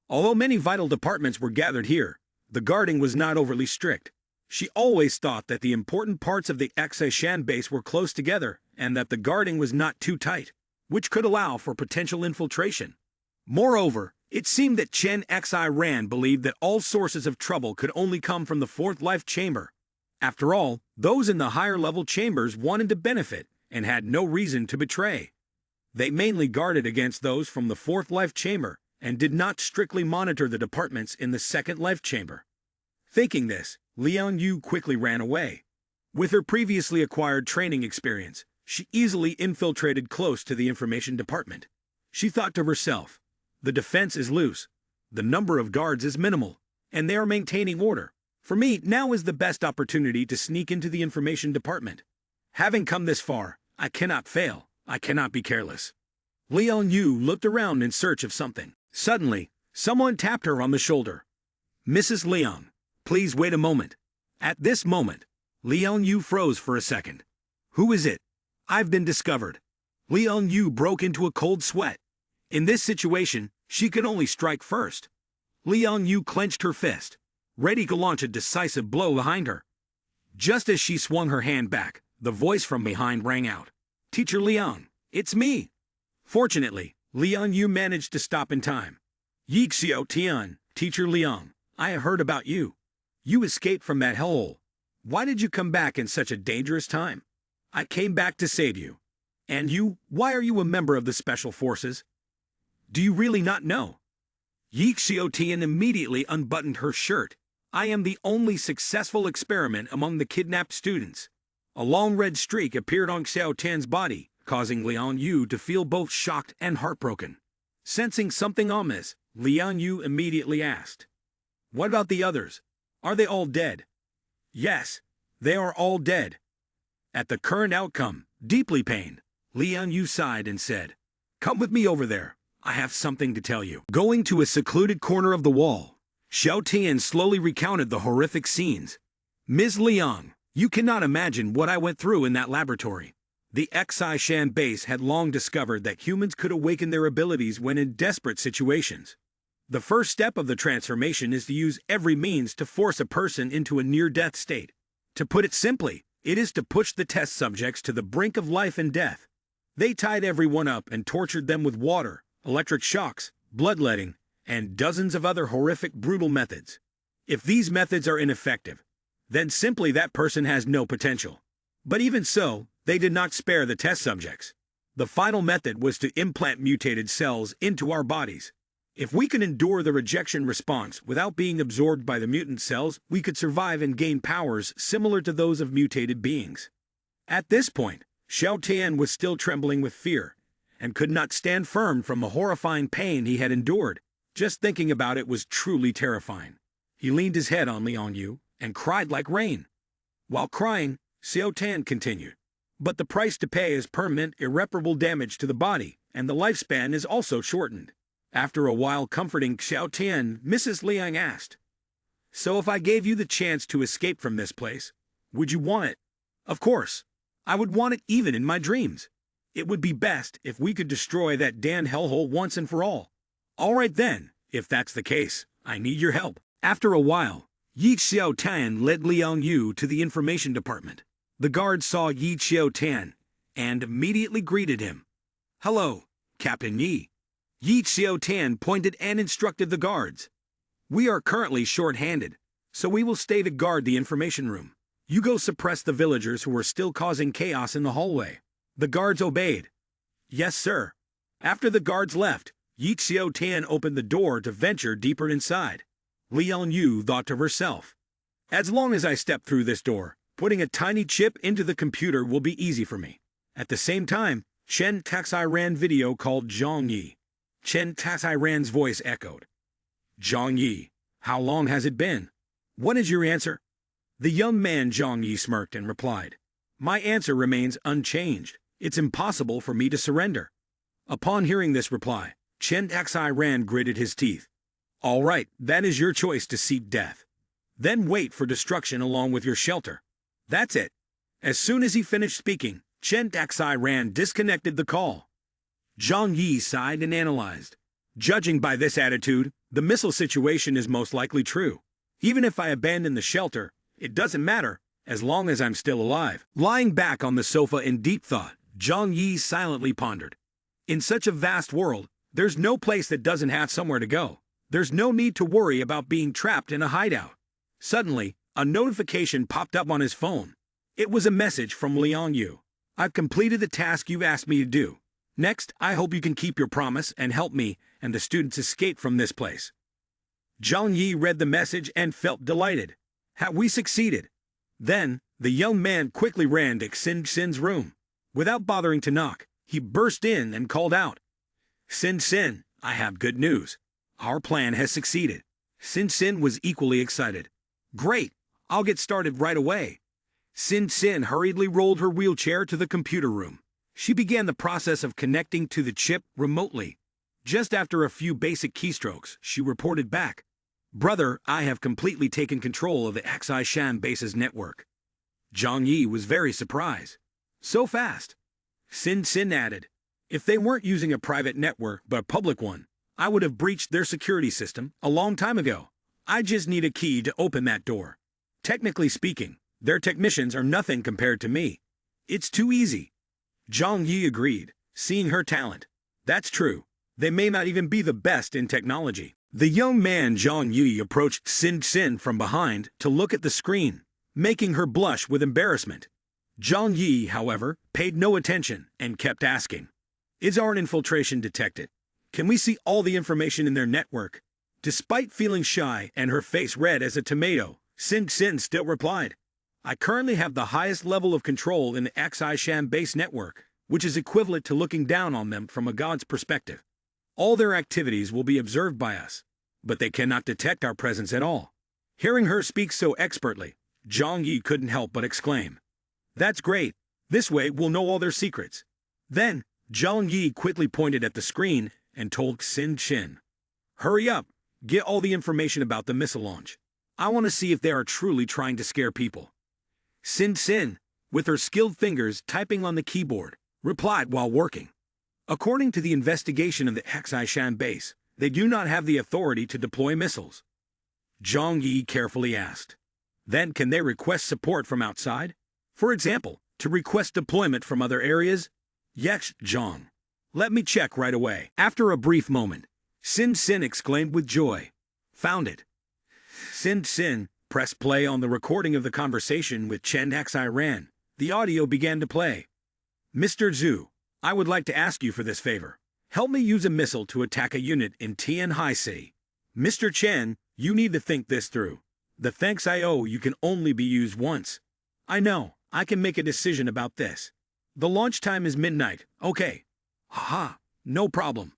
Although many vital departments were gathered here, the guarding was not overly strict. She always thought that the important parts of the Hexai-Shan base were close together and that the guarding was not too tight, which could allow for potential infiltration. Moreover, it seemed that Chen Xi Ran believed that all sources of trouble could only come from the Fourth Life Chamber. After all, those in the higher-level chambers wanted to benefit and had no reason to betray. They mainly guarded against those from the Fourth Life Chamber and did not strictly monitor the departments in the Second Life Chamber. Thinking this, Liang Yu quickly ran away. With her previously acquired training experience, she easily infiltrated close to the information department. She thought to herself, the defense is loose, the number of guards is minimal, and they are maintaining order. For me, now is the best opportunity to sneak into the information department. Having come this far, I cannot fail, I cannot be careless. Liang Yu looked around in search of something. Suddenly, someone tapped her on the shoulder. "Mrs. Liang, please wait a moment." At this moment, Liang Yu froze for a second. "Who is it? I've been discovered." Liang Yu broke into a cold sweat. In this situation, she could only strike first. Liang Yu clenched her fist, ready to launch a decisive blow behind her. Just as she swung her hand back, the voice from behind rang out. "Teacher Liang, it's me." Fortunately, Liang Yu managed to stop in time. "Yi Xiao Tian, Teacher Liang, I have heard about you. You escaped from that hellhole. Why did you come back in such a dangerous time? I came back to save you. And you, why are you a member of the Special Forces? Do you really not know? Yi Xiaotian immediately unbuttoned her shirt. I am the only successful experiment among the kidnapped students. A long red streak appeared on Xiaotian's body, causing Liang Yu to feel both shocked and heartbroken. Sensing something ominous, Liang Yu immediately asked, "What about the others? Are they all dead?" "Yes, they are all dead." At the current outcome, deeply pained, Liang Yu sighed and said, "Come with me over there. I have something to tell you." Going to a secluded corner of the wall, Xiao Tian slowly recounted the horrific scenes. "Ms. Liang, you cannot imagine what I went through in that laboratory. The Xishan base had long discovered that humans could awaken their abilities when in desperate situations. The first step of the transformation is to use every means to force a person into a near-death state. To put it simply, it is to push the test subjects to the brink of life and death. They tied everyone up and tortured them with water, electric shocks, bloodletting, and dozens of other horrific, brutal methods. If these methods are ineffective, then simply that person has no potential. But even so, they did not spare the test subjects. The final method was to implant mutated cells into our bodies. If we could endure the rejection response without being absorbed by the mutant cells, we could survive and gain powers similar to those of mutated beings." At this point, Xiao Tian was still trembling with fear, and could not stand firm from the horrifying pain he had endured. Just thinking about it was truly terrifying. He leaned his head on Liang Yu and cried like rain. While crying, Xiao Tian continued, "But the price to pay is permanent, irreparable damage to the body, and the lifespan is also shortened." After a while comforting Xiao Tian, Mrs. Liang asked, "So if I gave you the chance to escape from this place, would you want it?" "Of course. I would want it even in my dreams. It would be best if we could destroy that damned hellhole once and for all." "All right then, if that's the case, I need your help." After a while, Yi Xiaotian led Liang Yu to the information department. The guards saw Yi Xiaotian and immediately greeted him. "Hello, Captain Yi." Yi Xiaotian pointed and instructed the guards. "We are currently short-handed, so we will stay to guard the information room. You go suppress the villagers who are still causing chaos in the hallway." The guards obeyed. "Yes, sir." After the guards left, Yi Xiaotian opened the door to venture deeper inside. Liang Yu thought to herself, "As long as I step through this door, putting a tiny chip into the computer will be easy for me." At the same time, Chen Taxiran video called Zhang Yi. Chen Taxiran's voice echoed. "Zhang Yi, how long has it been? What is your answer?" The young man Zhang Yi smirked and replied, "My answer remains unchanged. It's impossible for me to surrender." Upon hearing this reply, Chen Taxiran gritted his teeth. "All right, that is your choice to seek death. Then wait for destruction along with your shelter. That's it." As soon as he finished speaking, Chen Taxiran disconnected the call. Zhang Yi sighed and analyzed. "Judging by this attitude, the missile situation is most likely true. Even if I abandon the shelter, it doesn't matter, as long as I'm still alive." Lying back on the sofa in deep thought, Zhang Yi silently pondered. In such a vast world, there's no place that doesn't have somewhere to go. There's no need to worry about being trapped in a hideout. Suddenly, a notification popped up on his phone. It was a message from Liang Yu. "I've completed the task you've asked me to do. Next, I hope you can keep your promise and help me and the students escape from this place." Zhang Yi read the message and felt delighted. Have we succeeded? Then, the young man quickly ran to Xin Xin's room. Without bothering to knock, he burst in and called out, "Xin Xin, I have good news. Our plan has succeeded." Xin Xin was equally excited. "Great, I'll get started right away." Xin Xin hurriedly rolled her wheelchair to the computer room. She began the process of connecting to the chip remotely. Just after a few basic keystrokes, she reported back, "Brother, I have completely taken control of the Xishan base's network." Zhang Yi was very surprised. "So fast?" Xin Xin added, "If they weren't using a private network but a public one, I would have breached their security system a long time ago. I just need a key to open that door. Technically speaking, their technicians are nothing compared to me. It's too easy." Zhang Yi agreed, seeing her talent. "That's true. They may not even be the best in technology. The young man Zhang Yi approached Xin Xin from behind to look at the screen, making her blush with embarrassment. Zhang Yi, however, paid no attention and kept asking, "Is our infiltration detected? Can we see all the information in their network?" Despite feeling shy and her face red as a tomato, Xin Xin still replied, "I currently have the highest level of control in the Xishan base network, which is equivalent to looking down on them from a god's perspective. All their activities will be observed by us, but they cannot detect our presence at all." Hearing her speak so expertly, Zhang Yi couldn't help but exclaim, "That's great. This way we'll know all their secrets." Then, Zhang Yi quickly pointed at the screen and told Xin Xin, "Hurry up, get all the information about the missile launch. I want to see if they are truly trying to scare people." Xin Xin, with her skilled fingers typing on the keyboard, replied while working. According to the investigation of the Xishan base, they do not have the authority to deploy missiles. Zhang Yi carefully asked, "Then can they request support from outside? For example, to request deployment from other areas?" "Yes, Zhang. Let me check right away." After a brief moment, Xin Xin exclaimed with joy, "Found it." Xin Xin pressed play on the recording of the conversation with Chen Xiran. The audio began to play. "Mr. Zhu, I would like to ask you for this favor. Help me use a missile to attack a unit in Tianhaisi. Mr. Chen, you need to think this through. The thanks I owe you can only be used once. I know, I can make a decision about this. The launch time is midnight, okay? Haha, no problem."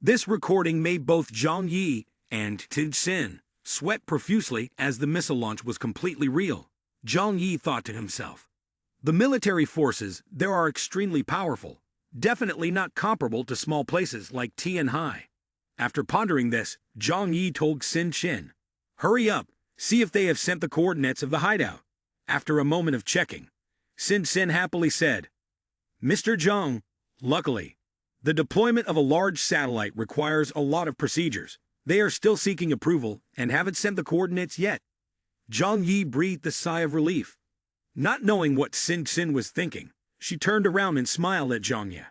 This recording made both Zhang Yi and Xin Xin sweat profusely as the missile launch was completely real. Zhang Yi thought to himself, "The military forces there are extremely powerful, definitely not comparable to small places like Tianhai." After pondering this, Zhang Yi told Xin Xin, "Hurry up, see if they have sent the coordinates of the hideout." After a moment of checking, Xin Xin happily said, "Mr. Zhang, luckily, the deployment of a large satellite requires a lot of procedures. They are still seeking approval and haven't sent the coordinates yet." Zhang Yi breathed a sigh of relief. Not knowing what Xin Xin was thinking, she turned around and smiled at Zhang Yi.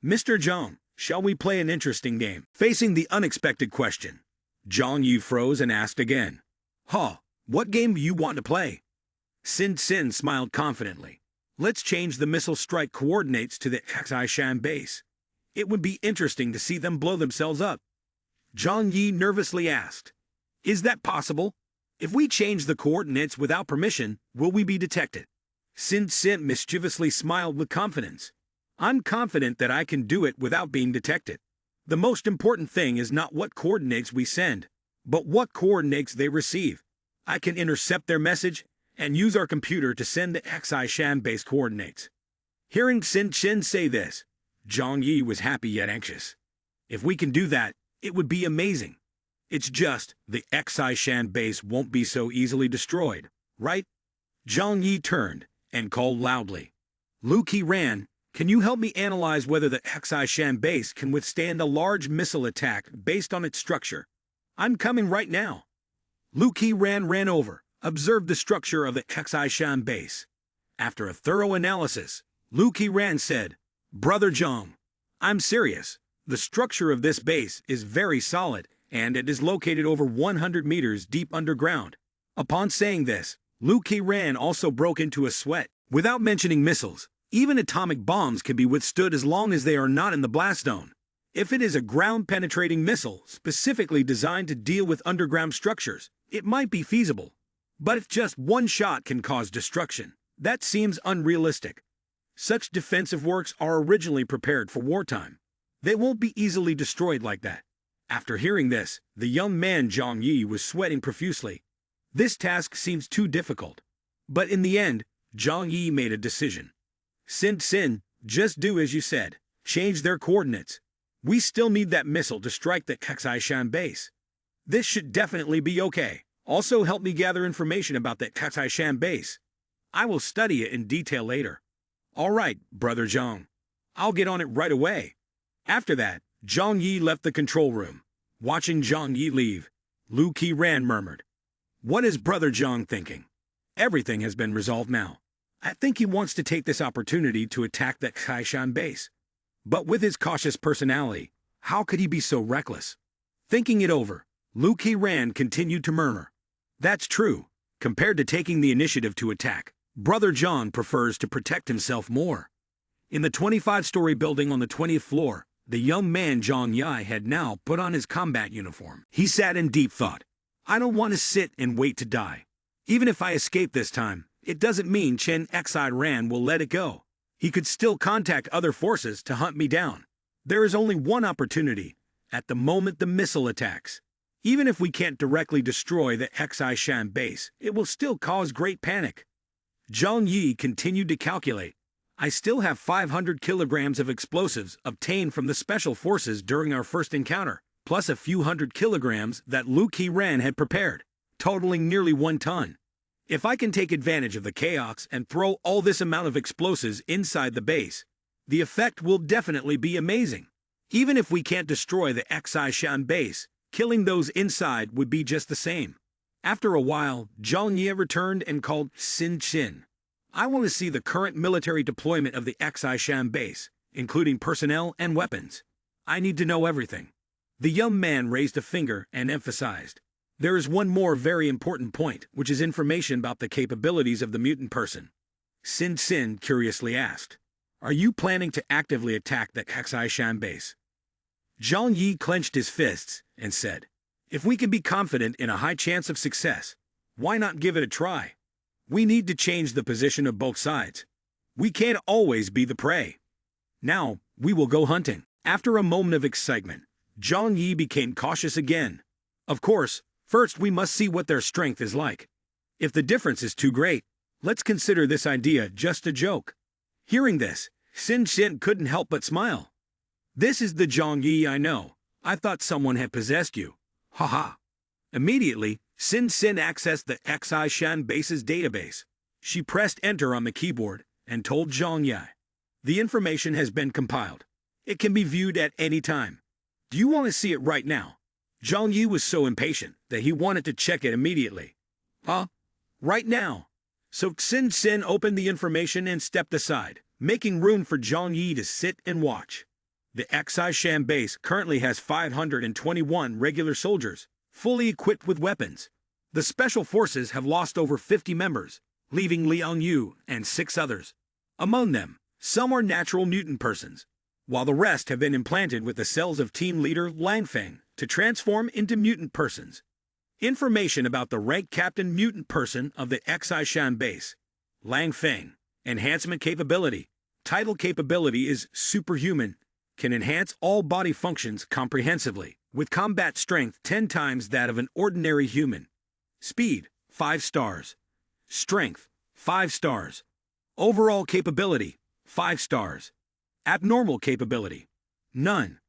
"Mr. Zhang, shall we play an interesting game?" Facing the unexpected question, Zhang Yi froze and asked again, "Huh, what game do you want to play?" Xin Xin smiled confidently. "Let's change the missile strike coordinates to the Xishan base. It would be interesting to see them blow themselves up." Zhang Yi nervously asked, "Is that possible? If we change the coordinates without permission, will we be detected?" Xin Xin mischievously smiled with confidence. "I'm confident that I can do it without being detected. The most important thing is not what coordinates we send, but what coordinates they receive. I can intercept their message and use our computer to send the Xishan base coordinates." Hearing Xin Xin say this, Zhang Yi was happy yet anxious. "If we can do that, it would be amazing. It's just, the Xishan base won't be so easily destroyed, right?" Zhang Yi turned and called loudly, "Lu Qiran, can you help me analyze whether the Xishan base can withstand a large missile attack based on its structure?" "I'm coming right now." Lu Qiran ran over, observed the structure of the Xishan base. After a thorough analysis, Lu Qiran said, "Brother Zhang, I'm serious. The structure of this base is very solid, and it is located over 100 meters deep underground." Upon saying this, Lu Qiran also broke into a sweat. Without mentioning missiles, even atomic bombs can be withstood as long as they are not in the blast zone. If it is a ground-penetrating missile specifically designed to deal with underground structures, it might be feasible. But if just one shot can cause destruction, that seems unrealistic. Such defensive works are originally prepared for wartime. They won't be easily destroyed like that. After hearing this, the young man Zhang Yi was sweating profusely. This task seems too difficult. But in the end, Zhang Yi made a decision. "Xin Xin, just do as you said. Change their coordinates. We still need that missile to strike the Xishan base. This should definitely be okay. Also help me gather information about the Xishan base. I will study it in detail later." "All right, Brother Zhang. I'll get on it right away." After that, Zhang Yi left the control room. Watching Zhang Yi leave, Lu Qiran murmured, "What is Brother Zhang thinking? Everything has been resolved now. I think he wants to take this opportunity to attack the Xishan base. But with his cautious personality, how could he be so reckless?" Thinking it over, Lu Qiran continued to murmur. That's true. Compared to taking the initiative to attack, Brother John prefers to protect himself more. In the 25-story building on the 20th floor, the young man Zhang Yi had now put on his combat uniform. He sat in deep thought. I don't want to sit and wait to die. Even if I escape this time, it doesn't mean Chen Xi Ran will let it go. He could still contact other forces to hunt me down. There is only one opportunity, at the moment the missile attacks. Even if we can't directly destroy the Xi Shan base, it will still cause great panic. Zhang Yi continued to calculate. I still have 500 kilograms of explosives obtained from the special forces during our first encounter, plus a few hundred kilograms that Lu Qiran had prepared, totaling nearly 1 ton. If I can take advantage of the chaos and throw all this amount of explosives inside the base, the effect will definitely be amazing. Even if we can't destroy the Xi Shan base, killing those inside would be just the same. After a while, Zhang Yi returned and called Xin Qin. I want to see the current military deployment of the Xi Shan base, including personnel and weapons. I need to know everything. The young man raised a finger and emphasized. There is one more very important point, which is information about the capabilities of the mutant person. Xin Xin curiously asked. Are you planning to actively attack the Xi Shan base? Zhang Yi clenched his fists and said, if we can be confident in a high chance of success, why not give it a try? We need to change the position of both sides. We can't always be the prey. Now, we will go hunting. After a moment of excitement, Zhang Yi became cautious again. Of course, first we must see what their strength is like. If the difference is too great, let's consider this idea just a joke. Hearing this, Xin Xin couldn't help but smile. This is the Zhang Yi I know. I thought someone had possessed you. Ha ha. Immediately, Xin Xin accessed the Xi Shan base's database. She pressed enter on the keyboard and told Zhang Yi. The information has been compiled. It can be viewed at any time. Do you want to see it right now? Zhang Yi was so impatient that he wanted to check it immediately. Huh? Right now. So Xin Xin opened the information and stepped aside, making room for Zhang Yi to sit and watch. The Xi Shan base currently has 521 regular soldiers, fully equipped with weapons. The special forces have lost over 50 members, leaving Liang Yu and 6 others. Among them, some are natural mutant persons, while the rest have been implanted with the cells of team leader Lang Feng to transform into mutant persons. Information about the rank captain mutant person of the Xi Shan base. Lang Feng. Enhancement capability. Title capability is superhuman. Can enhance all body functions comprehensively, with combat strength 10 times that of an ordinary human. Speed, 5 stars. Strength, 5 stars. Overall capability, 5 stars. Abnormal capability, none.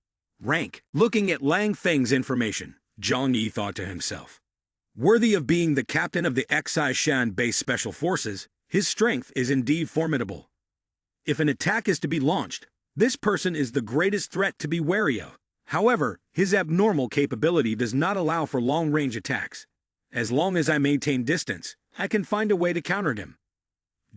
Rank. Looking at Lang Feng's information, Zhang Yi thought to himself. Worthy of being the captain of the Xi Shan base special forces, his strength is indeed formidable. If an attack is to be launched, this person is the greatest threat to be wary of. However, his abnormal capability does not allow for long-range attacks. As long as I maintain distance, I can find a way to counter him.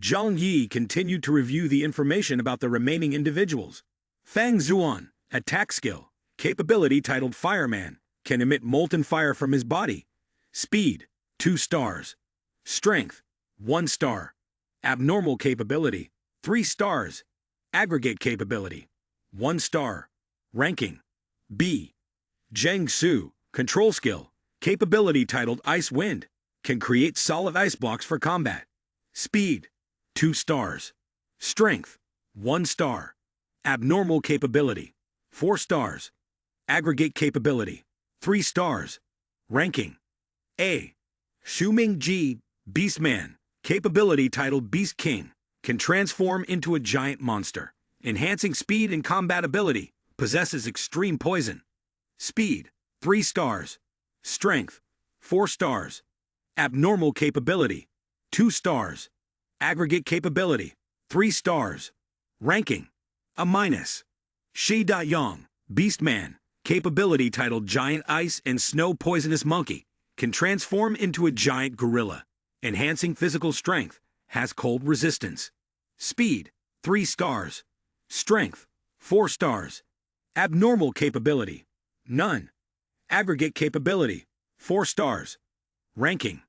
Zhang Yi continued to review the information about the remaining individuals. Fang Zuan, attack skill, capability titled Fireman, can emit molten fire from his body. Speed, 2 stars. Strength, 1 star. Abnormal capability, 3 stars. Aggregate capability, 1 star. Ranking, B. Zheng Su, control skill, capability titled Ice Wind, can create solid ice blocks for combat. Speed, 2 stars. Strength, 1 star. Abnormal capability, 4 stars. Aggregate capability, 3 stars. Ranking, A. Shuming Ji, Beastman, capability titled Beast King, can transform into a giant monster, enhancing speed and combat ability, possesses extreme poison. Speed, 3 stars. Strength, 4 stars. Abnormal capability, 2 stars. Aggregate capability, 3 stars. Ranking, A-. Shi Da-Yong, Beastman, capability titled Giant Ice and Snow Poisonous Monkey, can transform into a giant gorilla, enhancing physical strength, has cold resistance. Speed, 3 stars. Strength, 4 stars. Abnormal capability, none. Aggregate capability, 4 stars. Ranking: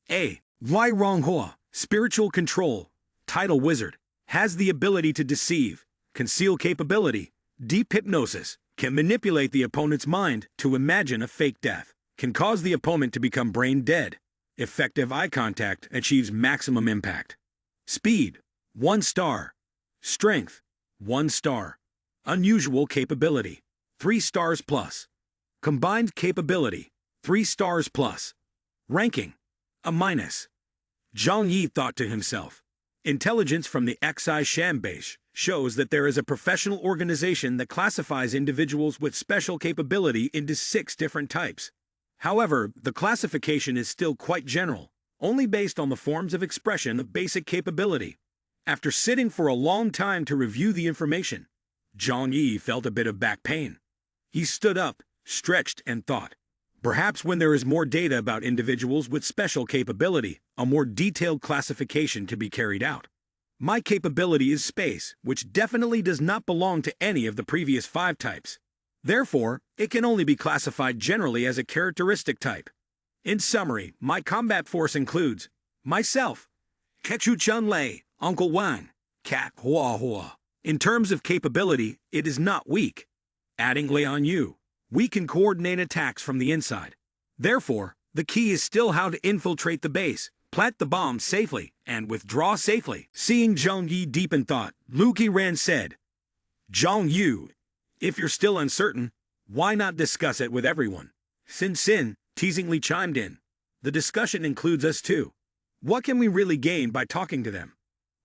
A. Lai Ronghua, spiritual control, title wizard, has the ability to deceive, conceal capability, deep hypnosis, can manipulate the opponent's mind to imagine a fake death, can cause the opponent to become brain dead, effective eye contact, achieves maximum impact. Speed, 1 star. Strength, 1 star. Unusual capability, 3 stars plus. Combined capability, 3 stars plus. Ranking, a minus. Zhang Yi thought to himself. Intelligence from the Xi Shan base shows that there is a professional organization that classifies individuals with special capability into 6 different types. However, the classification is still quite general, only based on the forms of expression of basic capability. After sitting for a long time to review the information, Zhang Yi felt a bit of back pain. He stood up, stretched, and thought. Perhaps when there is more data about individuals with special capability, a more detailed classification to be carried out. My capability is space, which definitely does not belong to any of the previous 5 types. Therefore, it can only be classified generally as a characteristic type. In summary, my combat force includes myself, Kechu Chun Lei, Uncle Wang, Cat Hua Hua. In terms of capability, it is not weak. Adding Lian Yu, we can coordinate attacks from the inside. Therefore, the key is still how to infiltrate the base, plant the bomb safely, and withdraw safely. Seeing Zhang Yi deep in thought, Lu Qiran said, Zhang Yu, if you're still uncertain, why not discuss it with everyone? Sin Sin teasingly chimed in. The discussion includes us too. What can we really gain by talking to them?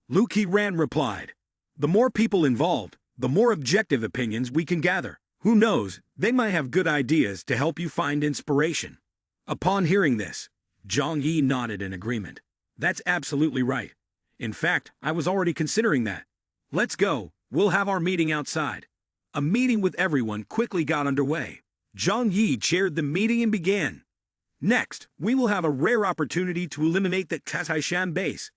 Lu Qiran replied. The more people involved, the more objective opinions we can gather. Who knows, they might have good ideas to help you find inspiration. Upon hearing this, Zhang Yi nodded in agreement. That's absolutely right. In fact, I was already considering that. Let's go, we'll have our meeting outside. A meeting with everyone quickly got underway. Zhang Yi chaired the meeting and began. Next, we will have a rare opportunity to eliminate the Kazaishan base.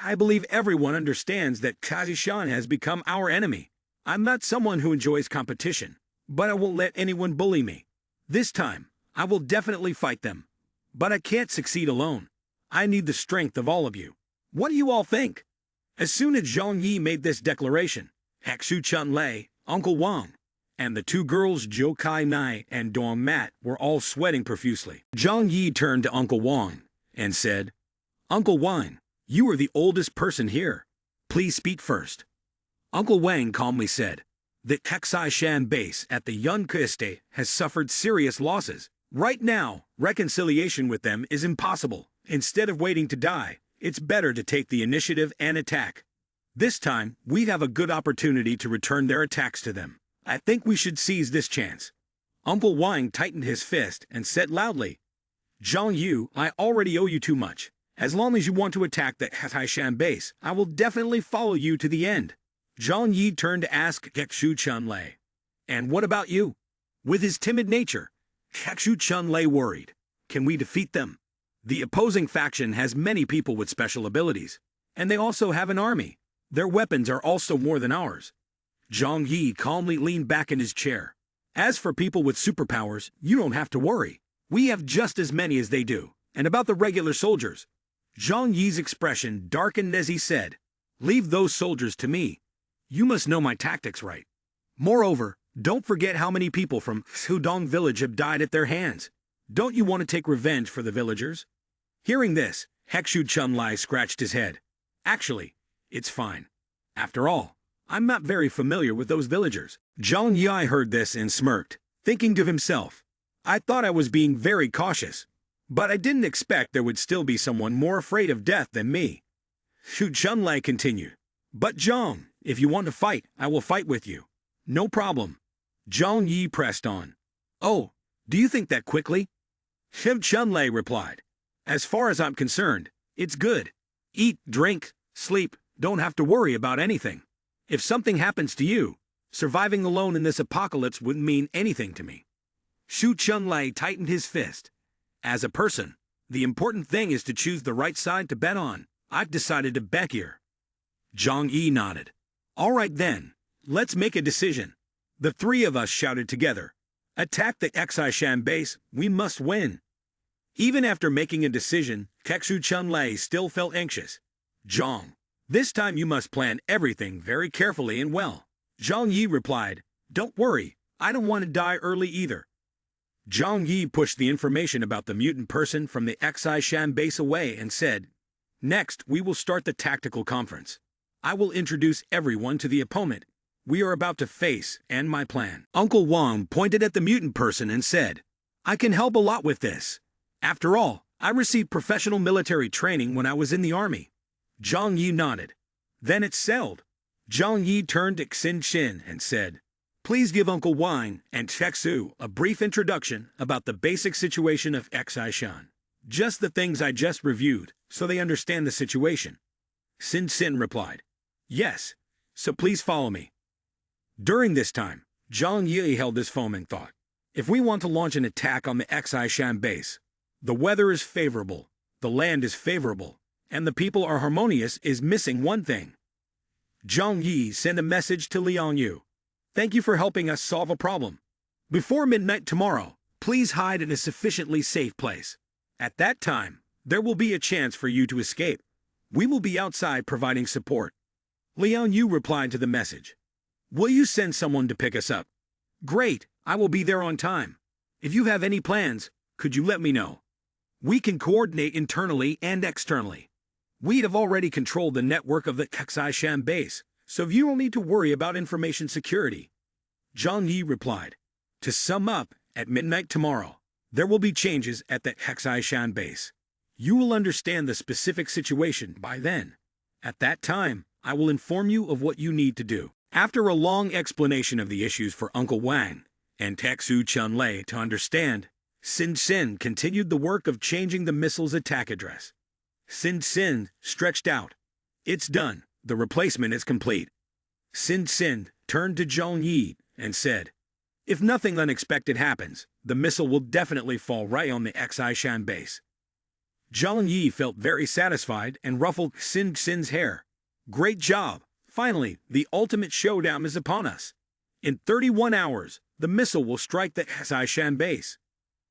I believe everyone understands that Kazaishan has become our enemy. I'm not someone who enjoys competition, but I won't let anyone bully me. This time, I will definitely fight them. But I can't succeed alone. I need the strength of all of you. What do you all think? As soon as Zhang Yi made this declaration, Hakshu Chun Lei, Uncle Wang, and the 2 girls Zhou Kai Nai and Dong Mat were all sweating profusely. Zhang Yi turned to Uncle Wang and said, Uncle Wang, you are the oldest person here. Please speak first. Uncle Wang calmly said, the Kaksai Shan base at the Yunke estate has suffered serious losses. Right now, reconciliation with them is impossible. Instead of waiting to die, it's better to take the initiative and attack. This time, we have a good opportunity to return their attacks to them. I think we should seize this chance. Uncle Wang tightened his fist and said loudly, Zhang Yu, I already owe you too much. As long as you want to attack the Haishan base, I will definitely follow you to the end. Zhang Yi turned to ask Kekshu Chun Lei. And what about you? With his timid nature, Kekshu Chun Lei worried. Can we defeat them? The opposing faction has many people with special abilities, and they also have an army. Their weapons are also more than ours. Zhang Yi calmly leaned back in his chair. As for people with superpowers, you don't have to worry. We have just as many as they do. And about the regular soldiers, Zhang Yi's expression darkened as he said, leave those soldiers to me. You must know my tactics right. Moreover, don't forget how many people from Hudong village have died at their hands. Don't you want to take revenge for the villagers? Hearing this, Hekshu Chun Lai scratched his head. Actually, it's fine. After all, I'm not very familiar with those villagers. Zhang Yi heard this and smirked, thinking to himself, I thought I was being very cautious, but I didn't expect there would still be someone more afraid of death than me. Shu Chun Lai continued, but Zhang, if you want to fight, I will fight with you. No problem. Zhang Yi pressed on. Oh, do you think that quickly? Shu Chun Lai replied, as far as I'm concerned, it's good. Eat, drink, sleep, don't have to worry about anything. If something happens to you, surviving alone in this apocalypse wouldn't mean anything to me. Shu Chun Lai tightened his fist. As a person, the important thing is to choose the right side to bet on. I've decided to bet here. Zhang Yi nodded. All right then, let's make a decision. The 3 of us shouted together. Attack the Xishan base, we must win. Even after making a decision, Kexu Chunlei still felt anxious. Zhang, this time you must plan everything very carefully and well. Zhang Yi replied, don't worry, I don't want to die early either. Zhang Yi pushed the information about the mutant person from the Xishan base away and said, next, we will start the tactical conference. I will introduce everyone to the opponent we are about to face and my plan. Uncle Wang pointed at the mutant person and said, I can help a lot with this. After all, I received professional military training when I was in the army. Zhang Yi nodded. Then it's settled. Zhang Yi turned to Xin Xin and said, please give Uncle Wang and Texu a brief introduction about the basic situation of Xishan. Just the things I just reviewed, so they understand the situation. Xin Xin replied, yes, so please follow me. During this time, Zhang Yi held this foaming thought. If we want to launch an attack on the Xishan base, the weather is favorable, the land is favorable, and the people are harmonious is missing one thing. Zhang Yi sent a message to Liang Yu. Thank you for helping us solve a problem. Before midnight tomorrow, please hide in a sufficiently safe place. At that time, there will be a chance for you to escape. We will be outside providing support. Liang Yu replied to the message. Will you send someone to pick us up? Great, I will be there on time. If you have any plans, could you let me know? We can coordinate internally and externally. We'd have already controlled the network of the Xishan base, so you don't need to worry about information security. Zhang Yi replied. To sum up, at midnight tomorrow, there will be changes at the Xishan base. You will understand the specific situation by then. At that time, I will inform you of what you need to do. After a long explanation of the issues for Uncle Wang and Texu Chunlei to understand, Xin Xin continued the work of changing the missile's attack address. Xin Xin stretched out. It's done. The replacement is complete. Xin Xin turned to Zhang Yi and said, if nothing unexpected happens, the missile will definitely fall right on the Xishan base. Zhang Yi felt very satisfied and ruffled Xin Xin's hair. Great job! Finally, the ultimate showdown is upon us. In 31 hours, the missile will strike the Xishan base.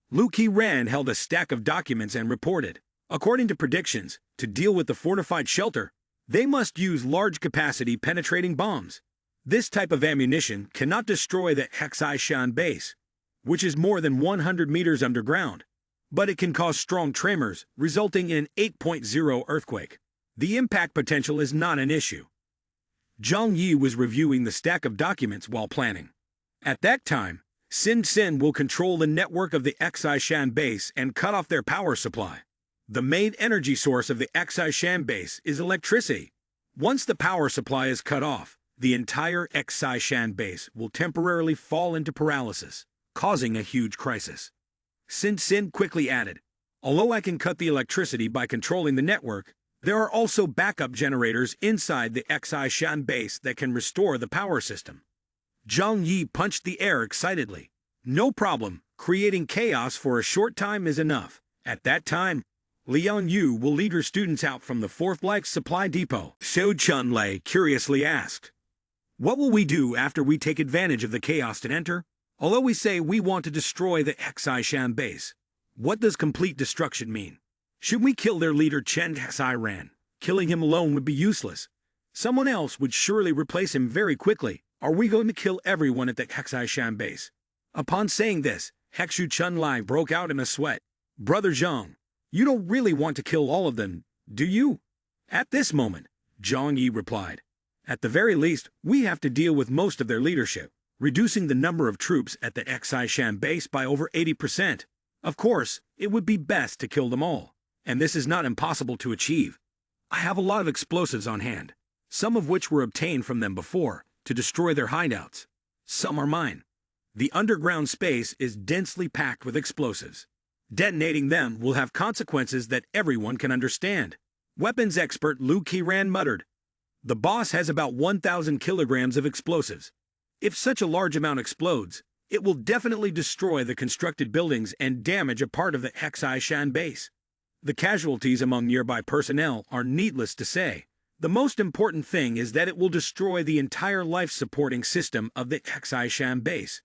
Lu Qiran held a stack of documents and reported, according to predictions, to deal with the fortified shelter, they must use large-capacity penetrating bombs. This type of ammunition cannot destroy the Xishan base, which is more than 100 meters underground, but it can cause strong tremors, resulting in an 8.0 earthquake. The impact potential is not an issue. Zhang Yi was reviewing the stack of documents while planning. At that time, Xin Xin will control the network of the Xishan base and cut off their power supply. The main energy source of the Xishan base is electricity. Once the power supply is cut off, the entire Xishan base will temporarily fall into paralysis, causing a huge crisis. Xin Xin quickly added, although I can cut the electricity by controlling the network, there are also backup generators inside the Xishan base that can restore the power system. Zhang Yi punched the air excitedly. No problem, creating chaos for a short time is enough. At that time, Liang Yu will lead her students out from the Fourth Life Supply Depot. Xiao Chunlei curiously asked, what will we do after we take advantage of the chaos to enter? Although we say we want to destroy the Xishan base, what does complete destruction mean? Should we kill their leader Chen Xiran? Killing him alone would be useless. Someone else would surely replace him very quickly. Are we going to kill everyone at the Xishan base? Upon saying this, Hexu Chunlei broke out in a sweat. Brother Zhang, you don't really want to kill all of them, do you? At this moment, Zhang Yi replied, at the very least, we have to deal with most of their leadership, reducing the number of troops at the Xishan base by over 80%. Of course, it would be best to kill them all. And this is not impossible to achieve. I have a lot of explosives on hand, some of which were obtained from them before, to destroy their hideouts. Some are mine. The underground space is densely packed with explosives. Detonating them will have consequences that everyone can understand. Weapons expert Lu Qiran muttered. The boss has about 1,000 kilograms of explosives. If such a large amount explodes, it will definitely destroy the constructed buildings and damage a part of the Xishan base. The casualties among nearby personnel are needless to say. The most important thing is that it will destroy the entire life-supporting system of the Xishan base.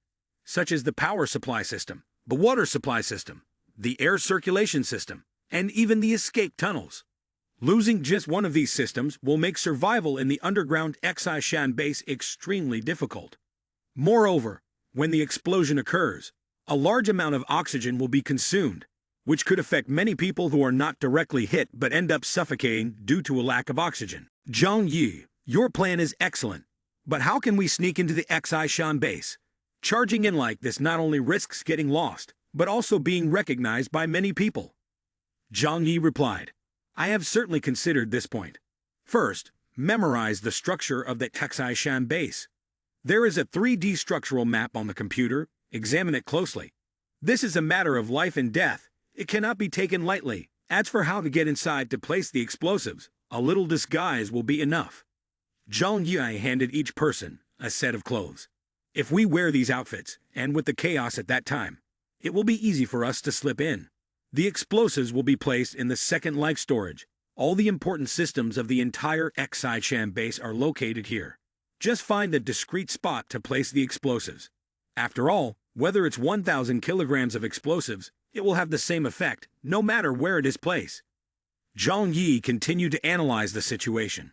such as the power supply system, the water supply system, the air circulation system, and even the escape tunnels. Losing just one of these systems will make survival in the underground Xishan base extremely difficult. Moreover, when the explosion occurs, a large amount of oxygen will be consumed, which could affect many people who are not directly hit but end up suffocating due to a lack of oxygen. Zhang Yi, your plan is excellent, but how can we sneak into the Xishan base? Charging in like this not only risks getting lost, but also being recognized by many people. Zhang Yi replied, I have certainly considered this point. First, memorize the structure of the Xishan base. There is a 3D structural map on the computer. Examine it closely. This is a matter of life and death. It cannot be taken lightly. As for how to get inside to place the explosives, a little disguise will be enough. Zhang Yi handed each person a set of clothes. If we wear these outfits, and with the chaos at that time, it will be easy for us to slip in. The explosives will be placed in the second life storage. All the important systems of the entire Xishan base are located here. Just find a discreet spot to place the explosives. After all, whether it's 1,000 kilograms of explosives, it will have the same effect, no matter where it is placed. Zhang Yi continued to analyze the situation.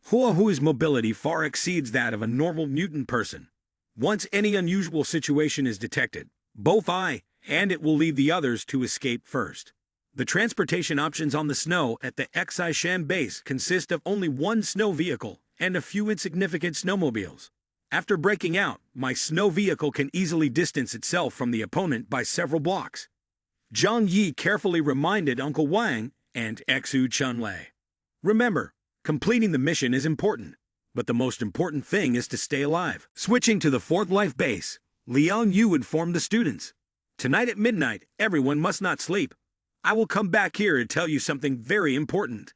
Hua Hua's mobility far exceeds that of a normal mutant person. Once any unusual situation is detected, both I and it will leave the others to escape first. The transportation options on the snow at the Xishan base consist of only one snow vehicle and a few insignificant snowmobiles. After breaking out, my snow vehicle can easily distance itself from the opponent by several blocks. Zhang Yi carefully reminded Uncle Wang and Xu Chunlei. Remember, completing the mission is important, but the most important thing is to stay alive. Switching to the fourth life base, Liang Yu informed the students. Tonight at midnight, everyone must not sleep. I will come back here and tell you something very important.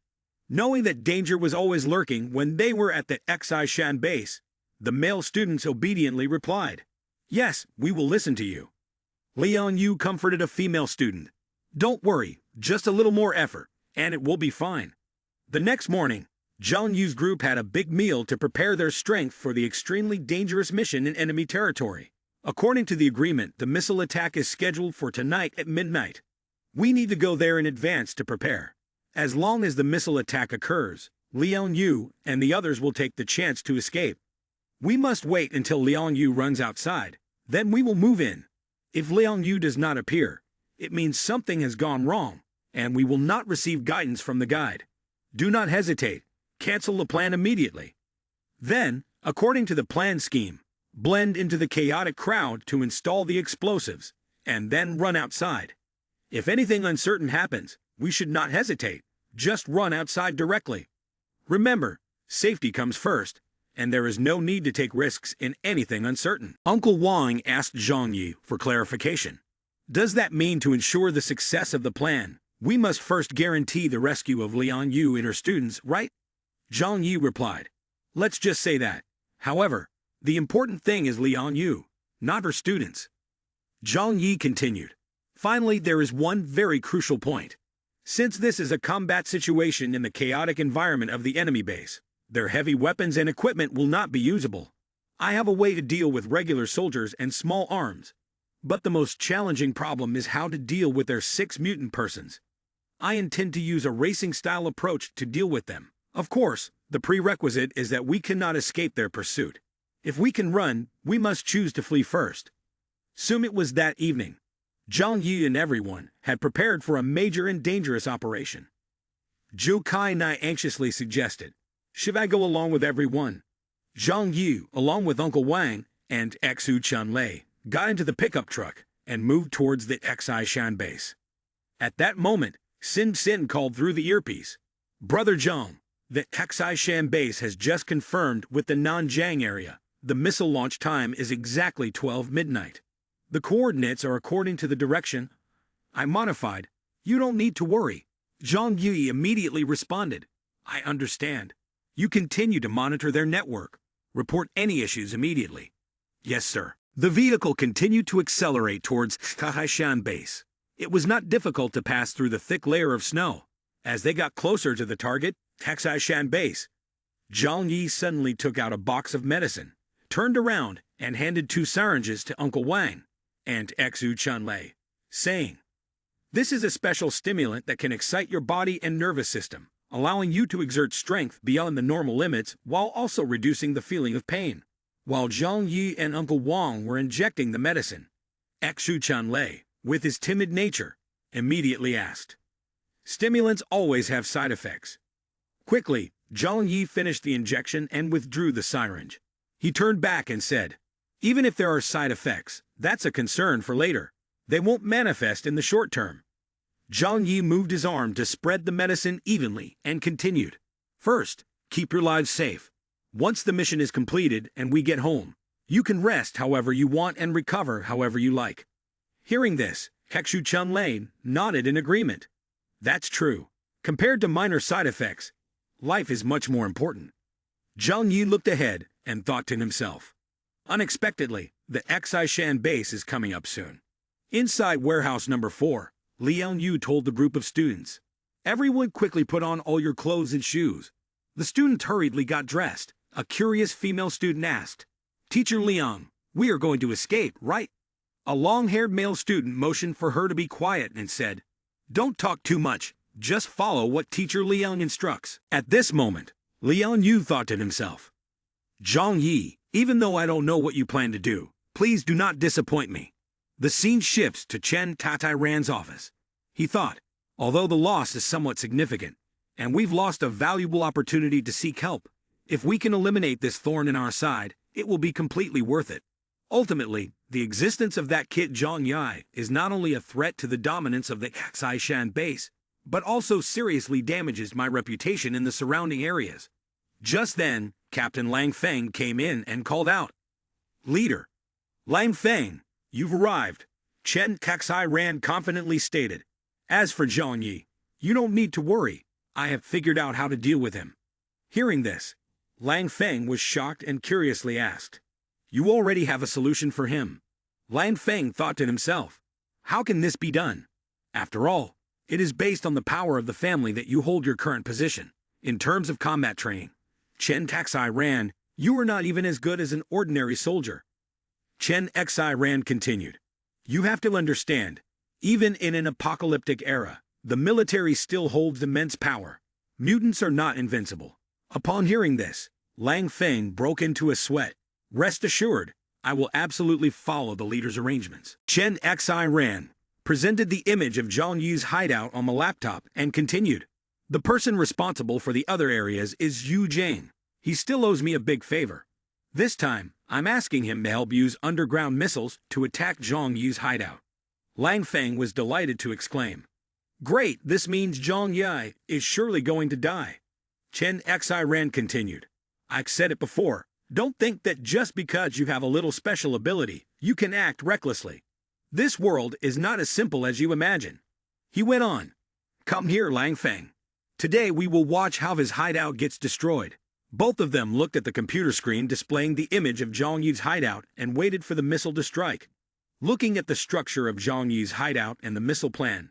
Knowing that danger was always lurking when they were at the Xishan base, the male students obediently replied, Yes, we will listen to you. Liang Yu comforted a female student. Don't worry, just a little more effort, and it will be fine. The next morning, Zhang Yu's group had a big meal to prepare their strength for the extremely dangerous mission in enemy territory. According to the agreement, the missile attack is scheduled for tonight at midnight. We need to go there in advance to prepare. As long as the missile attack occurs, Liang Yu and the others will take the chance to escape. We must wait until Liang Yu runs outside, then we will move in. If Liang Yu does not appear, it means something has gone wrong, and we will not receive guidance from the guide. Do not hesitate. Cancel the plan immediately. Then, according to the plan scheme, blend into the chaotic crowd to install the explosives, and then run outside. If anything uncertain happens, we should not hesitate. Just run outside directly. Remember, safety comes first, and there is no need to take risks in anything uncertain. Uncle Wang asked Zhang Yi for clarification. Does that mean to ensure the success of the plan, we must first guarantee the rescue of Liang Yu and her students, right? Zhang Yi replied, Let's just say that. However, the important thing is Liang Yu, not her students. Zhang Yi continued. Finally, there is one very crucial point. Since this is a combat situation in the chaotic environment of the enemy base, their heavy weapons and equipment will not be usable. I have a way to deal with regular soldiers and small arms. But the most challenging problem is how to deal with their 6 mutant persons. I intend to use a racing-style approach to deal with them. Of course, the prerequisite is that we cannot escape their pursuit. If we can run, we must choose to flee first. Soon it was that evening. Zhang Yi and everyone had prepared for a major and dangerous operation. Zhou Kai Nai anxiously suggested, Should I go along with everyone? Zhang Yi, along with Uncle Wang and Xu Chunlei, got into the pickup truck and moved towards the Xishan base. At that moment, Sin Sin called through the earpiece, Brother Zhang, the Xishan base has just confirmed with the Nanjiang area. The missile launch time is exactly 12 midnight. The coordinates are according to the direction I modified. You don't need to worry. Zhang Yi immediately responded, I understand. You continue to monitor their network. Report any issues immediately. Yes, sir. The vehicle continued to accelerate towards Xishan base. It was not difficult to pass through the thick layer of snow. As they got closer to the target, Xishan base, Zhang Yi suddenly took out a box of medicine, turned around, and handed 2 syringes to Uncle Wang and Xu Chunlei, saying, "This is a special stimulant that can excite your body and nervous system, allowing you to exert strength beyond the normal limits while also reducing the feeling of pain." While Zhang Yi and Uncle Wang were injecting the medicine, Xu Chunlei, with his timid nature, immediately asked, "Stimulants always have side effects." Quickly, Zhang Yi finished the injection and withdrew the syringe. He turned back and said, "Even if there are side effects, that's a concern for later. They won't manifest in the short term." Zhang Yi moved his arm to spread the medicine evenly and continued, "First, keep your lives safe. Once the mission is completed and we get home, you can rest however you want and recover however you like." Hearing this, Xu Chunlei nodded in agreement. That's true. Compared to minor side effects, life is much more important. Zhang Yi looked ahead and thought to himself, unexpectedly, the Xishan base is coming up soon. Inside warehouse number 4, Liang Yu told the group of students, "Everyone quickly put on all your clothes and shoes." The students hurriedly got dressed. A curious female student asked, "Teacher Liang, we are going to escape, right?" A long-haired male student motioned for her to be quiet and said, "Don't talk too much, just follow what Teacher Liang instructs." At this moment, Liang Yu thought to himself, "Zhang Yi, even though I don't know what you plan to do, please do not disappoint me." The scene shifts to Chen Tatairan's office. He thought, although the loss is somewhat significant, and we've lost a valuable opportunity to seek help, if we can eliminate this thorn in our side, it will be completely worth it. Ultimately, the existence of that kid Zhang Yi is not only a threat to the dominance of the Xishan base, but also seriously damages my reputation in the surrounding areas. Just then, Captain Lang Feng came in and called out, "Leader, Lang Feng, you've arrived," Chen Tatairan confidently stated. "As for Zhang Yi, you don't need to worry. I have figured out how to deal with him." Hearing this, Lang Feng was shocked and curiously asked, "You already have a solution for him?" Lang Feng thought to himself, "How can this be done? After all, it is based on the power of the family that you hold your current position. In terms of combat training, Chen Tatairan, you are not even as good as an ordinary soldier." Chen Tatairan continued, "You have to understand, even in an apocalyptic era, the military still holds immense power. Mutants are not invincible." Upon hearing this, Lang Feng broke into a sweat. "Rest assured, I will absolutely follow the leader's arrangements." Chen Tatairan presented the image of Zhang Yi's hideout on the laptop and continued, "The person responsible for the other areas is Yu Jing. He still owes me a big favor. This time, I'm asking him to help use underground missiles to attack Zhang Yi's hideout." Lang Feng was delighted to exclaim, "Great, this means Zhang Yi is surely going to die." Chen Tatairan continued, "I've said it before, don't think that just because you have a little special ability, you can act recklessly. This world is not as simple as you imagine." He went on, "Come here, Lang Feng. Today we will watch how his hideout gets destroyed." Both of them looked at the computer screen displaying the image of Zhang Yi's hideout and waited for the missile to strike. Looking at the structure of Zhang Yi's hideout and the missile plan,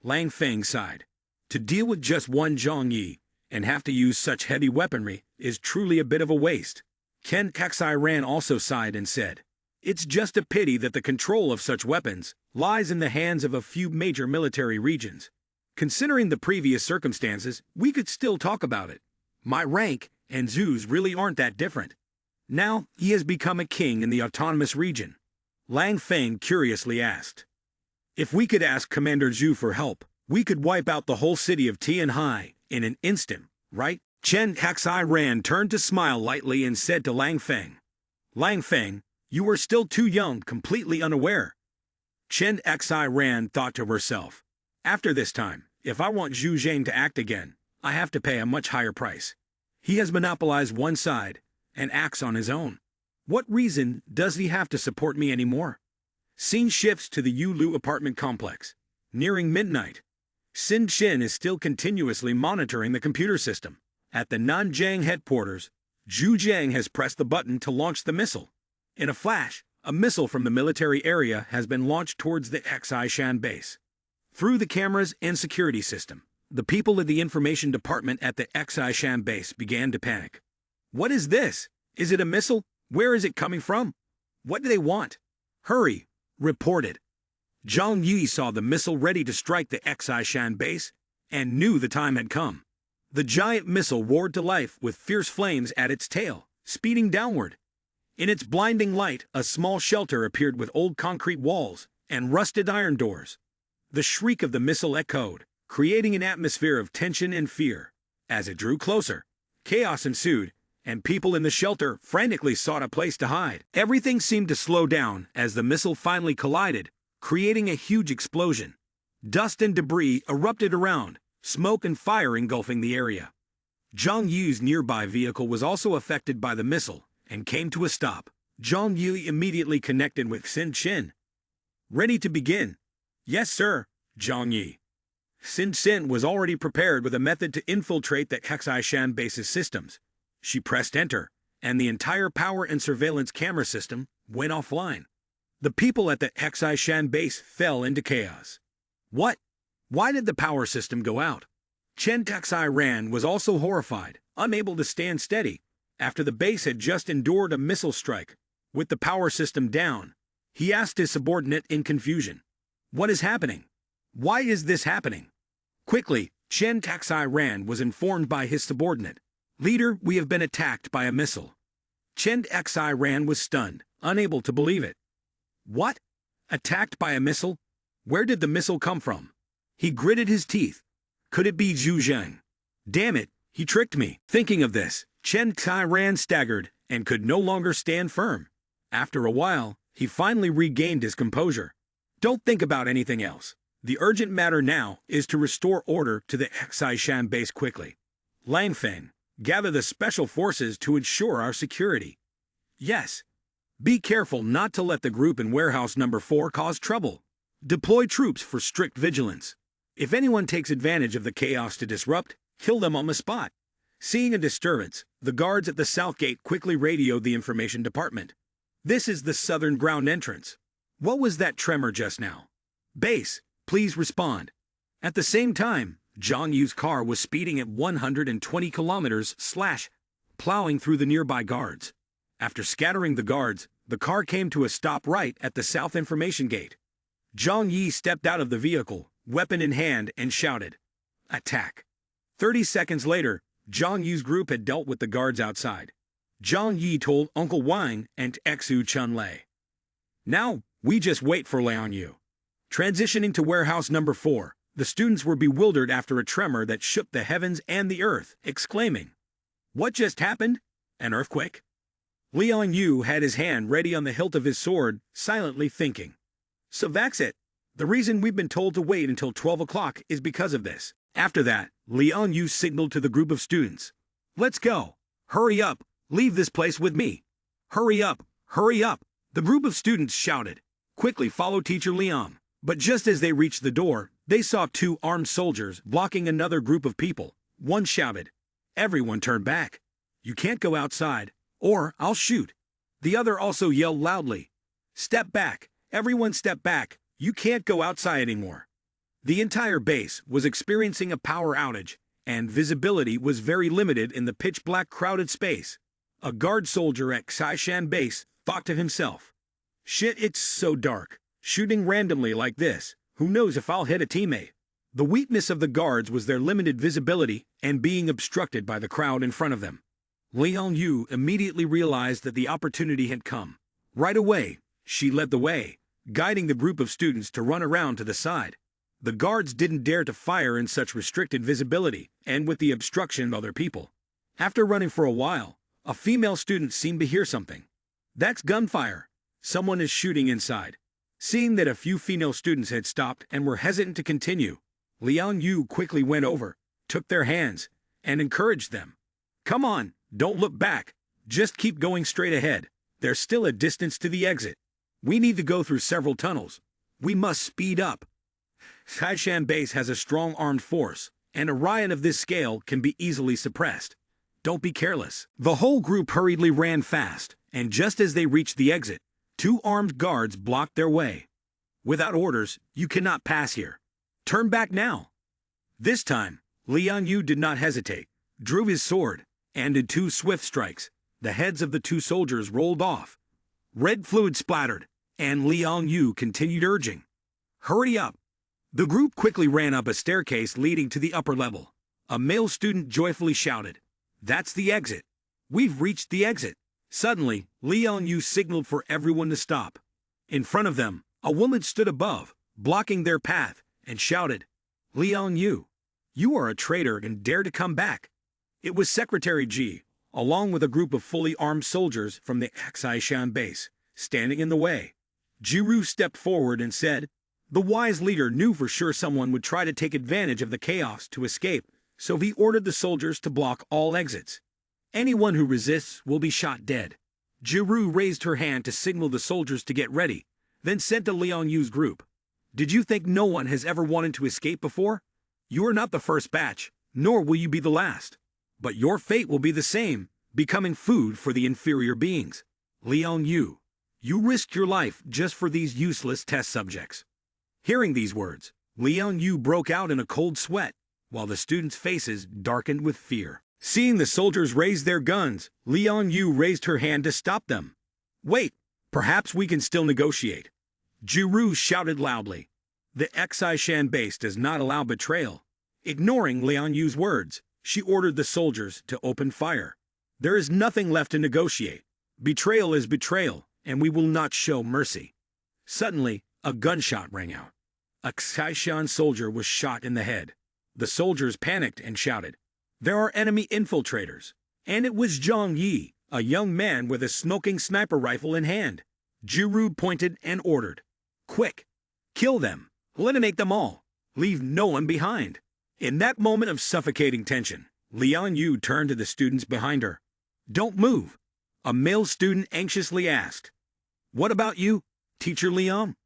Lang Feng sighed. To deal with just one Zhang Yi and have to use such heavy weaponry is truly a bit of a waste. Chen Tatairan also sighed and said, "It's just a pity that the control of such weapons lies in the hands of a few major military regions. Considering the previous circumstances, we could still talk about it. My rank and Zhu's really aren't that different. Now he has become a king in the autonomous region." Lang Feng curiously asked, "If we could ask Commander Zhu for help, we could wipe out the whole city of Tianhai in an instant, right?" Chen Tatairan turned to smile lightly and said to Lang Feng, "Lang Feng, you are still too young, completely unaware." Chen Tatairan thought to herself, "After this time, if I want Zhu Zhang to act again, I have to pay a much higher price. He has monopolized one side and acts on his own. What reason does he have to support me anymore?" Scene shifts to the Yulu apartment complex. Nearing midnight, Xin Chen is still continuously monitoring the computer system. At the Nanjing headquarters, Zhu Zhang has pressed the button to launch the missile. In a flash, a missile from the military area has been launched towards the Xishan base. Through the cameras and security system, the people of the information department at the Xishan base began to panic. "What is this? Is it a missile? Where is it coming from?" What do they want? Hurry, reported. Zhang Yi saw the missile ready to strike the Xishan base and knew the time had come. The giant missile roared to life with fierce flames at its tail, speeding downward. In its blinding light, a small shelter appeared with old concrete walls and rusted iron doors. The shriek of the missile echoed, creating an atmosphere of tension and fear. As it drew closer, chaos ensued, and people in the shelter frantically sought a place to hide. Everything seemed to slow down as the missile finally collided, creating a huge explosion. Dust and debris erupted around, smoke and fire engulfing the area. Zhang Yu's nearby vehicle was also affected by the missile and came to a stop. Zhang Yu immediately connected with Xin Chen. Ready to begin? Yes, sir, Zhang Yi. Xin Chen was already prepared with a method to infiltrate the Xishan base's systems. She pressed enter, and the entire power and surveillance camera system went offline. The people at the Xishan base fell into chaos. What? Why did the power system go out? Chen Taxai Ran was also horrified, unable to stand steady, after the base had just endured a missile strike. With the power system down, he asked his subordinate in confusion. What is happening? Why is this happening? Quickly, Chen Taxai Ran was informed by his subordinate. Leader, we have been attacked by a missile. Chen Taxai Ran was stunned, unable to believe it. What? Attacked by a missile? Where did the missile come from? He gritted his teeth. Could it be Zhu Zheng? Damn it, he tricked me. Thinking of this, Chen Taxai Ran staggered and could no longer stand firm. After a while, he finally regained his composure. Don't think about anything else. The urgent matter now is to restore order to the Xishan base quickly. Lang Feng, gather the special forces to ensure our security. Yes. Be careful not to let the group in warehouse number 4 cause trouble. Deploy troops for strict vigilance. If anyone takes advantage of the chaos to disrupt, kill them on the spot. Seeing a disturbance, the guards at the south gate quickly radioed the information department. This is the southern ground entrance. What was that tremor just now? Base, please respond. At the same time, Zhang Yu's car was speeding at 120 kilometers / plowing through the nearby guards. After scattering the guards, the car came to a stop right at the south information gate. Zhang Yi stepped out of the vehicle, weapon in hand, and shouted, "Attack!" 30 seconds later, Zhang Yu's group had dealt with the guards outside. Zhang Yi told Uncle Wang and Xu Chunlei. Now, we just wait for Liang Yu. Transitioning to warehouse number 4, the students were bewildered after a tremor that shook the heavens and the earth, exclaiming, "What just happened? An earthquake?" Liang Yu had his hand ready on the hilt of his sword, silently thinking. So that's it. The reason we've been told to wait until 12 o'clock is because of this. After that, Liang Yu signaled to the group of students. Let's go. Hurry up. Leave this place with me. Hurry up. Hurry up. The group of students shouted. Quickly follow Teacher Liang. But just as they reached the door, they saw 2 armed soldiers blocking another group of people. One shouted. Everyone turned back. You can't go outside, or I'll shoot. The other also yelled loudly. Step back. Everyone step back. You can't go outside anymore. The entire base was experiencing a power outage, and visibility was very limited in the pitch-black crowded space. A guard soldier at Xishan base thought to himself, "Shit, it's so dark. Shooting randomly like this, who knows if I'll hit a teammate." The weakness of the guards was their limited visibility and being obstructed by the crowd in front of them. Liang Yu immediately realized that the opportunity had come. Right away, she led the way, guiding the group of students to run around to the side. The guards didn't dare to fire in such restricted visibility and with the obstruction of other people. After running for a while, a female student seemed to hear something. That's gunfire. Someone is shooting inside. Seeing that a few female students had stopped and were hesitant to continue, Liang Yu quickly went over, took their hands, and encouraged them. Come on, don't look back. Just keep going straight ahead. There's still a distance to the exit. We need to go through several tunnels. We must speed up. Xishan base has a strong armed force, and a riot of this scale can be easily suppressed. Don't be careless. The whole group hurriedly ran fast, and just as they reached the exit, 2 armed guards blocked their way. Without orders, you cannot pass here. Turn back now. This time, Liang Yu did not hesitate, drew his sword, and in 2 swift strikes, the heads of the 2 soldiers rolled off. Red fluid splattered, and Liang Yu continued urging. Hurry up! The group quickly ran up a staircase leading to the upper level. A male student joyfully shouted, "That's the exit! We've reached the exit!" Suddenly, Liang Yu signaled for everyone to stop. In front of them, a woman stood above, blocking their path, and shouted, "Liang Yu, you are a traitor and dare to come back." It was Secretary Ji, along with a group of fully armed soldiers from the Xishan base, standing in the way. Jiru stepped forward and said, "The wise leader knew for sure someone would try to take advantage of the chaos to escape, so he ordered the soldiers to block all exits. Anyone who resists will be shot dead." Jiru raised her hand to signal the soldiers to get ready, then said to Liang Yu's group, "Did you think no one has ever wanted to escape before? You are not the first batch, nor will you be the last. But your fate will be the same, becoming food for the inferior beings. Liang Yu, you risked your life just for these useless test subjects." Hearing these words, Liang Yu broke out in a cold sweat, while the students' faces darkened with fear. Seeing the soldiers raise their guns, Liang Yu raised her hand to stop them. "Wait, perhaps we can still negotiate." Jiru shouted loudly. The Xishan base does not allow betrayal. Ignoring Liang Yu's words, she ordered the soldiers to open fire. "There is nothing left to negotiate. Betrayal is betrayal, and we will not show mercy." Suddenly, a gunshot rang out. A Xishan soldier was shot in the head. The soldiers panicked and shouted, "There are enemy infiltrators!" And it was Zhang Yi, a young man with a smoking sniper rifle in hand. Jiru pointed and ordered, "Quick! Kill them! Eliminate them all! Leave no one behind!" In that moment of suffocating tension, Liang Yu turned to the students behind her. "Don't move!" A male student anxiously asked. "What about you, Teacher Liang?"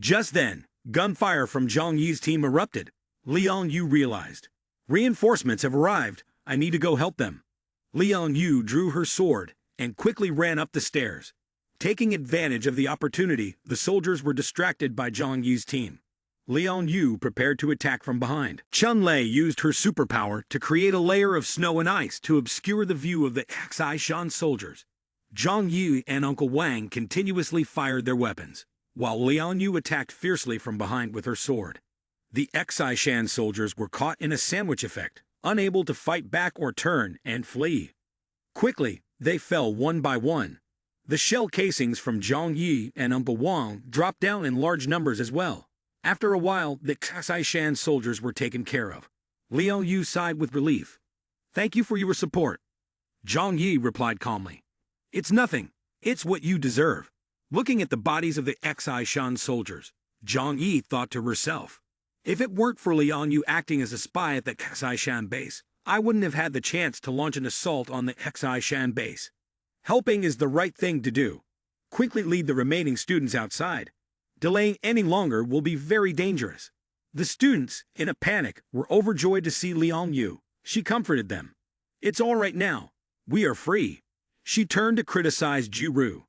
Just then, gunfire from Zhang Yi's team erupted. Liang Yu realized, "Reinforcements have arrived. I need to go help them." Liang Yu drew her sword and quickly ran up the stairs. Taking advantage of the opportunity, the soldiers were distracted by Zhang Yi's team. Liang Yu prepared to attack from behind. Chun Lei used her superpower to create a layer of snow and ice to obscure the view of the Xishan soldiers. Zhang Yi and Uncle Wang continuously fired their weapons, while Liang Yu attacked fiercely from behind with her sword. The Xishan soldiers were caught in a sandwich effect, unable to fight back or turn and flee. Quickly, they fell one by one. The shell casings from Zhang Yi and Uncle Wang dropped down in large numbers as well. After a while, the Xishan soldiers were taken care of. Liang Yu sighed with relief. "Thank you for your support." Zhang Yi replied calmly, "It's nothing. It's what you deserve." Looking at the bodies of the Xishan soldiers, Zhang Yi thought to herself, "If it weren't for Liang Yu acting as a spy at the Xishan base, I wouldn't have had the chance to launch an assault on the Xishan base. Helping is the right thing to do. Quickly lead the remaining students outside. Delaying any longer will be very dangerous." The students, in a panic, were overjoyed to see Liang Yu. She comforted them. "It's all right now. We are free." She turned to criticize Jiru.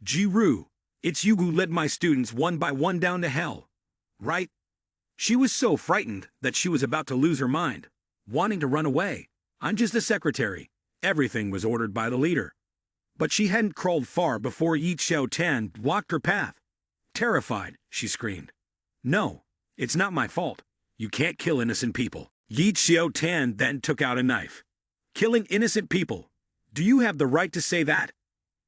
"Jiru, it's you who led my students one by one down to hell, right?" She was so frightened that she was about to lose her mind, wanting to run away. "I'm just a secretary. Everything was ordered by the leader." But she hadn't crawled far before Yi Xiao Tan blocked her path. Terrified, she screamed, "No, it's not my fault. You can't kill innocent people." Yi Xiao Tan then took out a knife. "Killing innocent people? Do you have the right to say that?"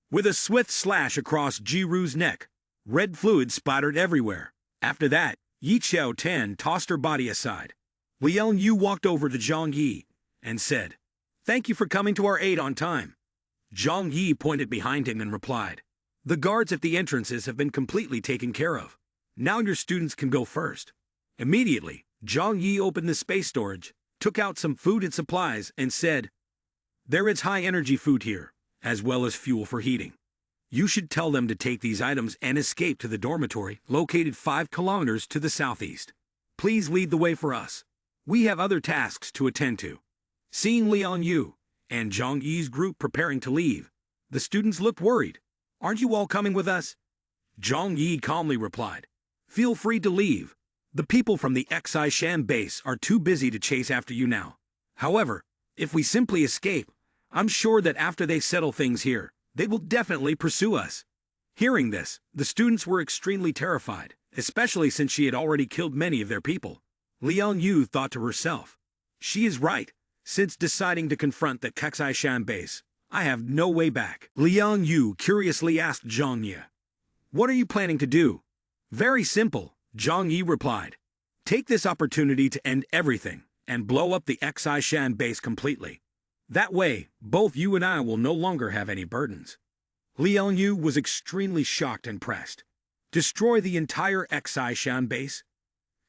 With a swift slash across Jiru's neck, red fluid splattered everywhere. After that, Yi Xiao Tan tossed her body aside. Liang Yu walked over to Zhang Yi and said, "Thank you for coming to our aid on time." Zhang Yi pointed behind him and replied, "The guards at the entrances have been completely taken care of. Now your students can go first." Immediately, Zhang Yi opened the space storage, took out some food and supplies, and said, "There is high-energy food here, as well as fuel for heating. You should tell them to take these items and escape to the dormitory located 5 kilometers to the southeast. Please lead the way for us. We have other tasks to attend to." Seeing Liang Yu and Zhang Yi's group preparing to leave, the students looked worried. "Aren't you all coming with us?" Zhang Yi calmly replied, "Feel free to leave. The people from the Xishan base are too busy to chase after you now. However, if we simply escape, I'm sure that after they settle things here, they will definitely pursue us." Hearing this, the students were extremely terrified, especially since she had already killed many of their people. Liang Yu thought to herself, she is right. Since deciding to confront the Kexai-shan base, I have no way back. Liang Yu curiously asked Zhang Yi, what are you planning to do? Very simple, Zhang Yi replied. Take this opportunity to end everything and blow up the Kexai-shan base completely. That way, both you and I will no longer have any burdens. Liang Yu was extremely shocked and pressed. Destroy the entire Kexai-shan base?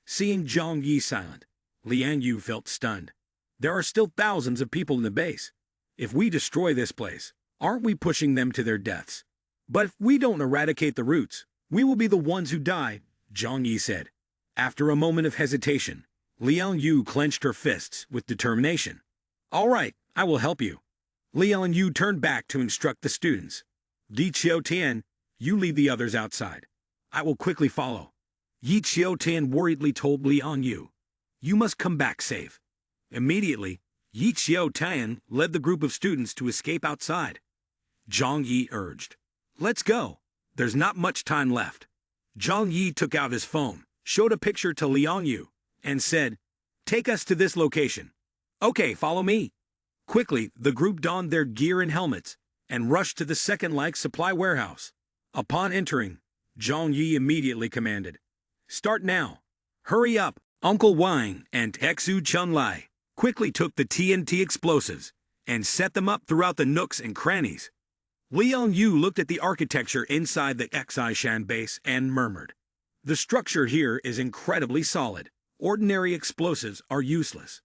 Seeing Zhang Yi silent, Liang Yu felt stunned. There are still thousands of people in the base. If we destroy this place, aren't we pushing them to their deaths? But if we don't eradicate the roots, we will be the ones who die, Zhang Yi said. After a moment of hesitation, Liang Yu clenched her fists with determination. All right, I will help you. Liang Yu turned back to instruct the students. Yi Qiu-tian, you leave the others outside. I will quickly follow. Yi Qiu-tian worriedly told Liang Yu, you must come back safe. Immediately, Yi Qiu-tian led the group of students to escape outside. Zhang Yi urged, let's go. There's not much time left. Zhang Yi took out his phone, showed a picture to Liang Yu, and said, take us to this location. Okay, follow me. Quickly, the group donned their gear and helmets and rushed to the second-like supply warehouse. Upon entering, Zhang Yi immediately commanded, start now. Hurry up. Uncle Wang and Exu Chunlai quickly took the TNT explosives and set them up throughout the nooks and crannies. Liang Yu looked at the architecture inside the Kexai-shan base and murmured, the structure here is incredibly solid. Ordinary explosives are useless.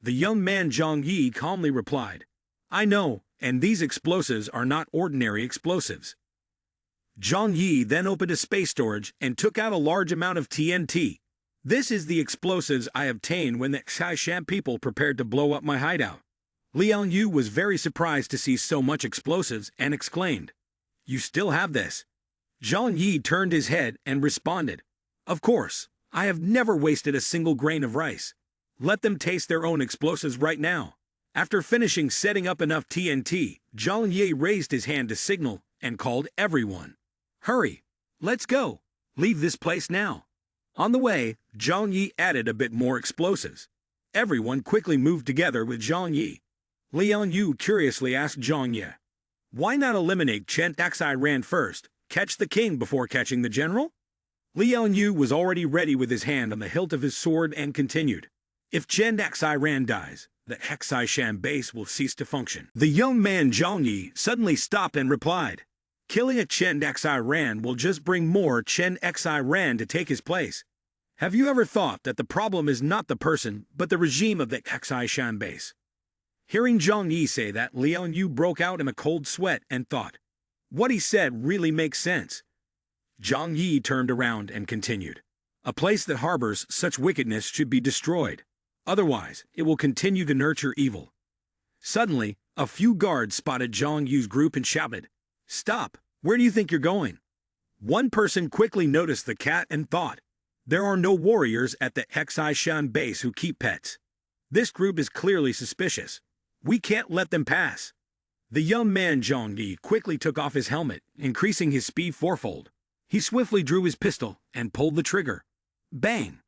The young man Zhang Yi calmly replied, I know, and these explosives are not ordinary explosives. Zhang Yi then opened a space storage and took out a large amount of TNT. This is the explosives I obtained when the Kexai-shan people prepared to blow up my hideout. Liang Yu was very surprised to see so much explosives and exclaimed, you still have this? Zhang Yi turned his head and responded, of course, I have never wasted a single grain of rice. Let them taste their own explosives right now. After finishing setting up enough TNT, Zhang Yi raised his hand to signal and called everyone. Hurry, let's go. Leave this place now. On the way, Zhang Yi added a bit more explosives. Everyone quickly moved together with Zhang Yi. Liang Yu curiously asked Zhang Yi, why not eliminate Chen Kexai-ran first, catch the king before catching the general? Liang Yu was already ready with his hand on the hilt of his sword and continued, if Chen Kexai-ran dies, the Kexai-shan base will cease to function. The young man Zhang Yi suddenly stopped and replied, killing a Chen Kexai-ran will just bring more Chen Kexai-ran to take his place. Have you ever thought that the problem is not the person, but the regime of the Kexai-shan base? Hearing Zhang Yi say that, Liang Yu broke out in a cold sweat and thought, what he said really makes sense. Zhang Yi turned around and continued, a place that harbors such wickedness should be destroyed. Otherwise, it will continue to nurture evil. Suddenly, a few guards spotted Zhang Yu's group and shouted, stop, where do you think you're going? One person quickly noticed the cat and thought, there are no warriors at the Kexai-shan base who keep pets. This group is clearly suspicious. We can't let them pass. The young man Zhang Yi quickly took off his helmet, increasing his speed fourfold. He swiftly drew his pistol and pulled the trigger. Bang!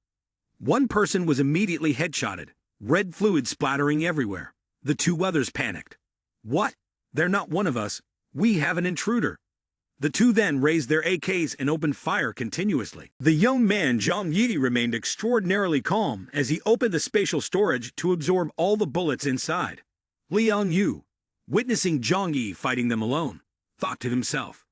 One person was immediately headshotted, red fluid splattering everywhere. The two others panicked. What? They're not one of us. We have an intruder. The two then raised their AKs and opened fire continuously. The young man Zhang Yi remained extraordinarily calm as he opened the spatial storage to absorb all the bullets inside. Liang Yu, witnessing Zhang Yi fighting them alone, thought to himself,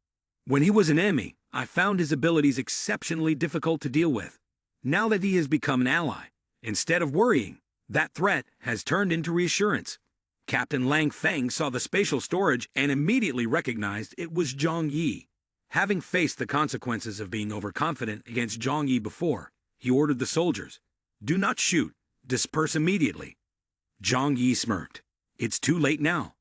when he was an enemy, I found his abilities exceptionally difficult to deal with. Now that he has become an ally, instead of worrying, that threat has turned into reassurance. Captain Lang Feng saw the spatial storage and immediately recognized it was Zhang Yi. Having faced the consequences of being overconfident against Zhang Yi before, he ordered the soldiers, do not shoot, disperse immediately. Zhang Yi smirked. It's too late now.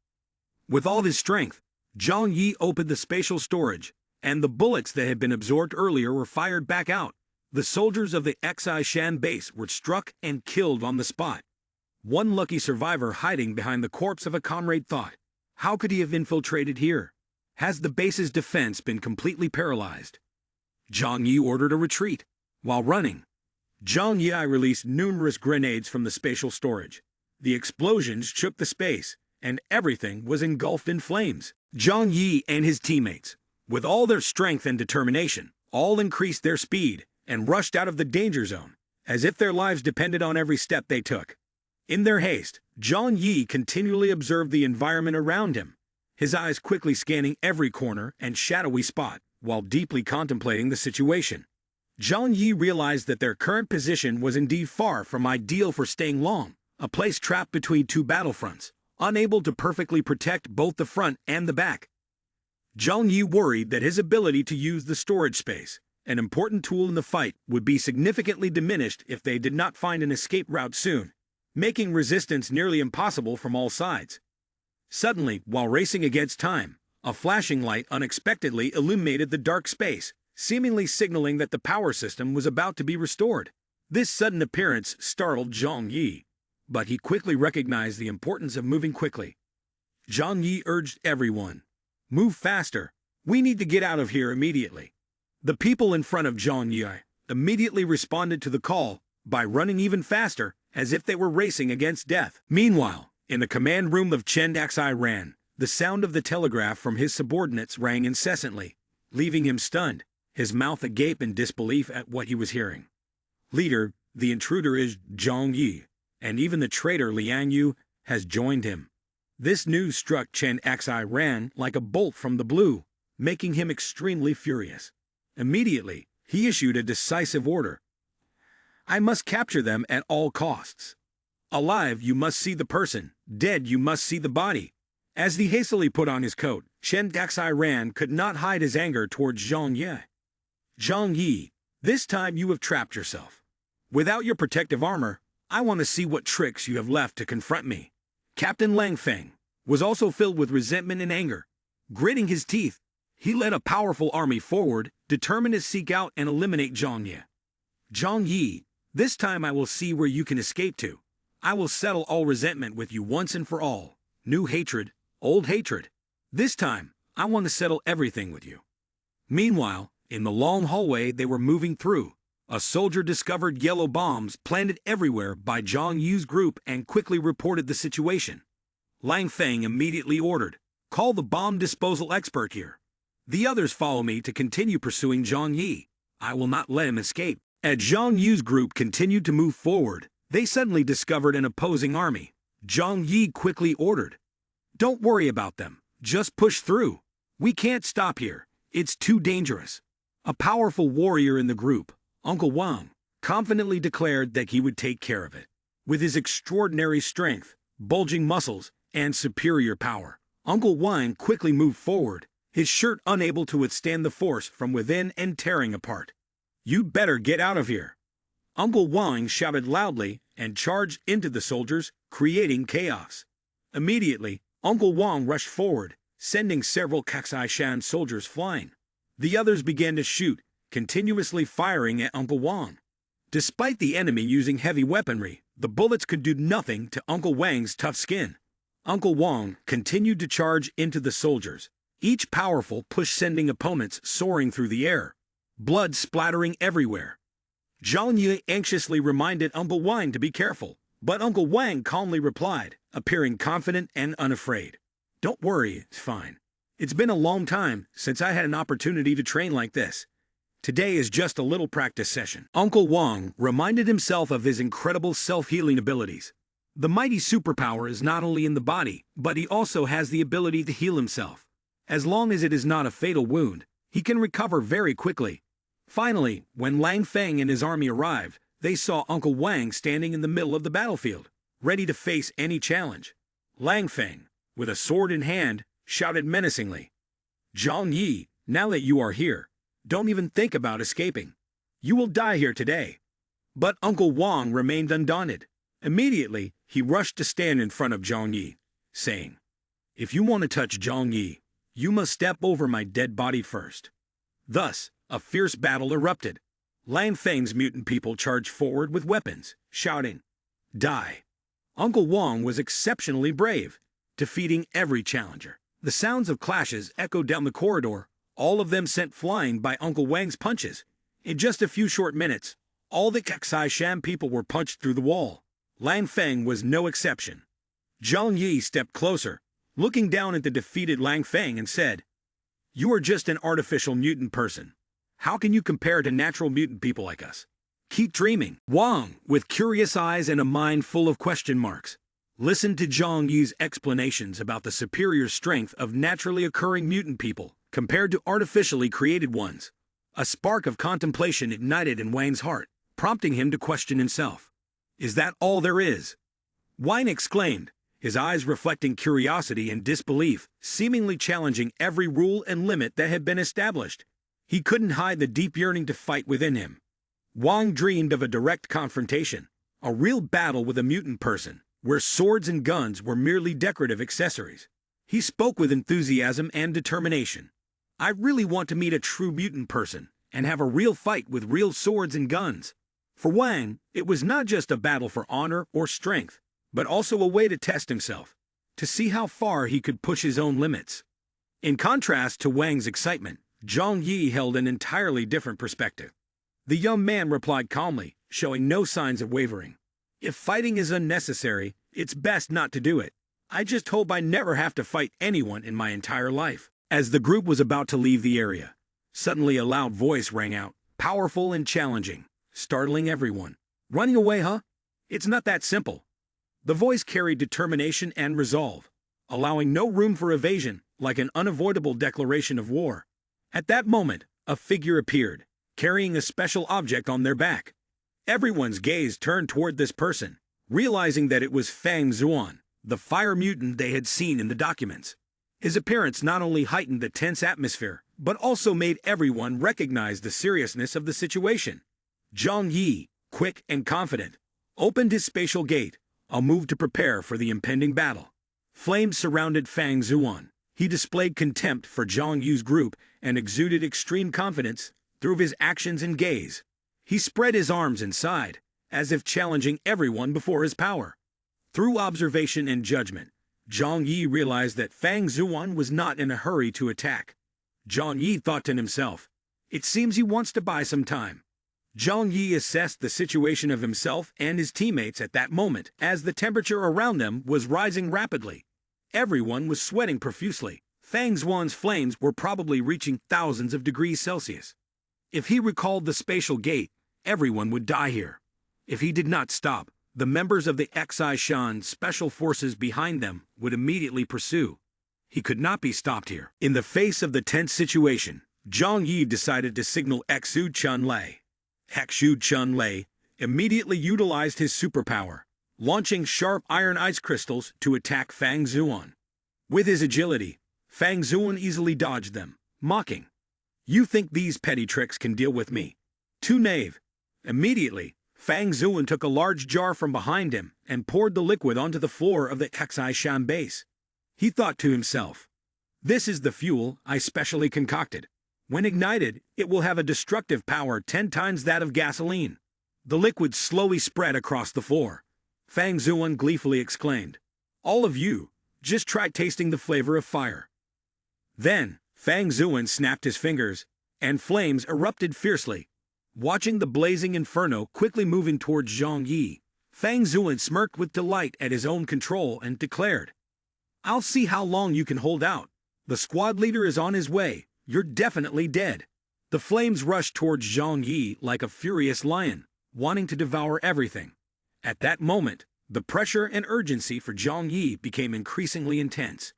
With all his strength, Zhang Yi opened the spatial storage, and the bullets that had been absorbed earlier were fired back out. The soldiers of the Kexai-shan base were struck and killed on the spot. One lucky survivor hiding behind the corpse of a comrade thought, how could he have infiltrated here? Has the base's defense been completely paralyzed? Zhang Yi ordered a retreat. While running, Zhang Yi released numerous grenades from the spatial storage. The explosions shook the space, and everything was engulfed in flames. Zhang Yi and his teammates, with all their strength and determination, all increased their speed and rushed out of the danger zone, as if their lives depended on every step they took. In their haste, Zhang Yi continually observed the environment around him, his eyes quickly scanning every corner and shadowy spot, while deeply contemplating the situation. Zhang Yi realized that their current position was indeed far from ideal for staying long, a place trapped between two battlefronts, unable to perfectly protect both the front and the back. Zhang Yi worried that his ability to use the storage space, an important tool in the fight, would be significantly diminished if they did not find an escape route soon, making resistance nearly impossible from all sides. Suddenly, while racing against time, a flashing light unexpectedly illuminated the dark space, seemingly signaling that the power system was about to be restored. This sudden appearance startled Zhang Yi, but he quickly recognized the importance of moving quickly. Zhang Yi urged everyone, "Move faster. We need to get out of here immediately." The people in front of Zhang Yi immediately responded to the call by running even faster, as if they were racing against death. Meanwhile, in the command room of Chen Daxai Ran, the sound of the telegraph from his subordinates rang incessantly, leaving him stunned, his mouth agape in disbelief at what he was hearing. "Leader, the intruder is Zhang Yi, and even the traitor Liang Yu has joined him." This news struck Chen Daxai Ran like a bolt from the blue, making him extremely furious. Immediately, he issued a decisive order. "I must capture them at all costs. Alive, you must see the person. Dead, you must see the body." As he hastily put on his coat, Chen Daxai Ran could not hide his anger towards Zhang Yi. "Zhang Yi, this time you have trapped yourself. Without your protective armor, I want to see what tricks you have left to confront me." Captain Lang Feng was also filled with resentment and anger. Gritting his teeth, he led a powerful army forward, determined to seek out and eliminate Zhang Yi. "Zhang Yi, this time I will see where you can escape to. I will settle all resentment with you once and for all. New hatred, old hatred. This time, I want to settle everything with you." Meanwhile, in the long hallway they were moving through, a soldier discovered yellow bombs planted everywhere by Zhang Yi's group and quickly reported the situation. Lang Feng immediately ordered, "Call the bomb disposal expert here. The others follow me to continue pursuing Zhang Yi. I will not let him escape." As Zhang Yi's group continued to move forward, they suddenly discovered an opposing army. Zhang Yi quickly ordered, "Don't worry about them. Just push through. We can't stop here. It's too dangerous." A powerful warrior in the group, Uncle Wang, confidently declared that he would take care of it. With his extraordinary strength, bulging muscles, and superior power, Uncle Wang quickly moved forward, his shirt unable to withstand the force from within and tearing apart. "You'd better get out of here." Uncle Wang shouted loudly and charged into the soldiers, creating chaos. Immediately, Uncle Wang rushed forward, sending several Kaxai Shan soldiers flying. The others began to shoot, continuously firing at Uncle Wang. Despite the enemy using heavy weaponry, the bullets could do nothing to Uncle Wang's tough skin. Uncle Wang continued to charge into the soldiers, each powerful push sending opponents soaring through the air, blood splattering everywhere. Zhang Yi anxiously reminded Uncle Wang to be careful, but Uncle Wang calmly replied, appearing confident and unafraid, "Don't worry, it's fine. It's been a long time since I had an opportunity to train like this. Today is just a little practice session." Uncle Wang reminded himself of his incredible self-healing abilities. The mighty superpower is not only in the body, but he also has the ability to heal himself. As long as it is not a fatal wound, he can recover very quickly. Finally, when Lang Feng and his army arrived, they saw Uncle Wang standing in the middle of the battlefield, ready to face any challenge. Lang Feng, with a sword in hand, shouted menacingly, "Zhang Yi, now that you are here, don't even think about escaping. You will die here today." But Uncle Wang remained undaunted. Immediately, he rushed to stand in front of Zhang Yi, saying, "If you want to touch Zhang Yi, you must step over my dead body first." Thus, a fierce battle erupted. Lang Feng's mutant people charged forward with weapons, shouting, "Die!" Uncle Wang was exceptionally brave, defeating every challenger. The sounds of clashes echoed down the corridor, all of them sent flying by Uncle Wang's punches. In just a few short minutes, all the Kaksai Sham people were punched through the wall. Lang Feng was no exception. Zhang Yi stepped closer, looking down at the defeated Lang Feng and said, "You are just an artificial mutant person. How can you compare to natural mutant people like us? Keep dreaming." Wang, with curious eyes and a mind full of question marks, listened to Zhang Yi's explanations about the superior strength of naturally occurring mutant people compared to artificially created ones. A spark of contemplation ignited in Wang's heart, prompting him to question himself. "Is that all there is?" Wang exclaimed, his eyes reflecting curiosity and disbelief, seemingly challenging every rule and limit that had been established. He couldn't hide the deep yearning to fight within him. Wang dreamed of a direct confrontation, a real battle with a mutant person, where swords and guns were merely decorative accessories. He spoke with enthusiasm and determination. "I really want to meet a true mutant person and have a real fight with real swords and guns." For Wang, it was not just a battle for honor or strength, but also a way to test himself, to see how far he could push his own limits. In contrast to Wang's excitement, Zhang Yi held an entirely different perspective. The young man replied calmly, showing no signs of wavering. "If fighting is unnecessary, it's best not to do it. I just hope I never have to fight anyone in my entire life." As the group was about to leave the area, suddenly a loud voice rang out, powerful and challenging, startling everyone. "Running away, huh? It's not that simple." The voice carried determination and resolve, allowing no room for evasion, like an unavoidable declaration of war. At that moment, a figure appeared, carrying a special object on their back. Everyone's gaze turned toward this person, realizing that it was Fang Zuan, the fire mutant they had seen in the documents. His appearance not only heightened the tense atmosphere, but also made everyone recognize the seriousness of the situation. Zhang Yi, quick and confident, opened his spatial gate, a move to prepare for the impending battle. Flames surrounded Fang Zuan. He displayed contempt for Zhang Yi's group and exuded extreme confidence through his actions and gaze. He spread his arms and sighed, as if challenging everyone before his power. Through observation and judgment, Zhang Yi realized that Fang Zuan was not in a hurry to attack. Zhang Yi thought to himself, "It seems he wants to buy some time." Zhang Yi assessed the situation of himself and his teammates at that moment, as the temperature around them was rising rapidly. Everyone was sweating profusely. Fang Zuan's flames were probably reaching thousands of degrees Celsius. If he recalled the spatial gate, everyone would die here. If he did not stop, the members of the Xi Shan special forces behind them would immediately pursue. He could not be stopped here. In the face of the tense situation, Zhang Yi decided to signal Xu Chunlei. Xu Chunlei immediately utilized his superpower, launching sharp iron ice crystals to attack Fang Zuan. With his agility, Fang Zuan easily dodged them, mocking, "You think these petty tricks can deal with me? Too knave." Immediately, Fang Zuan took a large jar from behind him and poured the liquid onto the floor of the Xi Shan base. He thought to himself, "This is the fuel I specially concocted. When ignited, it will have a destructive power 10 times that of gasoline." The liquid slowly spread across the floor. Fang Zuan gleefully exclaimed, "All of you, just try tasting the flavor of fire." Then, Fang Zuan snapped his fingers, and flames erupted fiercely. Watching the blazing inferno quickly moving towards Zhang Yi, Fang Zuan smirked with delight at his own control and declared, "I'll see how long you can hold out. The squad leader is on his way. You're definitely dead." The flames rushed towards Zhang Yi like a furious lion, wanting to devour everything. At that moment, the pressure and urgency for Zhang Yi became increasingly intense.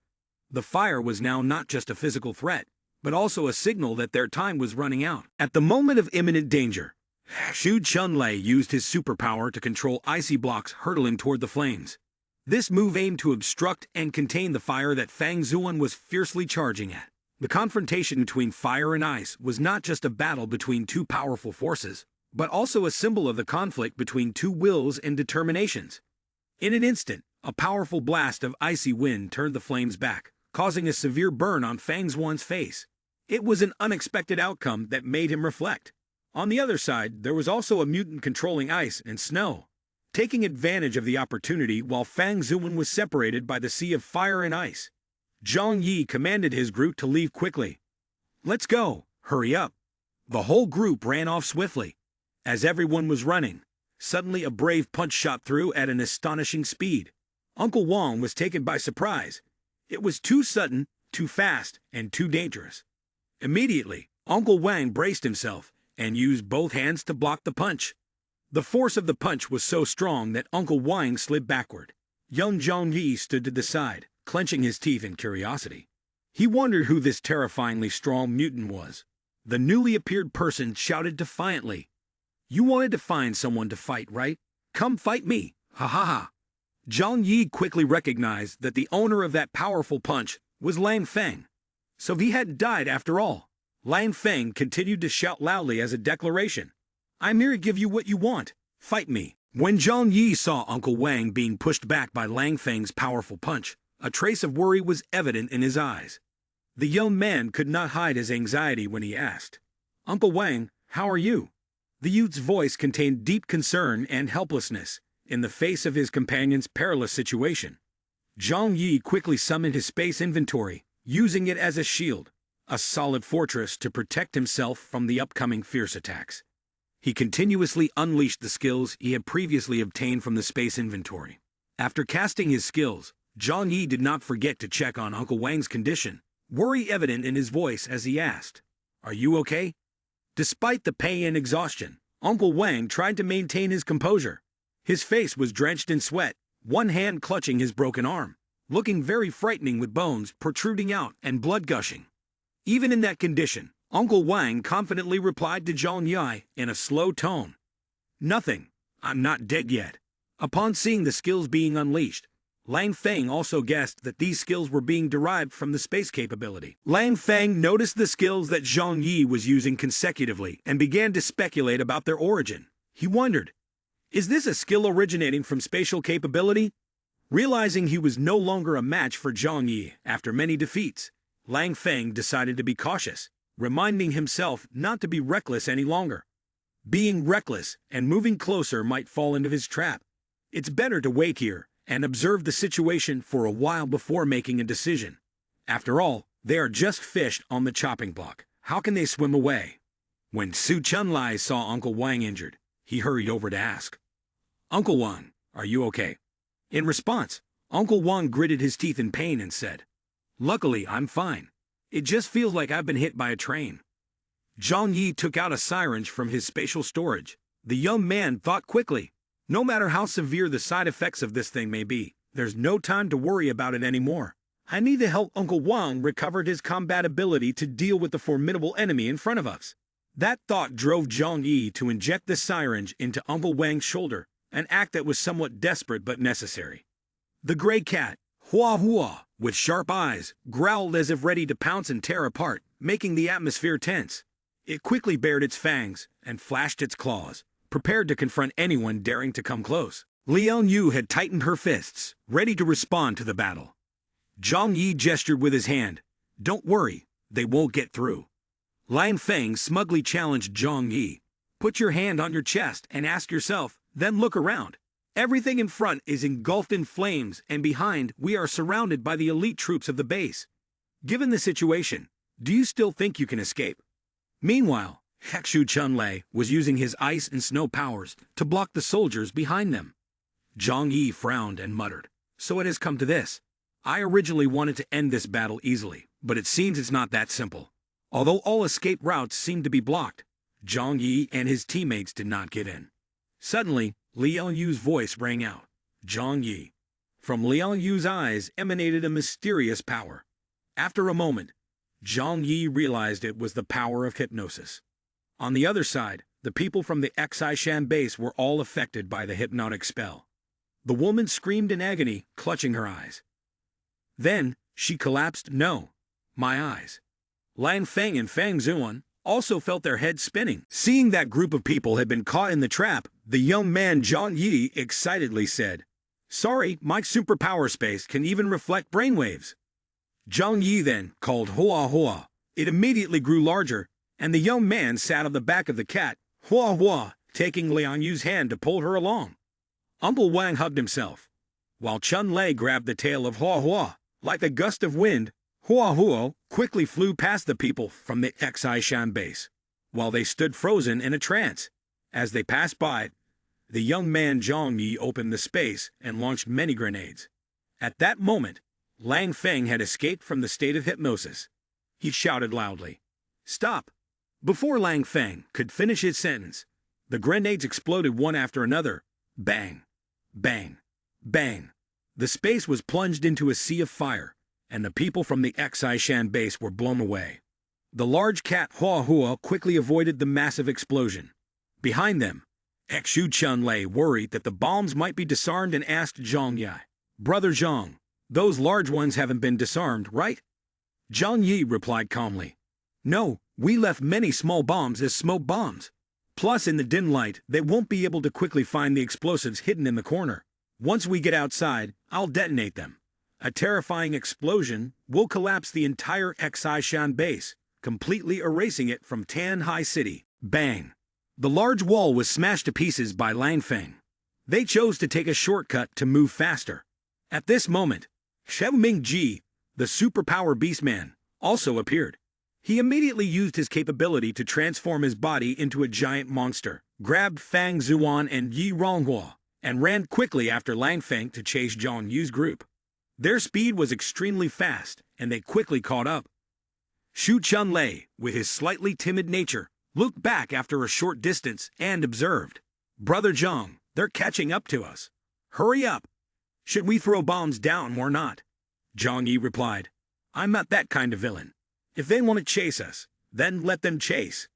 The fire was now not just a physical threat, but also a signal that their time was running out. At the moment of imminent danger, Xu Chunlei used his superpower to control icy blocks hurtling toward the flames. This move aimed to obstruct and contain the fire that Fang Zuan was fiercely charging at. The confrontation between fire and ice was not just a battle between two powerful forces, but also a symbol of the conflict between two wills and determinations. In an instant, a powerful blast of icy wind turned the flames back, causing a severe burn on Fang Zuan's face. It was an unexpected outcome that made him reflect. On the other side, there was also a mutant controlling ice and snow. Taking advantage of the opportunity while Fang Zuan was separated by the sea of fire and ice, Zhang Yi commanded his group to leave quickly. "Let's go, hurry up." The whole group ran off swiftly. As everyone was running, suddenly a brave punch shot through at an astonishing speed. Uncle Wang was taken by surprise. It was too sudden, too fast, and too dangerous. Immediately, Uncle Wang braced himself and used both hands to block the punch. The force of the punch was so strong that Uncle Wang slid backward. Young Zhang Yi stood to the side, clenching his teeth in curiosity. He wondered who this terrifyingly strong mutant was. The newly appeared person shouted defiantly, "You wanted to find someone to fight, right? Come fight me, ha ha ha." Zhang Yi quickly recognized that the owner of that powerful punch was Lang Feng. So he hadn't died after all. Lang Feng continued to shout loudly as a declaration, "I'm here to give you what you want. Fight me." When Zhang Yi saw Uncle Wang being pushed back by Lang Feng's powerful punch, a trace of worry was evident in his eyes. The young man could not hide his anxiety when he asked, "Uncle Wang, how are you?" The youth's voice contained deep concern and helplessness in the face of his companion's perilous situation. Zhang Yi quickly summoned his space inventory, using it as a shield, a solid fortress to protect himself from the upcoming fierce attacks. He continuously unleashed the skills he had previously obtained from the space inventory. After casting his skills, Zhang Yi did not forget to check on Uncle Wang's condition, worry evident in his voice as he asked, "Are you okay?" Despite the pain and exhaustion, Uncle Wang tried to maintain his composure. His face was drenched in sweat, one hand clutching his broken arm, looking very frightening with bones protruding out and blood gushing. Even in that condition, Uncle Wang confidently replied to Zhang Yi in a slow tone, "Nothing, I'm not dead yet." Upon seeing the skills being unleashed, Lang Feng also guessed that these skills were being derived from the space capability. Lang Feng noticed the skills that Zhang Yi was using consecutively and began to speculate about their origin. He wondered, is this a skill originating from spatial capability? Realizing he was no longer a match for Zhang Yi after many defeats, Lang Feng decided to be cautious, reminding himself not to be reckless any longer. Being reckless and moving closer might fall into his trap. It's better to wait here and observe the situation for a while before making a decision. After all, they are just fish on the chopping block. How can they swim away? When Su Chunlai saw Uncle Wang injured, he hurried over to ask, "Uncle Wang, are you okay?" In response, Uncle Wang gritted his teeth in pain and said, "Luckily, I'm fine. It just feels like I've been hit by a train." Zhang Yi took out a syringe from his spatial storage. The young man thought quickly, no matter how severe the side effects of this thing may be, there's no time to worry about it anymore. I need to help Uncle Wang recover his combat ability to deal with the formidable enemy in front of us. That thought drove Zhang Yi to inject the syringe into Uncle Wang's shoulder, an act that was somewhat desperate but necessary. The gray cat, Hua Hua, with sharp eyes, growled as if ready to pounce and tear apart, making the atmosphere tense. It quickly bared its fangs and flashed its claws, prepared to confront anyone daring to come close. Liang Yu had tightened her fists, ready to respond to the battle. Zhang Yi gestured with his hand, "Don't worry, they won't get through." Lang Feng smugly challenged Zhang Yi, "Put your hand on your chest and ask yourself, then look around. Everything in front is engulfed in flames, and behind we are surrounded by the elite troops of the base. Given the situation, do you still think you can escape?" Meanwhile, Hekshu Chunlei was using his ice and snow powers to block the soldiers behind them. Zhang Yi frowned and muttered, "So it has come to this. I originally wanted to end this battle easily, but it seems it's not that simple." Although all escape routes seemed to be blocked, Zhang Yi and his teammates did not get in. Suddenly, Liang Yu's voice rang out, "Zhang Yi." From Liang Yu's eyes emanated a mysterious power. After a moment, Zhang Yi realized it was the power of hypnosis. On the other side, the people from the Xishan base were all affected by the hypnotic spell. The woman screamed in agony, clutching her eyes. Then, she collapsed. "No, my eyes." Lan Feng and Fang Zuan also felt their heads spinning. Seeing that group of people had been caught in the trap, the young man Zhang Yi excitedly said, "Sorry, my superpower space can even reflect brainwaves." Zhang Yi then called Hua Hua. It immediately grew larger, and the young man sat on the back of the cat, Hua Hua, taking Liang Yu's hand to pull her along. Uncle Wang hugged himself, while Chun Lei grabbed the tail of Hua Hua, Like a gust of wind, Hua Huo quickly flew past the people from the Xishan base, while they stood frozen in a trance. As they passed by, the young man Zhang Yi opened the space and launched many grenades. At that moment, Lang Feng had escaped from the state of hypnosis. He shouted loudly, "Stop!" Before Lang Feng could finish his sentence, the grenades exploded one after another. Bang! Bang! Bang! The space was plunged into a sea of fire, and the people from the Xishan base were blown away. The large cat Hua Hua quickly avoided the massive explosion. Behind them, Xu Chunlei worried that the bombs might be disarmed and asked Zhang Yi, "Brother Zhang, those large ones haven't been disarmed, right?" Zhang Yi replied calmly, "No, we left many small bombs as smoke bombs. Plus, in the dim light, they won't be able to quickly find the explosives hidden in the corner. Once we get outside, I'll detonate them. A terrifying explosion will collapse the entire Xishan base, completely erasing it from Tianhai City." Bang! The large wall was smashed to pieces by Lang Feng. They chose to take a shortcut to move faster. At this moment, Xiaoming Ji, the superpower beastman, also appeared. He immediately used his capability to transform his body into a giant monster, grabbed Fang Zuan and Yi Ronghua, and ran quickly after Lang Feng to chase Zhang Yu's group. Their speed was extremely fast, and they quickly caught up. Xu Chunlei, with his slightly timid nature, looked back after a short distance and observed, "Brother Zhang, they're catching up to us. Hurry up! Should we throw bombs down or not?" Zhang Yi replied, "I'm not that kind of villain. If they want to chase us, then let them chase."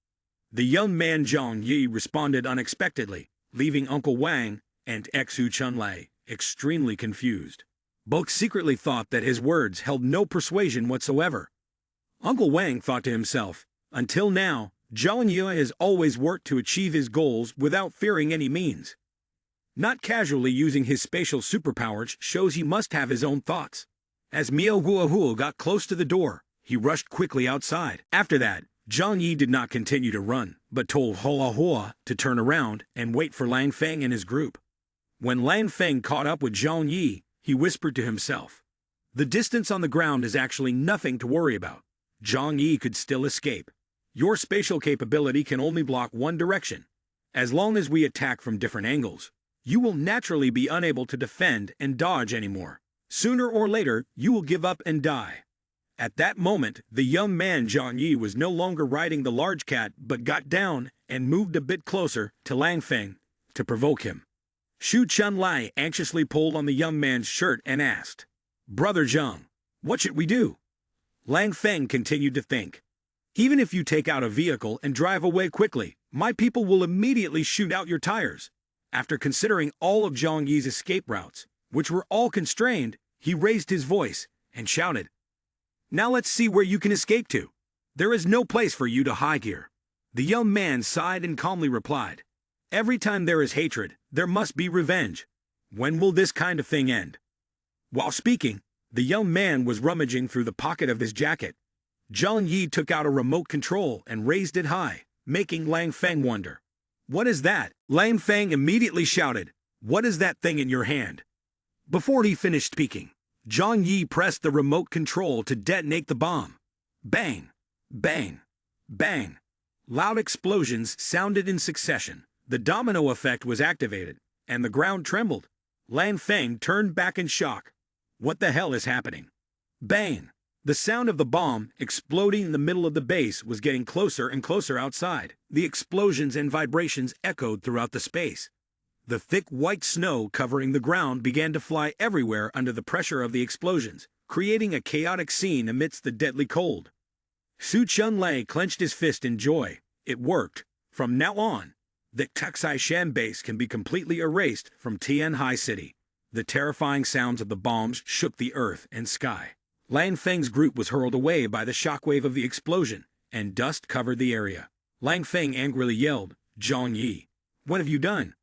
The young man Zhang Yi responded unexpectedly, leaving Uncle Wang and Xu Chunlei extremely confused. Both secretly thought that his words held no persuasion whatsoever. Uncle Wang thought to himself, until now, Zhang Yi has always worked to achieve his goals without fearing any means. Not casually using his spatial superpowers shows he must have his own thoughts. As Miao Huahuo got close to the door, he rushed quickly outside. After that, Zhang Yi did not continue to run, but told Hua Hua to turn around and wait for Lang Feng and his group. When Lang Feng caught up with Zhang Yi, he whispered to himself, "The distance on the ground is actually nothing to worry about. Zhang Yi could still escape. Your spatial capability can only block one direction. As long as we attack from different angles, you will naturally be unable to defend and dodge anymore. Sooner or later, you will give up and die." At that moment, the young man Zhang Yi was no longer riding the large cat but got down and moved a bit closer to Lang Feng to provoke him. Xu Chunlei anxiously pulled on the young man's shirt and asked, "Brother Zhang, what should we do?" Lang Feng continued to think, "Even if you take out a vehicle and drive away quickly, my people will immediately shoot out your tires." After considering all of Zhang Yi's escape routes, which were all constrained, he raised his voice and shouted, "Now let's see where you can escape to. There is no place for you to hide here." The young man sighed and calmly replied, "Every time there is hatred, there must be revenge. When will this kind of thing end?" While speaking, the young man was rummaging through the pocket of his jacket. Zhang Yi took out a remote control and raised it high, making Lang Feng wonder. "What is that?" Lang Feng immediately shouted, "What is that thing in your hand?" Before he finished speaking, Zhang Yi pressed the remote control to detonate the bomb. Bang! Bang! Bang! Loud explosions sounded in succession. The domino effect was activated, and the ground trembled. Lang Feng turned back in shock. What the hell is happening? Bang! The sound of the bomb exploding in the middle of the base was getting closer and closer outside. The explosions and vibrations echoed throughout the space. The thick white snow covering the ground began to fly everywhere under the pressure of the explosions, creating a chaotic scene amidst the deadly cold. Xu Chunlei clenched his fist in joy. It worked. From now on, the Xishan base can be completely erased from Tianhai City. The terrifying sounds of the bombs shook the earth and sky. Lang Feng's group was hurled away by the shockwave of the explosion, and dust covered the area. Lang Feng angrily yelled, "Zhang Yi, what have you done?"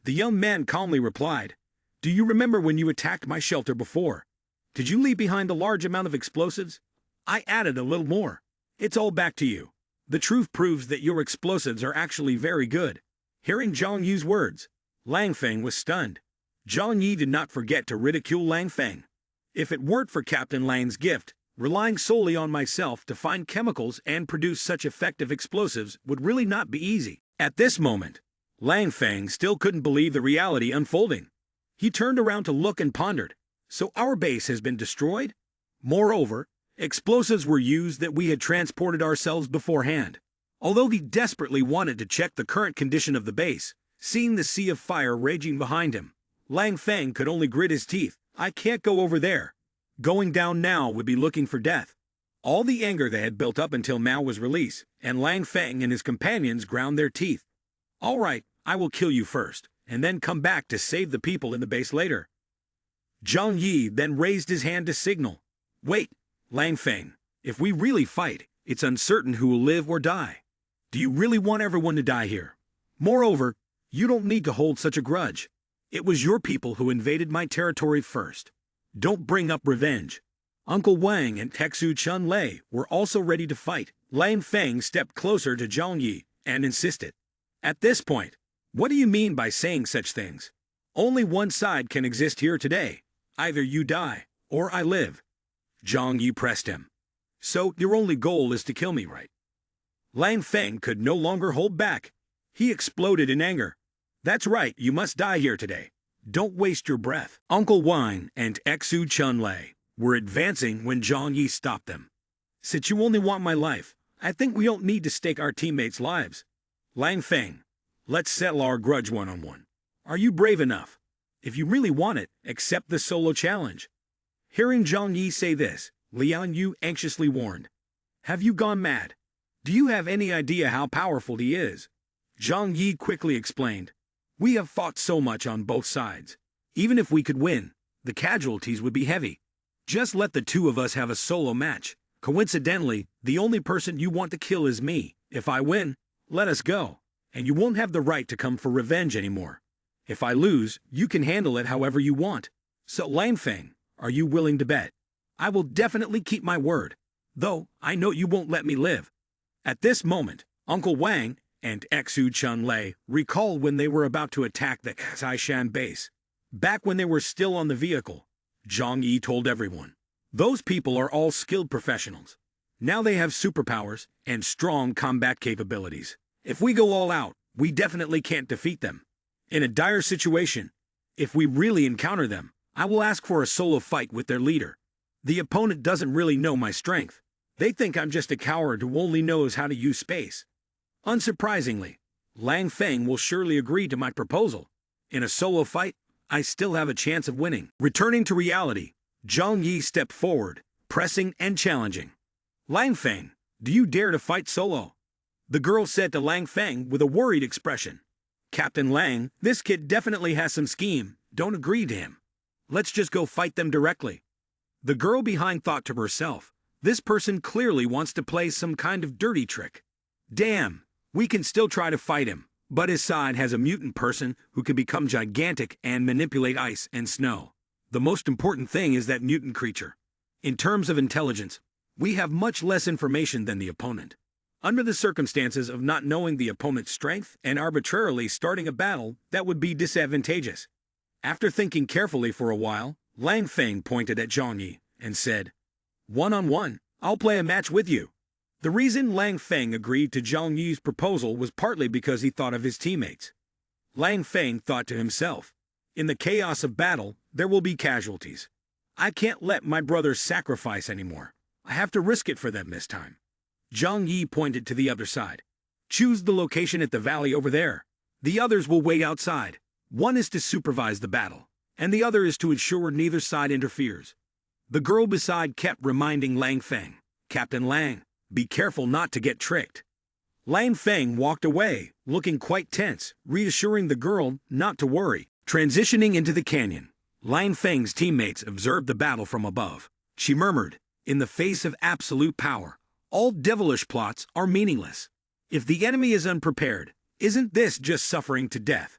The young man calmly replied, "Do you remember when you attacked my shelter before? Did you leave behind a large amount of explosives? I added a little more. It's all back to you. The truth proves that your explosives are actually very good." Hearing Zhang Yi's words, Lang Feng was stunned. Zhang Yi did not forget to ridicule Lang Feng. If it weren't for Captain Lang's gift, relying solely on myself to find chemicals and produce such effective explosives would really not be easy. At this moment, Lang Feng still couldn't believe the reality unfolding. He turned around to look and pondered. So our base has been destroyed? Moreover, explosives were used that we had transported ourselves beforehand. Although he desperately wanted to check the current condition of the base, seeing the sea of fire raging behind him, Lang Feng could only grit his teeth. I can't go over there. Going down now would be looking for death. All the anger they had built up until Mao was released, and Lang Feng and his companions ground their teeth. All right, I will kill you first, and then come back to save the people in the base later. Zhang Yi then raised his hand to signal. Wait, Lang Feng, if we really fight, it's uncertain who will live or die. Do you really want everyone to die here? Moreover, you don't need to hold such a grudge. It was your people who invaded my territory first. Don't bring up revenge. Uncle Wang and Texu Chun Lei were also ready to fight. Lang Feng stepped closer to Zhang Yi and insisted. At this point, what do you mean by saying such things? Only one side can exist here today. Either you die, or I live. Zhang Yi pressed him. So your only goal is to kill me, right? Lang Feng could no longer hold back. He exploded in anger. That's right, you must die here today. Don't waste your breath. Uncle Wang and Texu Chun Lei were advancing when Zhang Yi stopped them. Since you only want my life, I think we don't need to stake our teammates' lives. Lang Feng, let's settle our grudge one-on-one. Are you brave enough? If you really want it, accept the solo challenge. Hearing Zhang Yi say this, Lian Yu anxiously warned. Have you gone mad? Do you have any idea how powerful he is? Zhang Yi quickly explained. We have fought so much on both sides. Even if we could win, the casualties would be heavy. Just let the two of us have a solo match. Coincidentally, the only person you want to kill is me. If I win, let us go, and you won't have the right to come for revenge anymore. If I lose, you can handle it however you want. So Lang Feng, are you willing to bet? I will definitely keep my word, though I know you won't let me live. At this moment, Uncle Wang and Texu Chun Lei recalled when they were about to attack the Xishan base. Back when they were still on the vehicle, Zhang Yi told everyone, those people are all skilled professionals. Now they have superpowers and strong combat capabilities. If we go all out, we definitely can't defeat them. In a dire situation, if we really encounter them, I will ask for a solo fight with their leader. The opponent doesn't really know my strength. They think I'm just a coward who only knows how to use space. Unsurprisingly, Lang Feng will surely agree to my proposal. In a solo fight, I still have a chance of winning. Returning to reality, Zhang Yi stepped forward, pressing and challenging. Lang Feng, do you dare to fight solo? The girl said to Lang Feng with a worried expression. Captain Lang, this kid definitely has some scheme. Don't agree to him. Let's just go fight them directly. The girl behind thought to herself, this person clearly wants to play some kind of dirty trick. Damn, we can still try to fight him, but his side has a mutant person who can become gigantic and manipulate ice and snow. The most important thing is that mutant creature. In terms of intelligence, we have much less information than the opponent. Under the circumstances of not knowing the opponent's strength and arbitrarily starting a battle, that would be disadvantageous. After thinking carefully for a while, Lang Feng pointed at Zhang Yi and said, One-on-one, I'll play a match with you. The reason Lang Feng agreed to Zhang Yi's proposal was partly because he thought of his teammates. Lang Feng thought to himself, in the chaos of battle, there will be casualties. I can't let my brothers sacrifice anymore. I have to risk it for them this time. Zhang Yi pointed to the other side. Choose the location at the valley over there. The others will wait outside. One is to supervise the battle, and the other is to ensure neither side interferes. The girl beside kept reminding Lang Feng, Captain Lang, be careful not to get tricked. Lang Feng walked away, looking quite tense, reassuring the girl not to worry. Transitioning into the canyon, Lang Feng's teammates observed the battle from above. She murmured, in the face of absolute power, all devilish plots are meaningless. If the enemy is unprepared, isn't this just suffering to death?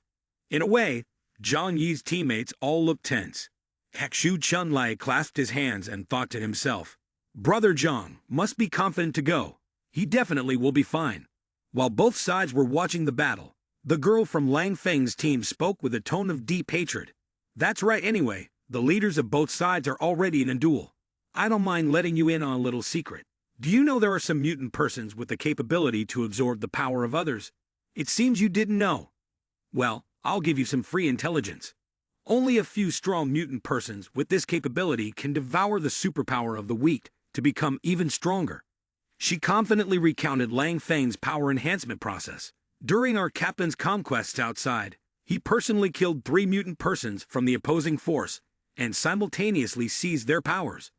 In a way, Zhang Yi's teammates all looked tense. Texu Chun Lei clasped his hands and thought to himself, Brother Zhang must be confident to go. He definitely will be fine. While both sides were watching the battle, the girl from Lang Feng's team spoke with a tone of deep hatred. That's right anyway, The leaders of both sides are already in a duel. I don't mind letting you in on a little secret. Do you know there are some mutant persons with the capability to absorb the power of others? It seems you didn't know. Well, I'll give you some free intelligence. Only a few strong mutant persons with this capability can devour the superpower of the weak to become even stronger. She confidently recounted Lang Feng's power enhancement process. During our captain's conquests outside, he personally killed 3 mutant persons from the opposing force and simultaneously seized their powers.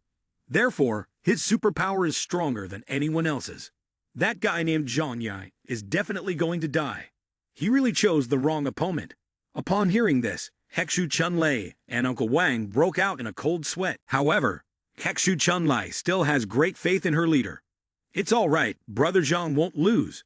Therefore, his superpower is stronger than anyone else's. That guy named Zhang Yi is definitely going to die. He really chose the wrong opponent. Upon hearing this, Hekshu Chunlei and Uncle Wang broke out in a cold sweat. However, Hekshu Chunlei still has great faith in her leader. It's all right, Brother Zhang won't lose.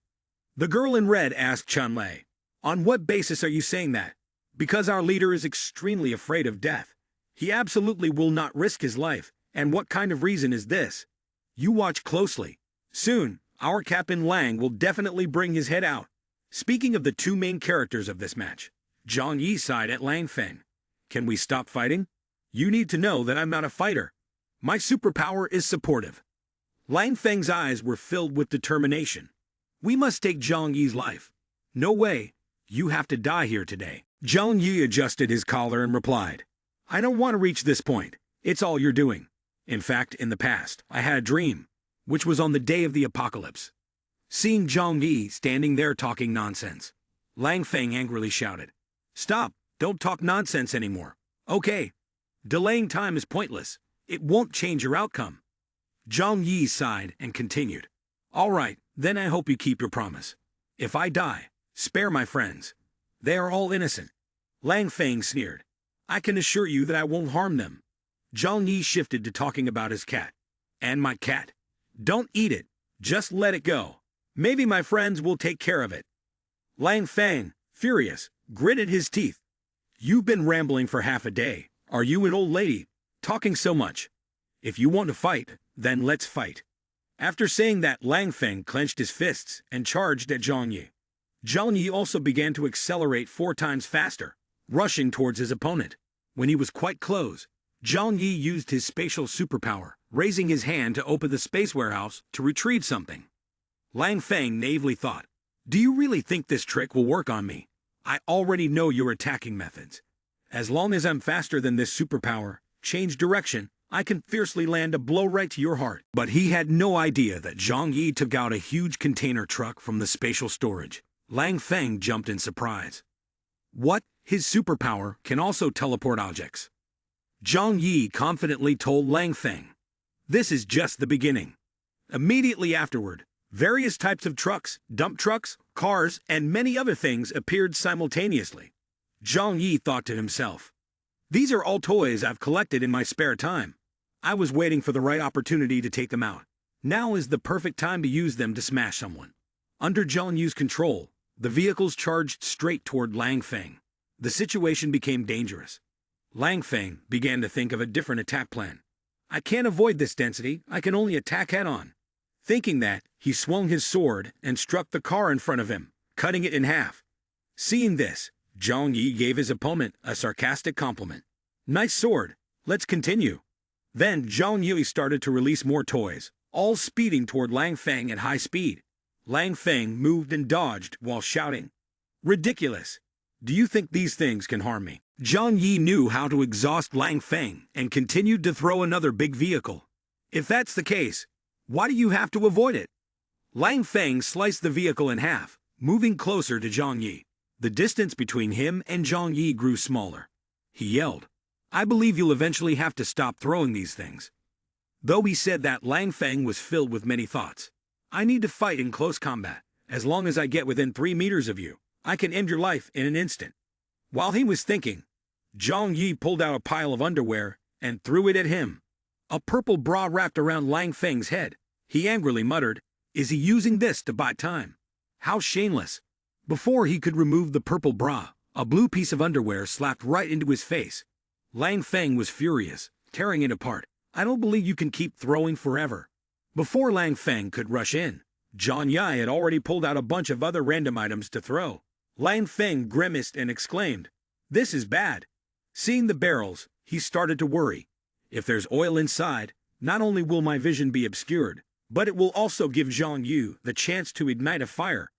The girl in red asked Chunlei, "On what basis are you saying that?" "Because our leader is extremely afraid of death. He absolutely will not risk his life. And what kind of reason is this? You watch closely. Soon, our Captain Lang will definitely bring his head out." Speaking of the 2 main characters of this match, Zhang Yi sighed at Lang Feng. "Can we stop fighting? You need to know that I'm not a fighter. My superpower is supportive." Lang Feng's eyes were filled with determination. "We must take Zhang Yi's life. No way. You have to die here today." Zhang Yi adjusted his collar and replied, "I don't want to reach this point. It's all you're doing. In fact, in the past, I had a dream, which was on the day of the apocalypse." Seeing Zhang Yi standing there talking nonsense, Lang Feng angrily shouted, "Stop, don't talk nonsense anymore. Okay. Delaying time is pointless. It won't change your outcome." Zhang Yi sighed and continued, "All right, then I hope you keep your promise. If I die, spare my friends. They are all innocent." Lang Feng sneered, "I can assure you that I won't harm them." Zhang Yi shifted to talking about his cat. "And my cat? Don't eat it. Just let it go. Maybe my friends will take care of it." Lang Feng, furious, gritted his teeth. "You've been rambling for half a day. Are you an old lady, talking so much? If you want to fight, then let's fight." After saying that, Lang Feng clenched his fists and charged at Zhang Yi. Zhang Yi also began to accelerate 4 times faster, rushing towards his opponent. When he was quite close, Zhang Yi used his spatial superpower, raising his hand to open the space warehouse to retrieve something. Lang Feng naively thought, "Do you really think this trick will work on me? I already know your attacking methods. As long as I'm faster than this superpower, change direction, I can fiercely land a blow right to your heart." But he had no idea that Zhang Yi took out a huge container truck from the spatial storage. Lang Feng jumped in surprise. What? His superpower can also teleport objects. Zhang Yi confidently told Lang Feng, "This is just the beginning." Immediately afterward, various types of trucks, dump trucks, cars, and many other things appeared simultaneously. Zhang Yi thought to himself, "These are all toys I've collected in my spare time. I was waiting for the right opportunity to take them out. Now is the perfect time to use them to smash someone." Under Zhang Yi's control, the vehicles charged straight toward Lang Feng. The situation became dangerous. Lang Feng began to think of a different attack plan. "I can't avoid this density, I can only attack head-on." Thinking that, he swung his sword and struck the car in front of him, cutting it in half. Seeing this, Zhang Yi gave his opponent a sarcastic compliment. "Nice sword, let's continue." Then Zhang Yi started to release more toys, all speeding toward Lang Feng at high speed. Lang Feng moved and dodged while shouting, "Ridiculous! Do you think these things can harm me?" Zhang Yi knew how to exhaust Lang Feng and continued to throw another big vehicle. "If that's the case, why do you have to avoid it?" Lang Feng sliced the vehicle in half, moving closer to Zhang Yi. The distance between him and Zhang Yi grew smaller. He yelled, "I believe you'll eventually have to stop throwing these things." Though he said that, Lang Feng was filled with many thoughts. "I need to fight in close combat. As long as I get within 3 meters of you, I can end your life in an instant." While he was thinking, Zhang Yi pulled out a pile of underwear and threw it at him. A purple bra wrapped around Lang Feng's head. He angrily muttered, "Is he using this to buy time? How shameless!" Before he could remove the purple bra, a blue piece of underwear slapped right into his face. Lang Feng was furious, tearing it apart. "I don't believe you can keep throwing forever." Before Lang Feng could rush in, Zhang Yi had already pulled out a bunch of other random items to throw. Lang Feng grimaced and exclaimed, "This is bad." Seeing the barrels, he started to worry. If there's oil inside, not only will my vision be obscured, but it will also give Zhang Yu the chance to ignite a fire.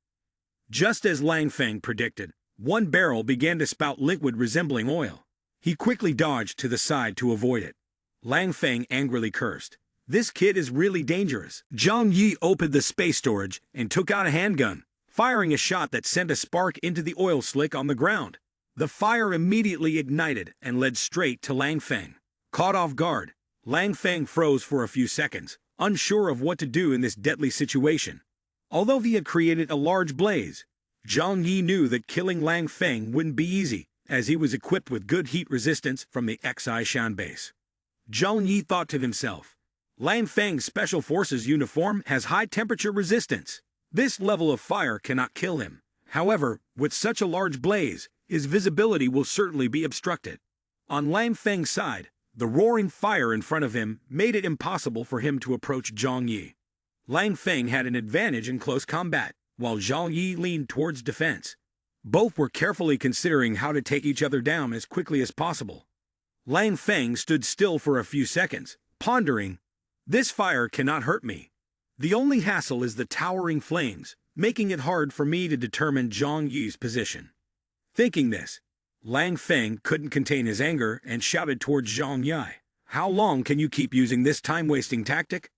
Just as Lang Feng predicted, one barrel began to spout liquid resembling oil. He quickly dodged to the side to avoid it. Lang Feng angrily cursed. This kid is really dangerous. Zhang Yi opened the space storage and took out a handgun, firing a shot that sent a spark into the oil slick on the ground. The fire immediately ignited and led straight to Lang Feng. Caught off guard, Lang Feng froze for a few seconds, unsure of what to do in this deadly situation. Although he had created a large blaze, Zhang Yi knew that killing Lang Feng wouldn't be easy, as he was equipped with good heat resistance from the Xishan base. Zhang Yi thought to himself, Lang Feng's Special Forces uniform has high temperature resistance. This level of fire cannot kill him. However, with such a large blaze, his visibility will certainly be obstructed. On Lang Feng's side, the roaring fire in front of him made it impossible for him to approach Zhang Yi. Lang Feng had an advantage in close combat, while Zhang Yi leaned towards defense. Both were carefully considering how to take each other down as quickly as possible. Lang Feng stood still for a few seconds, pondering, this fire cannot hurt me. The only hassle is the towering flames, making it hard for me to determine Zhang Yi's position. Thinking this, Lang Feng couldn't contain his anger and shouted towards Zhang Yi. How long can you keep using this time-wasting tactic?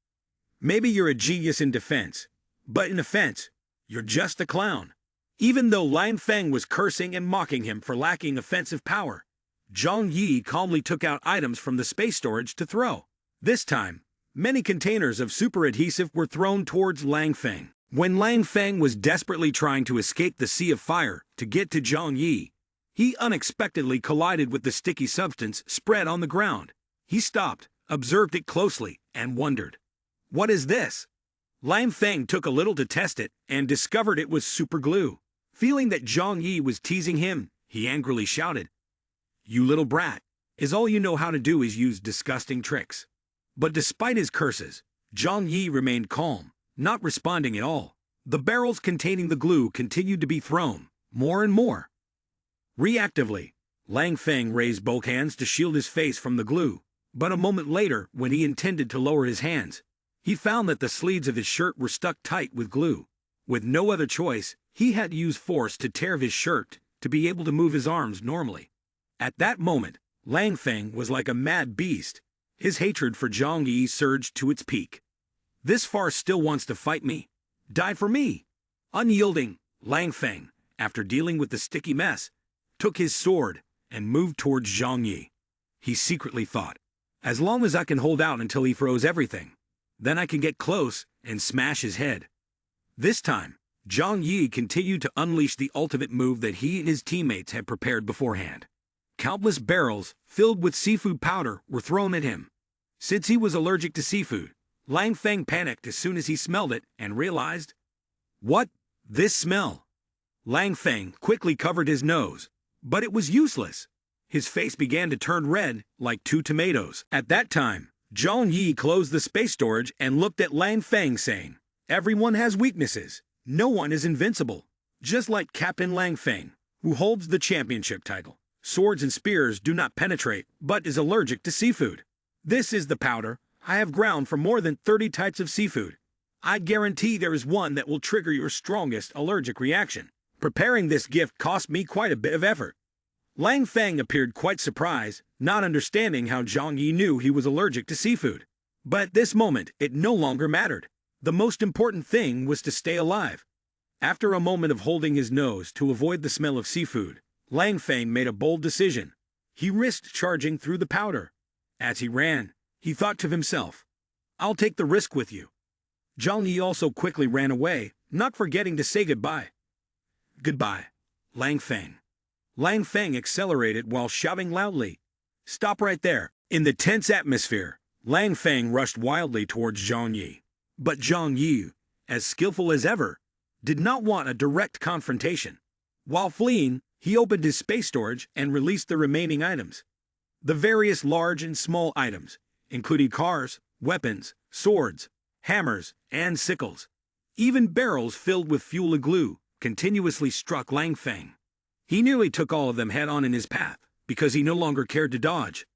Maybe you're a genius in defense, but in offense, you're just a clown. Even though Lang Feng was cursing and mocking him for lacking offensive power, Zhang Yi calmly took out items from the space storage to throw. This time, many containers of super adhesive were thrown towards Lang Feng. When Lang Feng was desperately trying to escape the sea of fire to get to Zhang Yi, he unexpectedly collided with the sticky substance spread on the ground. He stopped, observed it closely, and wondered, what is this? Lang Feng took a little to test it and discovered it was super glue. Feeling that Zhang Yi was teasing him, he angrily shouted, you little brat, is all you know how to do is use disgusting tricks. But despite his curses, Zhang Yi remained calm, not responding at all. The barrels containing the glue continued to be thrown, more and more. Reactively, Lang Feng raised both hands to shield his face from the glue, but a moment later, when he intended to lower his hands, he found that the sleeves of his shirt were stuck tight with glue. With no other choice, he had to use force to tear his shirt to be able to move his arms normally. At that moment, Lang Feng was like a mad beast. His hatred for Zhang Yi surged to its peak. This farce still wants to fight me. Die for me. Unyielding, Lang Feng, after dealing with the sticky mess, took his sword and moved towards Zhang Yi. He secretly thought, as long as I can hold out until he throws everything, then I can get close and smash his head. This time, Zhang Yi continued to unleash the ultimate move that he and his teammates had prepared beforehand. Countless barrels filled with seafood powder were thrown at him. Since he was allergic to seafood, Lang Feng panicked as soon as he smelled it and realized, what? This smell? Lang Feng quickly covered his nose, but it was useless. His face began to turn red like 2 tomatoes. At that time, Zhang Yi closed the space storage and looked at Lang Feng saying, everyone has weaknesses. No one is invincible. Just like Captain Lang Feng, who holds the championship title. Swords and spears do not penetrate, but is allergic to seafood. This is the powder I have ground for more than 30 types of seafood. I guarantee there is one that will trigger your strongest allergic reaction. Preparing this gift cost me quite a bit of effort. Lang Feng appeared quite surprised, not understanding how Zhang Yi knew he was allergic to seafood. But at this moment, it no longer mattered. The most important thing was to stay alive. After a moment of holding his nose to avoid the smell of seafood, Lang Feng made a bold decision. He risked charging through the powder. As he ran, he thought to himself, I'll take the risk with you. Zhang Yi also quickly ran away, not forgetting to say goodbye. Goodbye, Lang Feng. Lang Feng accelerated while shouting loudly, stop right there. In the tense atmosphere, Lang Feng rushed wildly towards Zhang Yi. But Zhang Yi, as skillful as ever, did not want a direct confrontation. While fleeing, he opened his space storage and released the remaining items. The various large and small items, including cars, weapons, swords, hammers, and sickles. Even barrels filled with fuel and glue continuously struck Lang Feng. He nearly took all of them head-on in his path, because he no longer cared to dodge.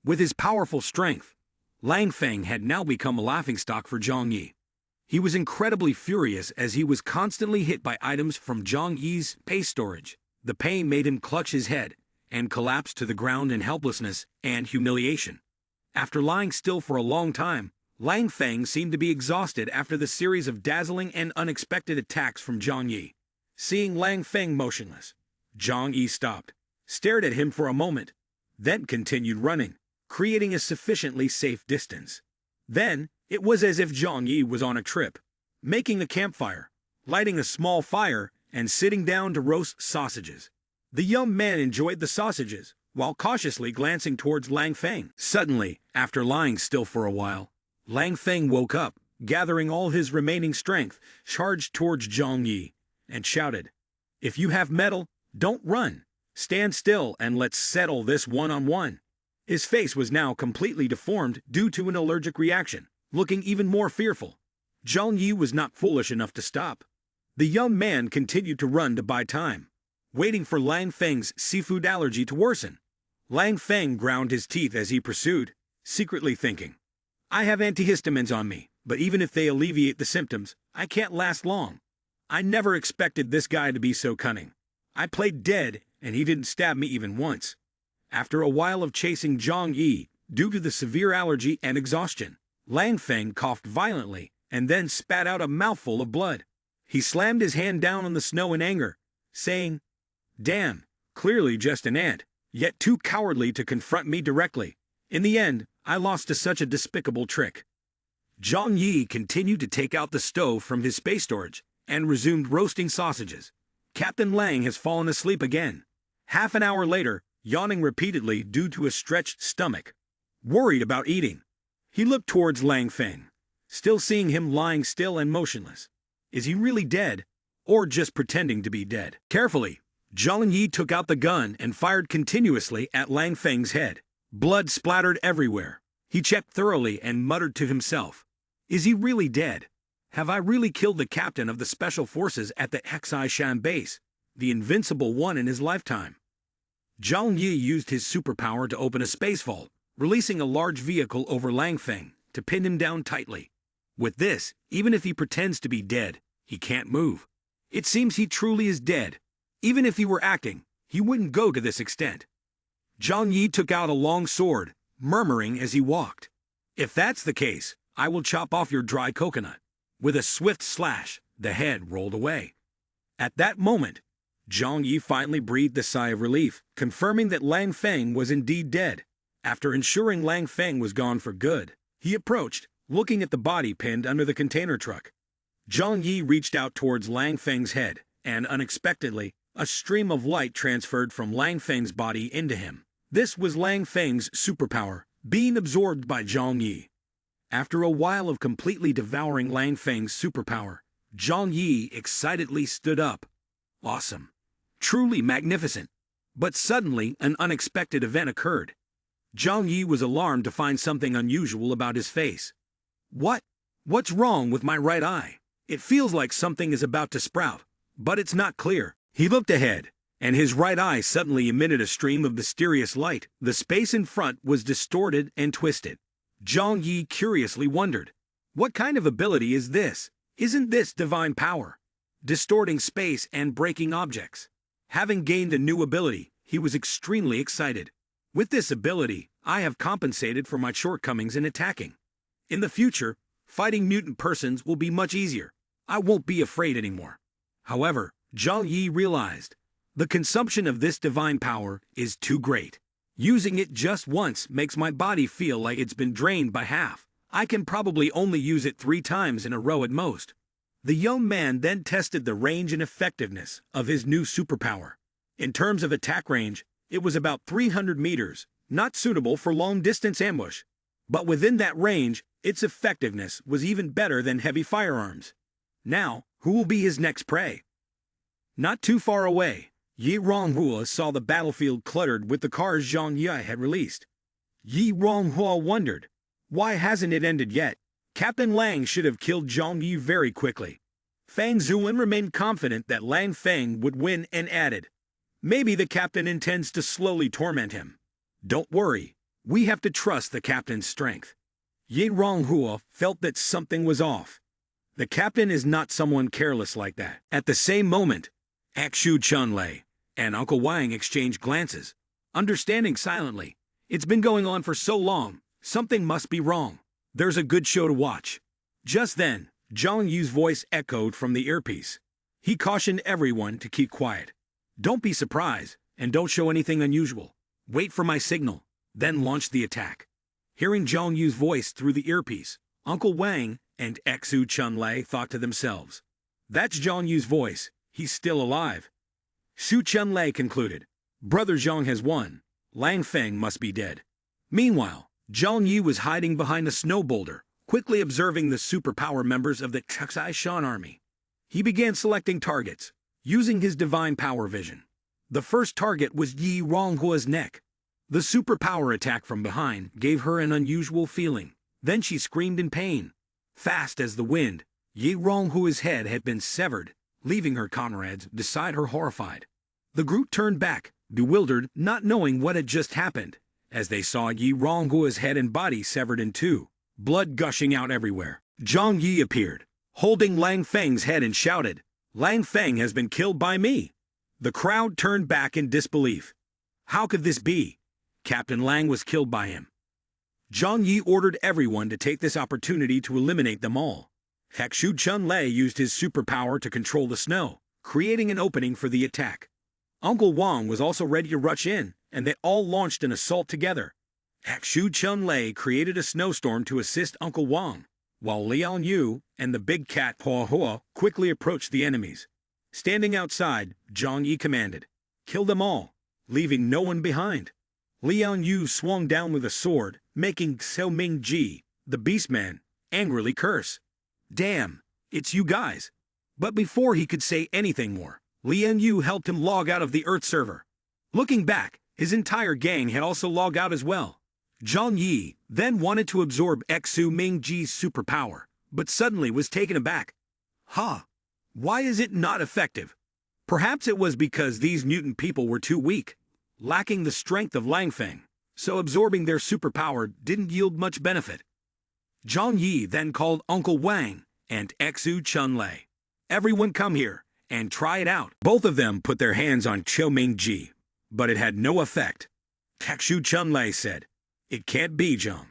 With his powerful strength, Lang Feng had now become a laughingstock for Zhang Yi. He was incredibly furious as he was constantly hit by items from Zhang Yi's space storage. The pain made him clutch his head and collapse to the ground in helplessness and humiliation. After lying still for a long time, Lang Feng seemed to be exhausted after the series of dazzling and unexpected attacks from Zhang Yi. Seeing Lang Feng motionless, Zhang Yi stopped, stared at him for a moment, then continued running, creating a sufficiently safe distance. Then, it was as if Zhang Yi was on a trip, making a campfire, lighting a small fire, and sitting down to roast sausages. The young man enjoyed the sausages, while cautiously glancing towards Lang Feng. Suddenly, after lying still for a while, Lang Feng woke up, gathering all his remaining strength, charged towards Zhang Yi, and shouted, "If you have mettle, don't run. Stand still and let's settle this one-on-one." His face was now completely deformed due to an allergic reaction, looking even more fearful. Zhang Yi was not foolish enough to stop. The young man continued to run to buy time, waiting for Lang Feng's seafood allergy to worsen. Lang Feng ground his teeth as he pursued, secretly thinking, "I have antihistamines on me, but even if they alleviate the symptoms, I can't last long. I never expected this guy to be so cunning. I played dead, and he didn't stab me even once." After a while of chasing Zhang Yi, due to the severe allergy and exhaustion, Lang Feng coughed violently and then spat out a mouthful of blood. He slammed his hand down on the snow in anger, saying, "Damn, clearly just an ant, yet too cowardly to confront me directly. In the end, I lost to such a despicable trick." Zhang Yi continued to take out the stove from his space storage and resumed roasting sausages. Captain Lang has fallen asleep again. Half an hour later, yawning repeatedly due to a stretched stomach. Worried about eating, he looked towards Lang Feng, still seeing him lying still and motionless. Is he really dead, or just pretending to be dead? Carefully, Zhang Yi took out the gun and fired continuously at Lang Feng's head. Blood splattered everywhere. He checked thoroughly and muttered to himself, "Is he really dead? Have I really killed the captain of the special forces at the Xishan base, the invincible one in his lifetime?" Zhang Yi used his superpower to open a space vault, releasing a large vehicle over Lang Feng to pin him down tightly. With this, even if he pretends to be dead, he can't move. It seems he truly is dead. Even if he were acting, he wouldn't go to this extent. Zhang Yi took out a long sword, murmuring as he walked, "If that's the case, I will chop off your dry coconut." With a swift slash, the head rolled away. At that moment, Zhang Yi finally breathed a sigh of relief, confirming that Lang Feng was indeed dead. After ensuring Lang Feng was gone for good, he approached, looking at the body pinned under the container truck. Zhang Yi reached out towards Lang Feng's head, and unexpectedly, a stream of light transferred from Lang Feng's body into him. This was Lang Feng's superpower, being absorbed by Zhang Yi. After a while of completely devouring Lang Feng's superpower, Zhang Yi excitedly stood up. Awesome. Truly magnificent. But suddenly, an unexpected event occurred. Zhang Yi was alarmed to find something unusual about his face. What's wrong with my right eye? It feels like something is about to sprout, but it's not clear. He looked ahead, and his right eye suddenly emitted a stream of mysterious light. The space in front was distorted and twisted. Zhang Yi curiously wondered, what kind of ability is this? Isn't this divine power? Distorting space and breaking objects. Having gained a new ability, he was extremely excited. With this ability, I have compensated for my shortcomings in attacking. In the future, fighting mutant persons will be much easier. I won't be afraid anymore. However, Zhang Yi realized, the consumption of this divine power is too great. Using it just once makes my body feel like it's been drained by half. I can probably only use it 3 times in a row at most. The young man then tested the range and effectiveness of his new superpower. In terms of attack range, it was about 300 meters, not suitable for long-distance ambush. But within that range, its effectiveness was even better than heavy firearms. Now, who will be his next prey? Not too far away, Yi Ronghua saw the battlefield cluttered with the cars Zhang Yi had released. Yi Ronghua wondered, why hasn't it ended yet? Captain Lang should have killed Zhang Yi very quickly. Fang Zuan remained confident that Lang Feng would win and added, maybe the captain intends to slowly torment him. Don't worry, We have to trust the captain's strength. Ye Ronghua felt that something was off. The captain is not someone careless like that. At the same moment, Akshu Chunlei and Uncle Wang exchanged glances, understanding silently. It's been going on for so long, something must be wrong. There's a good show to watch. Just then, Zhang Yu's voice echoed from the earpiece. He cautioned everyone to keep quiet. Don't be surprised, and don't show anything unusual. Wait for my signal, then launch the attack. Hearing Zhang Yu's voice through the earpiece, Uncle Wang and Xu Chunlei thought to themselves, "That's Zhang Yu's voice, he's still alive." Su Chunlei concluded, "Brother Zhang has won, Lang Feng must be dead." Meanwhile, Zhang Yu was hiding behind a snow boulder, quickly observing the superpower members of the Kaksai Shan army. He began selecting targets, using his divine power vision. The first target was Yi Ronghua's neck. The superpower attack from behind gave her an unusual feeling. Then she screamed in pain. Fast as the wind, Yi Ronghua's head had been severed, leaving her comrades beside her horrified. The group turned back, bewildered, not knowing what had just happened, as they saw Yi Ronghua's head and body severed in two, blood gushing out everywhere. Zhang Yi appeared, holding Lang Feng's head, and shouted, "Lang Feng has been killed by me!" The crowd turned back in disbelief. How could this be? Captain Lang was killed by him. Zhang Yi ordered everyone to take this opportunity to eliminate them all. Hakshu Chunlei used his superpower to control the snow, creating an opening for the attack. Uncle Wang was also ready to rush in, and they all launched an assault together. Hakshu Chunlei created a snowstorm to assist Uncle Wang, while Liang Yu and the big cat Hua Hua quickly approached the enemies. Standing outside, Zhang Yi commanded, "Kill them all, leaving no one behind." Liang Yu swung down with a sword, making Xiao Mingji, the beastman, angrily curse. "Damn, it's you guys." But before he could say anything more, Liang Yu helped him log out of the Earth server. Looking back, his entire gang had also logged out as well. Zhang Yi then wanted to absorb Xu Mingji's superpower, but suddenly was taken aback. Why is it not effective? Perhaps it was because these mutant people were too weak, lacking the strength of Lang Feng, so absorbing their superpower didn't yield much benefit. Zhang Yi then called Uncle Wang and Xu Chunlei. "Everyone come here and try it out." Both of them put their hands on Qiu Mingji, but it had no effect. Xu Chunlei said, "It can't be, Zhang.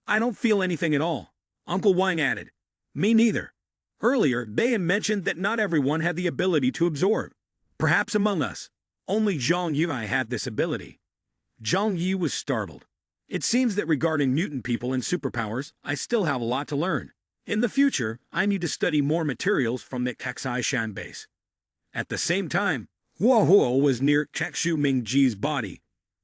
I don't feel anything at all." Uncle Wang added, "Me neither. Earlier, they had mentioned that not everyone had the ability to absorb. Perhaps among us, only Zhang Yu had this ability." Zhang Yi was startled. "It seems that regarding mutant people and superpowers, I still have a lot to learn. In the future, I need to study more materials from the Kaksai Shan base." At the same time, Hua Hua was near Chakshu Mingji's body,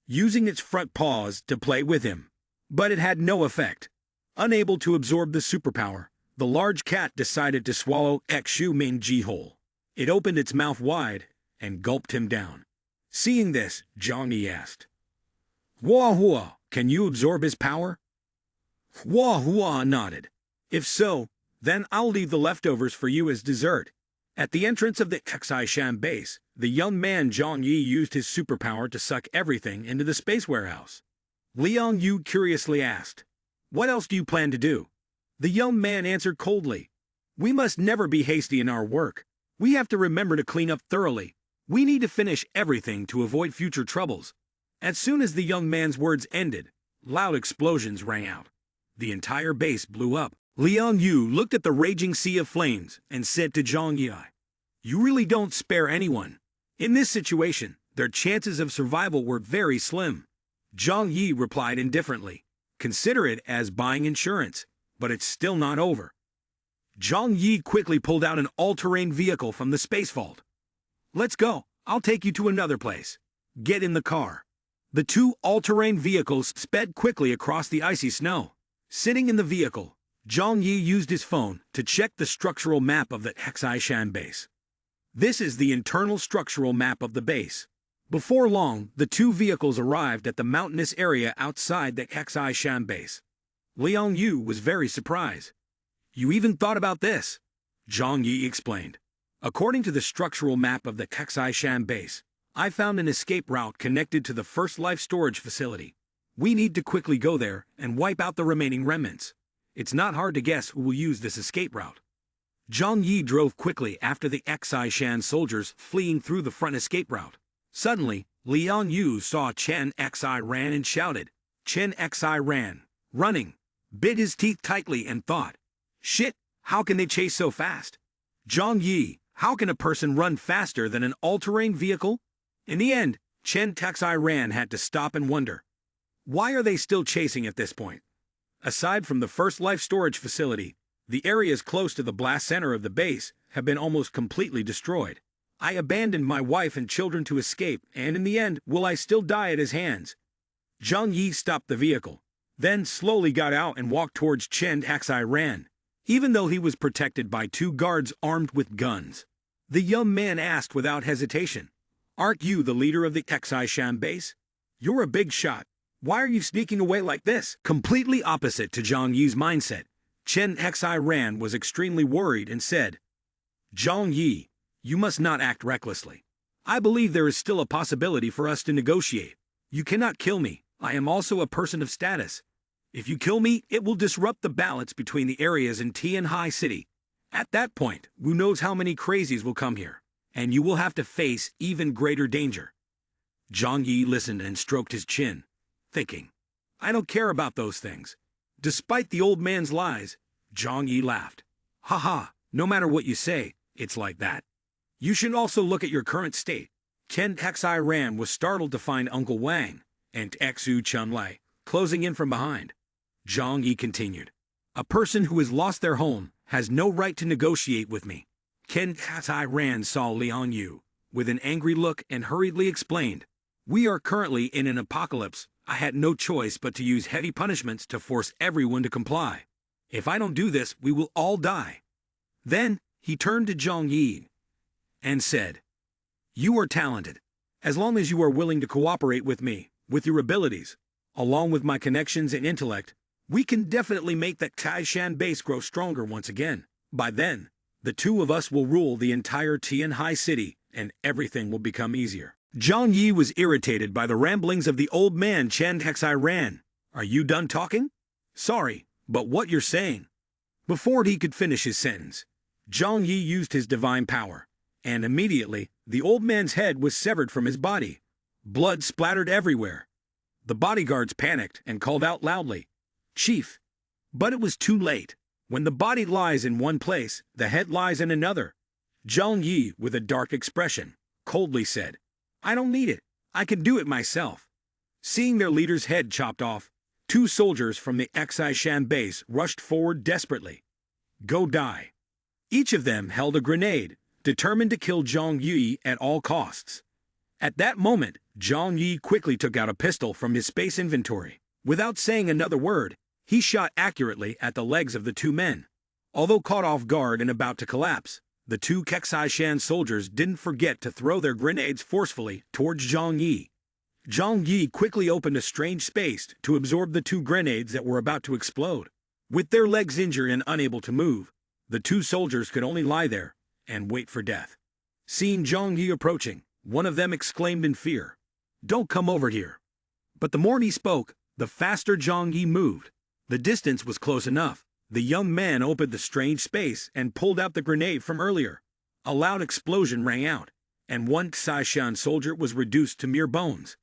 using its front paws to play with him. But it had no effect. Unable to absorb the superpower, the large cat decided to swallow Xu Mingji whole. It opened its mouth wide and gulped him down. Seeing this, Zhang Yi asked, "Hua Hua, can you absorb his power?" Hua Hua nodded. "If so, then I'll leave the leftovers for you as dessert." At the entrance of the Kaksai Shan base, the young man Zhang Yi used his superpower to suck everything into the space warehouse. Liang Yu curiously asked, "What else do you plan to do?" The young man answered coldly, "We must never be hasty in our work. We have to remember to clean up thoroughly. We need to finish everything to avoid future troubles." As soon as the young man's words ended, loud explosions rang out. The entire base blew up. Liang Yu looked at the raging sea of flames and said to Zhang Yi, "You really don't spare anyone. In this situation, their chances of survival were very slim." Zhang Yi replied indifferently, "Consider it as buying insurance, but it's still not over." Zhang Yi quickly pulled out an all-terrain vehicle from the space vault. "Let's go, I'll take you to another place. Get in the car." The two all-terrain vehicles sped quickly across the icy snow. Sitting in the vehicle, Zhang Yi used his phone to check the structural map of the Kaksai Shan base. This is the internal structural map of the base. Before long, the two vehicles arrived at the mountainous area outside the Kaksai Shan base. Liang Yu was very surprised. "You even thought about this?" Zhang Yi explained. "According to the structural map of the Kaksai Shan base, I found an escape route connected to the first life storage facility. We need to quickly go there and wipe out the remaining remnants. It's not hard to guess who will use this escape route. Zhang Yi drove quickly after the Xishan soldiers fleeing through the front escape route. Suddenly, Liang Yu saw Chen Xi ran and shouted. Chen Xi ran, running, bit his teeth tightly and thought, "Shit, how can they chase so fast? Zhang Yi, how can a person run faster than an all-terrain vehicle?" In the end, Chen Xi ran had to stop and wonder, why are they still chasing at this point? Aside from the first life storage facility, the areas close to the blast center of the base have been almost completely destroyed. I abandoned my wife and children to escape, and in the end, will I still die at his hands? Zhang Yi stopped the vehicle, then slowly got out and walked towards Chen Xi ran, even though he was protected by 2 guards armed with guns. The young man asked without hesitation, "Aren't you the leader of the Xishan base? You're a big shot. Why are you sneaking away like this?" Completely opposite to Zhang Yi's mindset, Chen Xi ran was extremely worried and said, "Zhang Yi, you must not act recklessly. I believe there is still a possibility for us to negotiate. You cannot kill me. I am also a person of status. If you kill me, it will disrupt the balance between the areas in Tianhai City. At that point, who knows how many crazies will come here, and you will have to face even greater danger." Zhang Yi listened and stroked his chin, thinking, "I don't care about those things." Despite the old man's lies, Zhang Yi laughed. "Haha, no matter what you say, it's like that. You should also look at your current state." Chen Xi ran was startled to find Uncle Wang and Xu Chunlei closing in from behind. Zhang Yi continued, "A person who has lost their home has no right to negotiate with me." Chen Xi ran saw Liang Yu with an angry look and hurriedly explained, "We are currently in an apocalypse. I had no choice but to use heavy punishments to force everyone to comply. If I don't do this, we will all die." Then he turned to Zhang Yi and said, "You are talented. As long as you are willing to cooperate with me, with your abilities, along with my connections and intellect, we can definitely make that Taishan base grow stronger once again. By then, the 2 of us will rule the entire Tianhai City, and everything will become easier." Zhang Yi was irritated by the ramblings of the old man Chen Xi ran. "Are you done talking? Sorry, but what you're saying." Before he could finish his sentence, Zhang Yi used his divine power, and immediately, the old man's head was severed from his body. Blood splattered everywhere. The bodyguards panicked and called out loudly, "Chief!" But it was too late. When the body lies in one place, the head lies in another. Zhang Yi, with a dark expression, coldly said, "I don't need it. I can do it myself." Seeing their leader's head chopped off, 2 soldiers from the Xishan base rushed forward desperately. "Go die." Each of them held a grenade, determined to kill Zhang Yi at all costs. At that moment, Zhang Yi quickly took out a pistol from his space inventory. Without saying another word, he shot accurately at the legs of the 2 men. Although caught off guard and about to collapse, the 2 Xishan soldiers didn't forget to throw their grenades forcefully towards Zhang Yi. Zhang Yi quickly opened a strange space to absorb the 2 grenades that were about to explode. With their legs injured and unable to move, the 2 soldiers could only lie there and wait for death. Seeing Zhang Yi approaching, one of them exclaimed in fear, "Don't come over here." But the more he spoke, the faster Zhang Yi moved. The distance was close enough. The young man opened the strange space and pulled out the grenade from earlier. A loud explosion rang out, and one Xishan soldier was reduced to mere bones.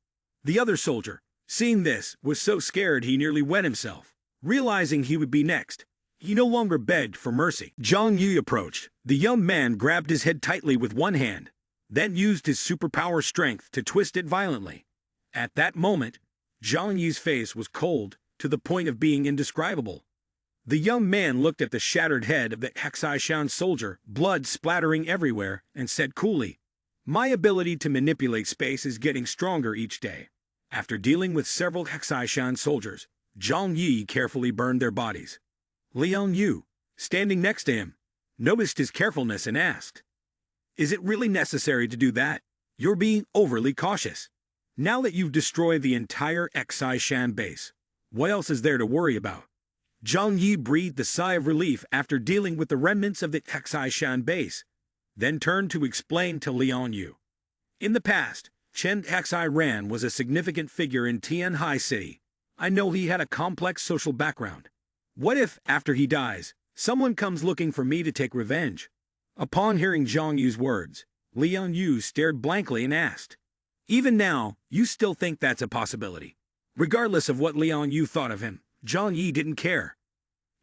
The other soldier, seeing this, was so scared he nearly wet himself. Realizing he would be next, he no longer begged for mercy. Zhang Yi approached. The young man grabbed his head tightly with one hand, then used his superpower strength to twist it violently. At that moment, Zhang Yi's face was cold to the point of being indescribable. The young man looked at the shattered head of the Xishan soldier, blood splattering everywhere, and said coolly, "My ability to manipulate space is getting stronger each day." After dealing with several Xishan soldiers, Zhang Yi carefully burned their bodies. Liang Yu, standing next to him, noticed his carefulness and asked, "Is it really necessary to do that? You're being overly cautious. Now that you've destroyed the entire Xishan base, what else is there to worry about?" Zhang Yi breathed a sigh of relief after dealing with the remnants of the Xishan base, then turned to explain to Liang Yu. In the past, Chen Xi ran was a significant figure in Tianhai City, I know he had a complex social background. What if, after he dies, someone comes looking for me to take revenge? Upon hearing Zhang Yu's words, Liang Yu stared blankly and asked, "Even now, you still think that's a possibility?" Regardless of what Liang Yu thought of him, Zhang Yi didn't care.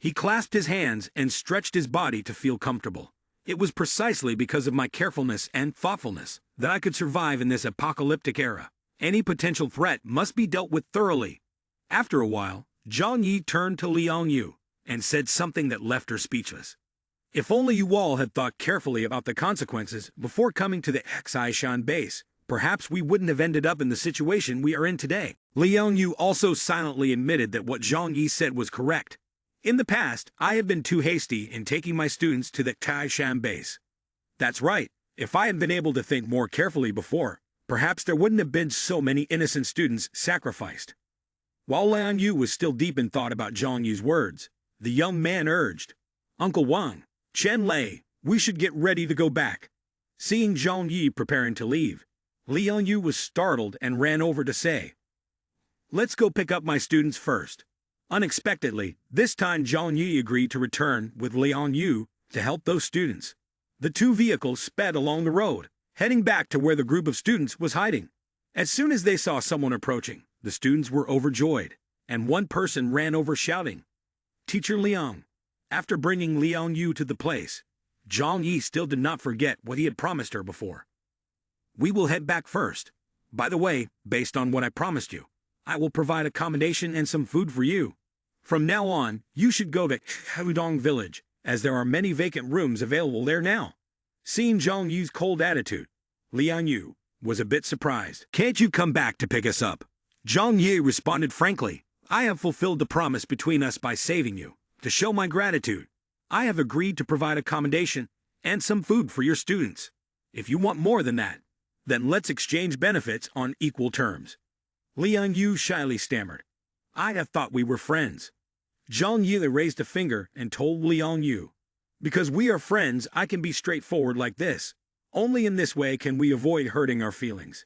He clasped his hands and stretched his body to feel comfortable. It was precisely because of my carefulness and thoughtfulness that I could survive in this apocalyptic era. Any potential threat must be dealt with thoroughly. After a while, Zhang Yi turned to Liang Yu and said something that left her speechless. If only you all had thought carefully about the consequences before coming to the Xishan base, perhaps we wouldn't have ended up in the situation we are in today. Liang Yu also silently admitted that what Zhang Yi said was correct. In the past, I have been too hasty in taking my students to the Xishan base. That's right. If I had been able to think more carefully before, perhaps there wouldn't have been so many innocent students sacrificed. While Liang Yu was still deep in thought about Zhang Yu's words, the young man urged, "Uncle Wang, Chen Lei, we should get ready to go back." Seeing Zhang Yi preparing to leave, Liang Yu was startled and ran over to say, "Let's go pick up my students first." Unexpectedly, this time Zhang Yi agreed to return with Liang Yu to help those students. The two vehicles sped along the road, heading back to where the group of students was hiding. As soon as they saw someone approaching, the students were overjoyed, and one person ran over shouting, "Teacher Liang." After bringing Liang Yu to the place, Zhang Yi still did not forget what he had promised her before. "We will head back first. By the way, based on what I promised you, I will provide accommodation and some food for you. From now on, you should go to Hudong village, as there are many vacant rooms available there now." Seeing Zhang Yu's cold attitude, Liang Yu was a bit surprised. "Can't you come back to pick us up?" Zhang Yi responded frankly, "I have fulfilled the promise between us by saving you. To show my gratitude, I have agreed to provide accommodation and some food for your students. If you want more than that, then let's exchange benefits on equal terms." Liang Yu shyly stammered, "I have thought we were friends." Zhang Yi raised a finger and told Liang Yu, "Because we are friends, I can be straightforward like this. Only in this way can we avoid hurting our feelings."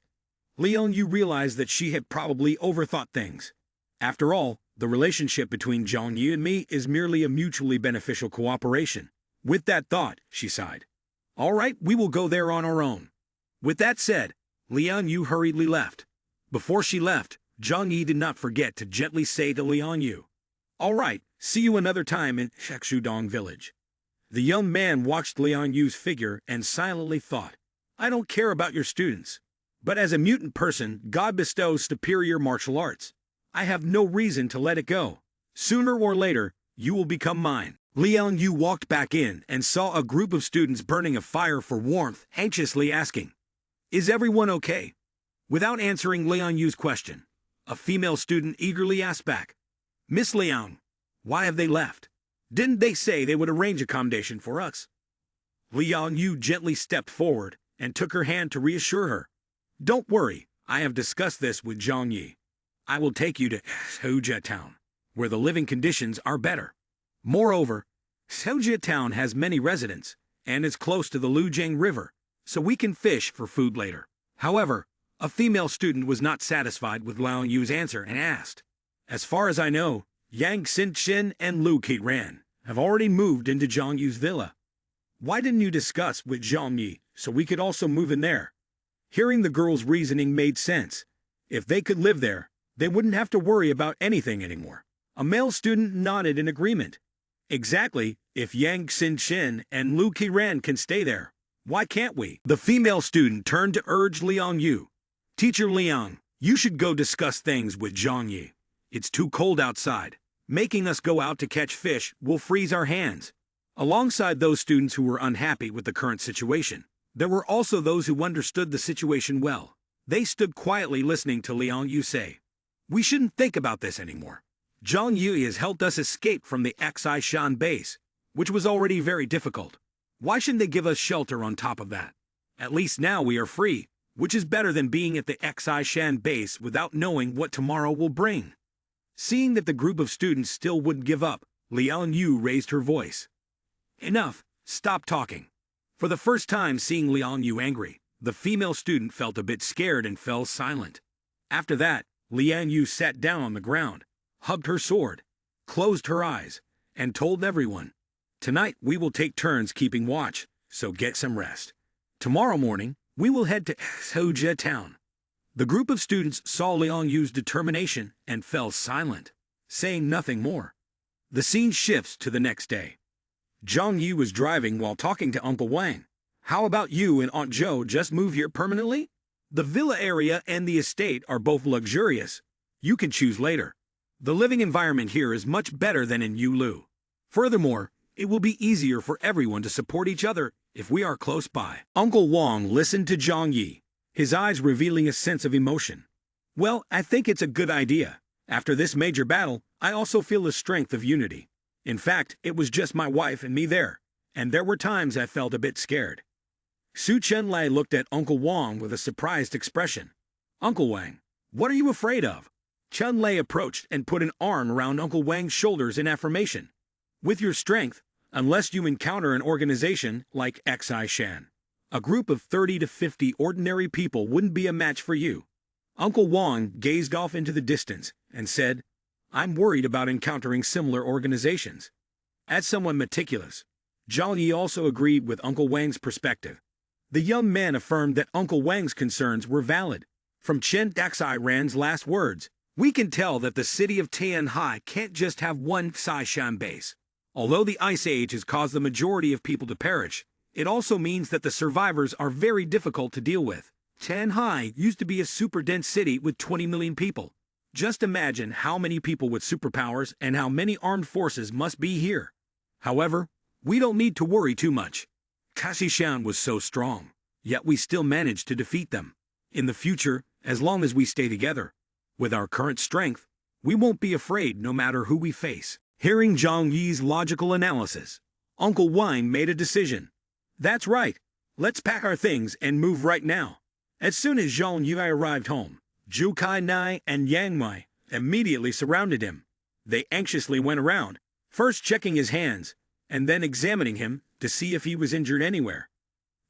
Liang Yu realized that she had probably overthought things. After all, the relationship between Zhang Yi and me is merely a mutually beneficial cooperation. With that thought, she sighed. "All right, we will go there on our own." With that said, Liang Yu hurriedly left. Before she left, Zhang Yi did not forget to gently say to Liang Yu, "All right, see you another time in Shudong village." The young man watched Liang Yu's figure and silently thought, "I don't care about your students. But as a mutant person, God bestows superior martial arts. I have no reason to let it go. Sooner or later, you will become mine." Liang Yu walked back in and saw a group of students burning a fire for warmth, anxiously asking, "Is everyone okay?" Without answering Liang Yu's question, a female student eagerly asked back, "Miss Liang, why have they left? Didn't they say they would arrange accommodation for us?" Liang Yu gently stepped forward and took her hand to reassure her. "Don't worry, I have discussed this with Zhang Yi. I will take you to Soujia town, where the living conditions are better. Moreover, Soujia town has many residents, and is close to the Lujiang River, so we can fish for food later." However, a female student was not satisfied with Liang Yu's answer and asked, "As far as I know, Yang Xinchen and Lu Qiran have already moved into Zhang Yu's villa. Why didn't you discuss with Zhang Yi so we could also move in there?" Hearing the girl's reasoning made sense. If they could live there, they wouldn't have to worry about anything anymore. A male student nodded in agreement. "Exactly, if Yang Xinchen and Lu Qiran can stay there, why can't we?" The female student turned to urge Liang Yu, "Teacher Liang, you should go discuss things with Zhang Yi. It's too cold outside. Making us go out to catch fish will freeze our hands." Alongside those students who were unhappy with the current situation, there were also those who understood the situation well. They stood quietly listening to Liang Yu say, "We shouldn't think about this anymore. Zhang Yi has helped us escape from the Xishan base, which was already very difficult. Why shouldn't they give us shelter on top of that? At least now we are free, which is better than being at the Xishan base without knowing what tomorrow will bring." Seeing that the group of students still wouldn't give up, Liang Yu raised her voice. "Enough, stop talking." For the first time seeing Liang Yu angry, the female student felt a bit scared and fell silent. After that, Liang Yu sat down on the ground, hugged her sword, closed her eyes, and told everyone, "Tonight we will take turns keeping watch, so get some rest. Tomorrow morning, we will head to Soja town." The group of students saw Liang Yu's determination and fell silent, saying nothing more. The scene shifts to the next day. Zhang Yi was driving while talking to Uncle Wang. "How about you and Aunt Zhou just move here permanently? The villa area and the estate are both luxurious. You can choose later. The living environment here is much better than in Yulu. Furthermore, it will be easier for everyone to support each other if we are close by." Uncle Wang listened to Zhang Yi, his eyes revealing a sense of emotion. "Well, I think it's a good idea. After this major battle, I also feel the strength of unity. In fact, it was just my wife and me there, and there were times I felt a bit scared." Su Chenlai looked at Uncle Wang with a surprised expression. "Uncle Wang, what are you afraid of?" Chenlai approached and put an arm around Uncle Wang's shoulders in affirmation. "With your strength, unless you encounter an organization like Xi Shan, a group of 30 to 50 ordinary people wouldn't be a match for you." Uncle Wang gazed off into the distance and said, "I'm worried about encountering similar organizations." As someone meticulous, Zhao Yi also agreed with Uncle Wang's perspective. The young man affirmed that Uncle Wang's concerns were valid. From Chen Daxai Ran's last words, we can tell that the city of Tianhai can't just have one Xishan base. Although the Ice Age has caused the majority of people to perish, it also means that the survivors are very difficult to deal with. Tianhai used to be a super dense city with 20 million people. Just imagine how many people with superpowers and how many armed forces must be here. However, we don't need to worry too much. Xishan was so strong, yet we still managed to defeat them. In the future, as long as we stay together, with our current strength, we won't be afraid no matter who we face. Hearing Zhang Yi's logical analysis, Uncle Wang made a decision. "That's right. Let's pack our things and move right now." As soon as Zhang Yi arrived home, Zhu Kai Nai and Yang Mai immediately surrounded him. They anxiously went around, first checking his hands, and then examining him to see if he was injured anywhere.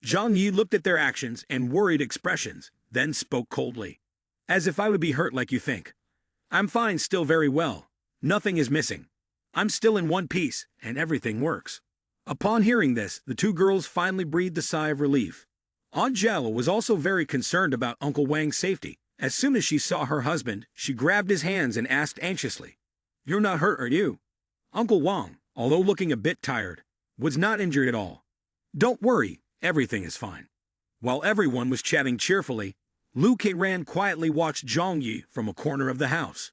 Zhang Yi looked at their actions and worried expressions, then spoke coldly. "As if I would be hurt like you think. I'm fine, still very well. Nothing is missing. I'm still in one piece, and everything works." Upon hearing this, the two girls finally breathed a sigh of relief. Aunt Zhao was also very concerned about Uncle Wang's safety. As soon as she saw her husband, she grabbed his hands and asked anxiously, "You're not hurt, are you?" Uncle Wang, although looking a bit tired, was not injured at all. "Don't worry, everything is fine." While everyone was chatting cheerfully, Lu Keiran quietly watched Zhang Yi from a corner of the house.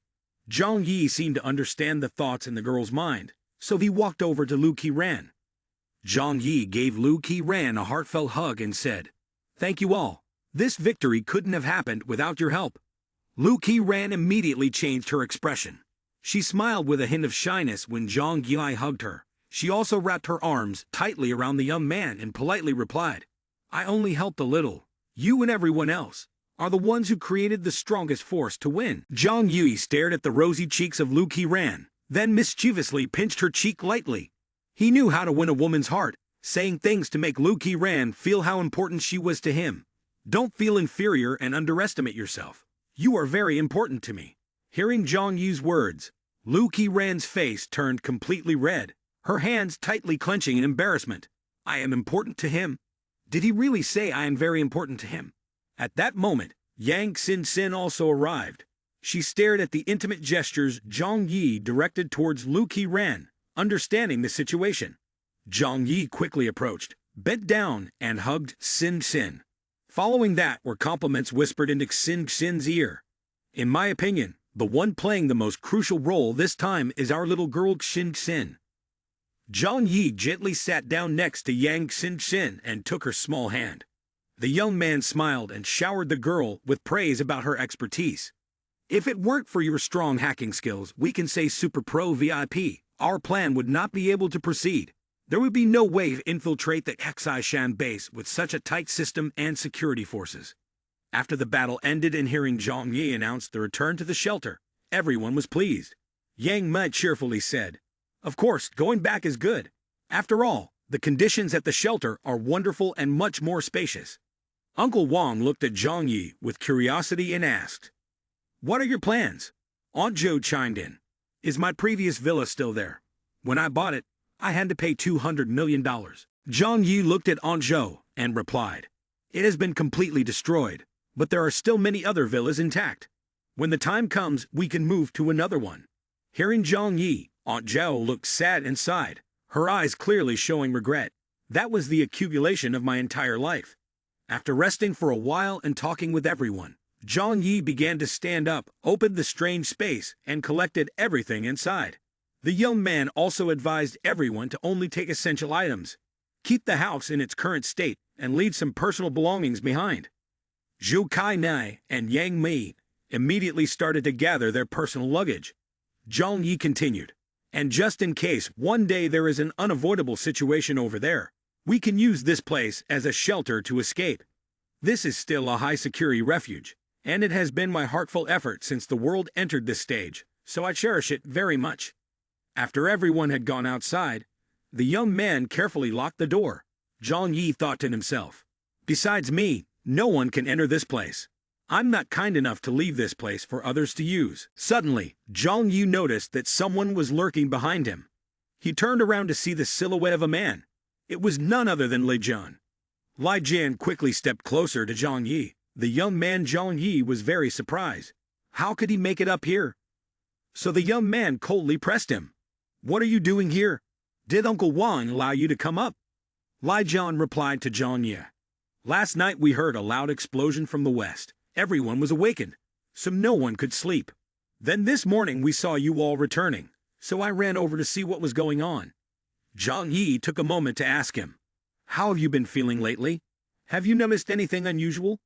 Zhang Yi seemed to understand the thoughts in the girl's mind, so he walked over to Lu Keiran. Zhang Yi gave Lu Keiran a heartfelt hug and said, "Thank you all. This victory couldn't have happened without your help." Lu Keiran immediately changed her expression. She smiled with a hint of shyness when Zhang Yi hugged her. She also wrapped her arms tightly around the young man and politely replied, "I only helped a little. You and everyone else are the ones who created the strongest force to win." Zhang Yi stared at the rosy cheeks of Lu Keiran, then mischievously pinched her cheek lightly. He knew how to win a woman's heart, saying things to make Lu Keiran feel how important she was to him. "Don't feel inferior and underestimate yourself. You are very important to me." Hearing Zhang Yi's words, Lu Keiran's face turned completely red, her hands tightly clenching in embarrassment. "I am important to him? Did he really say I am very important to him?" At that moment, Yang Xin also arrived. She stared at the intimate gestures Zhang Yi directed towards Lu Keiran, understanding the situation. Zhang Yi quickly approached, bent down, and hugged Xin. Following that were compliments whispered into Xin's ear. "In my opinion, the one playing the most crucial role this time is our little girl Xin." Zhang Yi gently sat down next to Yang Xin and took her small hand. The young man smiled and showered the girl with praise about her expertise. "If it weren't for your strong hacking skills, we can say Super Pro VIP, our plan would not be able to proceed. There would be no way to infiltrate the Xishan base with such a tight system and security forces." After the battle ended and hearing Zhang Yi announce the return to the shelter, everyone was pleased. Yang Mai cheerfully said, "Of course, going back is good. After all, the conditions at the shelter are wonderful and much more spacious." Uncle Wang looked at Zhang Yi with curiosity and asked, "What are your plans?" Aunt Zhou chimed in, Is my previous villa still there? When I bought it, I had to pay $200 million. Zhang Yi looked at Anzhou and replied, "It has been completely destroyed, but there are still many other villas intact. When the time comes, we can move to another one." Hearing Zhang Yi, Aunt Zhao looked sad and sighed, her eyes clearly showing regret. That was the accumulation of my entire life. After resting for a while and talking with everyone, Zhang Yi began to stand up, opened the strange space, and collected everything inside. The young man also advised everyone to only take essential items, keep the house in its current state, and leave some personal belongings behind. Zhu Kai-nai and Yang Mi immediately started to gather their personal luggage. Zhang Yi continued, "And just in case one day there is an unavoidable situation over there, we can use this place as a shelter to escape. This is still a high-security refuge, and it has been my heartfelt effort since the world entered this stage, so I cherish it very much." After everyone had gone outside, the young man carefully locked the door. Zhang Yi thought to himself, "Besides me, no one can enter this place. I'm not kind enough to leave this place for others to use." Suddenly, Zhang Yi noticed that someone was lurking behind him. He turned around to see the silhouette of a man. It was none other than Li Jian. Li Jian quickly stepped closer to Zhang Yi. The young man Zhang Yi was very surprised. How could he make it up here? So the young man coldly pressed him. "What are you doing here? Did Uncle Wang allow you to come up?" Li Jian replied to Zhang Yi, "Last night we heard a loud explosion from the west. Everyone was awakened, so no one could sleep. Then this morning we saw you all returning, so I ran over to see what was going on." Zhang Yi took a moment to ask him, "How have you been feeling lately? Have you noticed anything unusual?"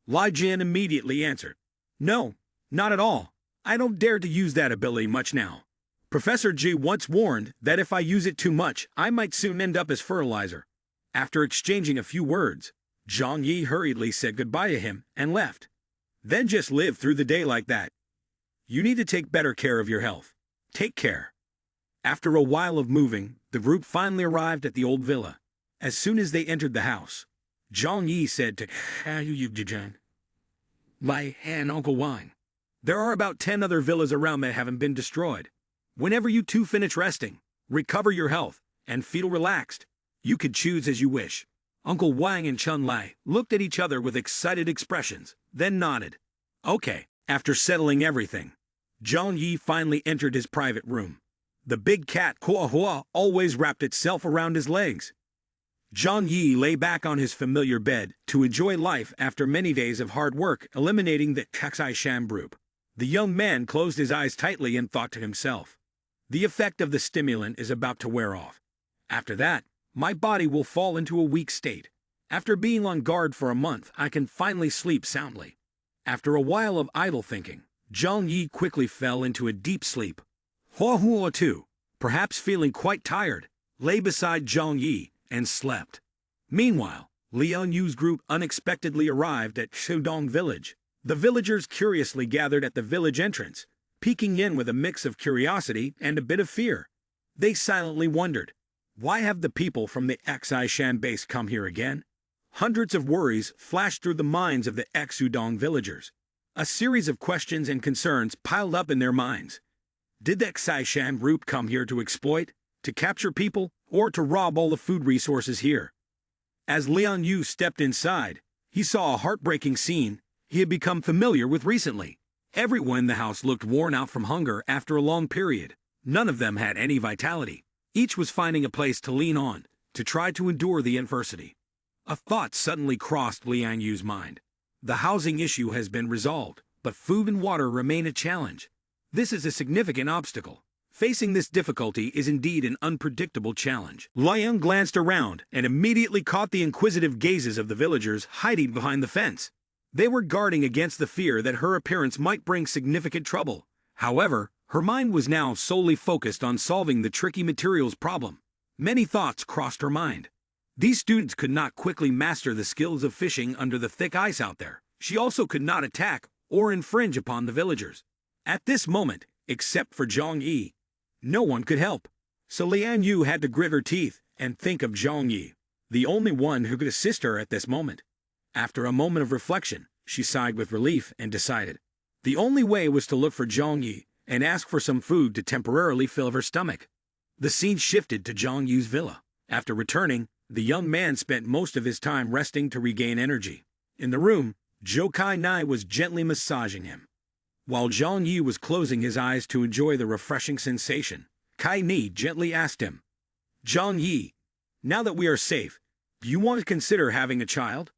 Li Jian immediately answered, "No, not at all. I don't dare to use that ability much now. Professor Ji once warned that if I use it too much, I might soon end up as fertilizer." After exchanging a few words, Zhang Yi hurriedly said goodbye to him and left. "Then just live through the day like that. You need to take better care of your health. Take care." After a while of moving, the group finally arrived at the old villa. As soon as they entered the house, Zhang Yi said to Zhang Li and Uncle Wang, "There are about 10 other villas around that haven't been destroyed. Whenever you two finish resting, recover your health, and feel relaxed, you could choose as you wish." Uncle Wang and Chun Lai looked at each other with excited expressions, then nodded. "Okay." After settling everything, Zhang Yi finally entered his private room. The big cat Hua Hua always wrapped itself around his legs. Zhang Yi lay back on his familiar bed to enjoy life after many days of hard work eliminating the Kaksai Sham group. The young man closed his eyes tightly and thought to himself, "The effect of the stimulant is about to wear off. After that, my body will fall into a weak state. After being on guard for a month, I can finally sleep soundly." After a while of idle thinking, Zhang Yi quickly fell into a deep sleep. Hua Hua too, perhaps feeling quite tired, lay beside Zhang Yi and slept. Meanwhile, Lian Yu's group unexpectedly arrived at Shudong village. The villagers curiously gathered at the village entrance, peeking in with a mix of curiosity and a bit of fear. They silently wondered, why have the people from the Xi Shan base come here again? Hundreds of worries flashed through the minds of the Xudong villagers. A series of questions and concerns piled up in their minds. Did the Xi Shan group come here to exploit, to capture people, or to rob all the food resources here? As Lian Yu stepped inside, he saw a heartbreaking scene he had become familiar with recently. Everyone in the house looked worn out from hunger after a long period. None of them had any vitality. Each was finding a place to lean on, to try to endure the adversity. A thought suddenly crossed Lian Yu's mind. The housing issue has been resolved, but food and water remain a challenge. This is a significant obstacle. Facing this difficulty is indeed an unpredictable challenge. Lian glanced around and immediately caught the inquisitive gazes of the villagers hiding behind the fence. They were guarding against the fear that her appearance might bring significant trouble. However, her mind was now solely focused on solving the tricky materials problem. Many thoughts crossed her mind. These students could not quickly master the skills of fishing under the thick ice out there. She also could not attack or infringe upon the villagers. At this moment, except for Zhang Yi, no one could help. So Lian Yu had to grit her teeth and think of Zhang Yi, the only one who could assist her at this moment. After a moment of reflection, she sighed with relief and decided the only way was to look for Zhang Yi and asked for some food to temporarily fill her stomach. The scene shifted to Zhang Yu's villa. After returning, the young man spent most of his time resting to regain energy. In the room, Zhou Kai Nai was gently massaging him. While Zhang Yu was closing his eyes to enjoy the refreshing sensation, Kai Ni gently asked him, "Zhang Yi, now that we are safe, do you want to consider having a child?"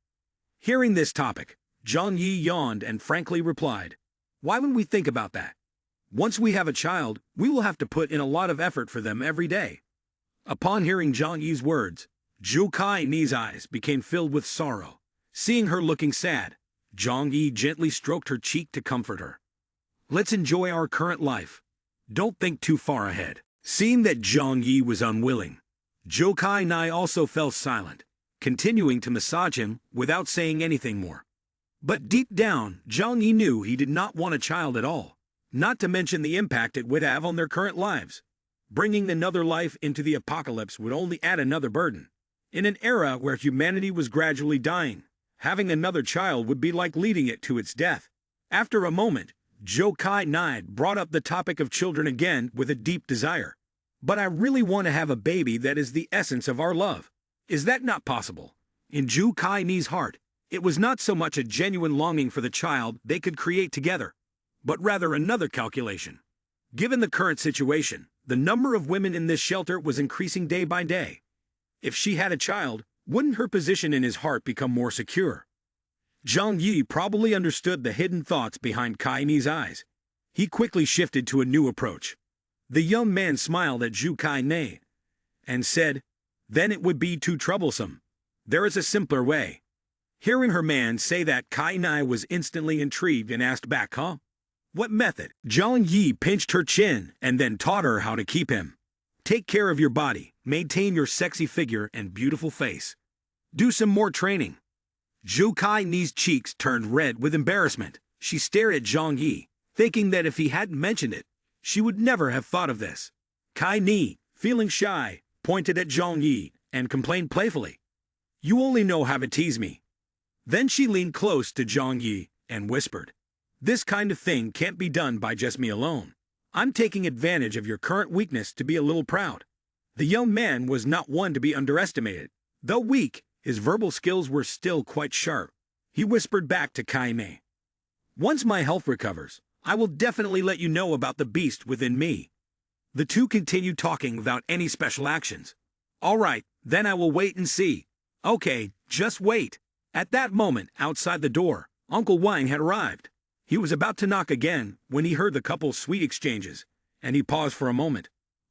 Hearing this topic, Zhang Yi yawned and frankly replied, "Why would we think about that? Once we have a child, we will have to put in a lot of effort for them every day." Upon hearing Zhang Yi's words, Zhou Kai Ni's eyes became filled with sorrow. Seeing her looking sad, Zhang Yi gently stroked her cheek to comfort her. "Let's enjoy our current life. Don't think too far ahead." Seeing that Zhang Yi was unwilling, Zhou Kai Ni also fell silent, continuing to massage him without saying anything more. But deep down, Zhang Yi knew he did not want a child at all, not to mention the impact it would have on their current lives. Bringing another life into the apocalypse would only add another burden. In an era where humanity was gradually dying, having another child would be like leading it to its death. After a moment, Zhou Kai Ni brought up the topic of children again with a deep desire. "But I really want to have a baby that is the essence of our love. Is that not possible?" In Zhou Kai Ni's heart, it was not so much a genuine longing for the child they could create together, but rather another calculation. Given the current situation, the number of women in this shelter was increasing day by day. If she had a child, wouldn't her position in his heart become more secure? Zhang Yi probably understood the hidden thoughts behind Kai Ni's eyes. He quickly shifted to a new approach. The young man smiled at Zhou Kai Ni and said, "Then it would be too troublesome. There is a simpler way." Hearing her man say that, Kai Ni was instantly intrigued and asked back, "Huh? What method?" Zhang Yi pinched her chin and then taught her how to keep him. "Take care of your body, maintain your sexy figure and beautiful face. Do some more training." Zhou Kai Ni's cheeks turned red with embarrassment. She stared at Zhang Yi, thinking that if he hadn't mentioned it, she would never have thought of this. Kai Ni, feeling shy, pointed at Zhang Yi and complained playfully, "You only know how to tease me." Then she leaned close to Zhang Yi and whispered, "This kind of thing can't be done by just me alone. I'm taking advantage of your current weakness to be a little proud." The young man was not one to be underestimated. Though weak, his verbal skills were still quite sharp. He whispered back to Kai Ni, "Once my health recovers, I will definitely let you know about the beast within me." The two continued talking without any special actions. "All right, then I will wait and see." "Okay, just wait." At that moment, outside the door, Uncle Wang had arrived. He was about to knock again when he heard the couple's sweet exchanges, and he paused for a moment.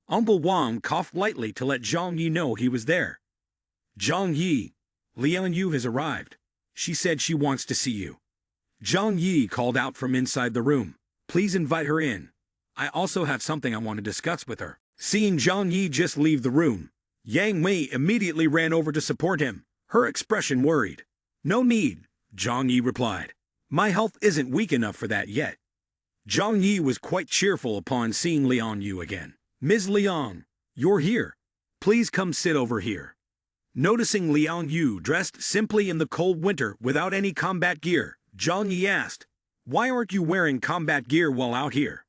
Uncle Wang coughed lightly to let Zhang Yi know he was there. "Zhang Yi, Lian Yu has arrived. She said she wants to see you." Zhang Yi called out from inside the room, "Please invite her in. I also have something I want to discuss with her." Seeing Zhang Yi just leave the room, Yang Mei immediately ran over to support him, her expression worried. "No need," Zhang Yi replied. "My health isn't weak enough for that yet." Zhang Yi was quite cheerful upon seeing Lian Yu again. "Ms. Liang, you're here. Please come sit over here." Noticing Lian Yu dressed simply in the cold winter without any combat gear, Zhang Yi asked, "Why aren't you wearing combat gear while out here?"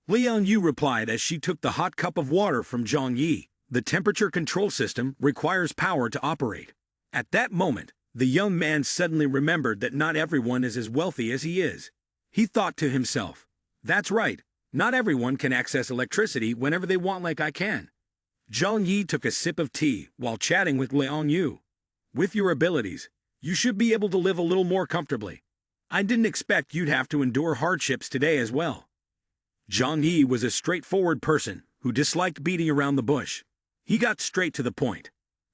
Lian Yu replied as she took the hot cup of water from Zhang Yi. The temperature control system requires power to operate. At that moment, the young man suddenly remembered that not everyone is as wealthy as he is. He thought to himself, "That's right, not everyone can access electricity whenever they want like I can." Zhang Yi took a sip of tea while chatting with Lian Yu. "With your abilities, you should be able to live a little more comfortably. I didn't expect you'd have to endure hardships today as well." Zhang Yi was a straightforward person who disliked beating around the bush. He got straight to the point.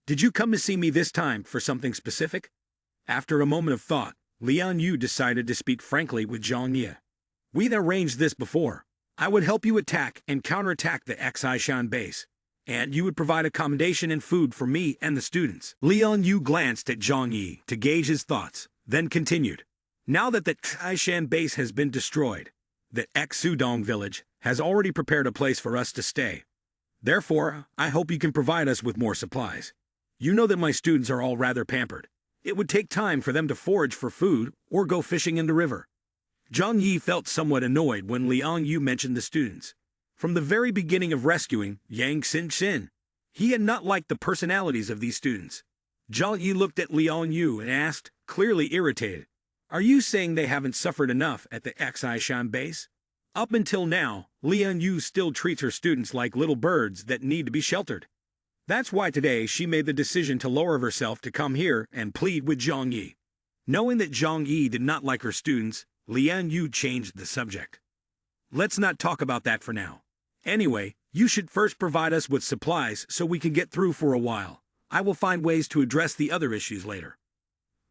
"Did you come to see me this time for something specific?" After a moment of thought, Lian Yu decided to speak frankly with Zhang Yi. "We'd arranged this before. I would help you attack and counterattack the Xishan base, and you would provide accommodation and food for me and the students." Lian Yu glanced at Zhang Yi to gauge his thoughts, then continued. "Now that the Xishan base has been destroyed, the Xudong village has already prepared a place for us to stay. Therefore, I hope you can provide us with more supplies. You know that my students are all rather pampered. It would take time for them to forage for food or go fishing in the river." Zhang Yi felt somewhat annoyed when Liang Yu mentioned the students. From the very beginning of rescuing Yang Xin, he had not liked the personalities of these students. Zhang Yi looked at Liang Yu and asked, clearly irritated, "Are you saying they haven't suffered enough at the Xishan base?" Up until now, Liang Yu still treats her students like little birds that need to be sheltered. That's why today she made the decision to lower herself to come here and plead with Zhang Yi. Knowing that Zhang Yi did not like her students, Liang Yu changed the subject. "Let's not talk about that for now. Anyway, you should first provide us with supplies so we can get through for a while. I will find ways to address the other issues later."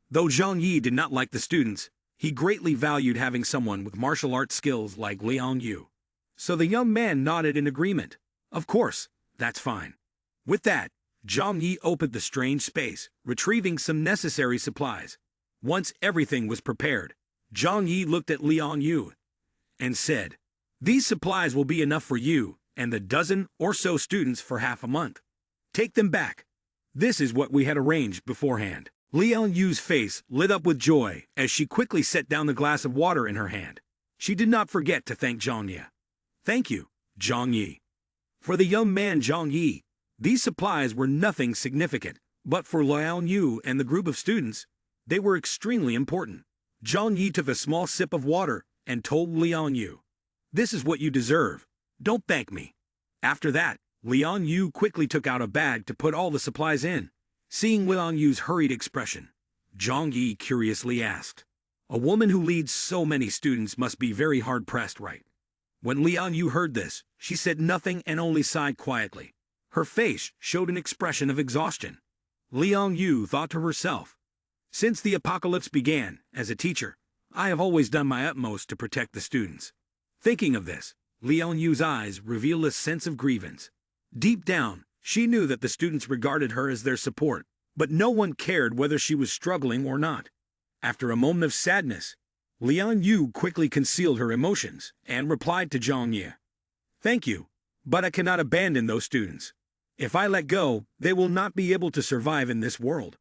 Though Zhang Yi did not like the students, he greatly valued having someone with martial arts skills like Liang Yu. So the young man nodded in agreement. "Of course, that's fine." With that, Zhang Yi opened the strange space, retrieving some necessary supplies. Once everything was prepared, Zhang Yi looked at Liang Yu and said, "These supplies will be enough for you and the dozen or so students for half a month. Take them back. This is what we had arranged beforehand." Liang Yu's face lit up with joy as she quickly set down the glass of water in her hand. She did not forget to thank Zhang Yi. "Thank you, Zhang Yi." For the young man Zhang Yi, these supplies were nothing significant, but for Liang Yu and the group of students, they were extremely important. Zhang Yi took a small sip of water and told Liang Yu, "This is what you deserve. Don't thank me." After that, Liang Yu quickly took out a bag to put all the supplies in. Seeing Liang Yu's hurried expression, Zhang Yi curiously asked, "A woman who leads so many students must be very hard-pressed, right?" When Liang Yu heard this, she said nothing and only sighed quietly. Her face showed an expression of exhaustion. Liang Yu thought to herself, "Since the apocalypse began, as a teacher, I have always done my utmost to protect the students." Thinking of this, Liang Yu's eyes revealed a sense of grievance. Deep down, she knew that the students regarded her as their support, but no one cared whether she was struggling or not. After a moment of sadness, Liang Yu quickly concealed her emotions and replied to Zhang Yi, "Thank you, but I cannot abandon those students. If I let go, they will not be able to survive in this world."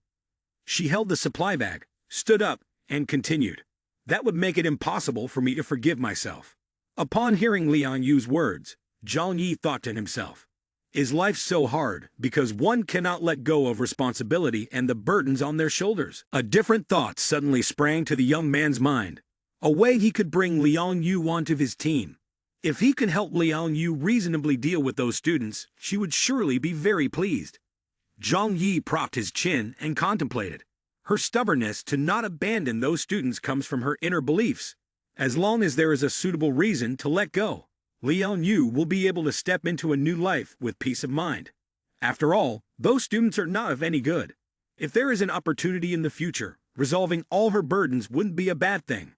She held the supply bag, stood up, and continued, "That would make it impossible for me to forgive myself." Upon hearing Liang Yu's words, Zhang Yi thought to himself, "Is life so hard because one cannot let go of responsibility and the burdens on their shoulders?" A different thought suddenly sprang to the young man's mind. A way he could bring Liang Yu onto his team. If he could help Liang Yu reasonably deal with those students, she would surely be very pleased. Zhang Yi propped his chin and contemplated. Her stubbornness to not abandon those students comes from her inner beliefs. As long as there is a suitable reason to let go, Liang Yu will be able to step into a new life with peace of mind. After all, those students are not of any good. If there is an opportunity in the future, resolving all her burdens wouldn't be a bad thing.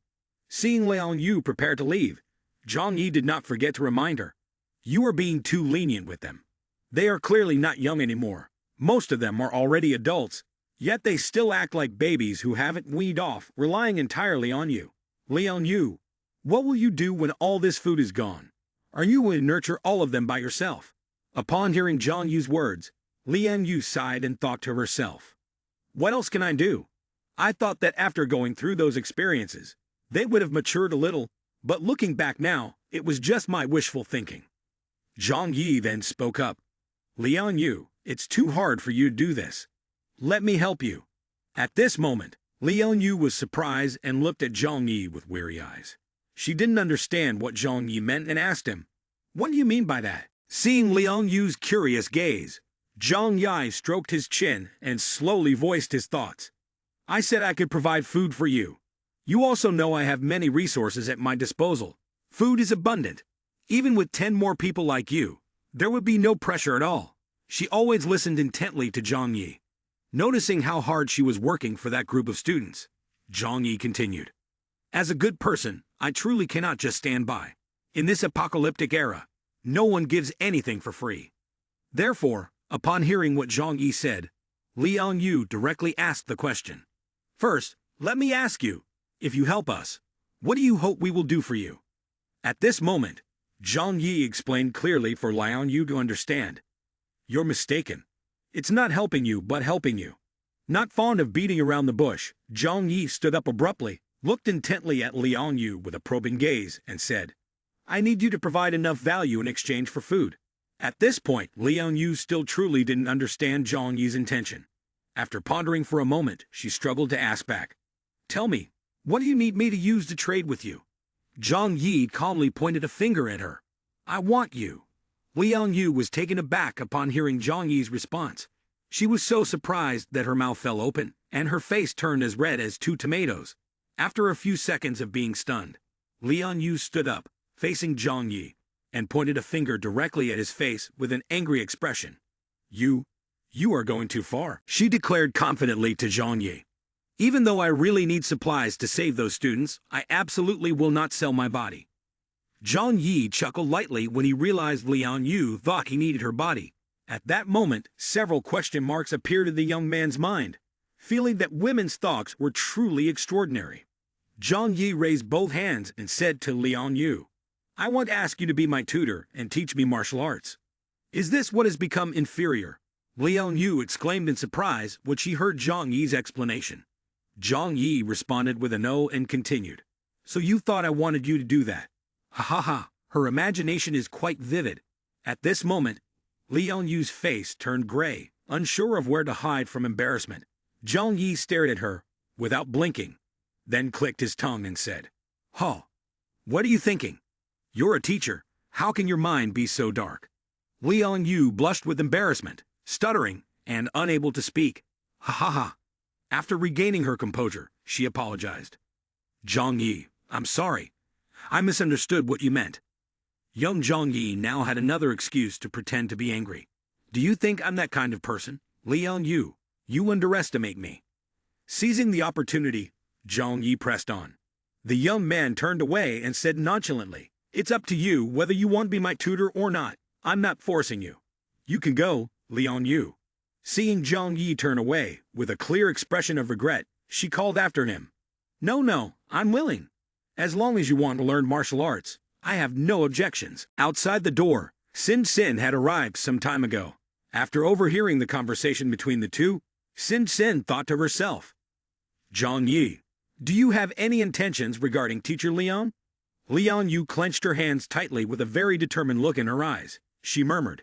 Seeing Liang Yu prepare to leave, Zhang Yi did not forget to remind her, "You are being too lenient with them. They are clearly not young anymore. Most of them are already adults, yet they still act like babies who haven't weaned off, relying entirely on you. Liang Yu, what will you do when all this food is gone? Are you going to nurture all of them by yourself?" Upon hearing Zhang Yu's words, Liang Yu sighed and thought to herself, "What else can I do? I thought that after going through those experiences, they would have matured a little, but looking back now, it was just my wishful thinking." Zhang Yi then spoke up, "Liang Yu, it's too hard for you to do this. Let me help you." At this moment, Liang Yu was surprised and looked at Zhang Yi with weary eyes. She didn't understand what Zhang Yi meant and asked him, "What do you mean by that?" Seeing Liang Yu's curious gaze, Zhang Yi stroked his chin and slowly voiced his thoughts. "I said I could provide food for you. You also know I have many resources at my disposal. Food is abundant. Even with 10 more people like you, there would be no pressure at all." She always listened intently to Zhang Yi. Noticing how hard she was working for that group of students, Zhang Yi continued, "As a good person, I truly cannot just stand by. In this apocalyptic era, no one gives anything for free." Therefore, upon hearing what Zhang Yi said, Liang Yu directly asked the question, "First, let me ask you, if you help us, what do you hope we will do for you?" At this moment, Zhang Yi explained clearly for Liang Yu to understand. "You're mistaken. It's not helping you but helping you." Not fond of beating around the bush, Zhang Yi stood up abruptly, looked intently at Liang Yu with a probing gaze, and said, I need you to provide enough value in exchange for food. At this point, Liang Yu still truly didn't understand Zhang Yi's intention. After pondering for a moment, she struggled to ask back, Tell me, what do you need me to use to trade with you? Zhang Yi calmly pointed a finger at her. I want you. Liang Yu was taken aback upon hearing Zhang Yi's response. She was so surprised that her mouth fell open, and her face turned as red as 2 tomatoes. After a few seconds of being stunned, Liang Yu stood up, facing Zhang Yi, and pointed a finger directly at his face with an angry expression. You are going too far, she declared confidently to Zhang Yi. Even though I really need supplies to save those students, I absolutely will not sell my body. Zhang Yi chuckled lightly when he realized Liang Yu thought he needed her body. At that moment, several question marks appeared in the young man's mind, feeling that women's thoughts were truly extraordinary. Zhang Yi raised both hands and said to Liang Yu, I want to ask you to be my tutor and teach me martial arts. Is this what has become inferior? Liang Yu exclaimed in surprise when she heard Zhang Yi's explanation. Zhang Yi responded with a no and continued. So you thought I wanted you to do that? Ha ha ha, her imagination is quite vivid. At this moment, Liang Yu's face turned gray, unsure of where to hide from embarrassment. Zhang Yi stared at her, without blinking, then clicked his tongue and said, Huh, what are you thinking? You're a teacher, how can your mind be so dark? Liang Yu blushed with embarrassment, stuttering, and unable to speak. Ha ha ha. After regaining her composure, she apologized. Zhang Yi, I'm sorry. I misunderstood what you meant. Young Zhang Yi now had another excuse to pretend to be angry. Do you think I'm that kind of person? Liang Yu, you underestimate me. Seizing the opportunity, Zhang Yi pressed on. The young man turned away and said nonchalantly, It's up to you whether you want to be my tutor or not. I'm not forcing you. You can go, Liang Yu. Seeing Zhang Yi turn away, with a clear expression of regret, she called after him. No, I'm willing. As long as you want to learn martial arts, I have no objections. Outside the door, Sin Sin had arrived some time ago. After overhearing the conversation between the two, Sin Sin thought to herself, Zhang Yi, do you have any intentions regarding Teacher Liang? Liang Yu clenched her hands tightly with a very determined look in her eyes. She murmured,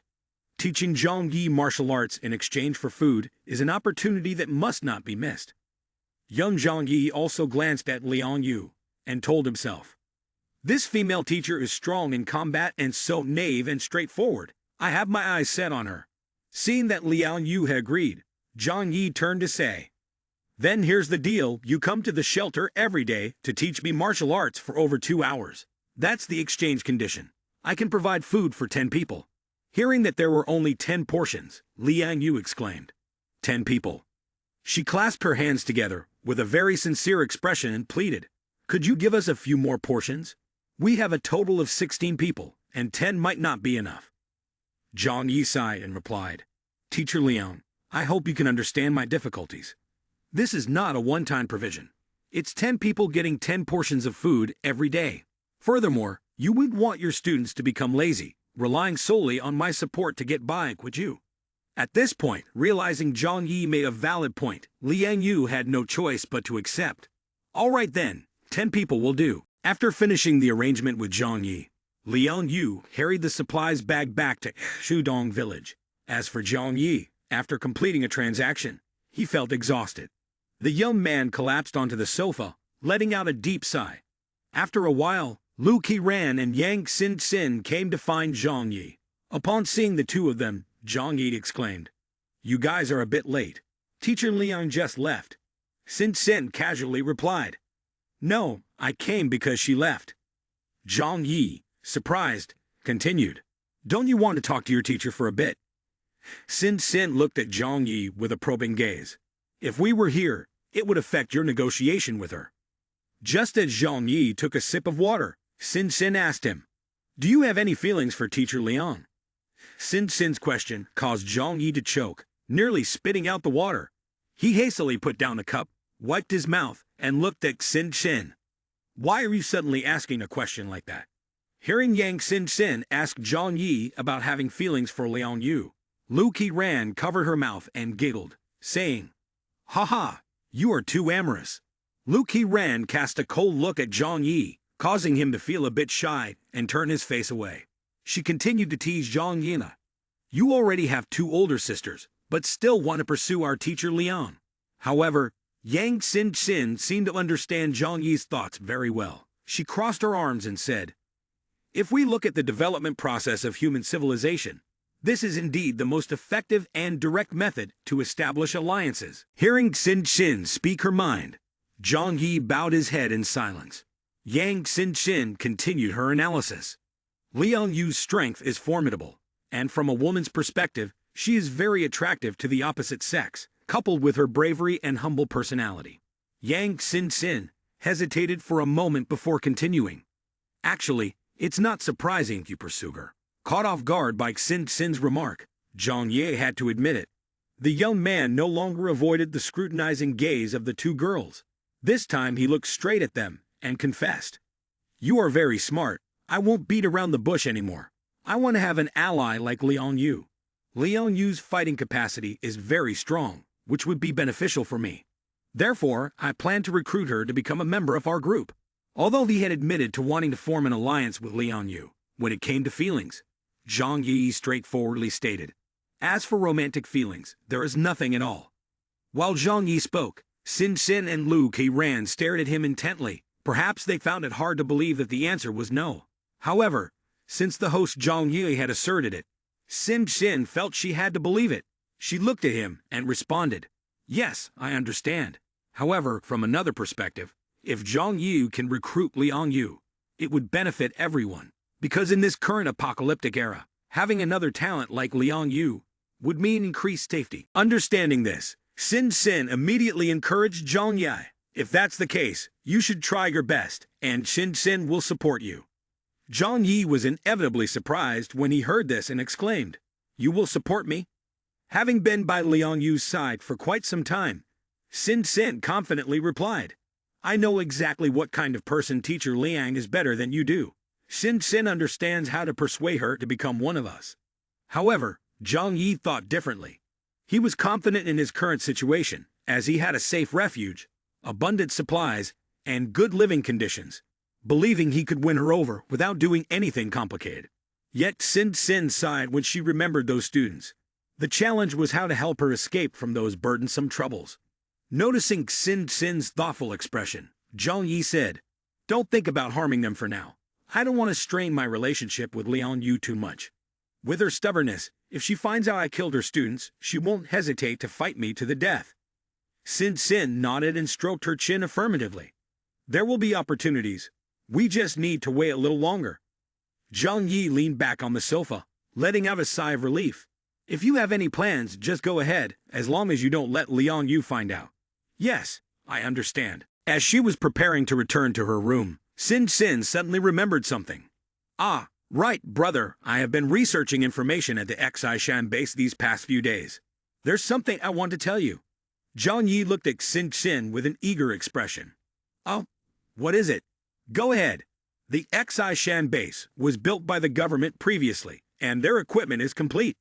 Teaching Zhang Yi martial arts in exchange for food is an opportunity that must not be missed. Young Zhang Yi also glanced at Liang Yu and told himself, This female teacher is strong in combat and so naive and straightforward. I have my eyes set on her. Seeing that Liang Yu had agreed, Zhang Yi turned to say, Then here's the deal. You come to the shelter every day to teach me martial arts for over 2 hours. That's the exchange condition. I can provide food for 10 people. Hearing that there were only 10 portions, Liang Yu exclaimed, 10 people. She clasped her hands together with a very sincere expression and pleaded, Could you give us a few more portions? We have a total of 16 people, and 10 might not be enough. Zhang Yi sighed and replied, Teacher Liang, I hope you can understand my difficulties. This is not a one-time provision. It's 10 people getting 10 portions of food every day. Furthermore, you wouldn't want your students to become lazy, relying solely on my support to get by, would you? At this point, realizing Zhang Yi made a valid point, Liang Yu had no choice but to accept. All right then, 10 people will do. After finishing the arrangement with Zhang Yi, Liang Yu carried the supplies bag back to Shudong village. As for Zhang Yi, after completing a transaction, he felt exhausted. The young man collapsed onto the sofa, letting out a deep sigh. After a while, Lu Qiran and Yang Xin came to find Zhang Yi. Upon seeing the two of them, Zhang Yi exclaimed, You guys are a bit late. Teacher Liang just left. Xin casually replied, No, I came because she left. Zhang Yi, surprised, continued, Don't you want to talk to your teacher for a bit? Xin looked at Zhang Yi with a probing gaze. If we were here, it would affect your negotiation with her. Just as Zhang Yi took a sip of water, Xin asked him, Do you have any feelings for Teacher Liang? Xin's question caused Zhang Yi to choke, nearly spitting out the water. He hastily put down the cup, wiped his mouth, and looked at Xin. Why are you suddenly asking a question like that? Hearing Yang Xin ask Zhang Yi about having feelings for Liang Yu, Lu Qiran covered her mouth and giggled, saying, Ha ha, you are too amorous. Lu Qiran cast a cold look at Zhang Yi, causing him to feel a bit shy and turn his face away. She continued to tease Zhang Yi. You already have two older sisters, but still want to pursue our teacher Liang. However, Yang Xin seemed to understand Zhang Yi's thoughts very well. She crossed her arms and said, if we look at the development process of human civilization, this is indeed the most effective and direct method to establish alliances. Hearing Xin speak her mind, Zhang Yi bowed his head in silence. Yang Xin continued her analysis. Liang Yu's strength is formidable, and from a woman's perspective, she is very attractive to the opposite sex, coupled with her bravery and humble personality. Yang Xin hesitated for a moment before continuing. Actually, it's not surprising you pursue her. Caught off guard by Xin's remark, Zhang Yi had to admit it. The young man no longer avoided the scrutinizing gaze of the two girls. This time he looked straight at them and confessed. You are very smart. I won't beat around the bush anymore. I want to have an ally like Liang Yu. Liang Yu's fighting capacity is very strong, which would be beneficial for me. Therefore, I plan to recruit her to become a member of our group. Although he had admitted to wanting to form an alliance with Liang Yu, when it came to feelings, Zhang Yi straightforwardly stated, as for romantic feelings, there is nothing at all. While Zhang Yi spoke, Xin and Lu Qiran stared at him intently. Perhaps they found it hard to believe that the answer was no. However, since the host Zhang Yi had asserted it, Xin felt she had to believe it. She looked at him and responded, yes, I understand. However, from another perspective, if Zhang Yi can recruit Liang Yu, it would benefit everyone. Because in this current apocalyptic era, having another talent like Liang Yu would mean increased safety. Understanding this, Xin immediately encouraged Zhang Yi. If that's the case, you should try your best, and Xin will support you. Zhang Yi was inevitably surprised when he heard this and exclaimed, you will support me? Having been by Liang Yu's side for quite some time, Xin confidently replied, I know exactly what kind of person teacher Liang is better than you do. Xin understands how to persuade her to become one of us. However, Zhang Yi thought differently. He was confident in his current situation, as he had a safe refuge, abundant supplies, and good living conditions, believing he could win her over without doing anything complicated. Yet Xin sighed when she remembered those students. The challenge was how to help her escape from those burdensome troubles. Noticing Xin's thoughtful expression, Zhang Yi said, don't think about harming them for now. I don't want to strain my relationship with Liang Yu too much. With her stubbornness, if she finds out I killed her students, she won't hesitate to fight me to the death. Xin nodded and stroked her chin affirmatively. There will be opportunities. We just need to wait a little longer. Zhang Yi leaned back on the sofa, letting out a sigh of relief. If you have any plans, just go ahead, as long as you don't let Liang Yu find out. Yes, I understand. As she was preparing to return to her room, Xin suddenly remembered something. Ah, right, brother, I have been researching information at the Xishan base these past few days. There's something I want to tell you. Zhang Yi looked at Xin with an eager expression. Oh, what is it? Go ahead. The Xishan base was built by the government previously, and their equipment is complete.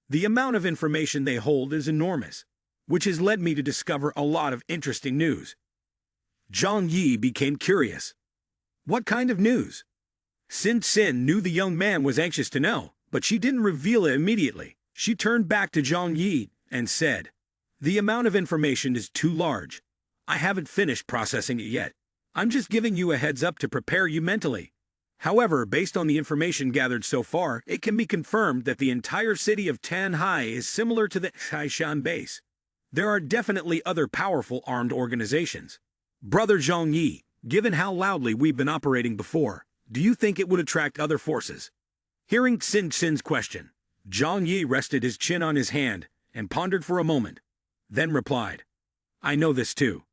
The amount of information they hold is enormous, which has led me to discover a lot of interesting news. Zhang Yi became curious. What kind of news? Xin knew the young man was anxious to know, but she didn't reveal it immediately. She turned back to Zhang Yi and said, the amount of information is too large. I haven't finished processing it yet. I'm just giving you a heads up to prepare you mentally. However, based on the information gathered so far, it can be confirmed that the entire city of Tanhai is similar to the Xishan base. There are definitely other powerful armed organizations. Brother Zhang Yi, given how loudly we've been operating before, do you think it would attract other forces? Hearing Xin's question, Zhang Yi rested his chin on his hand and pondered for a moment, then replied, I know this too.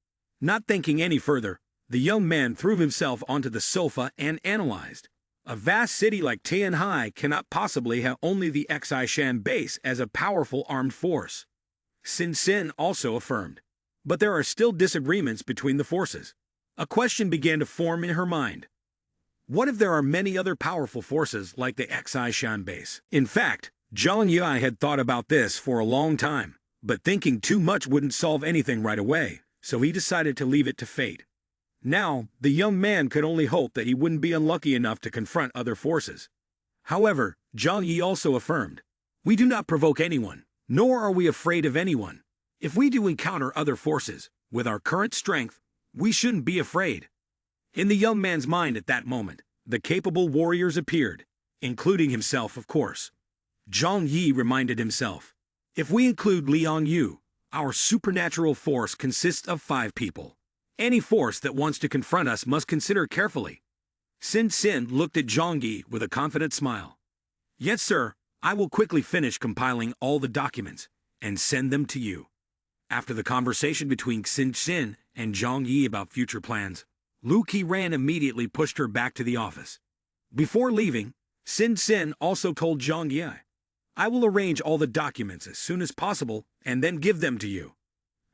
Not thinking any further, the young man threw himself onto the sofa and analyzed. A vast city like Tianhai cannot possibly have only the Xishan base as a powerful armed force. Xin also affirmed. But there are still disagreements between the forces. A question began to form in her mind. What if there are many other powerful forces like the Xishan base? In fact, Zhang Yi had thought about this for a long time, but thinking too much wouldn't solve anything right away, so he decided to leave it to fate. Now, the young man could only hope that he wouldn't be unlucky enough to confront other forces. However, Zhang Yi also affirmed, "We do not provoke anyone, nor are we afraid of anyone. If we do encounter other forces, with our current strength, we shouldn't be afraid." In the young man's mind at that moment, the capable warriors appeared, including himself, of course. Zhang Yi reminded himself, "If we include Liang Yu, our supernatural force consists of 5 people. Any force that wants to confront us must consider carefully." Sin Sin looked at Zhang Yi with a confident smile. "Yes, sir, I will quickly finish compiling all the documents and send them to you." After the conversation between Sin Sin and Zhang Yi about future plans, Lu Qiran immediately pushed her back to the office. Before leaving, Sin Sin also told Zhang Yi, "I will arrange all the documents as soon as possible and then give them to you."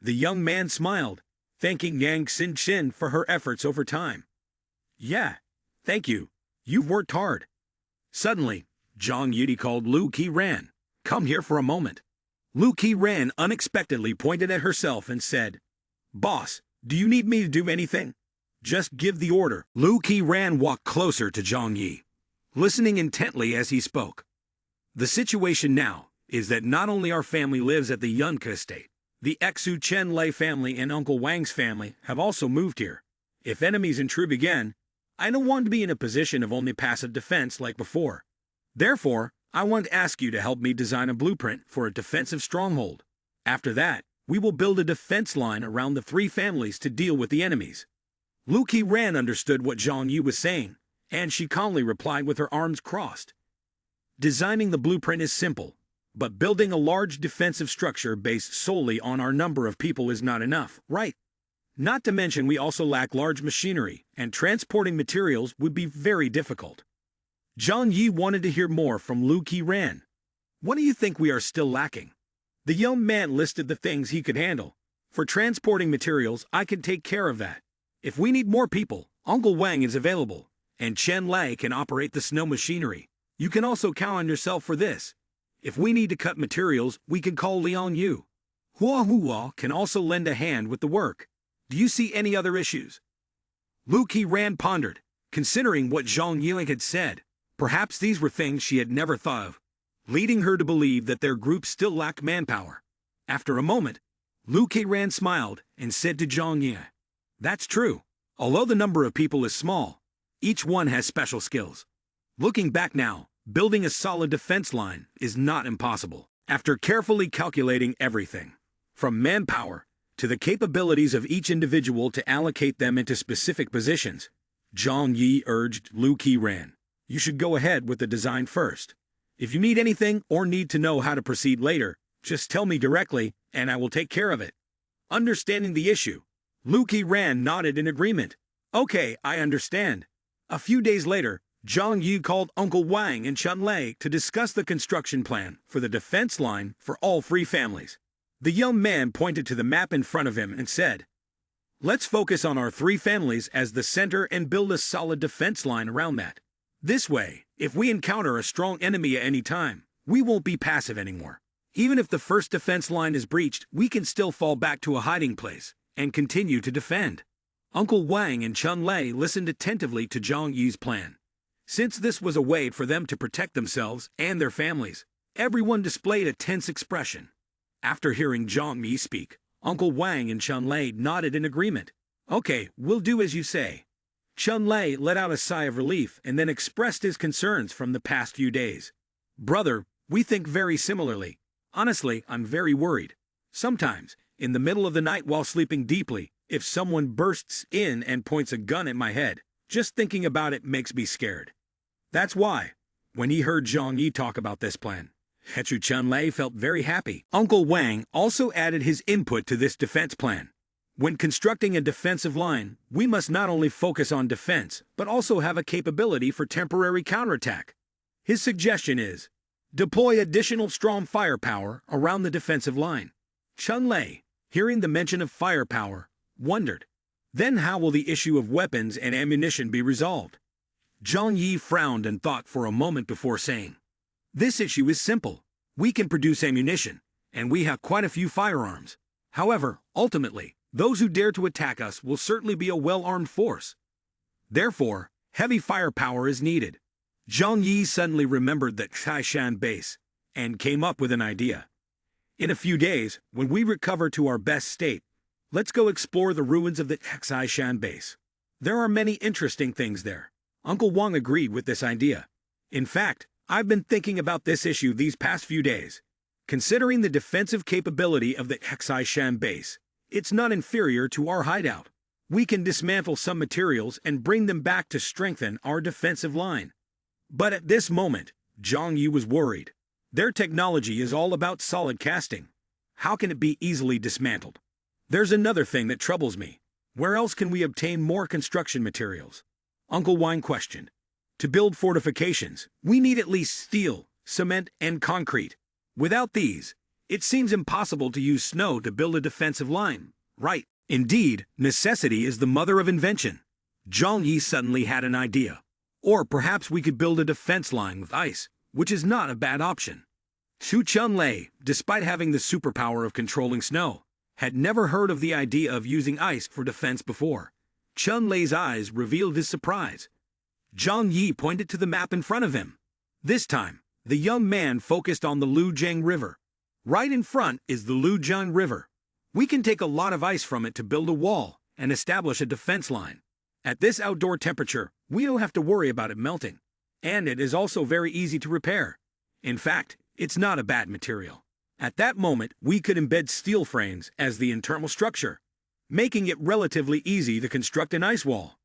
The young man smiled, thanking Yang Sin Sin for her efforts over time. "Yeah, thank you. You've worked hard." Suddenly, Zhang Yi called Lu Qiran. "Come here for a moment." Lu Qiran unexpectedly pointed at herself and said, "Boss, do you need me to do anything? Just give the order." Lu Qiran walked closer to Zhang Yi, listening intently as he spoke. "The situation now is that not only our family lives at the Yunke estate, the Exu Chen Lei family and Uncle Wang's family have also moved here. If enemies intrude again, I don't want to be in a position of only passive defense like before. Therefore, I want to ask you to help me design a blueprint for a defensive stronghold. After that, we will build a defense line around the 3 families to deal with the enemies." Lu Qiran understood what Zhang Yi was saying, and she calmly replied with her arms crossed. "Designing the blueprint is simple, but building a large defensive structure based solely on our number of people is not enough, right? Not to mention we also lack large machinery, and transporting materials would be very difficult." Zhang Yi wanted to hear more from Lu Qiran. "What do you think we are still lacking?" The young man listed the things he could handle. "For transporting materials, I can take care of that. If we need more people, Uncle Wang is available, and Chen Lei can operate the snow machinery. You can also count on yourself for this. If we need to cut materials, we can call Liang Yu. Hua Hua can also lend a hand with the work. Do you see any other issues?" Lu Qiran pondered, considering what Zhang Yi had said. Perhaps these were things she had never thought of, leading her to believe that their group still lacked manpower. After a moment, Lu Qiran smiled and said to Zhang Yi, "That's true. Although the number of people is small, each one has special skills. Looking back now, building a solid defense line is not impossible." After carefully calculating everything, from manpower to the capabilities of each individual to allocate them into specific positions, Zhang Yi urged Lu Qiran, "You should go ahead with the design first. If you need anything or need to know how to proceed later, just tell me directly and I will take care of it." Understanding the issue, Lu Qiran nodded in agreement. "Okay, I understand." A few days later, Zhang Yi called Uncle Wang and Chen Lei to discuss the construction plan for the defense line for all 3 families. The young man pointed to the map in front of him and said, "Let's focus on our 3 families as the center and build a solid defense line around that. This way, if we encounter a strong enemy at any time, we won't be passive anymore. Even if the first defense line is breached, we can still fall back to a hiding place and continue to defend." Uncle Wang and Chen Lei listened attentively to Zhang Yi's plan. Since this was a way for them to protect themselves and their families, everyone displayed a tense expression. After hearing Zhang Yi speak, Uncle Wang and Chen Lei nodded in agreement. "Okay, we'll do as you say." Chen Lei let out a sigh of relief and then expressed his concerns from the past few days. "Brother, we think very similarly. Honestly, I'm very worried. Sometimes, in the middle of the night while sleeping deeply, if someone bursts in and points a gun at my head, just thinking about it makes me scared." That's why, when he heard Zhang Yi talk about this plan, Hechu Chen Lei felt very happy. Uncle Wang also added his input to this defense plan. "When constructing a defensive line, we must not only focus on defense, but also have a capability for temporary counterattack. His suggestion is, deploy additional strong firepower around the defensive line." Chen Lei, hearing the mention of firepower, wondered, "Then how will the issue of weapons and ammunition be resolved?" Zhang Yi frowned and thought for a moment before saying, "This issue is simple. We can produce ammunition, and we have quite a few firearms. However, ultimately, Those who dare to attack us will certainly be a well-armed force. Therefore, heavy firepower is needed. Zhang Yi suddenly remembered the Taishan base and came up with an idea. In a few days, when we recover to our best state, let's go explore the ruins of the Taishan base. There are many interesting things there. Uncle Wang agreed with this idea. In fact, I've been thinking about this issue these past few days. Considering the defensive capability of the Taishan base, it's not inferior to our hideout. We can dismantle some materials and bring them back to strengthen our defensive line. But at this moment, Zhang Yi was worried. Their technology is all about solid casting. How can it be easily dismantled? There's another thing that troubles me. Where else can we obtain more construction materials? Uncle Wang questioned. To build fortifications, we need at least steel, cement, and concrete. Without these, it seems impossible to use snow to build a defensive line, right? Indeed, necessity is the mother of invention. Zhang Yi suddenly had an idea. Or perhaps we could build a defense line with ice, which is not a bad option. Xu Chunlei, despite having the superpower of controlling snow, had never heard of the idea of using ice for defense before. Chunlei's eyes revealed his surprise. Zhang Yi pointed to the map in front of him. This time, the young man focused on the Lujiang River. Right in front is the Lujiang River. We can take a lot of ice from it to build a wall and establish a defense line. At this outdoor temperature, we don't have to worry about it melting. And it is also very easy to repair. In fact, it's not a bad material. At that moment, we could embed steel frames as the internal structure, making it relatively easy to construct an ice wall.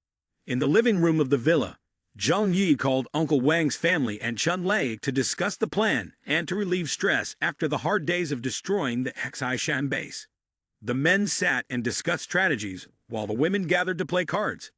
In the living room of the villa, Zhang Yi called Uncle Wang's family and Chunlei to discuss the plan and to relieve stress after the hard days of destroying the Taishan base. The men sat and discussed strategies while the women gathered to play cards.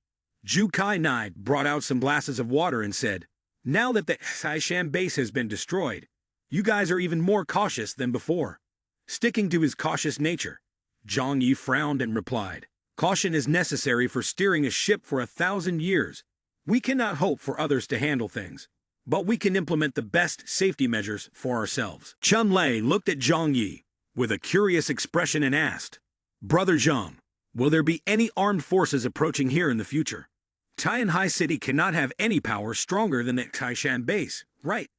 Zhu Kai-nai brought out some glasses of water and said, "Now that the Taishan base has been destroyed, you guys are even more cautious than before." Sticking to his cautious nature, Zhang Yi frowned and replied, "Caution is necessary for steering a ship for 1,000 years. We cannot hope for others to handle things, but we can implement the best safety measures for ourselves." Chunlei looked at Zhang Yi with a curious expression and asked, "Brother Zhang, will there be any armed forces approaching here in the future? Tianhai City cannot have any power stronger than the Taishan base, right?"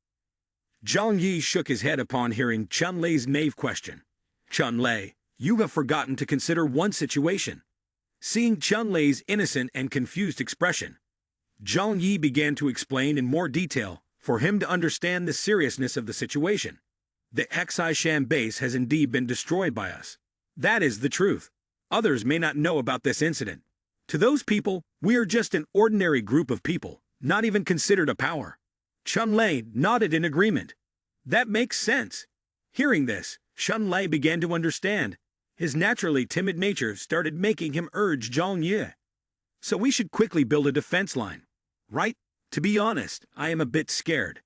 Zhang Yi shook his head upon hearing Chunlei's naive question. "Chunlei, you have forgotten to consider one situation." Seeing Chunlei's innocent and confused expression, Zhang Yi began to explain in more detail for him to understand the seriousness of the situation. The Taishan base has indeed been destroyed by us. That is the truth. Others may not know about this incident. To those people, we are just an ordinary group of people, not even considered a power. Chunlei nodded in agreement. That makes sense. Hearing this, Chunlei began to understand. His naturally timid nature started making him urge Zhang Yi. "So we should quickly build a defense line, right? To be honest, I am a bit scared."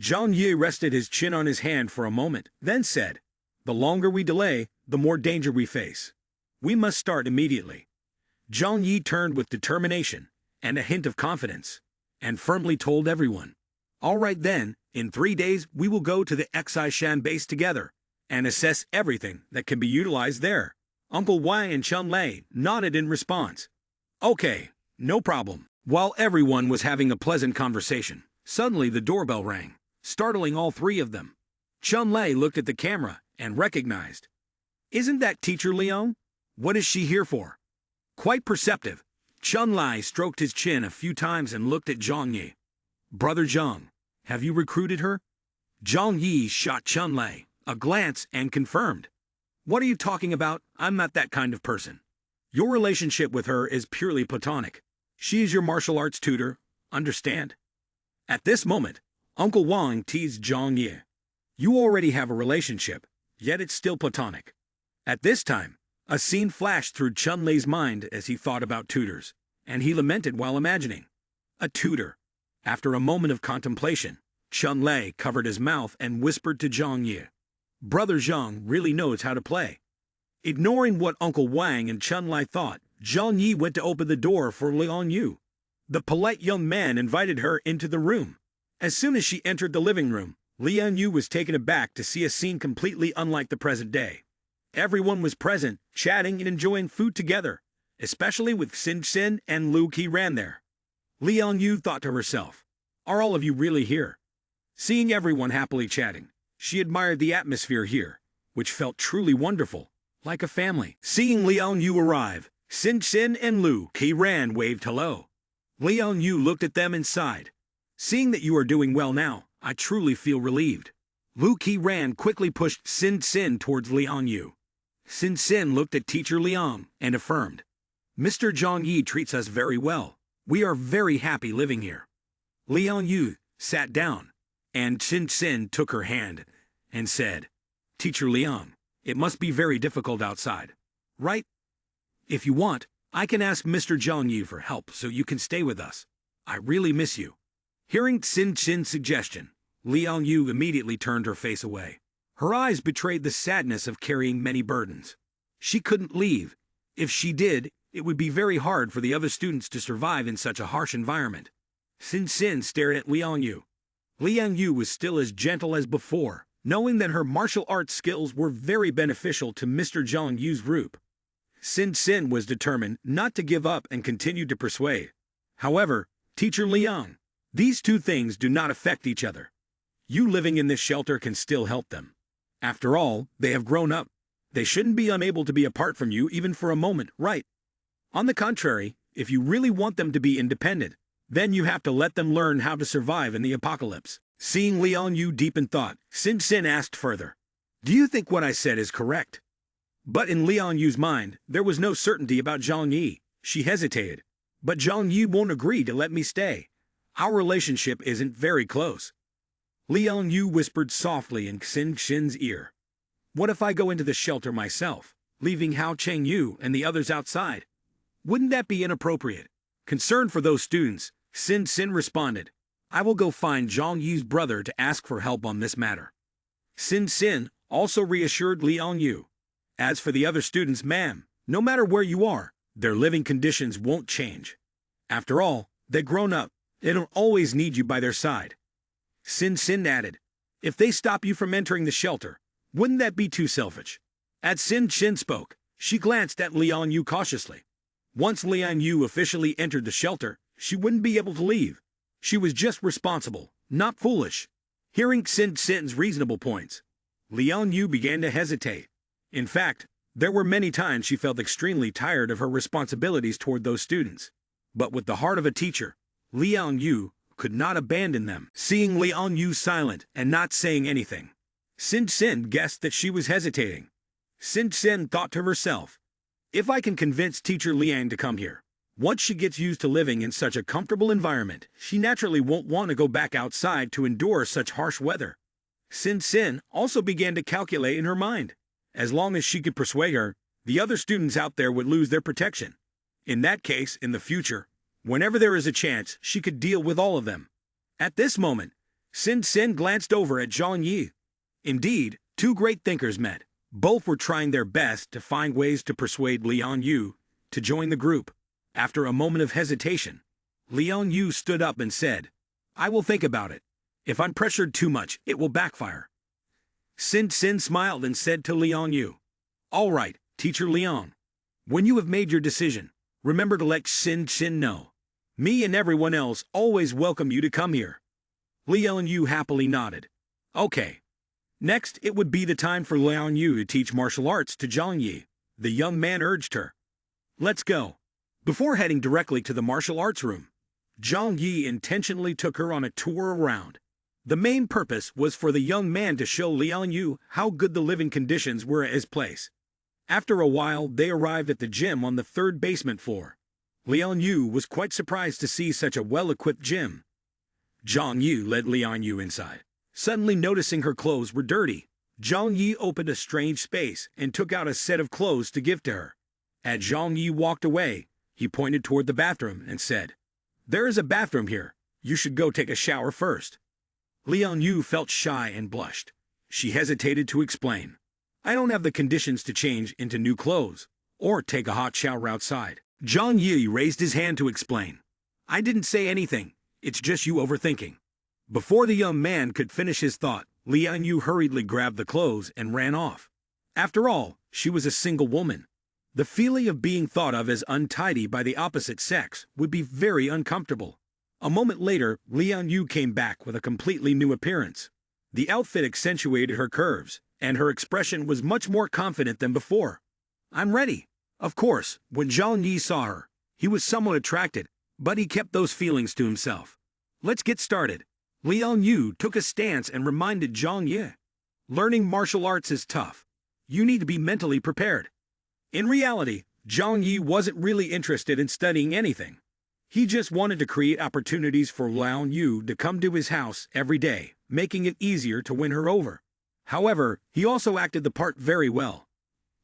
Zhang Yi rested his chin on his hand for a moment, then said, "The longer we delay, the more danger we face. We must start immediately." Zhang Yi turned with determination and a hint of confidence, and firmly told everyone, "All right then, in 3 days we will go to the Taishan base together and assess everything that can be utilized there." Uncle Wang and Chunlei nodded in response. "Okay, no problem." While everyone was having a pleasant conversation, suddenly the doorbell rang, startling all three of them. Chunlei looked at the camera and recognized. "Isn't that Teacher Leon? What is she here for?" Quite perceptive, Chunlei stroked his chin a few times and looked at Zhang Yi. "Brother Zhang, have you recruited her?" Zhang Yi shot Chunlei a glance and confirmed. "What are you talking about? I'm not that kind of person. Your relationship with her is purely platonic. She is your martial arts tutor, understand?" At this moment, Uncle Wang teased Zhang Yi. "You already have a relationship, yet it's still platonic." At this time, a scene flashed through Chunlei's mind as he thought about tutors, and he lamented while imagining. A tutor. After a moment of contemplation, Chunlei covered his mouth and whispered to Zhang Yi, "Brother Zhang really knows how to play." Ignoring what Uncle Wang and Chunlei thought, Zhang Yi went to open the door for Liang Yu. The polite young man invited her into the room. As soon as she entered the living room, Liang Yu was taken aback to see a scene completely unlike the present day. Everyone was present, chatting and enjoying food together, especially with Sin and Lu Qiran there. Liang Yu thought to herself, "Are all of you really here?" Seeing everyone happily chatting, she admired the atmosphere here, which felt truly wonderful, like a family. Seeing Liang Yu arrive, Sin and Lu Qiran waved hello. Liang Yu looked at them and sighed. "Seeing that you are doing well now, I truly feel relieved." Lu Qiran quickly pushed Sin towards Liang Yu. Sin looked at Teacher Liang and affirmed, "Mr. Zhang Yi treats us very well. We are very happy living here." Liang Yu sat down, and Sin took her hand and said, "Teacher Liang, it must be very difficult outside, right? If you want, I can ask Mr. Zhang Yi for help so you can stay with us. I really miss you." Hearing Sin's suggestion, Liang Yu immediately turned her face away. Her eyes betrayed the sadness of carrying many burdens. She couldn't leave. If she did, it would be very hard for the other students to survive in such a harsh environment. Sin stared at Liang Yu. Liang Yu was still as gentle as before, knowing that her martial arts skills were very beneficial to Mr. Zhang Yu's group. Sin was determined not to give up and continued to persuade. "However, Teacher Liang, these two things do not affect each other. You living in this shelter can still help them. After all, they have grown up. They shouldn't be unable to be apart from you even for a moment, right? On the contrary, if you really want them to be independent, then you have to let them learn how to survive in the apocalypse." Seeing Liang Yu deep in thought, Sin asked further, "Do you think what I said is correct?" But in Liang Yu's mind, there was no certainty about Zhang Yi. She hesitated. "But Zhang Yi won't agree to let me stay. Our relationship isn't very close." Liang Yu whispered softly in Sin's ear, "What if I go into the shelter myself, leaving Hao Chengyu and the others outside? Wouldn't that be inappropriate?" Concerned for those students, Sin responded, "I will go find Zhang Yi's brother to ask for help on this matter." Sin also reassured Liang Yu, "As for the other students, ma'am, no matter where you are, their living conditions won't change. After all, they've grown up. They don't always need you by their side." Sin added, "If they stop you from entering the shelter, wouldn't that be too selfish?" As Sin spoke, she glanced at Liang Yu cautiously. Once Liang Yu officially entered the shelter, she wouldn't be able to leave. She was just responsible, not foolish. Hearing Sin's reasonable points, Liang Yu began to hesitate. In fact, there were many times she felt extremely tired of her responsibilities toward those students. But with the heart of a teacher, Liang Yu could not abandon them. Seeing Liang Yu silent and not saying anything, Sin guessed that she was hesitating. Sin thought to herself, "If I can convince Teacher Liang to come here, once she gets used to living in such a comfortable environment, she naturally won't want to go back outside to endure such harsh weather." Sin also began to calculate in her mind. As long as she could persuade her, the other students out there would lose their protection. In that case, in the future, whenever there is a chance, she could deal with all of them. At this moment, Sin glanced over at Zhang Yi. Indeed, two great thinkers met. Both were trying their best to find ways to persuade Liang Yu to join the group. After a moment of hesitation, Liang Yu stood up and said, "I will think about it. If I'm pressured too much, it will backfire." Sin smiled and said to Liang Yu, "All right, Teacher Liang. When you have made your decision, remember to let Sin know. Me and everyone else always welcome you to come here." Liang Yu happily nodded. "Okay." Next, it would be the time for Liang Yu to teach martial arts to Zhang Yi. The young man urged her, "Let's go." Before heading directly to the martial arts room, Zhang Yi intentionally took her on a tour around. The main purpose was for the young man to show Liang Yu how good the living conditions were at his place. After a while, they arrived at the gym on the third basement floor. Liang Yu was quite surprised to see such a well-equipped gym. Zhang Yi led Liang Yu inside. Suddenly noticing her clothes were dirty, Zhang Yi opened a strange space and took out a set of clothes to give to her. As Zhang Yi walked away, he pointed toward the bathroom and said, "There is a bathroom here. You should go take a shower first." Liang Yu felt shy and blushed. She hesitated to explain, "I don't have the conditions to change into new clothes or take a hot shower outside." Zhang Yi raised his hand to explain, "I didn't say anything. It's just you overthinking." Before the young man could finish his thought, Liang Yu hurriedly grabbed the clothes and ran off. After all, She was a single woman. The feeling of being thought of as untidy by the opposite sex would be very uncomfortable. A moment later, Liang Yu came back with a completely new appearance. The outfit accentuated her curves, and her expression was much more confident than before. "I'm ready." Of course, when Zhang Yi saw her, he was somewhat attracted, but he kept those feelings to himself. "Let's get started." Liang Yu took a stance and reminded Zhang Yi. "Learning martial arts is tough. You need to be mentally prepared." In reality, Zhang Yi wasn't really interested in studying anything. He just wanted to create opportunities for Liang Yu to come to his house every day, making it easier to win her over. However, he also acted the part very well.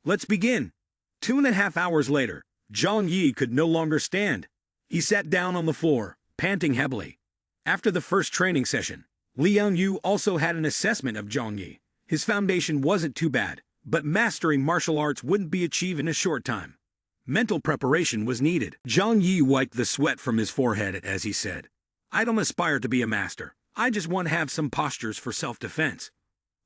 "Let's begin." 2.5 hours later, Zhang Yi could no longer stand. He sat down on the floor, panting heavily. After the first training session, Liang Yu also had an assessment of Zhang Yi. His foundation wasn't too bad, but mastering martial arts wouldn't be achieved in a short time. Mental preparation was needed. Zhang Yi wiped the sweat from his forehead as he said, "I don't aspire to be a master. I just want to have some postures for self-defense."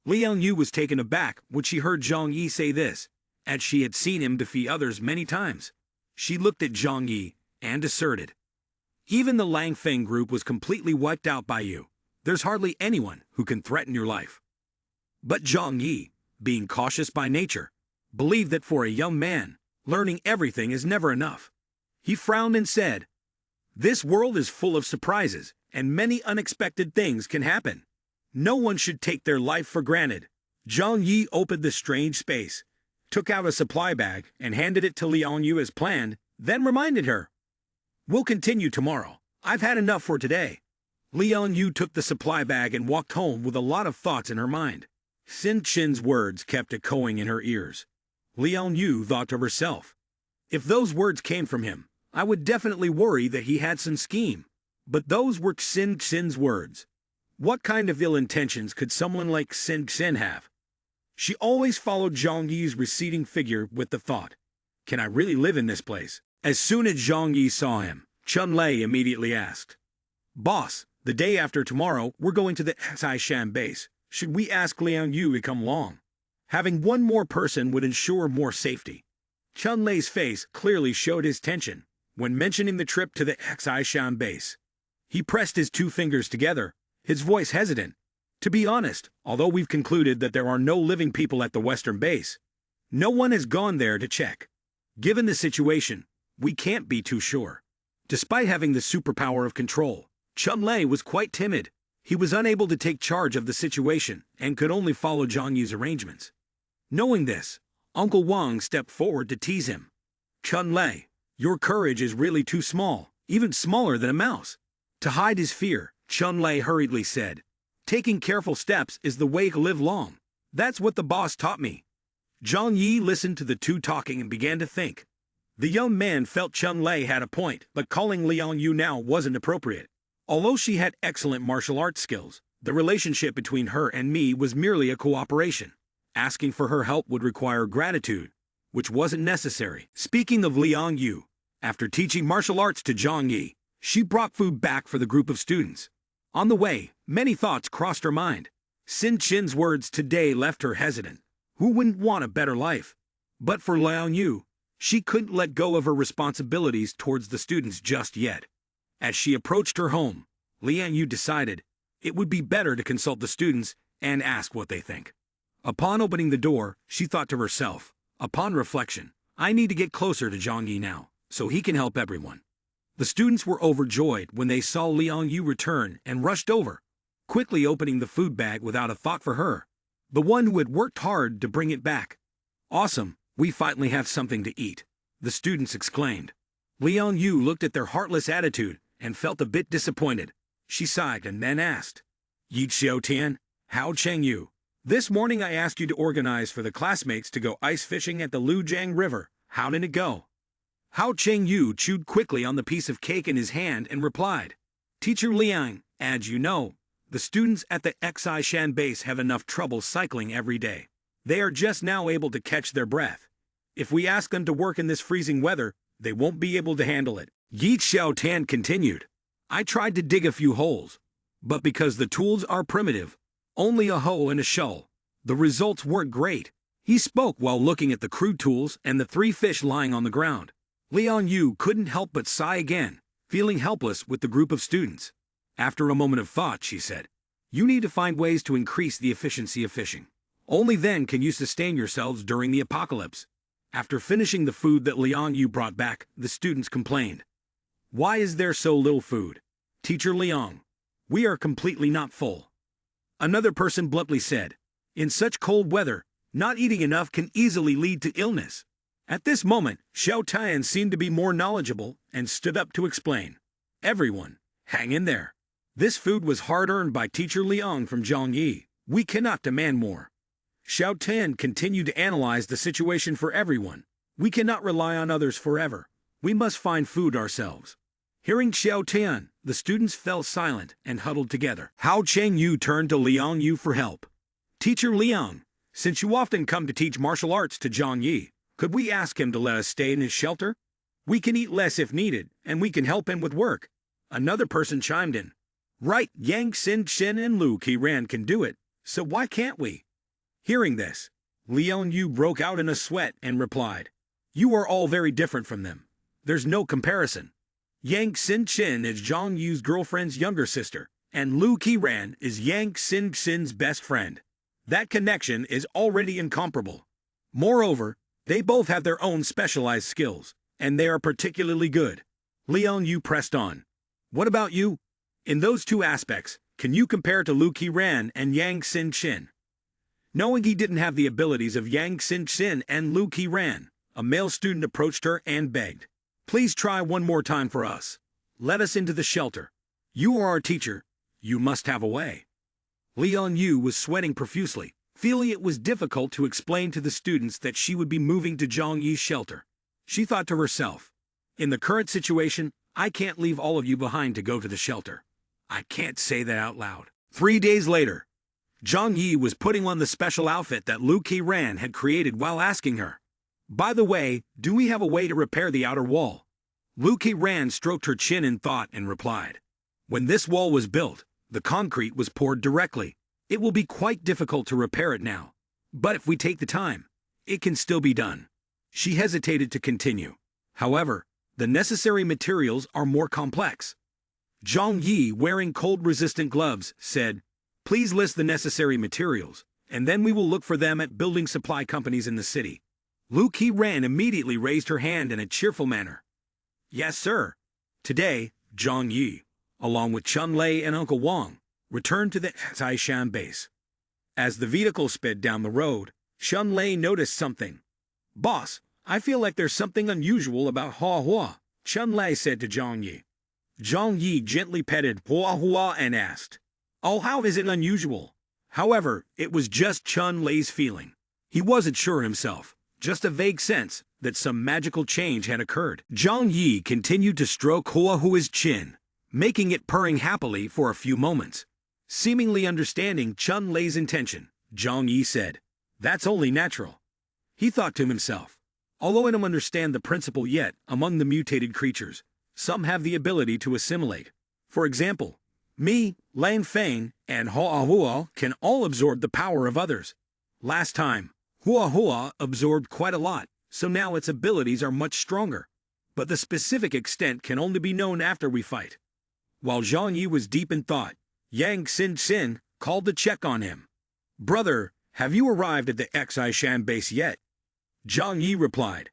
Liang Yu was taken aback when she heard Zhang Yi say this, as she had seen him defeat others many times. She looked at Zhang Yi and asserted, "Even the Lang Feng group was completely wiped out by you. There's hardly anyone who can threaten your life." But Zhang Yi, being cautious by nature, believed that for a young man, learning everything is never enough. He frowned and said, "This world is full of surprises, and many unexpected things can happen. No one should take their life for granted." Zhang Yi opened the strange space, took out a supply bag, and handed it to Liang Yu as planned, then reminded her, "We'll continue tomorrow. I've had enough for today." Liang Yu took the supply bag and walked home with a lot of thoughts in her mind. Xin Qin's words kept echoing in her ears. Liang Yu thought to herself, "If those words came from him, I would definitely worry that he had some scheme. But those were Xin Qin's words. What kind of ill intentions could someone like Xin Qin have?" She always followed Zhang Yi's receding figure with the thought, "Can I really live in this place?" As soon as Zhang Yi saw him, Chun Lei immediately asked, "Boss, the day after tomorrow, we're going to the Xishan base. Should we ask Liang Yu to come along? Having one more person would ensure more safety." Chun Lei's face clearly showed his tension when mentioning the trip to the Xishan base. He pressed his two fingers together, his voice hesitant. "To be honest, although we've concluded that there are no living people at the western base, no one has gone there to check. Given the situation, we can't be too sure." Despite having the superpower of control, Chun Lei was quite timid. He was unable to take charge of the situation and could only follow Zhang Yi's arrangements. Knowing this, Uncle Wang stepped forward to tease him. "Chun Lei, your courage is really too small, even smaller than a mouse." To hide his fear, Chun Lei hurriedly said, "Taking careful steps is the way to live long. That's what the boss taught me." Zhang Yi listened to the two talking and began to think. The young man felt Chun Lei had a point, but calling Liang Yu now wasn't appropriate. Although she had excellent martial arts skills, the relationship between her and me was merely a cooperation. Asking for her help would require gratitude, which wasn't necessary. Speaking of Liang Yu, after teaching martial arts to Zhang Yi, she brought food back for the group of students. On the way, many thoughts crossed her mind. Xin Qin's words today left her hesitant. Who wouldn't want a better life? But for Liang Yu, she couldn't let go of her responsibilities towards the students just yet. As she approached her home, Liang Yu decided it would be better to consult the students and ask what they think. Upon opening the door, she thought to herself, upon reflection, "I need to get closer to Zhang Yi now, so he can help everyone." The students were overjoyed when they saw Liang Yu return and rushed over, quickly opening the food bag without a thought for her, the one who had worked hard to bring it back. "Awesome, we finally have something to eat," the students exclaimed. Liang Yu looked at their heartless attitude and felt a bit disappointed. She sighed and then asked, "Yi Xiaotian, Hao Cheng Yu, this morning I asked you to organize for the classmates to go ice fishing at the Lujiang River. How did it go?" Hao Cheng Yu chewed quickly on the piece of cake in his hand and replied, "Teacher Liang, as you know, the students at the Xishan base have enough trouble cycling every day. They are just now able to catch their breath. If we ask them to work in this freezing weather, they won't be able to handle it." Yi Xiaotian continued, "I tried to dig a few holes, but because the tools are primitive, only a hoe and a shovel, the results weren't great. He spoke while looking at the crude tools and the 3 fish lying on the ground. Liang Yu couldn't help but sigh again, feeling helpless with the group of students. After a moment of thought, she said, "You need to find ways to increase the efficiency of fishing. Only then can you sustain yourselves during the apocalypse." After finishing the food that Liang Yu brought back, the students complained. "Why is there so little food? Teacher Liang, we are completely not full." Another person bluntly said, "In such cold weather, not eating enough can easily lead to illness." At this moment, Xiao Tian seemed to be more knowledgeable and stood up to explain. "Everyone, hang in there. This food was hard-earned by Teacher Liang from Zhongyi. We cannot demand more." Xiao Tian continued to analyze the situation for everyone. "We cannot rely on others forever. We must find food ourselves." Hearing Xiao Tian, the students fell silent and huddled together. Hao Chengyu turned to Liang Yu for help. "Teacher Liang, since you often come to teach martial arts to Zhongyi, could we ask him to let us stay in his shelter? We can eat less if needed, and we can help him with work." Another person chimed in. "Right, Yang Xin and Lu Qiran can do it, so why can't we?" Hearing this, Liang Yu broke out in a sweat and replied, "You are all very different from them. There's no comparison. Yang Xin is Zhang Yu's girlfriend's younger sister, and Lu Qiran is Yang Xin's best friend. That connection is already incomparable. Moreover, they both have their own specialized skills, and they are particularly good." Liang Yu pressed on. "What about you? In those 2 aspects, can you compare to Lu Qiran and Yang Xin?" Knowing he didn't have the abilities of Yang Xin and Lu Qiran, a male student approached her and begged, "Please try one more time for us. Let us into the shelter. You are our teacher. You must have a way." Liang Yu was sweating profusely, feeling it was difficult to explain to the students that she would be moving to Zhongyi's shelter. She thought to herself, "In the current situation, I can't leave all of you behind to go to the shelter." I can't say that out loud. 3 days later, Zhang Yi was putting on the special outfit that Lu Qiran had created while asking her, "By the way, do we have a way to repair the outer wall?" Lu Qiran stroked her chin in thought and replied, "When this wall was built, the concrete was poured directly. It will be quite difficult to repair it now. But if we take the time, it can still be done." She hesitated to continue. However, the necessary materials are more complex. Zhang Yi, wearing cold-resistant gloves, said, "Please list the necessary materials, and then we will look for them at building supply companies in the city." Lu Qiran immediately raised her hand in a cheerful manner. "Yes, sir." Today, Zhang Yi, along with Chun Lei and Uncle Wang, returned to the Xishan base. As the vehicle sped down the road, Chun Lei noticed something. "Boss, I feel like there's something unusual about Hua Hua," Chun Lei said to Zhang Yi. Zhang Yi gently petted Hua Hua and asked, "Oh, how is it unusual?" However, it was just Chun Lei's feeling. He wasn't sure himself, just a vague sense that some magical change had occurred. Zhang Yi continued to stroke Hua Hua's chin, making it purring happily for a few moments. Seemingly understanding Chun Lei's intention, Zhang Yi said, "That's only natural." He thought to himself, although I don't understand the principle yet, among the mutated creatures, some have the ability to assimilate. For example, me, Lan Feng, and Hua Hua can all absorb the power of others. Last time, Hua Hua absorbed quite a lot, so now its abilities are much stronger. But the specific extent can only be known after we fight. While Zhang Yi was deep in thought, Yang Xin called to check on him. "Brother, have you arrived at the Xishan base yet?" Zhang Yi replied,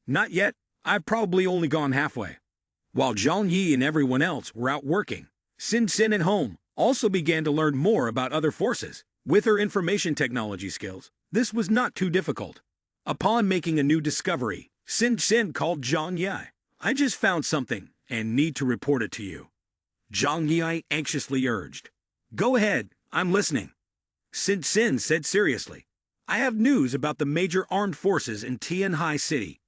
"Not yet, I've probably only gone halfway." While Zhang Yi and everyone else were out working, Xin at home also began to learn more about other forces. With her information technology skills, this was not too difficult. Upon making a new discovery, Xin called Zhang Yi. "I just found something and need to report it to you." Zhang Yi anxiously urged. "Go ahead, I'm listening." Xin said seriously, "I have news about the major armed forces in Tianhai City."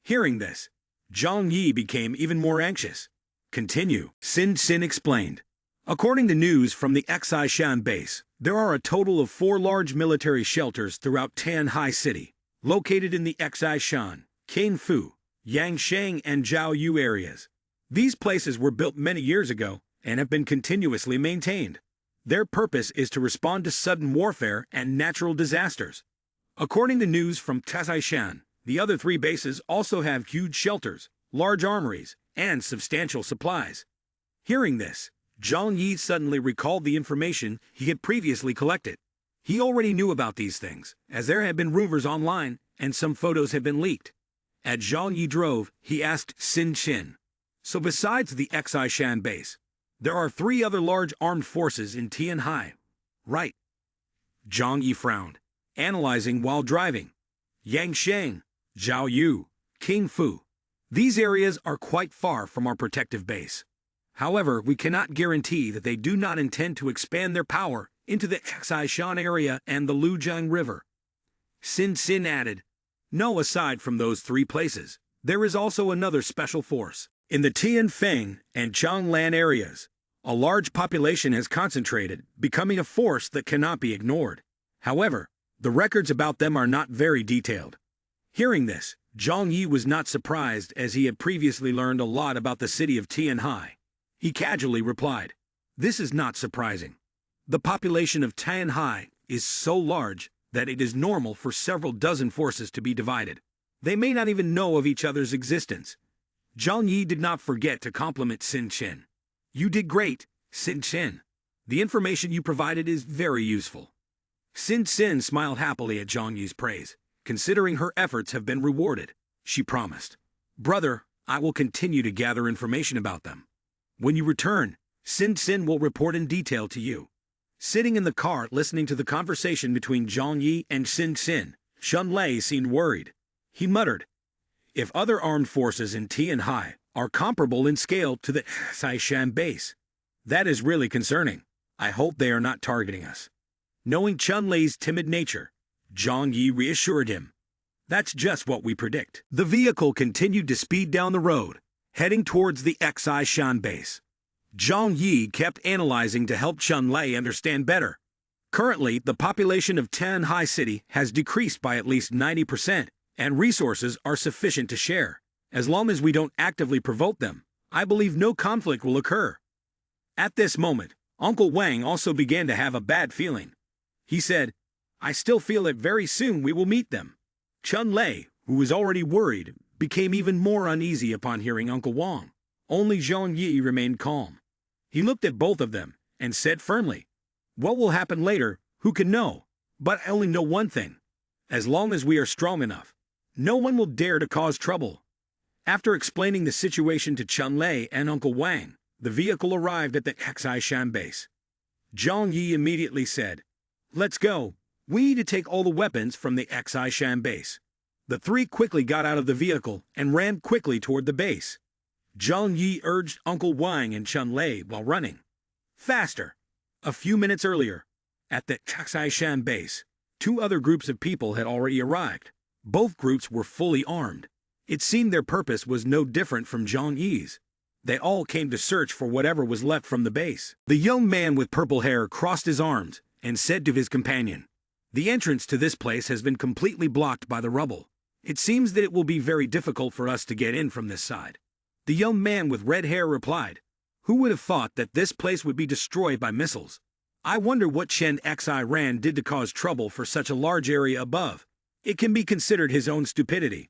Hearing this, Zhang Yi became even more anxious. "Continue," Xin explained. "According to news from the Xishan base, there are a total of 4 large military shelters throughout Tianhai City, located in the Xishan, Kainfu, Yangshang, and Zhaoyu areas. These places were built many years ago and have been continuously maintained. Their purpose is to respond to sudden warfare and natural disasters. According to news from Taishan, the other three bases also have huge shelters, large armories, and substantial supplies. Hearing this, Zhang Yi suddenly recalled the information he had previously collected. He already knew about these things, as there had been rumors online and some photos had been leaked. As Zhang Yi drove, he asked Xin Qin, "So besides the Xishan base, there are three other large armed forces in Tianhai, right?" Zhang Yi frowned, analyzing while driving. Yangsheng, Zhaoyu, Qingfu. These areas are quite far from our protective base. However, we cannot guarantee that they do not intend to expand their power into the Xishan area and the Lujiang River. Xin Xin added, "No, aside from those three places, there is also another special force. In the Tianfeng and Changlan areas, a large population has concentrated, becoming a force that cannot be ignored. However, the records about them are not very detailed." Hearing this, Zhang Yi was not surprised, as he had previously learned a lot about the city of Tianhai. He casually replied, "This is not surprising. The population of Tianhai is so large that it is normal for several dozen forces to be divided. They may not even know of each other's existence." Zhang Yi did not forget to compliment Xin Qin. "You did great, Xin Qin. The information you provided is very useful." Xin Xin smiled happily at Zhang Yi's praise. Considering her efforts have been rewarded, she promised, "Brother, I will continue to gather information about them. When you return, Xin Xin will report in detail to you." Sitting in the car listening to the conversation between Zhang Yi and Xin Xin, Shun Lei seemed worried. He muttered, "If other armed forces in Tianhai are comparable in scale to the Xishan base, that is really concerning. I hope they are not targeting us." Knowing Chun Lei's timid nature, Zhang Yi reassured him, "That's just what we predict." The vehicle continued to speed down the road, heading towards the Xishan base. Zhang Yi kept analyzing to help Chun Lei understand better. Currently, the population of Tianhai City has decreased by at least 90%, and resources are sufficient to share. As long as we don't actively provoke them, I believe no conflict will occur. At this moment, Uncle Wang also began to have a bad feeling. He said, "I still feel that very soon we will meet them." Chun Lei, who was already worried, became even more uneasy upon hearing Uncle Wang. Only Zhang Yi remained calm. He looked at both of them and said firmly, "What will happen later, who can know? But I only know one thing. As long as we are strong enough, no one will dare to cause trouble." After explaining the situation to Chun Lei and Uncle Wang, the vehicle arrived at the Xishan base. Zhang Yi immediately said, "Let's go. We need to take all the weapons from the Xishan base." The three quickly got out of the vehicle and ran quickly toward the base. Zhang Yi urged Uncle Wang and Chun Lei while running. "Faster!" A few minutes earlier, at the Xishan base, two other groups of people had already arrived. Both groups were fully armed. It seemed their purpose was no different from Zhang Yi's. They all came to search for whatever was left from the base. The young man with purple hair crossed his arms and said to his companion, "The entrance to this place has been completely blocked by the rubble. It seems that it will be very difficult for us to get in from this side." The young man with red hair replied, "Who would have thought that this place would be destroyed by missiles? I wonder what Chen Xi Ran did to cause trouble for such a large area above. It can be considered his own stupidity."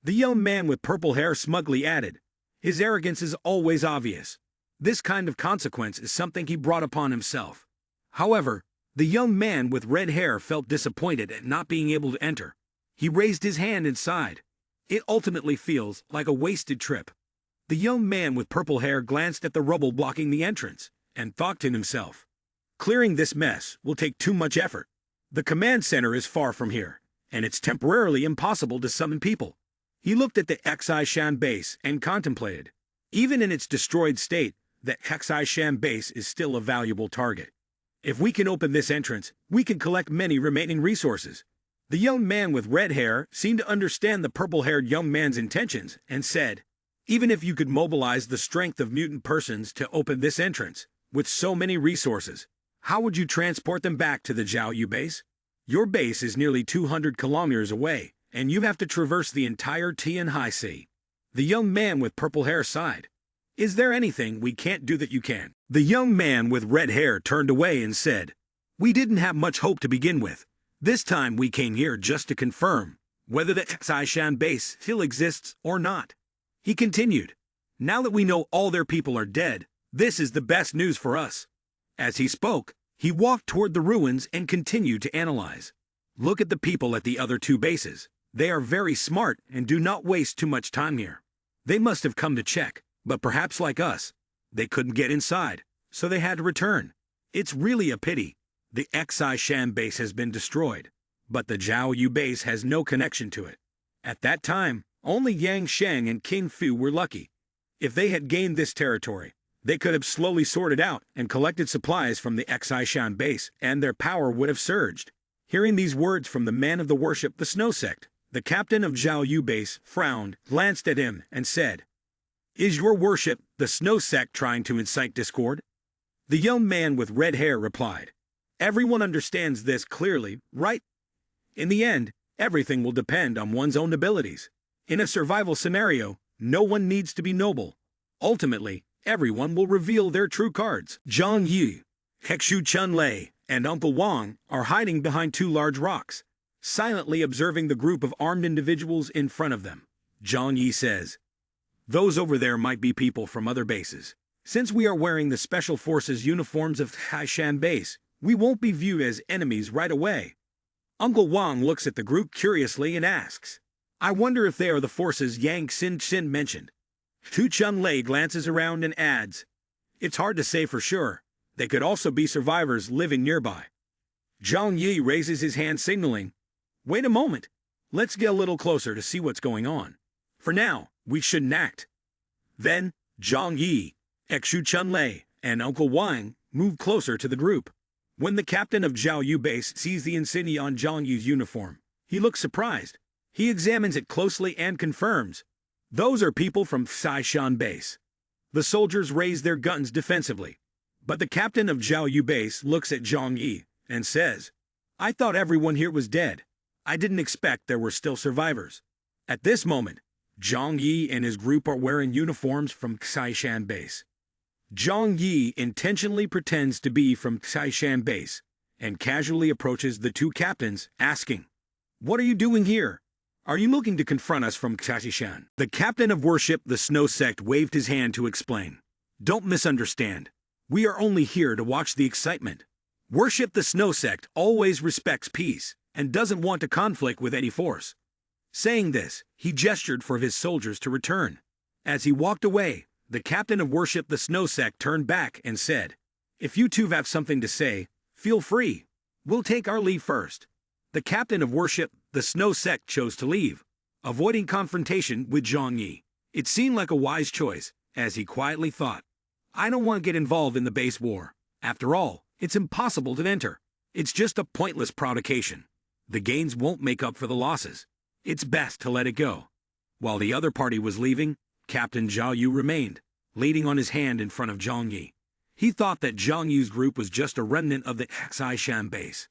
The young man with purple hair smugly added, "His arrogance is always obvious. This kind of consequence is something he brought upon himself." However, the young man with red hair felt disappointed at not being able to enter. He raised his hand and sighed. "It ultimately feels like a wasted trip." The young man with purple hair glanced at the rubble blocking the entrance and thought to himself, "Clearing this mess will take too much effort. The command center is far from here, and it's temporarily impossible to summon people." He looked at the Xishan base and contemplated. Even in its destroyed state, the Xishan base is still a valuable target. If we can open this entrance, we can collect many remaining resources. The young man with red hair seemed to understand the purple-haired young man's intentions and said, "Even if you could mobilize the strength of mutant persons to open this entrance, with so many resources, how would you transport them back to the Zhaoyu base? Your base is nearly 200 kilometers away, and you have to traverse the entire Tianhai Sea." The young man with purple hair sighed. "Is there anything we can't do that you can?" The young man with red hair turned away and said, "We didn't have much hope to begin with. This time we came here just to confirm whether the Xishan base still exists or not. He continued, now that we know all their people are dead, this is the best news for us. As he spoke, he walked toward the ruins and continued to analyze. Look at the people at the other two bases. They are very smart and do not waste too much time here. They must have come to check, but perhaps like us, they couldn't get inside, so they had to return. It's really a pity. The Xishan base has been destroyed, but the Zhao Yu base has no connection to it. At that time, only Yang Sheng and King Fu were lucky. If they had gained this territory, they could have slowly sorted out and collected supplies from the Xishan base, and their power would have surged. Hearing these words from the man of the worship, the Snow Sect, the captain of Zhao Yu base frowned, glanced at him, and said, "Is your worship, the Snow Sect, trying to incite discord?" The young man with red hair replied, "Everyone understands this clearly, right? In the end, everything will depend on one's own abilities. In a survival scenario, no one needs to be noble. Ultimately, everyone will reveal their true cards." Zhang Yi, Hekshu Chun-Lei, and Uncle Wang are hiding behind two large rocks, silently observing the group of armed individuals in front of them. Zhang Yi says, "Those over there might be people from other bases. Since we are wearing the Special Forces uniforms of Taishan base, we won't be viewed as enemies right away." Uncle Wang looks at the group curiously and asks, "I wonder if they are the forces Yang Xin mentioned." Tu Chun-Lei glances around and adds, "It's hard to say for sure. They could also be survivors living nearby." Zhang Yi raises his hand signaling, "Wait a moment. Let's get a little closer to see what's going on. For now, we shouldn't act." Then, Zhang Yi, Xu Chun-Lei, and Uncle Wang move closer to the group. When the captain of Zhao Yu base sees the insignia on Zhang Yu's uniform, he looks surprised. He examines it closely and confirms, those are people from Taishan base. The soldiers raise their guns defensively, but the captain of Zhao Yu base looks at Zhang Yi and says, "I thought everyone here was dead. I didn't expect there were still survivors." At this moment, Zhang Yi and his group are wearing uniforms from Taishan base. Zhang Yi intentionally pretends to be from Taishan base and casually approaches the two captains, asking, "What are you doing here? Are you looking to confront us from Taishan?" The captain of worship, the Snow Sect, waved his hand to explain, "Don't misunderstand. We are only here to watch the excitement. Worship, the Snow Sect, always respects peace and doesn't want to conflict with any force." Saying this, he gestured for his soldiers to return. As he walked away, the captain of worship, the Snow Sect, turned back and said, "If you two have something to say, feel free. We'll take our leave first." The captain of worship, the Snow Sect, chose to leave, avoiding confrontation with Zhang Yi. It seemed like a wise choice, as he quietly thought, "I don't want to get involved in the base war. After all, it's impossible to enter. It's just a pointless provocation. The gains won't make up for the losses. It's best to let it go." While the other party was leaving, Captain Zhao Yu remained, leaning on his hand in front of Zhang Yi. He thought that Zhang Yu's group was just a remnant of the Xishan base.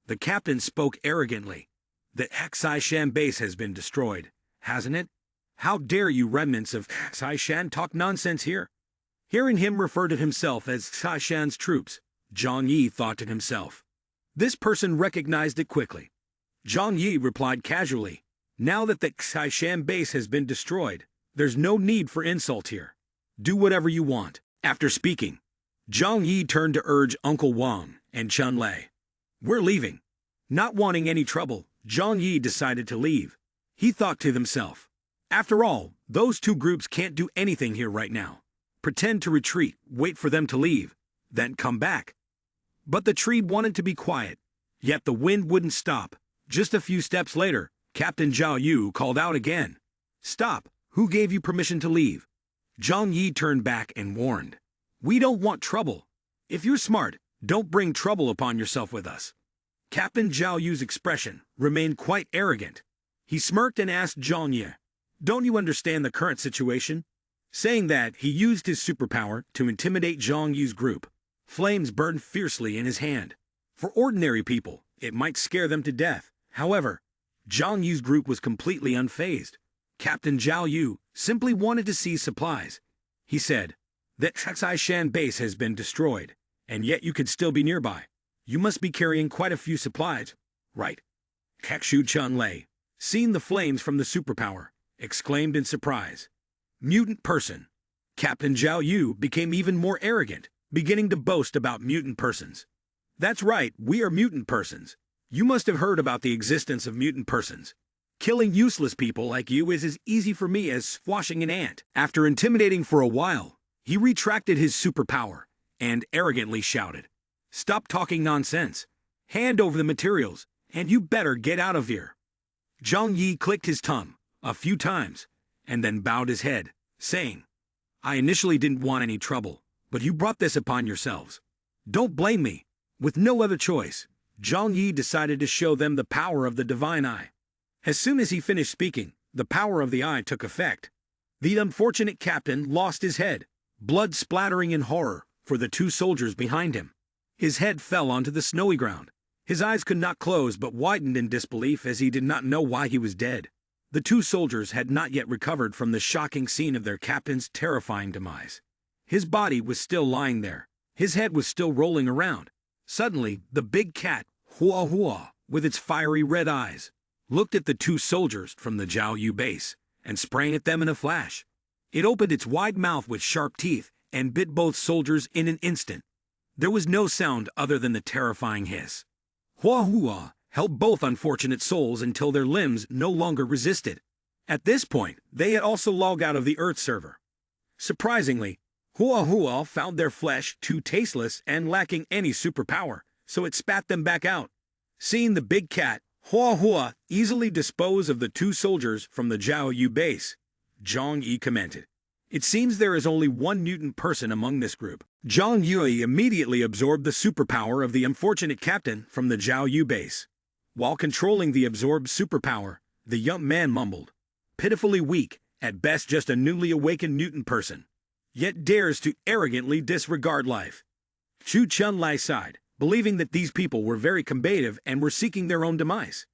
The captain spoke arrogantly. "The Xishan base has been destroyed, hasn't it? How dare you remnants of Xishan talk nonsense here?" Hearing him refer to himself as Xishan's troops, Zhang Yi thought to himself. This person recognized it quickly. Zhang Yi replied casually, "Now that the Xishan base has been destroyed, there's no need for insult here. Do whatever you want." After speaking, Zhang Yi turned to urge Uncle Wang and Chun-Lei, "We're leaving." Not wanting any trouble, Zhang Yi decided to leave. He thought to himself, "After all, those two groups can't do anything here right now. Pretend to retreat, wait for them to leave, then come back." But the tree wanted to be quiet, yet the wind wouldn't stop. Just a few steps later, Captain Zhao Yu called out again, "Stop! Who gave you permission to leave?" Zhang Yi turned back and warned, "We don't want trouble. If you're smart, don't bring trouble upon yourself with us." Captain Zhao Yu's expression remained quite arrogant. He smirked and asked Zhang Yi, "Don't you understand the current situation?" Saying that, he used his superpower to intimidate Zhang Yu's group. Flames burned fiercely in his hand. For ordinary people, it might scare them to death. However, Zhang Yu's group was completely unfazed. Captain Zhao Yu simply wanted to see supplies. He said, "The Xishan base has been destroyed, and yet you could still be nearby. You must be carrying quite a few supplies. Right. Kakshu Chun-Lei, seeing the flames from the superpower, exclaimed in surprise. Mutant person. Captain Zhao Yu became even more arrogant, beginning to boast about mutant persons. That's right, we are mutant persons. You must have heard about the existence of mutant persons. Killing useless people like you is as easy for me as squashing an ant. After intimidating for a while, he retracted his superpower and arrogantly shouted, "Stop talking nonsense. Hand over the materials, and you better get out of here." Zhang Yi clicked his tongue a few times and then bowed his head, saying, "I initially didn't want any trouble, but you brought this upon yourselves. Don't blame me." With no other choice, Zhang Yi decided to show them the power of the divine eye. As soon as he finished speaking, the power of the eye took effect. The unfortunate captain lost his head, blood splattering in horror for the two soldiers behind him. His head fell onto the snowy ground. His eyes could not close but widened in disbelief as he did not know why he was dead. The two soldiers had not yet recovered from the shocking scene of their captain's terrifying demise. His body was still lying there. His head was still rolling around. Suddenly, the big cat, Hua Hua, with its fiery red eyes, looked at the two soldiers from the Zhao Yu base and sprang at them in a flash. It opened its wide mouth with sharp teeth and bit both soldiers in an instant. There was no sound other than the terrifying hiss. Hua Hua held both unfortunate souls until their limbs no longer resisted. At this point, they had also logged out of the Earth server. Surprisingly, Hua Hua found their flesh too tasteless and lacking any superpower, so it spat them back out. Seeing the big cat, Hua Hua easily dispose of the two soldiers from the Zhao Yu base, Zhang Yi commented, "It seems there is only one mutant person among this group." Zhang Yi immediately absorbed the superpower of the unfortunate captain from the Zhao Yu base. While controlling the absorbed superpower, the young man mumbled, "Pitifully weak, at best just a newly awakened mutant person, yet dares to arrogantly disregard life." Chu Chun-Lai sighed, believing that these people were very combative and were seeking their own demise.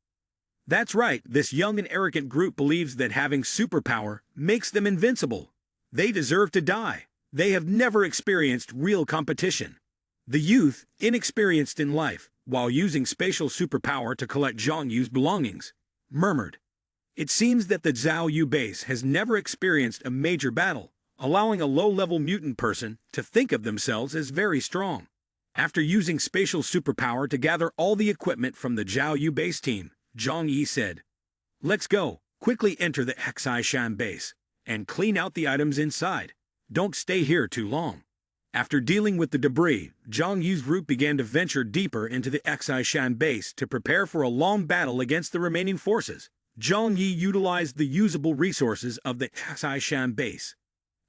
That's right, this young and arrogant group believes that having superpower makes them invincible. They deserve to die. They have never experienced real competition. The youth, inexperienced in life, while using spatial superpower to collect Zhang Yu's belongings, murmured, "It seems that the Zhao Yu base has never experienced a major battle, allowing a low-level mutant person to think of themselves as very strong." After using spatial superpower to gather all the equipment from the Zhao Yu base team, Zhang Yi said, "Let's go. Quickly enter the Xi Shan base and clean out the items inside. Don't stay here too long." After dealing with the debris, Zhang Yi's group began to venture deeper into the Xi Shan base to prepare for a long battle against the remaining forces. Zhang Yi utilized the usable resources of the Xi Shan base.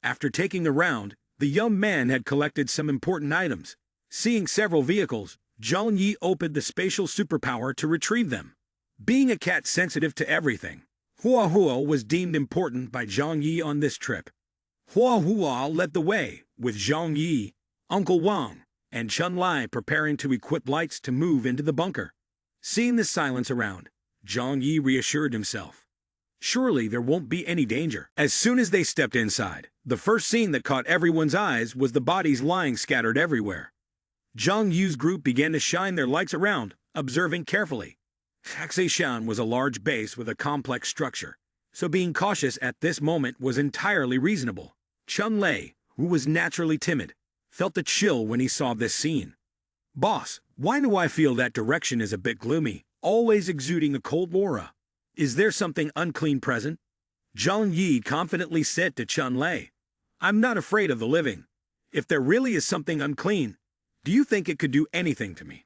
After taking a round, the young man had collected some important items. Seeing several vehicles, Zhang Yi opened the spatial superpower to retrieve them. Being a cat sensitive to everything, Hua Hua was deemed important by Zhang Yi on this trip. Hua Hua led the way, with Zhang Yi, Uncle Wang, and Chun-Lai preparing to equip lights to move into the bunker. Seeing the silence around, Zhang Yi reassured himself. Surely there won't be any danger. As soon as they stepped inside, the first scene that caught everyone's eyes was the bodies lying scattered everywhere. Zhang Yu's group began to shine their lights around, observing carefully. Xishan was a large base with a complex structure, so being cautious at this moment was entirely reasonable. Chun-Lei, who was naturally timid, felt a chill when he saw this scene. "Boss, why do I feel that direction is a bit gloomy, always exuding a cold aura? Is there something unclean present?" Zhang Yi confidently said to Chun-Lei, "I'm not afraid of the living. If there really is something unclean, do you think it could do anything to me?"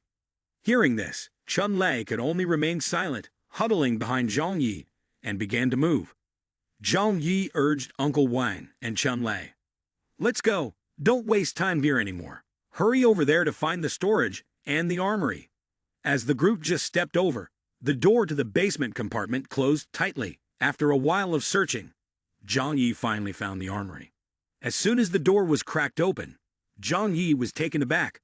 Hearing this, Chun-Lei could only remain silent, huddling behind Zhang Yi, and began to move. Zhang Yi urged Uncle Wang and Chun-Lei, "Let's go. Don't waste time here anymore. Hurry over there to find the storage and the armory." As the group just stepped over, the door to the basement compartment closed tightly. After a while of searching, Zhang Yi finally found the armory. As soon as the door was cracked open, Zhang Yi was taken aback.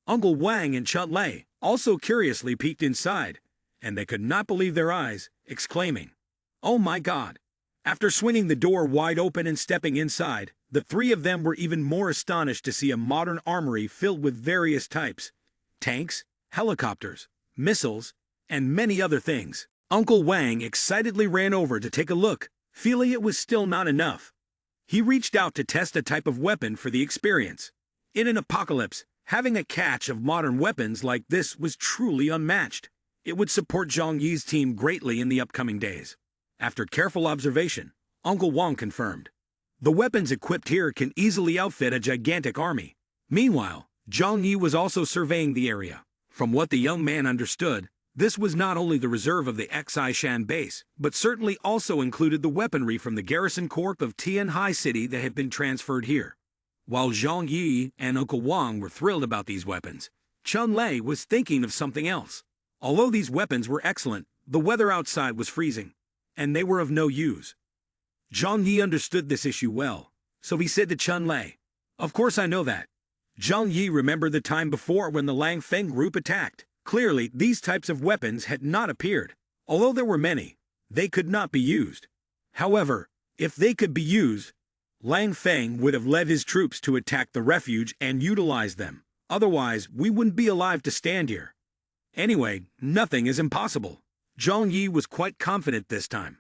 Uncle Wang and Chun-Lei also curiously peeked inside, and they could not believe their eyes, exclaiming, "Oh my God!" After swinging the door wide open and stepping inside, the three of them were even more astonished to see a modern armory filled with various types: tanks, helicopters, missiles, and many other things. Uncle Wang excitedly ran over to take a look, feeling it was still not enough. He reached out to test a type of weapon for the experience. In an apocalypse, having a catch of modern weapons like this was truly unmatched. It would support Zhang Yi's team greatly in the upcoming days. After careful observation, Uncle Wang confirmed. The weapons equipped here can easily outfit a gigantic army. Meanwhile, Zhang Yi was also surveying the area. From what the young man understood, this was not only the reserve of the Xishan base, but certainly also included the weaponry from the garrison corps of Tianhai City that had been transferred here. While Zhang Yi and Uncle Wang were thrilled about these weapons, Chun Lei was thinking of something else. Although these weapons were excellent, the weather outside was freezing, and they were of no use. Zhang Yi understood this issue well, so he said to Chun Lei, "Of course I know that." Zhang Yi remembered the time before when the Lang Feng group attacked. Clearly, these types of weapons had not appeared. Although there were many, they could not be used. However, if they could be used, Lang Feng would have led his troops to attack the refuge and utilize them. Otherwise, we wouldn't be alive to stand here. Anyway, nothing is impossible. Zhang Yi was quite confident this time.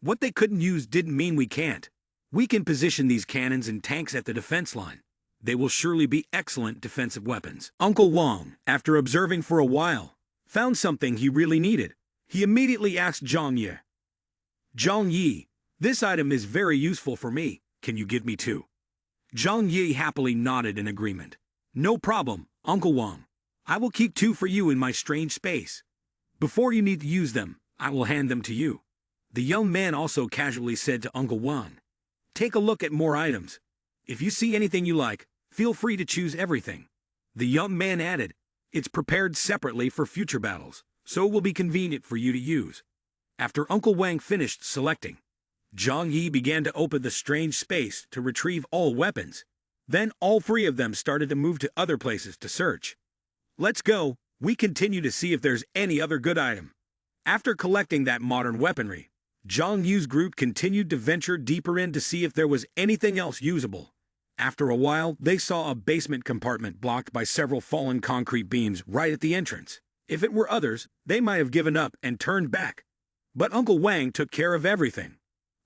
What they couldn't use didn't mean we can't. We can position these cannons and tanks at the defense line. They will surely be excellent defensive weapons. Uncle Wang, after observing for a while, found something he really needed. He immediately asked Zhang Yi, "Zhang Yi, this item is very useful for me. Can you give me two?" Zhang Yi happily nodded in agreement. "No problem, Uncle Wang. I will keep two for you in my strange space. Before you need to use them, I will hand them to you." The young man also casually said to Uncle Wang, "Take a look at more items. If you see anything you like, feel free to choose everything." The young man added, "It's prepared separately for future battles, so it will be convenient for you to use." After Uncle Wang finished selecting, Zhang Yi began to open the strange space to retrieve all weapons. Then all three of them started to move to other places to search. "Let's go, we continue to see if there's any other good item." After collecting that modern weaponry, Zhang Yi's group continued to venture deeper in to see if there was anything else usable. After a while, they saw a basement compartment blocked by several fallen concrete beams right at the entrance. If it were others, they might have given up and turned back. But Uncle Wang took care of everything.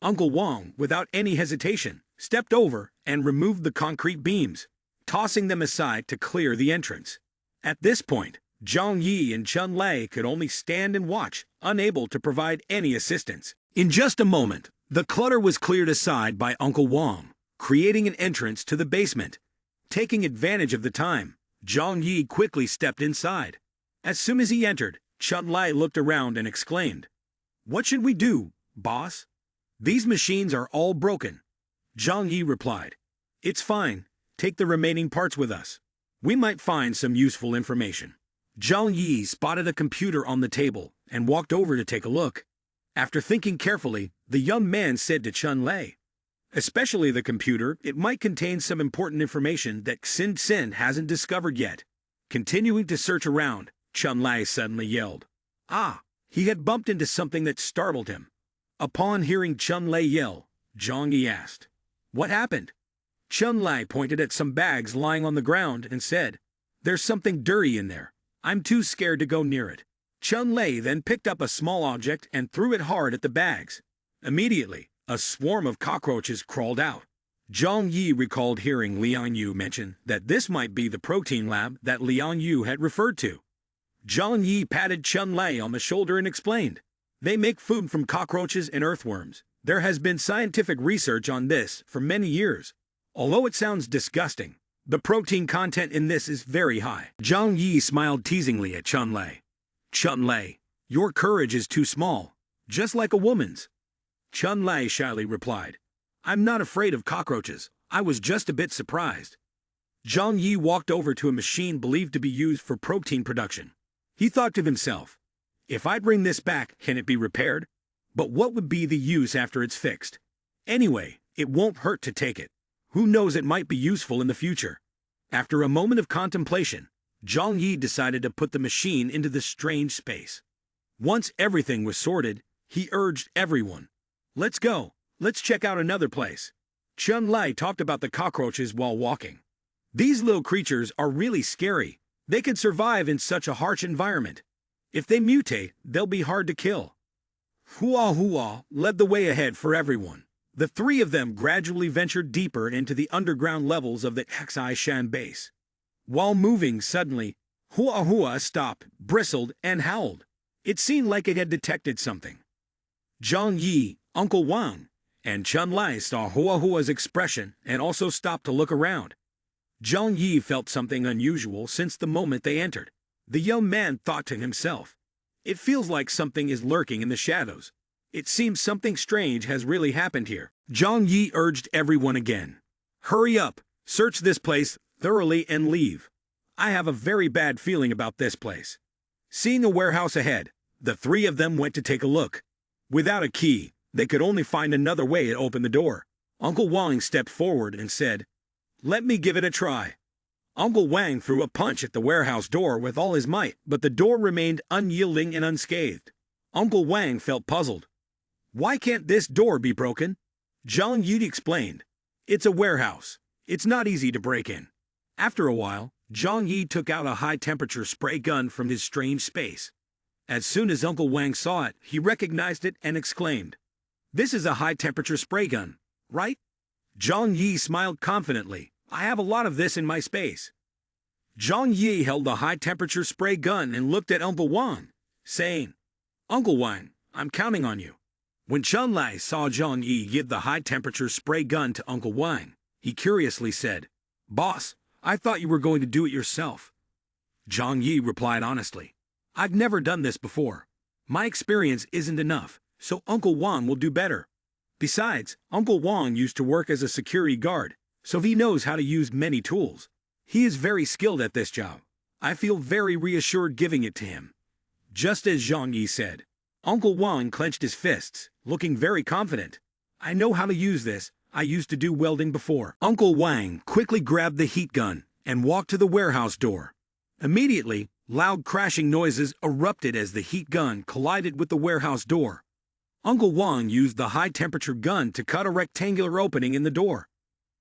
Uncle Wang, without any hesitation, stepped over and removed the concrete beams, tossing them aside to clear the entrance. At this point, Zhang Yi and Chun Lei could only stand and watch, unable to provide any assistance. In just a moment, the clutter was cleared aside by Uncle Wang, creating an entrance to the basement. Taking advantage of the time, Zhang Yi quickly stepped inside. As soon as he entered, Chun Lei looked around and exclaimed, "What should we do, boss? These machines are all broken." Zhang Yi replied, "It's fine, take the remaining parts with us. We might find some useful information." Zhang Yi spotted a computer on the table and walked over to take a look. After thinking carefully, the young man said to Chun Lei, "Especially the computer, it might contain some important information that Xin Xin hasn't discovered yet." Continuing to search around, Chun Lei suddenly yelled. He had bumped into something that startled him. Upon hearing Chun Lei yell, Zhang Yi asked, "What happened?" Chun Lei pointed at some bags lying on the ground and said, "There's something dirty in there. I'm too scared to go near it." Chun Lei then picked up a small object and threw it hard at the bags. Immediately, a swarm of cockroaches crawled out. Zhang Yi recalled hearing Liang Yu mention that this might be the protein lab that Liang Yu had referred to. Zhang Yi patted Chun Lei on the shoulder and explained, "They make food from cockroaches and earthworms. There has been scientific research on this for many years. Although it sounds disgusting, the protein content in this is very high." Zhang Yi smiled teasingly at Chun Lei. "Chun Lei, your courage is too small, just like a woman's." Chun Lei shyly replied, "I'm not afraid of cockroaches. I was just a bit surprised." Zhang Yi walked over to a machine believed to be used for protein production. He thought to himself, "If I bring this back, can it be repaired? But what would be the use after it's fixed? Anyway, it won't hurt to take it. Who knows, it might be useful in the future." After a moment of contemplation, Zhang Yi decided to put the machine into the strange space. Once everything was sorted, he urged everyone, "Let's go, let's check out another place." Chun Lei talked about the cockroaches while walking. "These little creatures are really scary. They can survive in such a harsh environment. If they mutate, they'll be hard to kill. Hua Hua led the way ahead for everyone. The three of them gradually ventured deeper into the underground levels of the Xi Shan base. While moving suddenly, Hua Hua stopped, bristled, and howled. It seemed like it had detected something. Zhang Yi, Uncle Wang, and Chun Lai saw Hua Hua's expression and also stopped to look around. Zhang Yi felt something unusual since the moment they entered. The young man thought to himself, "It feels like something is lurking in the shadows. It seems something strange has really happened here." Zhang Yi urged everyone again. "Hurry up, search this place thoroughly and leave. I have a very bad feeling about this place." Seeing a warehouse ahead, the three of them went to take a look. Without a key, they could only find another way to open the door. Uncle Wang stepped forward and said, "Let me give it a try." Uncle Wang threw a punch at the warehouse door with all his might, but the door remained unyielding and unscathed. Uncle Wang felt puzzled. "Why can't this door be broken?" Zhang Yi explained. "It's a warehouse. It's not easy to break in." After a while, Zhang Yi took out a high-temperature spray gun from his strange space. As soon as Uncle Wang saw it, he recognized it and exclaimed, "This is a high-temperature spray gun, right?" Zhang Yi smiled confidently. "I have a lot of this in my space." Zhang Yi held the high-temperature spray gun and looked at Uncle Wang, saying, "Uncle Wang, I'm counting on you." When Chun Lai saw Zhang Yi give the high-temperature spray gun to Uncle Wang, he curiously said, "Boss, I thought you were going to do it yourself." Zhang Yi replied honestly, "I've never done this before. My experience isn't enough, so Uncle Wang will do better. Besides, Uncle Wang used to work as a security guard, so he knows how to use many tools. He is very skilled at this job. I feel very reassured giving it to him." Just as Zhang Yi said, Uncle Wang clenched his fists, looking very confident. "I know how to use this. I used to do welding before." Uncle Wang quickly grabbed the heat gun and walked to the warehouse door. Immediately, loud crashing noises erupted as the heat gun collided with the warehouse door. Uncle Wang used the high-temperature gun to cut a rectangular opening in the door.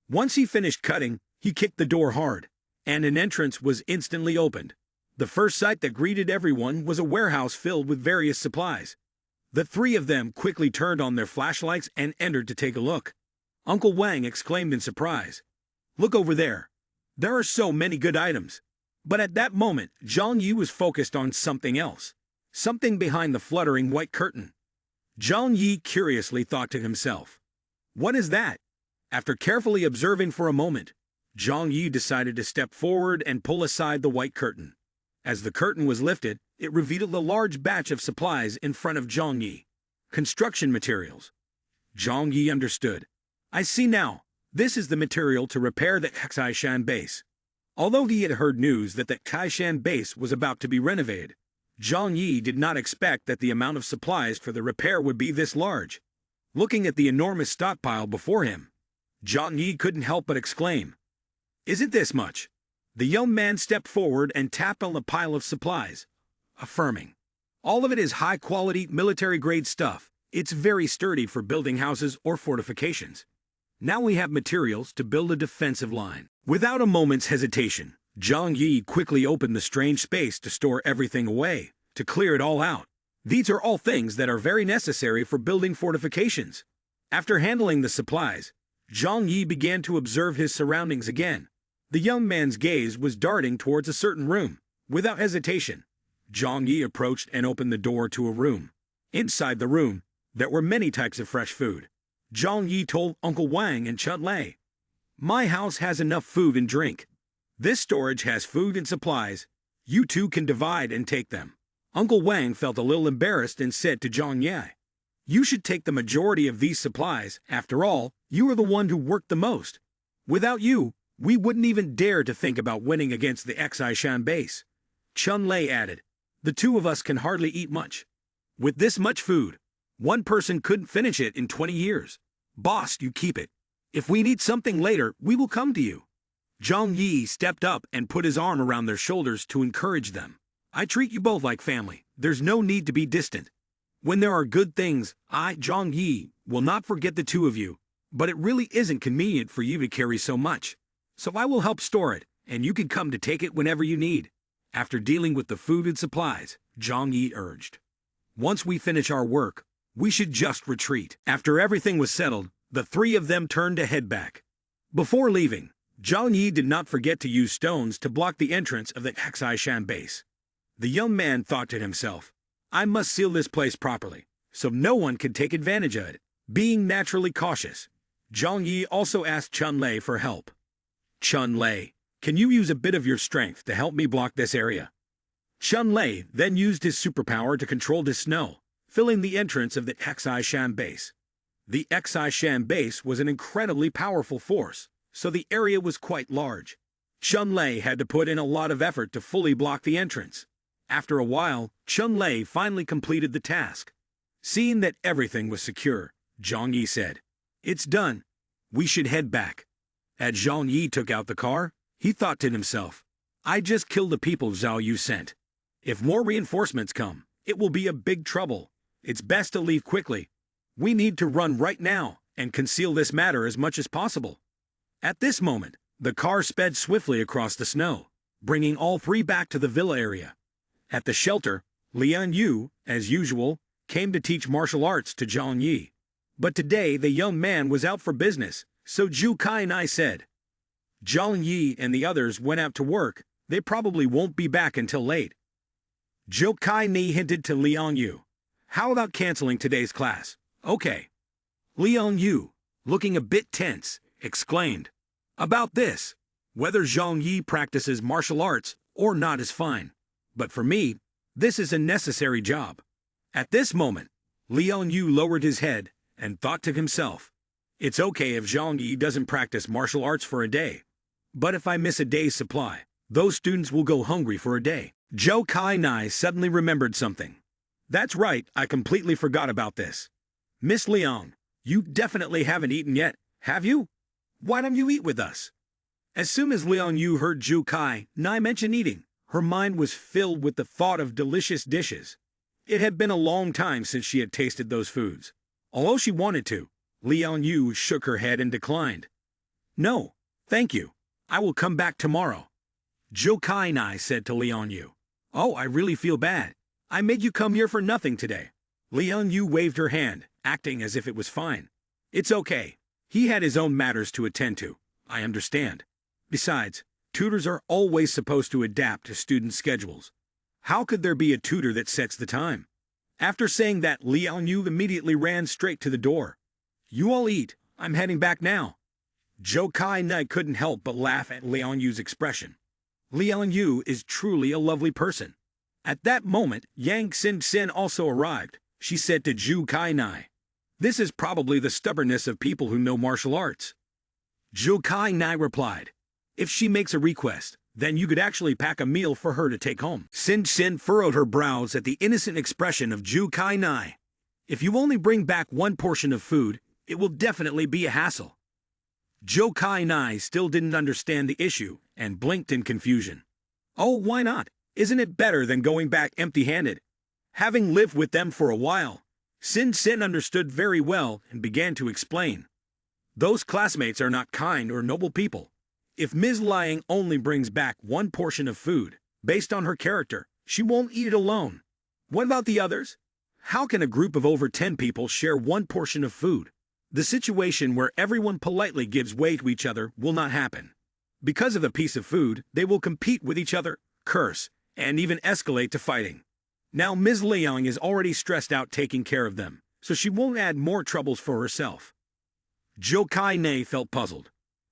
Once he finished cutting, he kicked the door hard, and an entrance was instantly opened. The first sight that greeted everyone was a warehouse filled with various supplies. The three of them quickly turned on their flashlights and entered to take a look. Uncle Wang exclaimed in surprise, "Look over there. There are so many good items." But at that moment, Zhang Yi was focused on something else, something behind the fluttering white curtain. Zhang Yi curiously thought to himself, "What is that?" After carefully observing for a moment, Zhang Yi decided to step forward and pull aside the white curtain. As the curtain was lifted, it revealed a large batch of supplies in front of Zhang Yi. Construction materials. Zhang Yi understood. "I see now. This is the material to repair the Xishan base." Although he had heard news that the Xishan base was about to be renovated, Zhang Yi did not expect that the amount of supplies for the repair would be this large. Looking at the enormous stockpile before him, Zhang Yi couldn't help but exclaim, "Isn't this much?" The young man stepped forward and tapped on the pile of supplies, affirming, "All of it is high-quality, military-grade stuff. It's very sturdy for building houses or fortifications. Now we have materials to build a defensive line." Without a moment's hesitation, Zhang Yi quickly opened the strange space to store everything away, to clear it all out. These are all things that are very necessary for building fortifications. After handling the supplies, Zhang Yi began to observe his surroundings again. The young man's gaze was darting towards a certain room. Without hesitation, Zhang Yi approached and opened the door to a room. Inside the room, there were many types of fresh food. Zhang Yi told Uncle Wang and Chun Lai, "My house has enough food and drink. This storage has food and supplies. You two can divide and take them." Uncle Wang felt a little embarrassed and said to Zhang Yi, "You should take the majority of these supplies. After all, you are the one who worked the most. Without you, we wouldn't even dare to think about winning against the Xishan base." Chun Lai added, "The two of us can hardly eat much. With this much food, one person couldn't finish it in 20 years. Boss, you keep it. If we need something later, we will come to you." Zhang Yi stepped up and put his arm around their shoulders to encourage them. "I treat you both like family. There's no need to be distant. When there are good things, I, Zhang Yi, will not forget the two of you, but it really isn't convenient for you to carry so much. So I will help store it, and you can come to take it whenever you need." After dealing with the food and supplies, Zhang Yi urged, "Once we finish our work, we should just retreat." After everything was settled, the three of them turned to head back. Before leaving, Zhang Yi did not forget to use stones to block the entrance of the Hexai base. The young man thought to himself, "I must seal this place properly, so no one can take advantage of it." Being naturally cautious, Zhang Yi also asked Chun Lei for help. "Chun Lei, can you use a bit of your strength to help me block this area?" Chun Lei then used his superpower to control the snow, filling the entrance of the Hexai base. The Hexai base was an incredibly powerful force, so the area was quite large. Chun Lei had to put in a lot of effort to fully block the entrance. After a while, Chun Lei finally completed the task. Seeing that everything was secure, Zhang Yi said, "It's done. We should head back." As Zhang Yi took out the car, he thought to himself, "I just killed the people Zhao Yu sent. If more reinforcements come, it will be a big trouble. It's best to leave quickly. We need to run right now and conceal this matter as much as possible." At this moment, the car sped swiftly across the snow, bringing all three back to the villa area. At the shelter, Lian Yu, as usual, came to teach martial arts to Zhang Yi. But today the young man was out for business, so Zhu Kai said, "Zhang Yi and the others went out to work. They probably won't be back until late." Zhou Kai hinted to Liang Yu, "How about canceling today's class?" "Okay." Liang Yu, looking a bit tense, exclaimed, "About this, whether Zhang Yi practices martial arts or not is fine. But for me, this is a necessary job." At this moment, Liang Yu lowered his head and thought to himself, "It's okay if Zhang Yi doesn't practice martial arts for a day. But if I miss a day's supply, those students will go hungry for a day." Zhou Kai suddenly remembered something. "That's right, I completely forgot about this. Miss Liang, you definitely haven't eaten yet, have you? Why don't you eat with us?" As soon as Liang Yu heard Zhu Kai mention eating, her mind was filled with the thought of delicious dishes. It had been a long time since she had tasted those foods. Although she wanted to, Liang Yu shook her head and declined. "No, thank you. I will come back tomorrow." Zhou Kai said to Liang Yu, "Oh, I really feel bad. I made you come here for nothing today." Liang Yu waved her hand, acting as if it was fine. "It's okay. He had his own matters to attend to. I understand. Besides, tutors are always supposed to adapt to students' schedules. How could there be a tutor that sets the time?" After saying that, Liang Yu immediately ran straight to the door. "You all eat. I'm heading back now." Zhou Kai couldn't help but laugh at Liang Yu's expression. Liang Yu is truly a lovely person. At that moment, Yang Xin also arrived. She said to Zhu Kai, "This is probably the stubbornness of people who know martial arts." Zhu Kai replied, "If she makes a request, then you could actually pack a meal for her to take home." Xin furrowed her brows at the innocent expression of Zhu Kai. "If you only bring back one portion of food, it will definitely be a hassle." Zhou Kai still didn't understand the issue and blinked in confusion. "Oh, why not? Isn't it better than going back empty-handed?" Having lived with them for a while, Xin understood very well and began to explain. "Those classmates are not kind or noble people. If Ms. Liang only brings back one portion of food, based on her character, she won't eat it alone. What about the others? How can a group of over 10 people share one portion of food? The situation where everyone politely gives way to each other will not happen. Because of a piece of food, they will compete with each other, curse, and even escalate to fighting. Now Ms. Liang is already stressed out taking care of them, so she won't add more troubles for herself." Zhou Kai felt puzzled.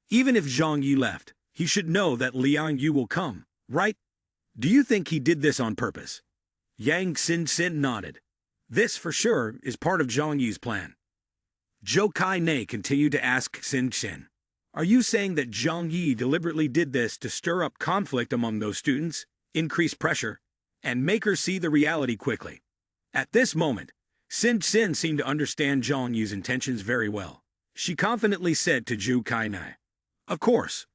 Even if Zhang Yi left, he should know that Liang Yu will come, right? "Do you think he did this on purpose?" Yang Xin nodded. "This, for sure, is part of Zhang Yi's plan." Zhou Kai continued to ask Xin, "Are you saying that Zhang Yi deliberately did this to stir up conflict among those students, increase pressure, and make her see the reality quickly?" At this moment, Xin seemed to understand Zhang Yi's intentions very well. She confidently said to Zhu Kai, "Of course,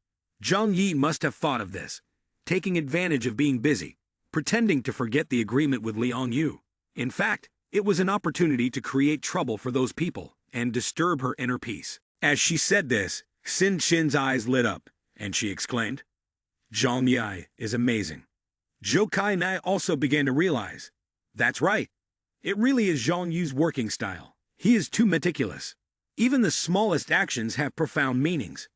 Zhang Yi must have thought of this, taking advantage of being busy, pretending to forget the agreement with Liang Yu. In fact, it was an opportunity to create trouble for those people and disturb her inner peace." As she said this, Xin eyes lit up, and she exclaimed, "Zhang Yi is amazing. Zhou Kai and I also began to realize. That's right. It really is Zhang Yu's working style. He is too meticulous. Even the smallest actions have profound meanings.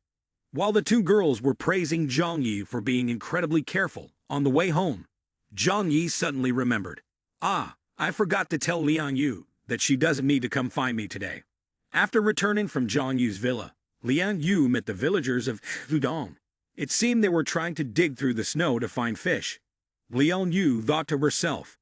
While the two girls were praising Zhang Yi for being incredibly careful, on the way home, Zhang Yi suddenly remembered. Ah, I forgot to tell Liang Yu that she doesn't need to come find me today. After returning from Zhang Yu's villa, Liang Yu met the villagers of Hudong. It seemed they were trying to dig through the snow to find fish. Liang Yu thought to herself,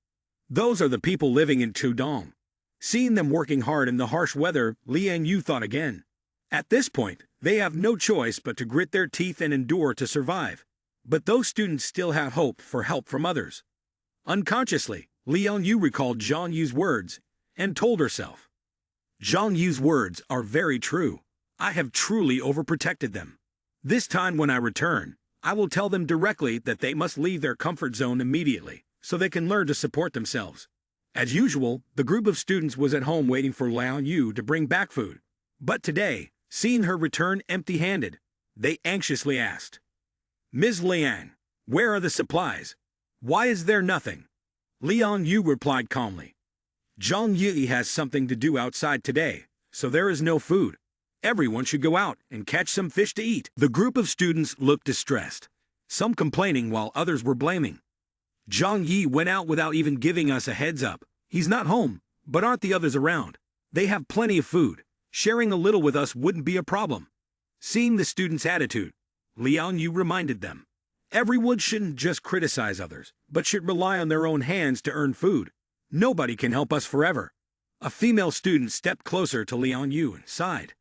those are the people living in Tudong. Seeing them working hard in the harsh weather, Liang Yu thought again. At this point, they have no choice but to grit their teeth and endure to survive. But those students still have hope for help from others. Unconsciously, Liang Yu recalled Zhang Yu's words and told herself, Zhang Yu's words are very true. I have truly overprotected them. This time when I return, I will tell them directly that they must leave their comfort zone immediately, so they can learn to support themselves. As usual, the group of students was at home waiting for Liang Yu to bring back food. But today, seeing her return empty-handed, they anxiously asked, Ms. Liang, where are the supplies? Why is there nothing? Liang Yu replied calmly, Zhang Yi has something to do outside today, so there is no food. Everyone should go out and catch some fish to eat. The group of students looked distressed, some complaining while others were blaming. Zhang Yi went out without even giving us a heads up. He's not home, but aren't the others around? They have plenty of food. Sharing a little with us wouldn't be a problem. Seeing the students' attitude, Liang Yu reminded them. Everyone shouldn't just criticize others, but should rely on their own hands to earn food. Nobody can help us forever. A female student stepped closer to Liang Yu and sighed.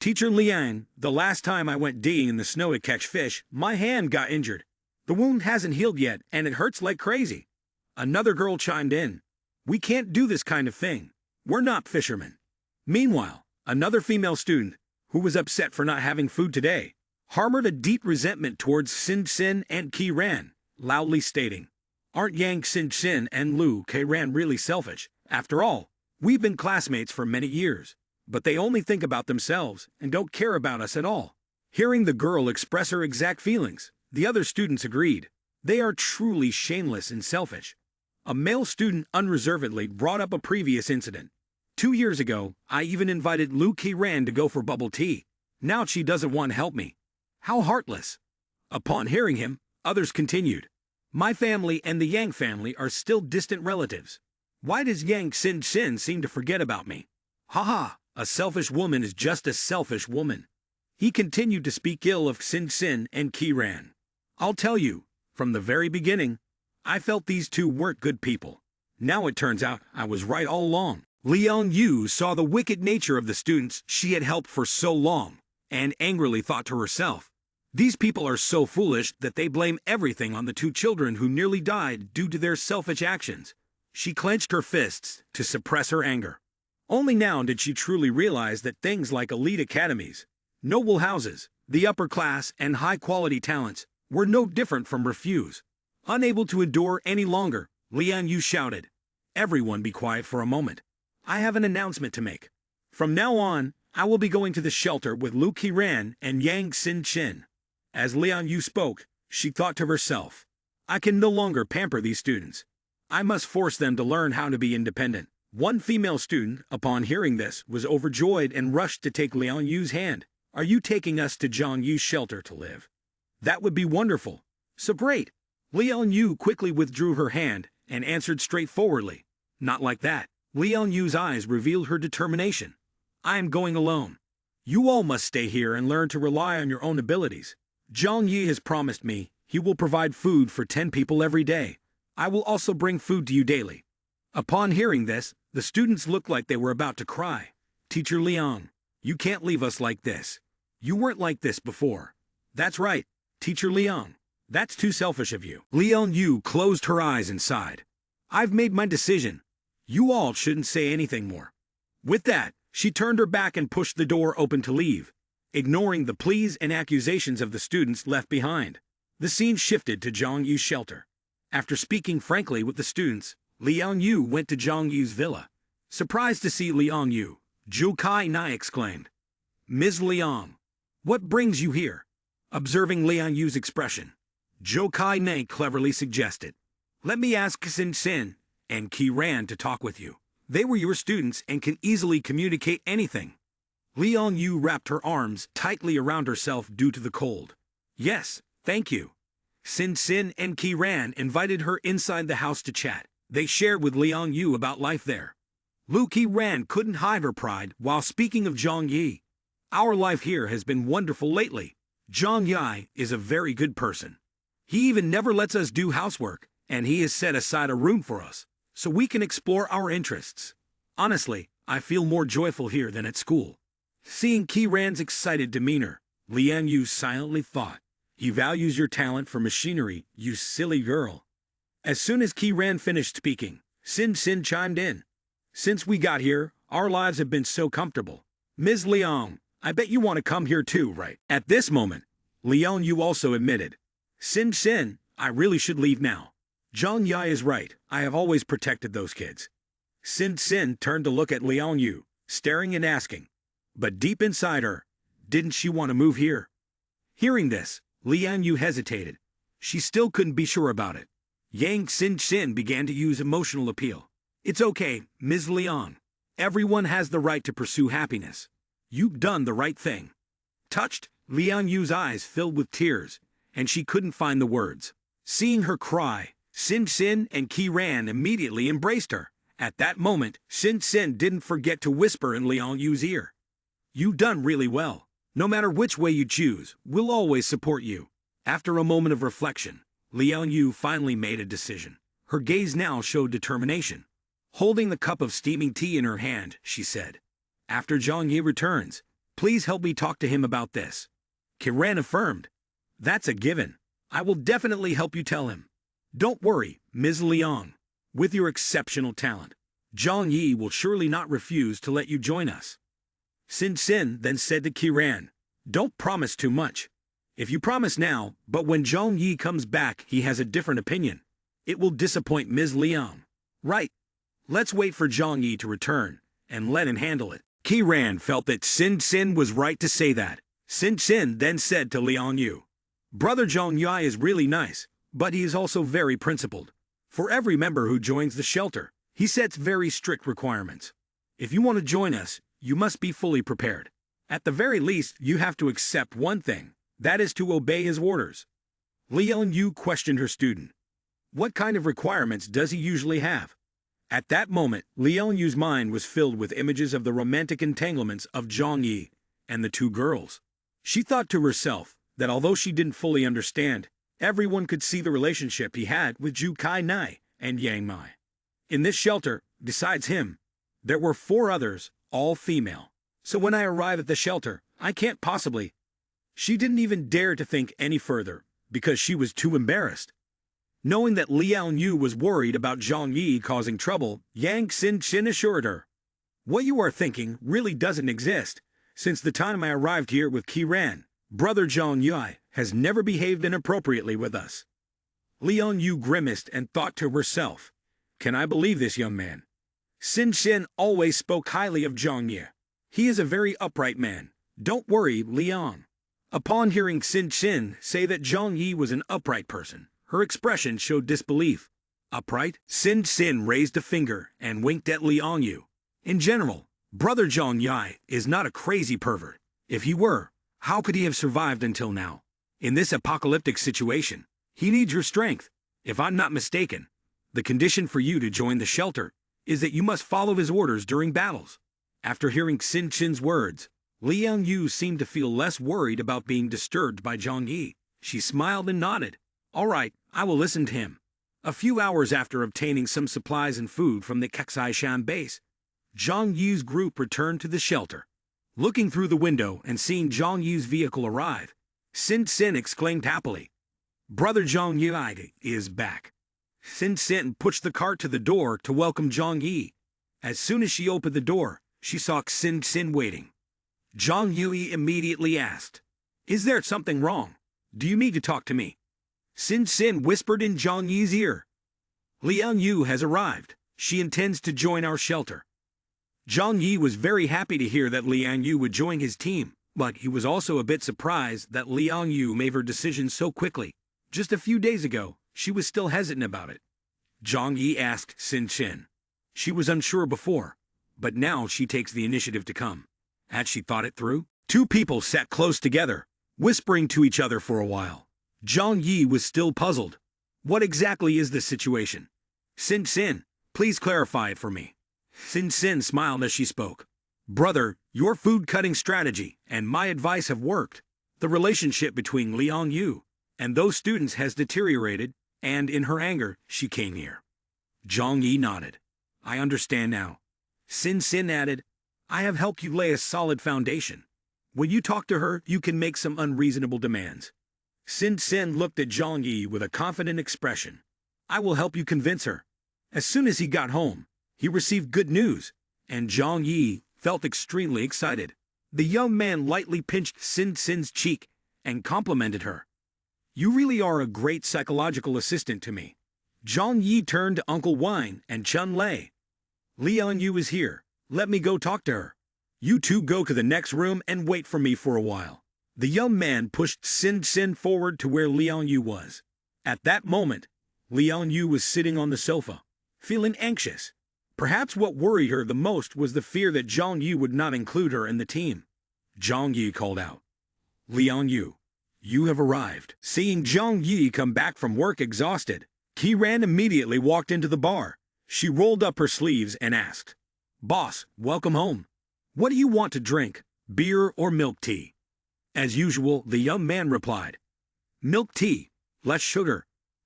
Teacher Liang, the last time I went digging in the snow to catch fish, my hand got injured. The wound hasn't healed yet, and it hurts like crazy. Another girl chimed in. We can't do this kind of thing. We're not fishermen. Meanwhile, another female student, who was upset for not having food today, harbored a deep resentment towards Xin Xin and Qi Ran, loudly stating, Aren't Yang Xin Xin and Lu Qi Ran really selfish? After all, we've been classmates for many years, but they only think about themselves and don't care about us at all. Hearing the girl express her exact feelings, the other students agreed. They are truly shameless and selfish. A male student unreservedly brought up a previous incident. 2 years ago, I even invited Lu Qi Ran to go for bubble tea. Now she doesn't want to help me. How heartless. Upon hearing him, others continued. My family and the Yang family are still distant relatives. Why does Yang Xin Xin seem to forget about me? Haha, a selfish woman is just a selfish woman. He continued to speak ill of Xin Xin and Qi Ran. I'll tell you, from the very beginning, I felt these two weren't good people. Now it turns out I was right all along. Liang Yu saw the wicked nature of the students she had helped for so long, and angrily thought to herself, these people are so foolish that they blame everything on the two children who nearly died due to their selfish actions. She clenched her fists to suppress her anger. Only now did she truly realize that things like elite academies, noble houses, the upper class, and high-quality talents were no different from refuse. Unable to endure any longer, Liang Yu shouted, Everyone be quiet for a moment. I have an announcement to make. From now on, I will be going to the shelter with Lu Qi Ran and Yang Xin Xin. As Liang Yu spoke, she thought to herself, I can no longer pamper these students. I must force them to learn how to be independent. One female student, upon hearing this, was overjoyed and rushed to take Liang Yu's hand. Are you taking us to Zhang Yu's shelter to live? That would be wonderful. So great. Liang Yu quickly withdrew her hand and answered straightforwardly. Not like that. Liang Yu's eyes revealed her determination. I am going alone. You all must stay here and learn to rely on your own abilities. Zhang Yi has promised me he will provide food for 10 people every day. I will also bring food to you daily. Upon hearing this, the students looked like they were about to cry. Teacher Liang, you can't leave us like this. You weren't like this before. That's right, Teacher Liang. That's too selfish of you. Liang Yu closed her eyes and sighed. I've made my decision. You all shouldn't say anything more. With that, she turned her back and pushed the door open to leave, ignoring the pleas and accusations of the students left behind. The scene shifted to Zhang Yu's shelter. After speaking frankly with the students, Liang Yu went to Zhang Yu's villa. Surprised to see Liang Yu, Zhou Kai Nai exclaimed, Ms. Liang, what brings you here? Observing Liang Yu's expression, Zhou Kai Nai cleverly suggested, Let me ask Sin Sin and Ki Ran to talk with you. They were your students and can easily communicate anything. Liang Yu wrapped her arms tightly around herself due to the cold. Yes, thank you. Sin Sin and Ki Ran invited her inside the house to chat. They shared with Liang Yu about life there. Lu Ki Ran couldn't hide her pride while speaking of Zhang Yi. Our life here has been wonderful lately. Zhang Yi is a very good person. He even never lets us do housework, and he has set aside a room for us, so we can explore our interests. Honestly, I feel more joyful here than at school. Seeing Ki Ran's excited demeanor, Liang Yu silently thought, he values your talent for machinery, you silly girl. As soon as Ki Ran finished speaking, Sin Sin chimed in. Since we got here, our lives have been so comfortable. Ms. Liang, I bet you want to come here too, right? At this moment, Liang Yu also admitted, Sin Sin, I really should leave now. Zhang Yi is right, I have always protected those kids. Sin Sin turned to look at Liang Yu, staring and asking, but deep inside her, didn't she want to move here? Hearing this, Liang Yu hesitated. She still couldn't be sure about it. Yang Sin Sin began to use emotional appeal. It's okay, Ms. Liang. Everyone has the right to pursue happiness. You've done the right thing. Touched, Liang Yu's eyes filled with tears, and she couldn't find the words. Seeing her cry, Sin Sin and Ki Ran immediately embraced her. At that moment, Sin Sin didn't forget to whisper in Liang Yu's ear. You've done really well. No matter which way you choose, we'll always support you. After a moment of reflection, Liang Yu finally made a decision. Her gaze now showed determination. Holding the cup of steaming tea in her hand, she said, after Zhang Yi returns, please help me talk to him about this. Ki Ran affirmed, that's a given. I will definitely help you tell him. Don't worry, Ms. Liang. With your exceptional talent, Zhang Yi will surely not refuse to let you join us. Sin Sin then said to Ki Ran, don't promise too much. If you promise now, but when Zhang Yi comes back he has a different opinion, it will disappoint Ms. Liang. Right. Let's wait for Zhang Yi to return, and let him handle it. Ki Ran felt that Sin Sin was right to say that. Sin Sin then said to Liang Yu, Brother Zhang Yi is really nice, but he is also very principled. For every member who joins the shelter, he sets very strict requirements. If you want to join us, you must be fully prepared. At the very least, you have to accept one thing, that is to obey his orders. Liang Yu questioned her student. What kind of requirements does he usually have? At that moment, Liang Yu's mind was filled with images of the romantic entanglements of Zhang Yi and the two girls. She thought to herself that although she didn't fully understand, everyone could see the relationship he had with Zhu Kai Nai and Yang Mai. In this shelter, besides him, there were 4 others, all female. So when I arrive at the shelter, I can't possibly. She didn't even dare to think any further, because she was too embarrassed. Knowing that Liang Yu was worried about Zhang Yi causing trouble, Yang Sin Sin assured her, what you are thinking really doesn't exist. Since the time I arrived here with Ki Ran, Brother Zhang Yi has never behaved inappropriately with us. Liang Yu grimaced and thought to herself, can I believe this young man? Sin Sin always spoke highly of Zhang Yi. He is a very upright man. Don't worry, Liang. Upon hearing Sin Sin say that Zhang Yi was an upright person, her expression showed disbelief. Upright? Sin Sin raised a finger and winked at Liang Yu. In general, Brother Zhang Yi is not a crazy pervert. If he were, how could he have survived until now? In this apocalyptic situation, he needs your strength. If I'm not mistaken, the condition for you to join the shelter is that you must follow his orders during battles. After hearing Sin Sin's words, Liang Yu seemed to feel less worried about being disturbed by Zhang Yi. She smiled and nodded. All right, I will listen to him. A few hours after obtaining some supplies and food from the Kexaishan base, Zhang Yi's group returned to the shelter. Looking through the window and seeing Zhang Yi's vehicle arrive, Sin Sin exclaimed happily, Brother Zhang Yi is back. Sin Sin pushed the cart to the door to welcome Zhang Yi. As soon as she opened the door, she saw Sin Sin waiting. Zhang Yi immediately asked, is there something wrong? Do you need to talk to me? Sin Sin whispered in Zhang Yi's ear. Liang Yu has arrived. She intends to join our shelter. Zhang Yi was very happy to hear that Liang Yu would join his team, but he was also a bit surprised that Liang Yu made her decision so quickly. Just a few days ago, she was still hesitant about it. Zhang Yi asked Xin Xin. She was unsure before, but now she takes the initiative to come. Had she thought it through? Two people sat close together, whispering to each other for a while. Zhang Yi was still puzzled. What exactly is this situation? Xin Xin, please clarify it for me. Xin Xin smiled as she spoke. Brother, your food-cutting strategy and my advice have worked. The relationship between Liang Yu and those students has deteriorated, and in her anger, she came here. Zhang Yi nodded. I understand now. Xin Xin added, I have helped you lay a solid foundation. When you talk to her, you can make some unreasonable demands. Xin Xin looked at Zhang Yi with a confident expression. I will help you convince her. As soon as he got home, he received good news, and Zhang Yi felt extremely excited. The young man lightly pinched Xin Xin's cheek and complimented her. You really are a great psychological assistant to me. Zhang Yi turned to Uncle Wine and Chun Lei. Liang Yu is here. Let me go talk to her. You two go to the next room and wait for me for a while. The young man pushed Xin Xin forward to where Liang Yu was. At that moment, Liang Yu was sitting on the sofa, feeling anxious. Perhaps what worried her the most was the fear that Zhang Yi would not include her in the team. Zhang Yi called out, Liang Yu, you have arrived. Seeing Zhang Yi come back from work exhausted, Qiran immediately walked into the bar. She rolled up her sleeves and asked, Boss, welcome home. What do you want to drink, beer or milk tea? As usual, the young man replied, Milk tea, less sugar.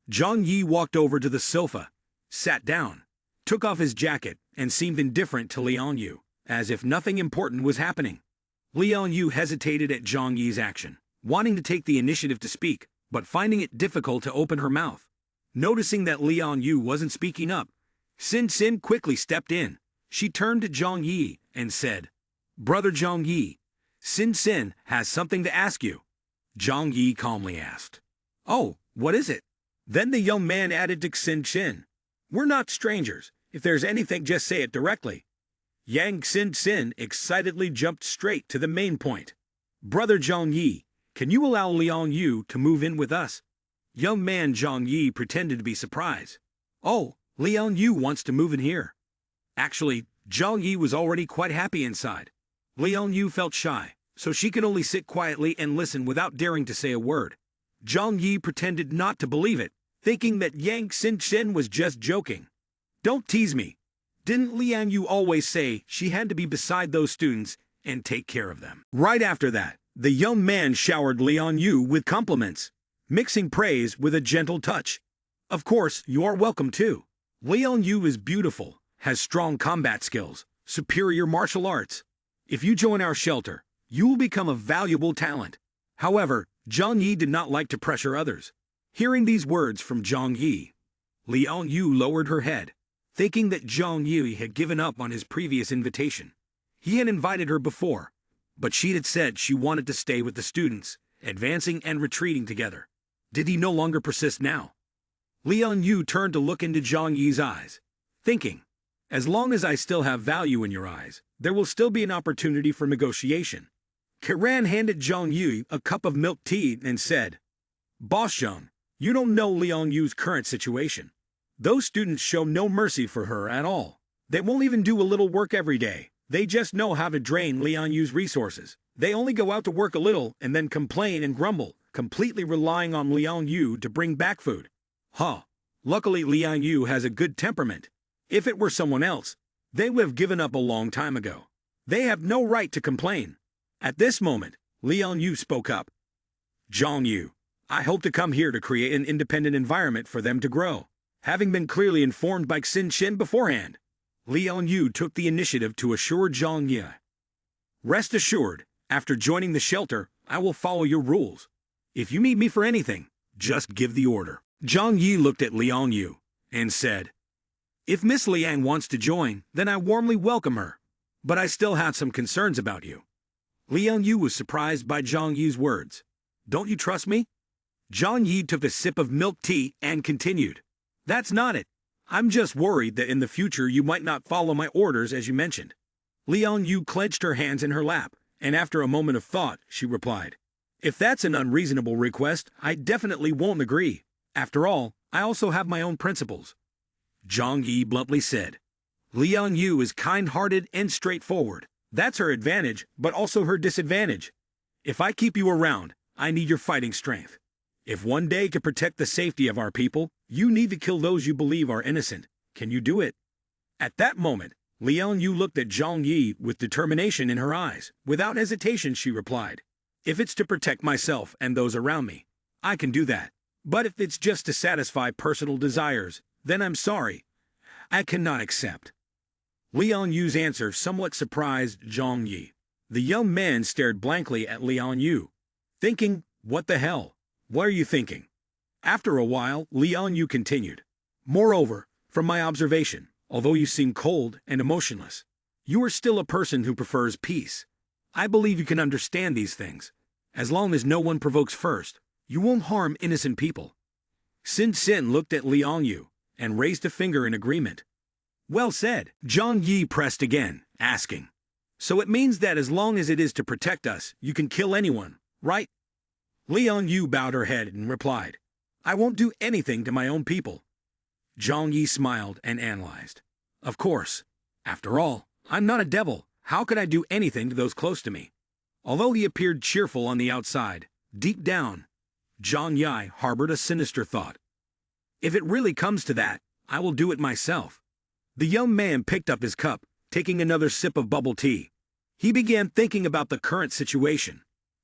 Zhang Yi walked over to the sofa, sat down, took off his jacket, and seemed indifferent to Liang Yu, as if nothing important was happening. Liang Yu hesitated at Zhang Yi's action, wanting to take the initiative to speak, but finding it difficult to open her mouth. Noticing that Liang Yu wasn't speaking up, Xin Xin quickly stepped in. She turned to Zhang Yi and said, Brother Zhang Yi, Xin Xin has something to ask you. Zhang Yi calmly asked, Oh, what is it? Then the young man added to Xin Xin, We're not strangers. If there's anything, just say it directly. Yang Xin Xin excitedly jumped straight to the main point. Brother Zhang Yi, can you allow Liang Yu to move in with us? Young man Zhang Yi pretended to be surprised. Oh, Liang Yu wants to move in here. Actually, Zhang Yi was already quite happy inside. Liang Yu felt shy, so she could only sit quietly and listen without daring to say a word. Zhang Yi pretended not to believe it, thinking that Yang Xin Xin was just joking. Don't tease me. Didn't Liang Yu always say she had to be beside those students and take care of them? Right after that, the young man showered Liang Yu with compliments, mixing praise with a gentle touch. Of course, you are welcome too. Liang Yu is beautiful, has strong combat skills, superior martial arts. If you join our shelter, you will become a valuable talent. However, Zhang Yi did not like to pressure others. Hearing these words from Zhang Yi, Liang Yu lowered her head, thinking that Zhang Yi had given up on his previous invitation. He had invited her before, but she had said she wanted to stay with the students, advancing and retreating together. Did he no longer persist now? Liang Yu turned to look into Zhang Yi's eyes, thinking, as long as I still have value in your eyes, there will still be an opportunity for negotiation. Qiran handed Zhang Yu a cup of milk tea and said, Boss Zhang, you don't know Liang Yu's current situation. Those students show no mercy for her at all. They won't even do a little work every day. They just know how to drain Liang Yu's resources. They only go out to work a little and then complain and grumble, completely relying on Liang Yu to bring back food. Luckily Liang Yu has a good temperament. If it were someone else, they would have given up a long time ago. They have no right to complain. At this moment, Liang Yu spoke up. Zhang Yu, I hope to come here to create an independent environment for them to grow. Having been clearly informed by Xin Xin beforehand, Liang Yu took the initiative to assure Zhang Yi. Rest assured, after joining the shelter, I will follow your rules. If you need me for anything, just give the order. Zhang Yi looked at Liang Yu and said, If Miss Liang wants to join, then I warmly welcome her. But I still have some concerns about you. Liang Yu was surprised by Zhang Yi's words. Don't you trust me? Zhang Yi took a sip of milk tea and continued. That's not it. I'm just worried that in the future you might not follow my orders as you mentioned. Liang Yu clenched her hands in her lap, and after a moment of thought, she replied, If that's an unreasonable request, I definitely won't agree. After all, I also have my own principles. Zhang Yi bluntly said. Liang Yu is kind-hearted and straightforward. That's her advantage, but also her disadvantage. If I keep you around, I need your fighting strength. If one day to protect the safety of our people, you need to kill those you believe are innocent. Can you do it? At that moment, Liang Yu looked at Zhang Yi with determination in her eyes. Without hesitation, she replied, if it's to protect myself and those around me, I can do that. But if it's just to satisfy personal desires, then I'm sorry. I cannot accept. Liang Yu's answer somewhat surprised Zhang Yi. The young man stared blankly at Liang Yu, thinking, what the hell? What are you thinking? After a while, Liang Yu continued. Moreover, from my observation, although you seem cold and emotionless, you are still a person who prefers peace. I believe you can understand these things. As long as no one provokes first, you won't harm innocent people. Sin Sin looked at Liang Yu and raised a finger in agreement. Well said. Zhang Yi pressed again, asking. So it means that as long as it is to protect us, you can kill anyone, right? Liang Yu bowed her head and replied, I won't do anything to my own people. Zhang Yi smiled and analyzed. Of course. After all, I'm not a devil. How could I do anything to those close to me? Although he appeared cheerful on the outside, deep down, Zhang Yi harbored a sinister thought. If it really comes to that, I will do it myself. The young man picked up his cup, taking another sip of bubble tea. He began thinking about the current situation.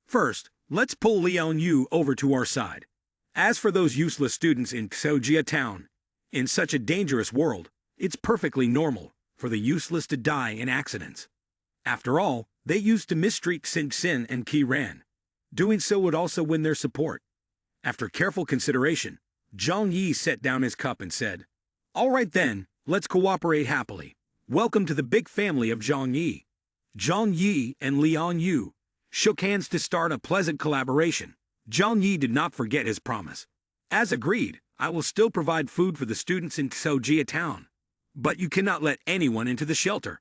First, let's pull Liang Yu over to our side. As for those useless students in Xojia town, in such a dangerous world, it's perfectly normal for the useless to die in accidents. After all, they used to mistreat Sin Sin and Qi Ran. Doing so would also win their support. After careful consideration, Zhang Yi set down his cup and said, All right then, let's cooperate happily. Welcome to the big family of Zhang Yi. Zhang Yi and Liang Yu shook hands to start a pleasant collaboration. Zhang Yi did not forget his promise. As agreed, I will still provide food for the students in Xojia town. But you cannot let anyone into the shelter.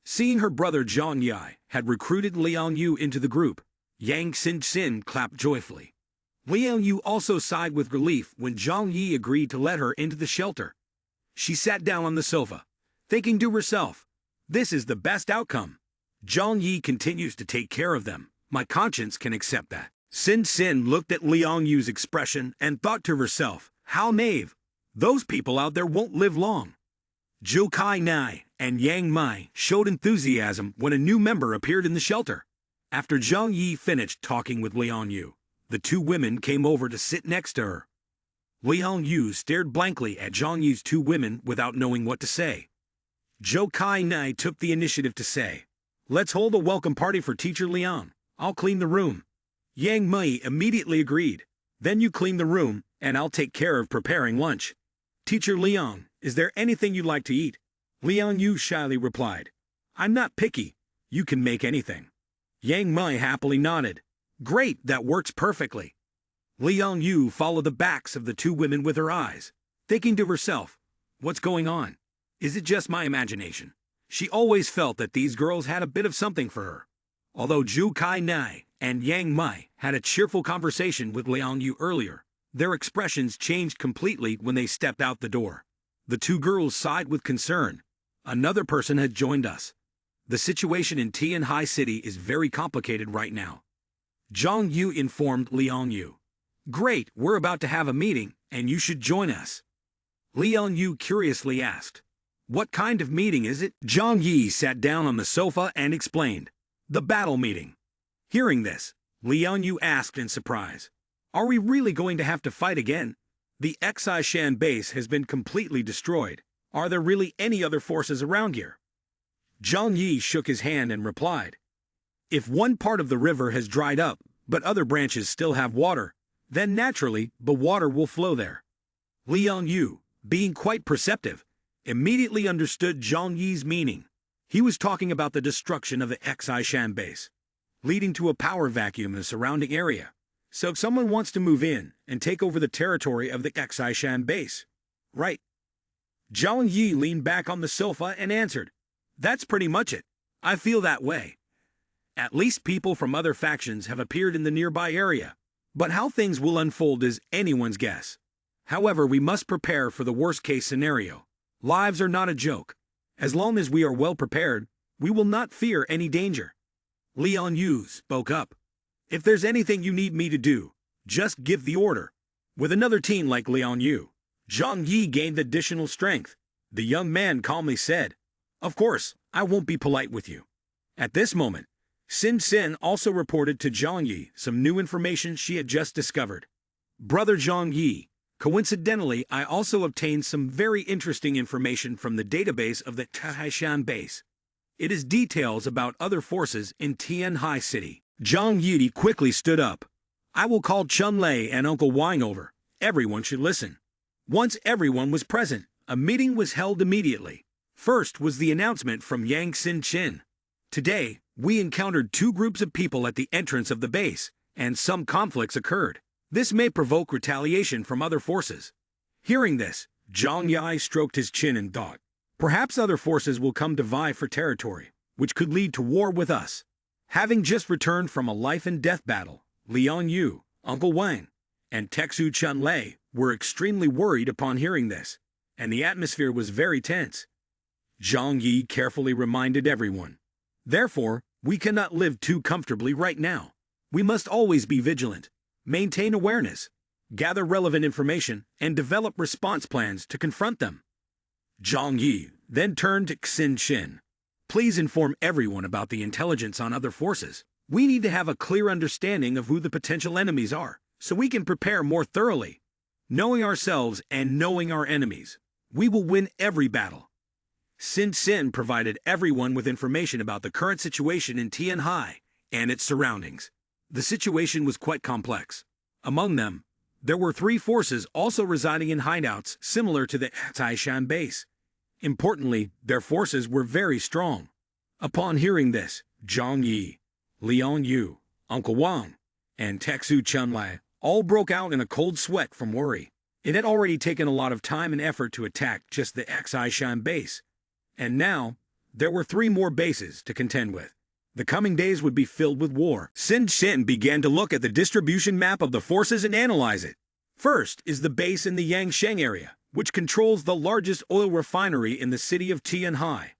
Seeing her brother Zhang Yi had recruited Liang Yu into the group, Yang Sin Sin clapped joyfully. Liang Yu also sighed with relief when Zhang Yi agreed to let her into the shelter. She sat down on the sofa, thinking to herself, this is the best outcome. Zhang Yi continues to take care of them. My conscience can accept that. Sin Sin looked at Liang Yu's expression and thought to herself, how naive. Those people out there won't live long. Zhou Kai Nai and Yang Mai showed enthusiasm when a new member appeared in the shelter. After Zhang Yi finished talking with Liang Yu, the two women came over to sit next to her. Liang Yu stared blankly at Zhang Yi's two women without knowing what to say. Zhou Kai Nai took the initiative to say, let's hold a welcome party for Teacher Liang. I'll clean the room. Yang Mai immediately agreed. Then you clean the room, and I'll take care of preparing lunch. Teacher Liang, is there anything you'd like to eat? Liang Yu shyly replied, I'm not picky. You can make anything. Yang Mai happily nodded. Great, that works perfectly. Liang Yu followed the backs of the two women with her eyes, thinking to herself, what's going on? Is it just my imagination? She always felt that these girls had a bit of something for her. Although Zhu Kai Nai and Yang Mai had a cheerful conversation with Liang Yu earlier, their expressions changed completely when they stepped out the door. The two girls sighed with concern. Another person had joined us. The situation in Tian Hai City is very complicated right now. Zhang Yu informed Liang Yu. Great, we're about to have a meeting, and you should join us. Liang Yu curiously asked, what kind of meeting is it? Zhang Yi sat down on the sofa and explained, the battle meeting. Hearing this, Liang Yu asked in surprise, are we really going to have to fight again? The Xishan base has been completely destroyed. Are there really any other forces around here? Zhang Yi shook his hand and replied, if one part of the river has dried up, but other branches still have water, then naturally the water will flow there. Liang Yu, being quite perceptive, immediately understood Zhang Yi's meaning. He was talking about the destruction of the Xishan base, leading to a power vacuum in the surrounding area. So someone wants to move in and take over the territory of the Xishan base, right? Zhang Yi leaned back on the sofa and answered, that's pretty much it. I feel that way. At least people from other factions have appeared in the nearby area, but how things will unfold is anyone's guess. However, we must prepare for the worst-case scenario. Lives are not a joke. As long as we are well prepared, we will not fear any danger. Leon Yu spoke up. If there's anything you need me to do, just give the order. With another teen like Leon Yu, Zhang Yi gained additional strength. The young man calmly said, "Of course, I won't be polite with you." At this moment, Sin Sin also reported to Zhang Yi some new information she had just discovered. Brother Zhang Yi, coincidentally, I also obtained some very interesting information from the database of the Taishan base. It is details about other forces in Tianhai City. Zhang Yi quickly stood up. "I will call Chun Lei and Uncle Wang over. Everyone should listen." Once everyone was present, a meeting was held immediately. First was the announcement from Yang Xin Chin. "Today, we encountered two groups of people at the entrance of the base, and some conflicts occurred. This may provoke retaliation from other forces." Hearing this, Zhang Yi stroked his chin and thought, "Perhaps other forces will come to vie for territory, which could lead to war with us." Having just returned from a life-and-death battle, Liang Yu, Uncle Wang, and Texu Chun Lei were extremely worried upon hearing this, and the atmosphere was very tense. Zhang Yi carefully reminded everyone, "Therefore, we cannot live too comfortably right now. We must always be vigilant, maintain awareness, gather relevant information, and develop response plans to confront them." Zhang Yi then turned to Xin Xin. "Please inform everyone about the intelligence on other forces. We need to have a clear understanding of who the potential enemies are, so we can prepare more thoroughly. Knowing ourselves and knowing our enemies, we will win every battle." Sin Sin provided everyone with information about the current situation in Tianhai and its surroundings. The situation was quite complex. Among them, there were three forces also residing in hideouts similar to the Taishan base. Importantly, their forces were very strong. Upon hearing this, Zhang Yi, Liang Yu, Uncle Wang, and Texu Chun Lei all broke out in a cold sweat from worry. It had already taken a lot of time and effort to attack just the Taishan base. And now, there were three more bases to contend with. The coming days would be filled with war. Sin Sin began to look at the distribution map of the forces and analyze it. First is the base in the Yangsheng area, which controls the largest oil refinery in the city of Tianhai.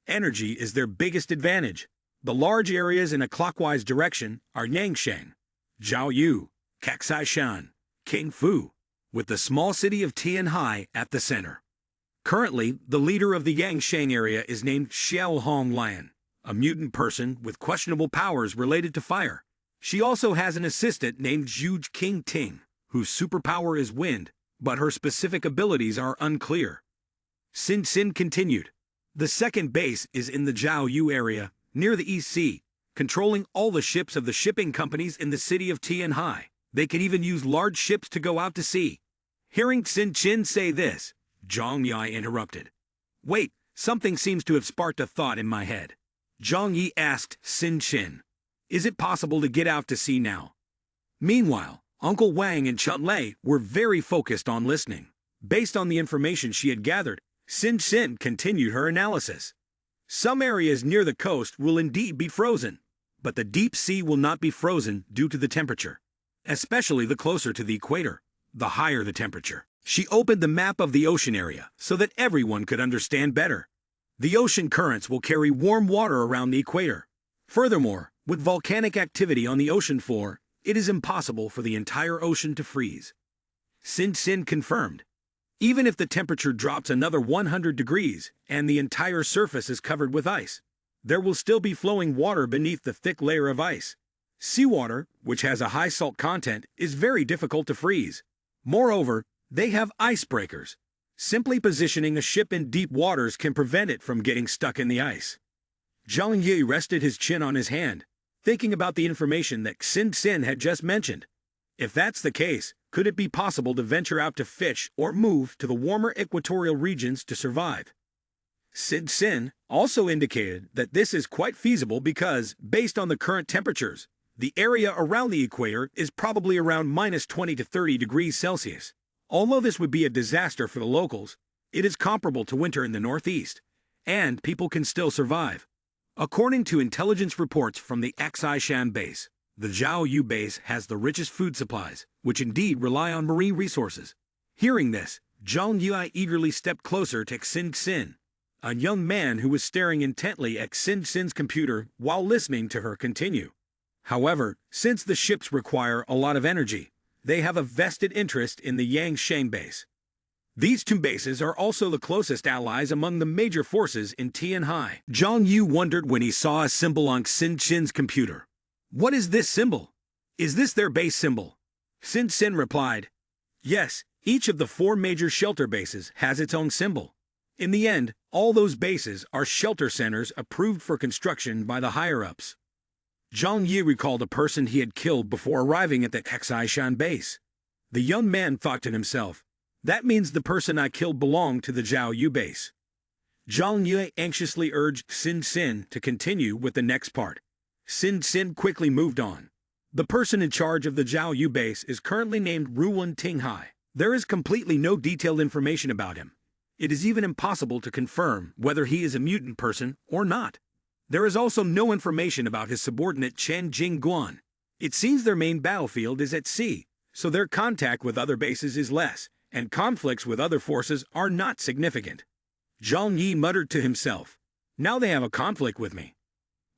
Energy is their biggest advantage. The large areas in a clockwise direction are Yangsheng, Zhaoyu, Kaxaishan, Qingfu, with the small city of Tianhai at the center. Currently, the leader of the Yangsheng area is named Xiao Honglian, a mutant person with questionable powers related to fire. She also has an assistant named Zhuge King Ting, whose superpower is wind, but her specific abilities are unclear. Sin Sin continued. The second base is in the Zhaoyu area, near the East Sea, controlling all the ships of the shipping companies in the city of Tianhai. They can even use large ships to go out to sea. Hearing Sin Chin say this, Zhang Yi interrupted. "Wait, something seems to have sparked a thought in my head." Zhang Yi asked Sin Chin, "Is it possible to get out to sea now?" Meanwhile, Uncle Wang and Chun Lei were very focused on listening. Based on the information she had gathered, Sin Chin continued her analysis. Some areas near the coast will indeed be frozen, but the deep sea will not be frozen due to the temperature, especially the closer to the equator, the higher the temperature. She opened the map of the ocean area so that everyone could understand better. The ocean currents will carry warm water around the equator. Furthermore, with volcanic activity on the ocean floor, it is impossible for the entire ocean to freeze. Sin Sin confirmed. Even if the temperature drops another 100 degrees and the entire surface is covered with ice, there will still be flowing water beneath the thick layer of ice. Seawater, which has a high salt content, is very difficult to freeze. Moreover, they have icebreakers. Simply positioning a ship in deep waters can prevent it from getting stuck in the ice. Zhang Yi rested his chin on his hand, thinking about the information that Sin Sin had just mentioned. If that's the case, could it be possible to venture out to fish or move to the warmer equatorial regions to survive? Sin Sin also indicated that this is quite feasible because, based on the current temperatures, the area around the equator is probably around minus 20 to 30 degrees Celsius. Although this would be a disaster for the locals, it is comparable to winter in the Northeast, and people can still survive. According to intelligence reports from the Xishan base, the Zhaoyu base has the richest food supplies, which indeed rely on marine resources. Hearing this, Zhang Yui eagerly stepped closer to Xin Xin, a young man who was staring intently at Xin Xin's computer while listening to her continue. However, since the ships require a lot of energy, they have a vested interest in the Yangshan base. These two bases are also the closest allies among the major forces in Tianhai. Zhang Yu wondered when he saw a symbol on Xin Xin's computer. What is this symbol? Is this their base symbol? Xin Xin replied, yes, each of the 4 major shelter bases has its own symbol. In the end, all those bases are shelter centers approved for construction by the higher-ups. Zhang Yi recalled a person he had killed before arriving at the Xishan base. The young man thought to himself, that means the person I killed belonged to the Zhao Yu base. Zhang Yi anxiously urged Xin Xin to continue with the next part. Xin Xin quickly moved on. The person in charge of the Zhao Yu base is currently named Ruwen Tinghai. There is completely no detailed information about him. It is even impossible to confirm whether he is a mutant person or not. There is also no information about his subordinate Chen Jingguan. It seems their main battlefield is at sea, so their contact with other bases is less, and conflicts with other forces are not significant. Zhang Yi muttered to himself, now they have a conflict with me.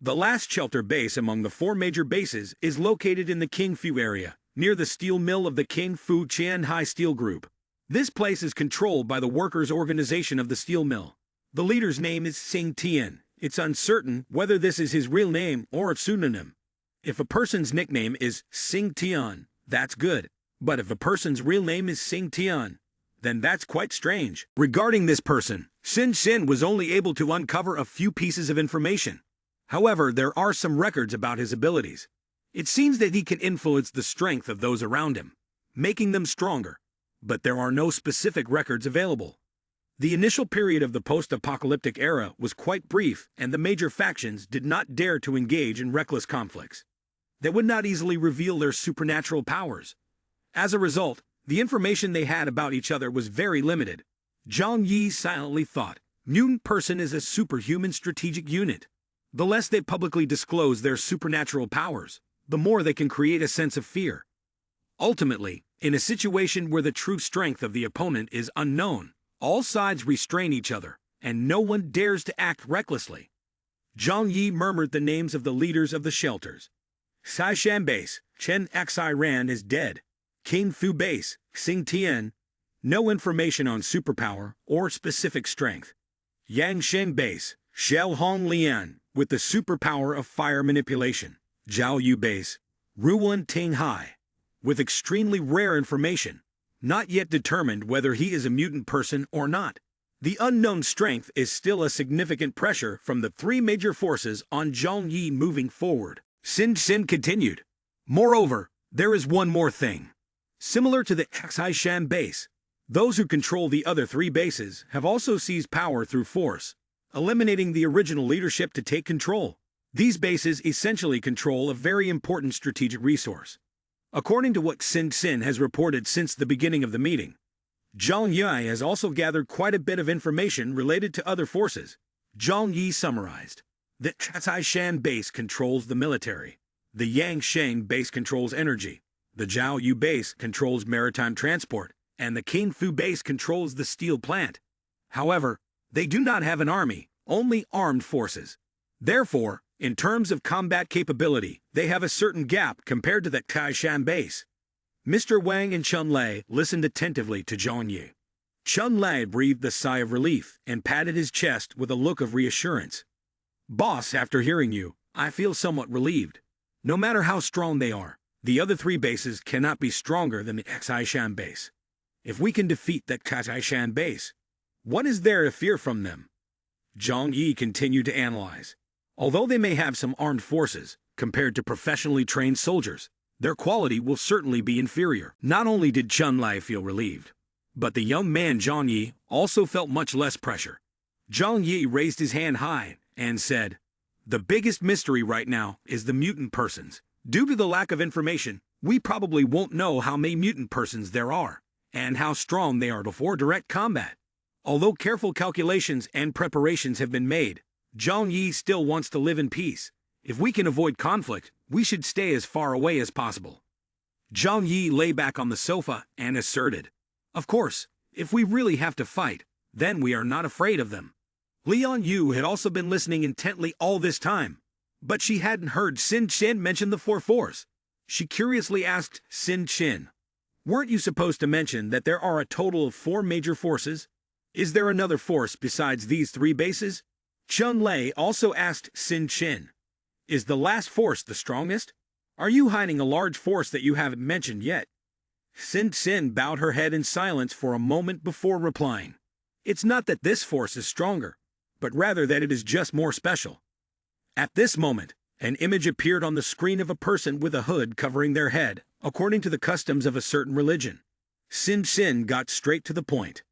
The last shelter base among the 4 major bases is located in the Qingfu area, near the steel mill of the Qingfu Qianhai Steel Group. This place is controlled by the workers' organization of the steel mill. The leader's name is Xing Tian. It's uncertain whether this is his real name or a pseudonym. If a person's nickname is Xing Tian, that's good. But if a person's real name is Xing Tian, then that's quite strange. Regarding this person, Xin Xin was only able to uncover a few pieces of information. However, there are some records about his abilities. It seems that he can influence the strength of those around him, making them stronger. But there are no specific records available. The initial period of the post-apocalyptic era was quite brief, and the major factions did not dare to engage in reckless conflicts. They would not easily reveal their supernatural powers. As a result, the information they had about each other was very limited. Zhang Yi silently thought, mutant person is a superhuman strategic unit. The less they publicly disclose their supernatural powers, the more they can create a sense of fear. Ultimately, in a situation where the true strength of the opponent is unknown, all sides restrain each other, and no one dares to act recklessly. Zhang Yi murmured the names of the leaders of the shelters. Xishan base, Chen Xi Ran is dead. Qingfu base, Xing Tian. No information on superpower or specific strength. Yangshan base, Xiao Hong Lian, with the superpower of fire manipulation. Zhao Yu base, Ruwen Tinghai, with extremely rare information. Not yet determined whether he is a mutant person or not. The unknown strength is still a significant pressure from the 3 major forces on Zhang Yi moving forward. Xin Xin continued. Moreover, there is one more thing. Similar to the Xishan base, those who control the other 3 bases have also seized power through force, eliminating the original leadership to take control. These bases essentially control a very important strategic resource. According to what Xin Xin has reported since the beginning of the meeting, Zhang Yi has also gathered quite a bit of information related to other forces. Zhang Yi summarized. The Xishan base controls the military. The Yangshan base controls energy. The Zhao Yu base controls maritime transport, and the Qingfu base controls the steel plant. However, they do not have an army, only armed forces. Therefore, in terms of combat capability, they have a certain gap compared to the Xishan base. Mr. Wang and Chun Lei listened attentively to Zhang Yi. Chun Lei breathed a sigh of relief and patted his chest with a look of reassurance. Boss, after hearing you, I feel somewhat relieved. No matter how strong they are, the other 3 bases cannot be stronger than the Xishan base. If we can defeat the Xishan base, what is there to fear from them? Zhang Yi continued to analyze. Although they may have some armed forces, compared to professionally trained soldiers, their quality will certainly be inferior. Not only did Chun Lai feel relieved, but the young man Zhang Yi also felt much less pressure. Zhang Yi raised his hand high and said, the biggest mystery right now is the mutant persons. Due to the lack of information, we probably won't know how many mutant persons there are, and how strong they are before direct combat. Although careful calculations and preparations have been made, Zhang Yi still wants to live in peace. If we can avoid conflict, we should stay as far away as possible. Zhang Yi lay back on the sofa and asserted, of course, If we really have to fight, then we are not afraid of them. Lian Yu had also been listening intently all this time, but she hadn't heard Sin Chin mention the four forces. She curiously asked Sin Chin, "Weren't you supposed to mention that there are a total of 4 major forces? Is there another force besides these 3 bases?" Chun Lei also asked Sin Chin, "Is the last force the strongest? Are you hiding a large force that you haven't mentioned yet?" Sin Chin bowed her head in silence for a moment before replying, "It's not that this force is stronger, but rather that it is just more special." At this moment, an image appeared on the screen of a person with a hood covering their head, according to the customs of a certain religion. Sin Chin got straight to the point.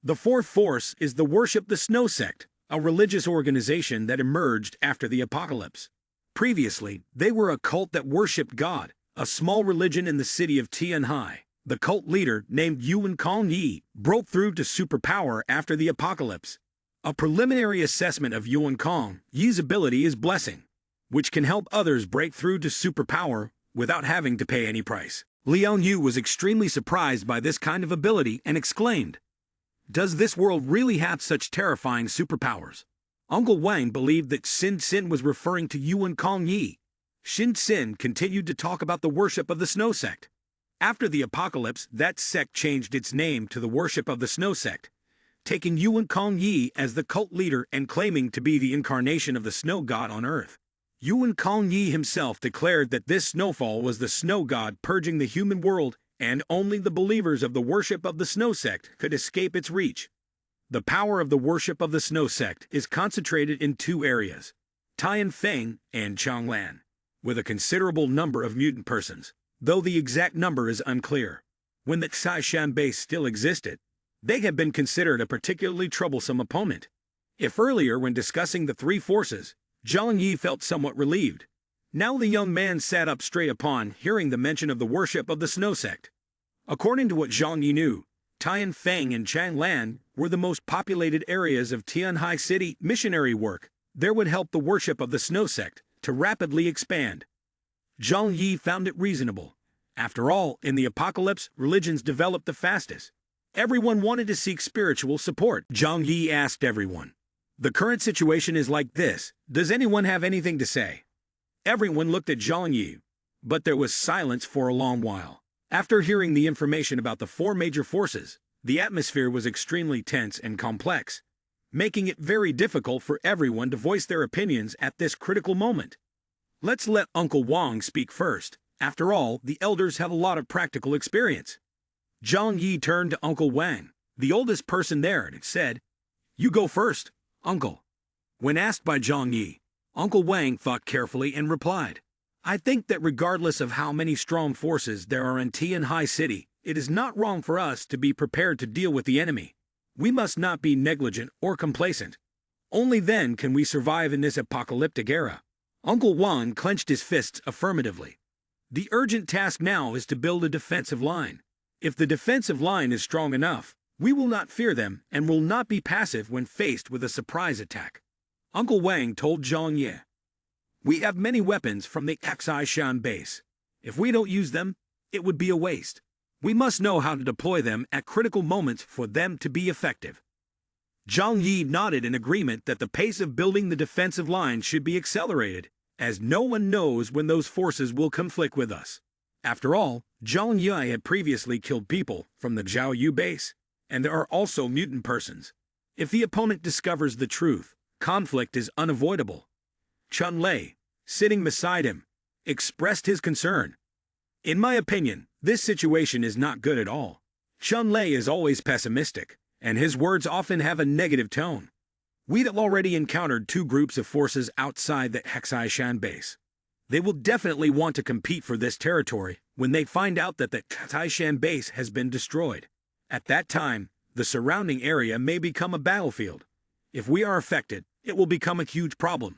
The fourth force is the Worship the Snow sect, a religious organization that emerged after the apocalypse. Previously, they were a cult that worshipped God, a small religion in the city of Tianhai. The cult leader, named Yuan Kong Yi, broke through to superpower after the apocalypse. A preliminary assessment of Yuan Kong Yi's ability is Blessing, which can help others break through to superpower without having to pay any price. Lian Yu was extremely surprised by this kind of ability and exclaimed, "Does this world really have such terrifying superpowers?" Uncle Wang believed that Sin Sin was referring to Yuan Kong Yi. Shin Sin continued to talk about the worship of the Snow sect. After the apocalypse, that sect changed its name to the Worship of the Snow sect, taking Yuan Kong Yi as the cult leader and claiming to be the incarnation of the snow god on Earth. Yuan Kong Yi himself declared that this snowfall was the snow god purging the human world, and only the believers of the Worship of the Snow sect could escape its reach. The power of the Worship of the Snow sect is concentrated in 2 areas, Tianfeng and Changlan, with a considerable number of mutant persons, though the exact number is unclear. When the Xishan base still existed, they have been considered a particularly troublesome opponent. If earlier when discussing the 3 forces, Zhang Yi felt somewhat relieved, now the young man sat up straight upon hearing the mention of the Worship of the Snow sect. According to what Zhang Yi knew, Tianfeng and Changlan were the most populated areas of Tianhai City. Missionary work there would help the Worship of the Snow sect to rapidly expand. Zhang Yi found it reasonable. After all, in the apocalypse, religions developed the fastest. Everyone wanted to seek spiritual support. Zhang Yi asked everyone, "The current situation is like this. Does anyone have anything to say?" Everyone looked at Zhang Yi, but there was silence for a long while. After hearing the information about the 4 major forces, the atmosphere was extremely tense and complex, making it very difficult for everyone to voice their opinions at this critical moment. Let's let Uncle Wang speak first. After all, the elders have a lot of practical experience. Zhang Yi turned to Uncle Wang, the oldest person there, and said, "You go first, Uncle." When asked by Zhang Yi, Uncle Wang thought carefully and replied, "I think that regardless of how many strong forces there are in Tianhai City, it is not wrong for us to be prepared to deal with the enemy. We must not be negligent or complacent. Only then can we survive in this apocalyptic era." Uncle Wang clenched his fists affirmatively. The urgent task now is to build a defensive line. If the defensive line is strong enough, we will not fear them and will not be passive when faced with a surprise attack. Uncle Wang told Zhang Ye, "We have many weapons from the Xishan base. If we don't use them, it would be a waste. We must know how to deploy them at critical moments for them to be effective." Zhang Yi nodded in agreement that the pace of building the defensive line should be accelerated, as no one knows when those forces will conflict with us. After all, Zhang Yi had previously killed people from the Zhao Yu base, and there are also mutant persons. If the opponent discovers the truth, conflict is unavoidable. Chun Lei, sitting beside him, expressed his concern. "In my opinion, this situation is not good at all." Chun Lei is always pessimistic, and his words often have a negative tone. We've already encountered 2 groups of forces outside the Xishan base. They will definitely want to compete for this territory when they find out that the Xishan base has been destroyed. At that time, the surrounding area may become a battlefield. If we are affected, it will become a huge problem.